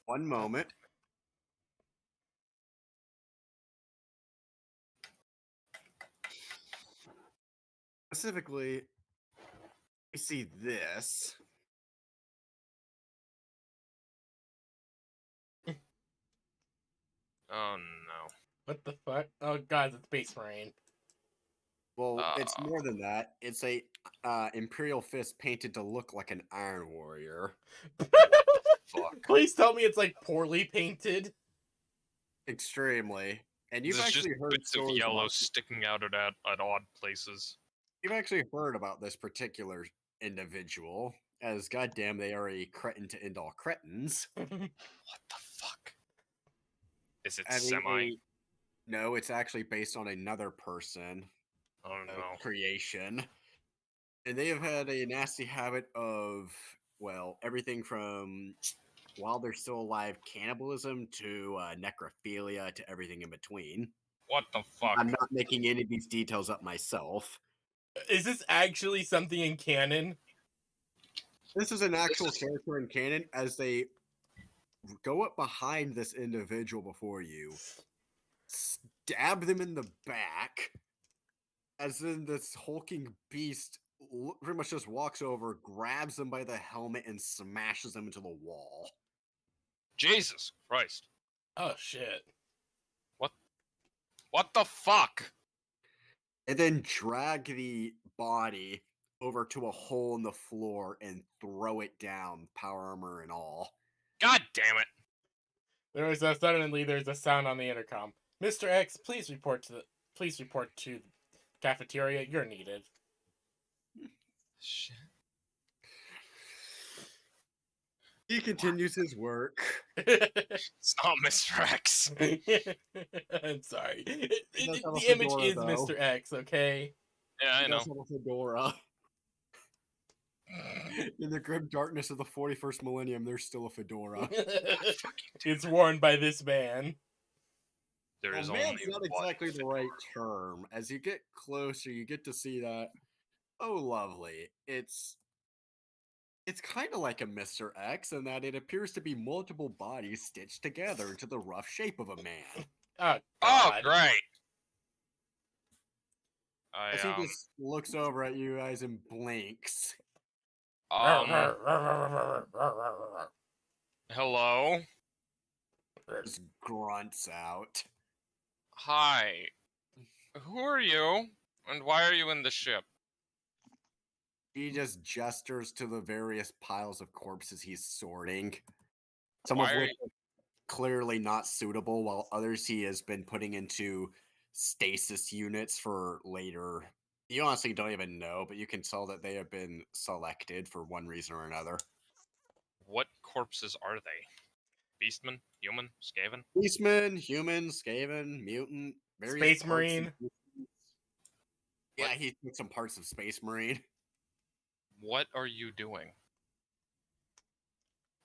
One moment. Specifically, you see this. Oh no. What the fuck? Oh god, it's Space Marine. Well, it's more than that. It's a Imperial fist painted to look like an Iron Warrior. Fuck. Please tell me it's like poorly painted. Extremely. And you've There's just actually heard bits of stories yellow about, sticking out at odd places. you've actually heard about this particular individual, as goddamn they are a cretin to end all cretins. What the fuck? Is it Having semi? No, it's actually based on another person. Oh no. Creation. And they have had a nasty habit of, well, everything from while they're still alive cannibalism to necrophilia to everything in between. What the fuck? I'm not making any of these details up myself. Is this actually something in canon? This is an actual character in canon as they go up behind this individual before you, stab them in the back, as then this hulking beast pretty much just walks over, grabs them by the helmet, and smashes them into the wall. Jesus Christ. Oh shit. What the fuck? And then drag the body over to a hole in the floor and throw it down, power armor and all. God damn it. Suddenly there's a sound on the intercom. Mr. X, please report to the cafeteria. You're needed. Shit. He continues his work. It's not Mr. X. I'm sorry. does have a The image fedora, is though. Mr. X, okay? Yeah, I He know. does have a fedora. In the grim darkness of the 41st millennium, there's still a fedora. It's worn by this man. There is Man's only not one exactly the fedora. right term. As you get closer, you get to see that. Oh, lovely. It's kind of like a Mr. X in that it appears to be multiple bodies stitched together into the rough shape of a man. Oh, Oh, God. great. As he just looks over at you guys and blinks. Hello? Just grunts out. Hi. Who are you? And why are you in the ship? He just gestures to the various piles of corpses he's sorting. Some of Why are which are clearly not suitable, while others he has been putting into stasis units for later. You honestly don't even know, but you can tell that they have been selected for one reason or another. What corpses are they? Beastman? Human? Skaven? Beastman, human, Skaven, mutant, various Space parts Marine. of- Yeah, What? he took some parts of Space Marine. What are you doing?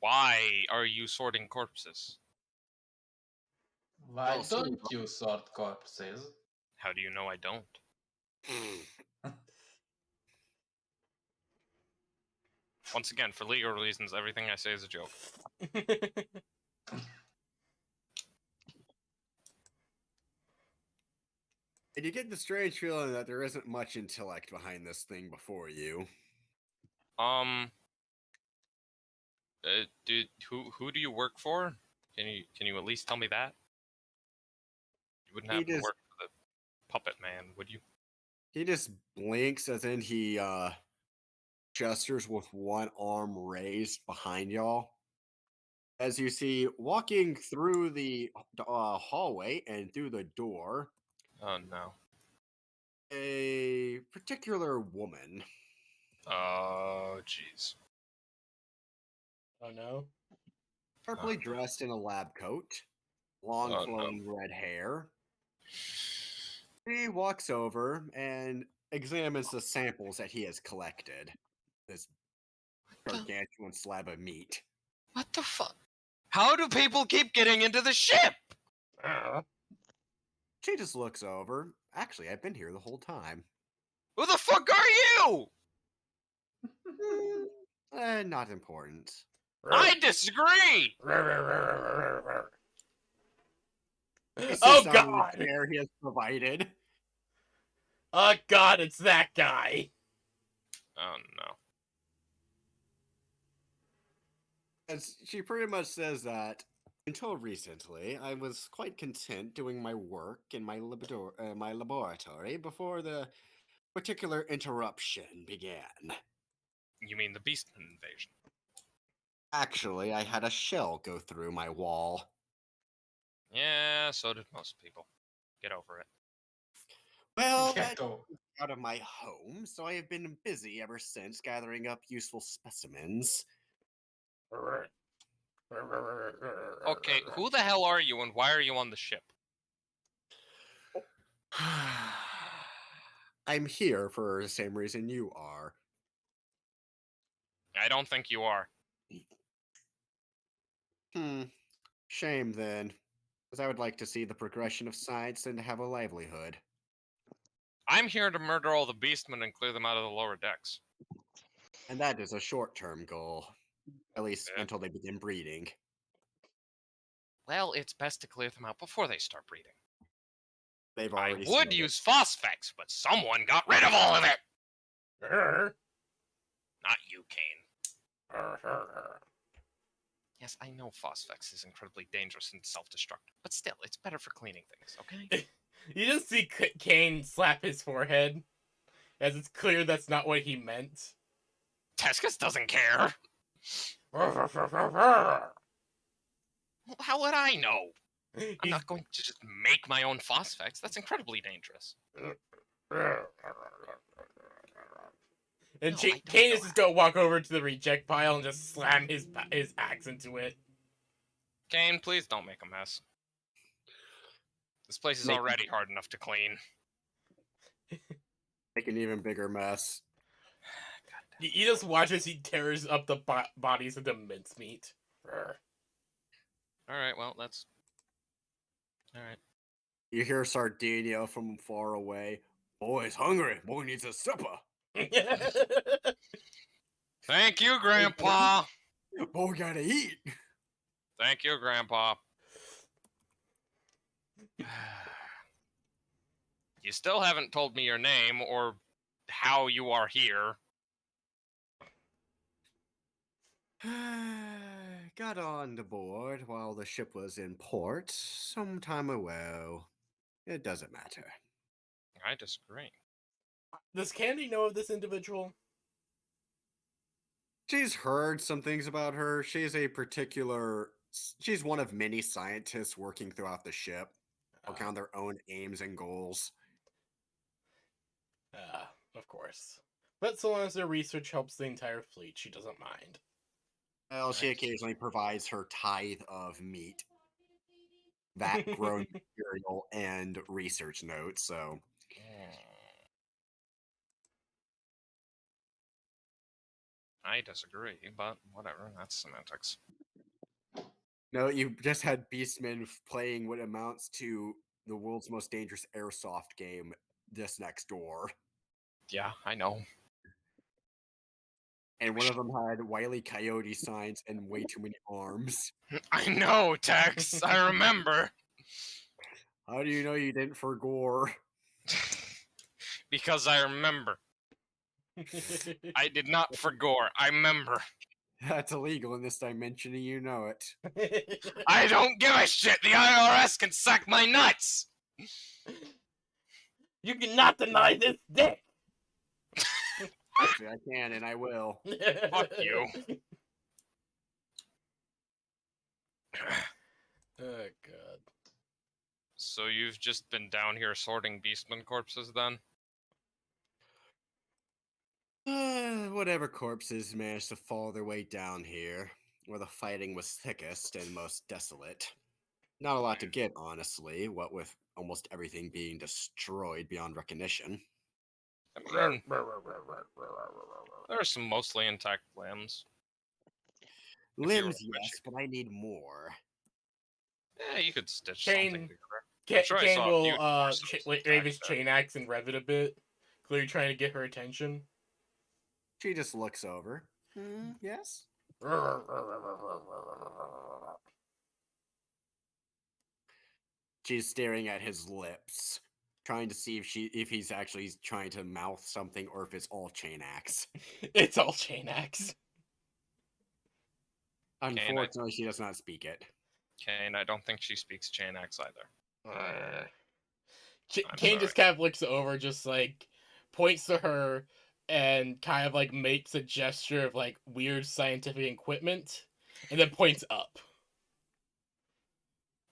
Why are you sorting corpses? Why Well, don't you sort corpses? How do you know I don't? Once again, for legal reasons, everything I say is a joke. And you get the strange feeling that there isn't much intellect behind this thing before you. Who do you work for? Can you at least tell me that? You wouldn't He have to just- work for the puppet man, would you? He just blinks as in he gestures with one arm raised behind y'all. As you see, walking through the hallway and through the door, Oh no. a particular woman. Oh jeez. Oh, no? Sharply dressed in a lab coat, long Oh, no. flowing red hair. He walks over and examines the samples that he has collected. This gargantuan slab of meat. What the fuck? How do people keep getting into the ship? She just looks over. Actually, I've been here the whole time. Who the fuck are you? Not important. I disagree. He sits Oh, down in the God! chair he has provided. Oh, God, it's that guy! Oh no. As she pretty much says that, until recently, I was quite content doing my work in my laboratory before the particular interruption began. You mean the Beastman invasion? Actually, I had a shell go through my wall. Yeah, so did most people. Get over it. Well, Get that's over. out of my home, so I have been busy ever since gathering up useful specimens. Okay, who the hell are you and why are you on the ship? I'm here for the same reason you are. I don't think you are. Shame then, as I would like to see the progression of science and to have a livelihood. I'm here to murder all the Beastmen and clear them out of the lower decks. And that is a short-term goal, at least Yeah. until they begin breeding. Well, it's best to clear them out before they start breeding. They've I already would started. use phosphex, but someone got rid of all of it! Not you, Kane. Yes, I know Phosphex is incredibly dangerous and self-destructive, but still, it's better for cleaning things, okay? You just see Kane slap his forehead, as it's clear that's not what he meant. Tescus doesn't care. How would I know? I'm not going to just make my own Phosphex. That's incredibly dangerous. And No, I don't Kane know is just gonna walk over to the reject pile and just slam his axe into it. Kane, please don't make a mess. This place is already hard enough to clean. Make an even bigger mess. You just watch as he tears up the bodies into mincemeat. Alright, well, that's... Alright. You hear Sardinia from far away. Boy's hungry. Boy needs a supper. Thank you, Grandpa! Boy gotta eat. Thank you, Grandpa. You still haven't told me your name or how you are here. Got on the board while the ship was in port some time ago. It doesn't matter. I disagree. Does Candy know of this individual? She's heard some things about her. She's one of many scientists working throughout the ship, working on their own aims and goals. Of course. But so long as their research helps the entire fleet, she doesn't mind. Well, she occasionally provides her tithe of meat, that grown material, and research notes, so... I disagree, but whatever, that's semantics. No, you just had Beastmen playing what amounts to the world's most dangerous airsoft game just next door. Yeah, I know. And one of them had Wile E. Coyote signs and way too many arms. I know, Tex! I remember! How do you know you didn't for gore? Because I remember. I did not for gore. I remember. That's illegal in this dimension and you know it. I don't give a shit! The IRS can suck my nuts! You cannot deny this dick! Actually, I can and I will. Fuck you. Oh, God. So you've just been down here sorting Beastman corpses, then? Whatever corpses managed to follow their way down here, where the fighting was thickest and most desolate. Not a lot to get, honestly, what with almost everything being destroyed beyond recognition. I mean, there are some mostly intact limbs. Limbs, yes, but I need more. Yeah, you could stitch Kane- something together. Sure, I Kane saw a will few torsos wave intact his there. chain axe and rev it a bit, clearly trying to get her attention. She just looks over. Yes? She's staring at his lips, trying to see if he's actually trying to mouth something or if it's all chain axe. It's all chain axe. Unfortunately, she does not speak it. Kane, I don't think she speaks chain axe either. I'm Kane sorry. just kind of looks over, just like points to her, and kind of like makes a gesture of like weird scientific equipment, and then points up.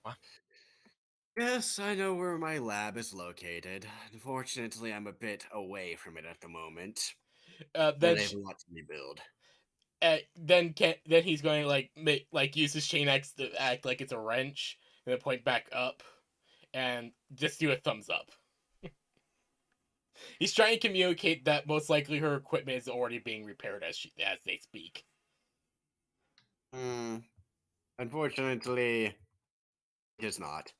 What? Yes, I know where my lab is located. Unfortunately, I'm a bit away from it at the moment. Then But I have a lot to rebuild. then he's going to use his chain axe to act like it's a wrench, and then point back up, and just do a thumbs up. He's trying to communicate that most likely her equipment is already being repaired as they speak. Unfortunately, it is not.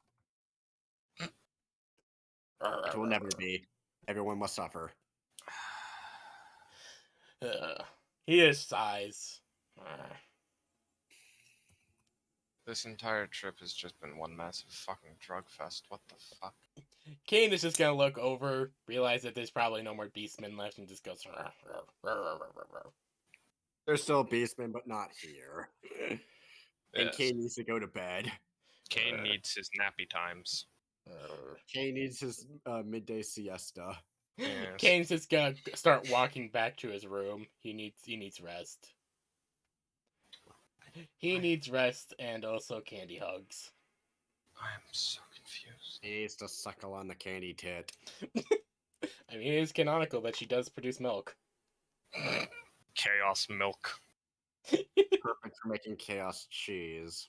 It will never be. Everyone must suffer. He is sighs. This entire trip has just been one massive fucking drug fest. What the fuck? Kane is just gonna look over, realize that there's probably no more beastmen left, and just goes. There's still beastmen, but not here. And Yes. Kane needs to go to bed. Kane needs his nappy times. Kane needs his midday siesta. Yes. Kane's just gonna start walking back to his room. He needs rest. He needs rest and also candy hugs. I am so confused. He needs to suckle on the candy tit. I mean, it is canonical that she does produce milk. Chaos milk. Perfect for making chaos cheese.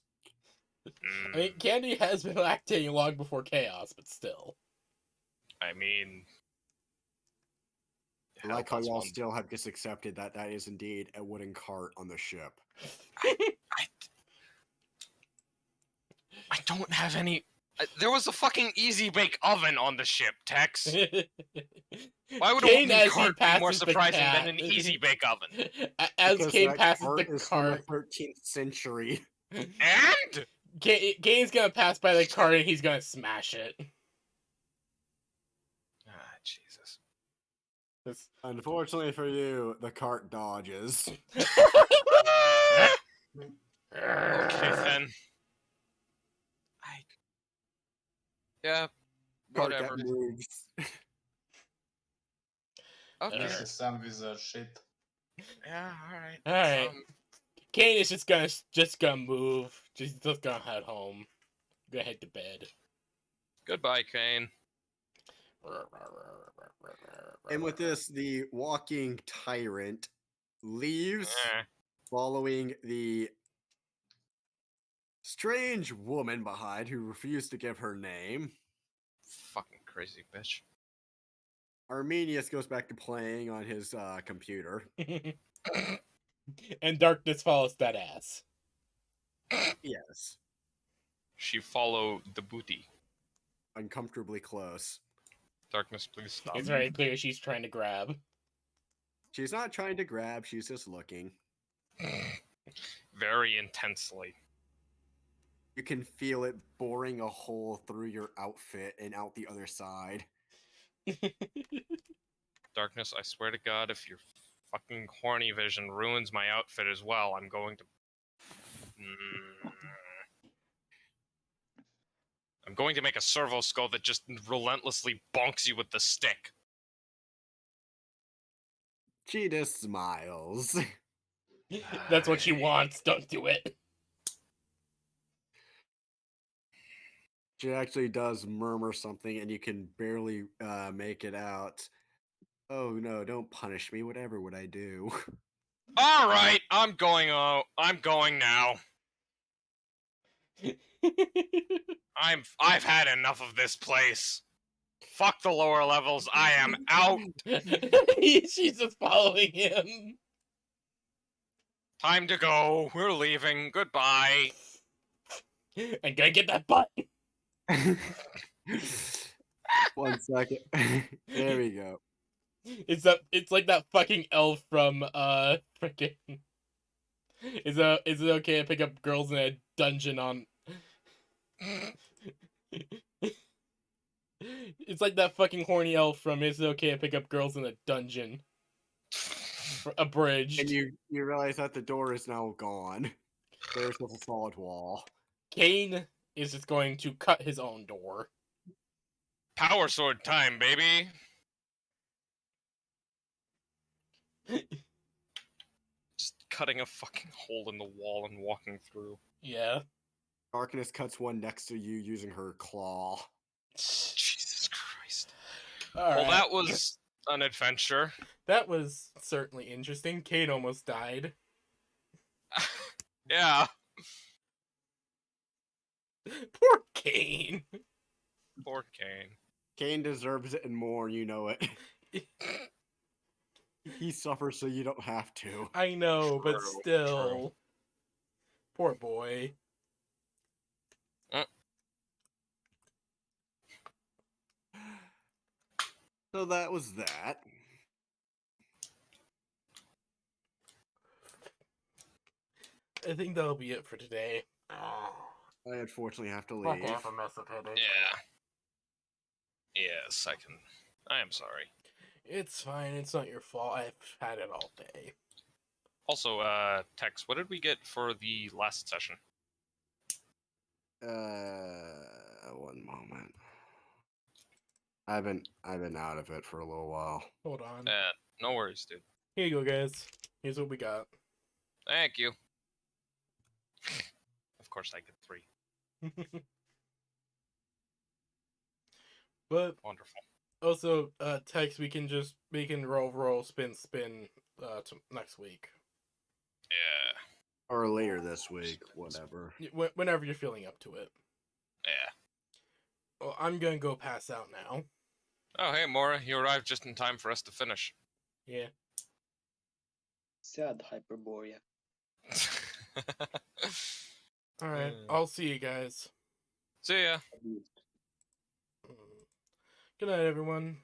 I mean, Candy has been lactating long before Chaos, but still. I mean, I like how that's y'all one. still have just accepted that that is indeed a wooden cart on the ship. I don't have any. There was a fucking easy bake oven on the ship, Tex. Why would a Kane, wooden as he cart be more passes the surprising cat- than an easy bake oven? As Because Kane that passes cart the is from cart, the 13th century. And Kane's gonna pass by the cart and he's gonna smash it. Jesus. This- Unfortunately for you, the cart dodges. Okay then. Yeah. Cart Whatever. that moves. Okay. This is some wizard shit. Yeah. All right. Alright. Kane is just gonna move. Just gonna head home. Gonna head to bed. Goodbye, Kane. And with this, the walking tyrant leaves, following the strange woman behind who refused to give her name. Fucking crazy bitch. Arminius goes back to playing on his computer. And darkness follows that ass. Yes, She followed the booty. uncomfortably close. Darkness, please stop. It's very clear she's trying to grab. She's not trying to grab, she's just looking. Very intensely. You can feel it boring a hole through your outfit and out the other side. Darkness, I swear to God, if your fucking horny vision ruins my outfit as well, I'm going to... I'm going to make a servo skull that just relentlessly bonks you with the stick. She just smiles. That's what she wants. Don't do it. She actually does murmur something, and you can barely make it out. Oh no, don't punish me. Whatever would I do? All right, I'm going now. I've had enough of this place. Fuck the lower levels. I am out. She's just following him. Time to go. We're leaving. Goodbye. And gotta get that butt. 1 second. There we go. It's like that fucking elf from frickin' Is it okay to pick up girls in a dungeon on It's like that fucking horny elf from Is It Okay to Pick Up Girls in a Dungeon. Abridged. And you realize that the door is now gone. There's just a solid wall. Kane is just going to cut his own door. Power sword time, baby. Just cutting a fucking hole in the wall and walking through. Yeah. Darkness cuts one next to you using her claw. Jesus Christ. All Well, right. that was an adventure. That was certainly interesting. Kane almost died. Yeah. Poor Kane. Poor Kane. Kane deserves it and more, you know it. He suffers so you don't have to. I know, but True, still. true. Poor boy. So that was that. I think that'll be it for today. I unfortunately have to Fuck, leave. I have a massive headache. Yeah. Yes, I am sorry. It's fine. It's not your fault. I've had it all day. Also, Tex, what did we get for the last session? One moment. I've been out of it for a little while. Hold on. No worries, dude. Here you go, guys. Here's what we got. Thank you. Of course, I get 3. But Wonderful. also, Tex, we can roll, spin, next week. Yeah. Or later this week, whatever. Whenever you're feeling up to it. Yeah. Well, I'm gonna go pass out now. Oh, hey, Mora. You arrived just in time for us to finish. Yeah. Sad Hyperborea. Alright, I'll see you guys. See ya. Good night, everyone.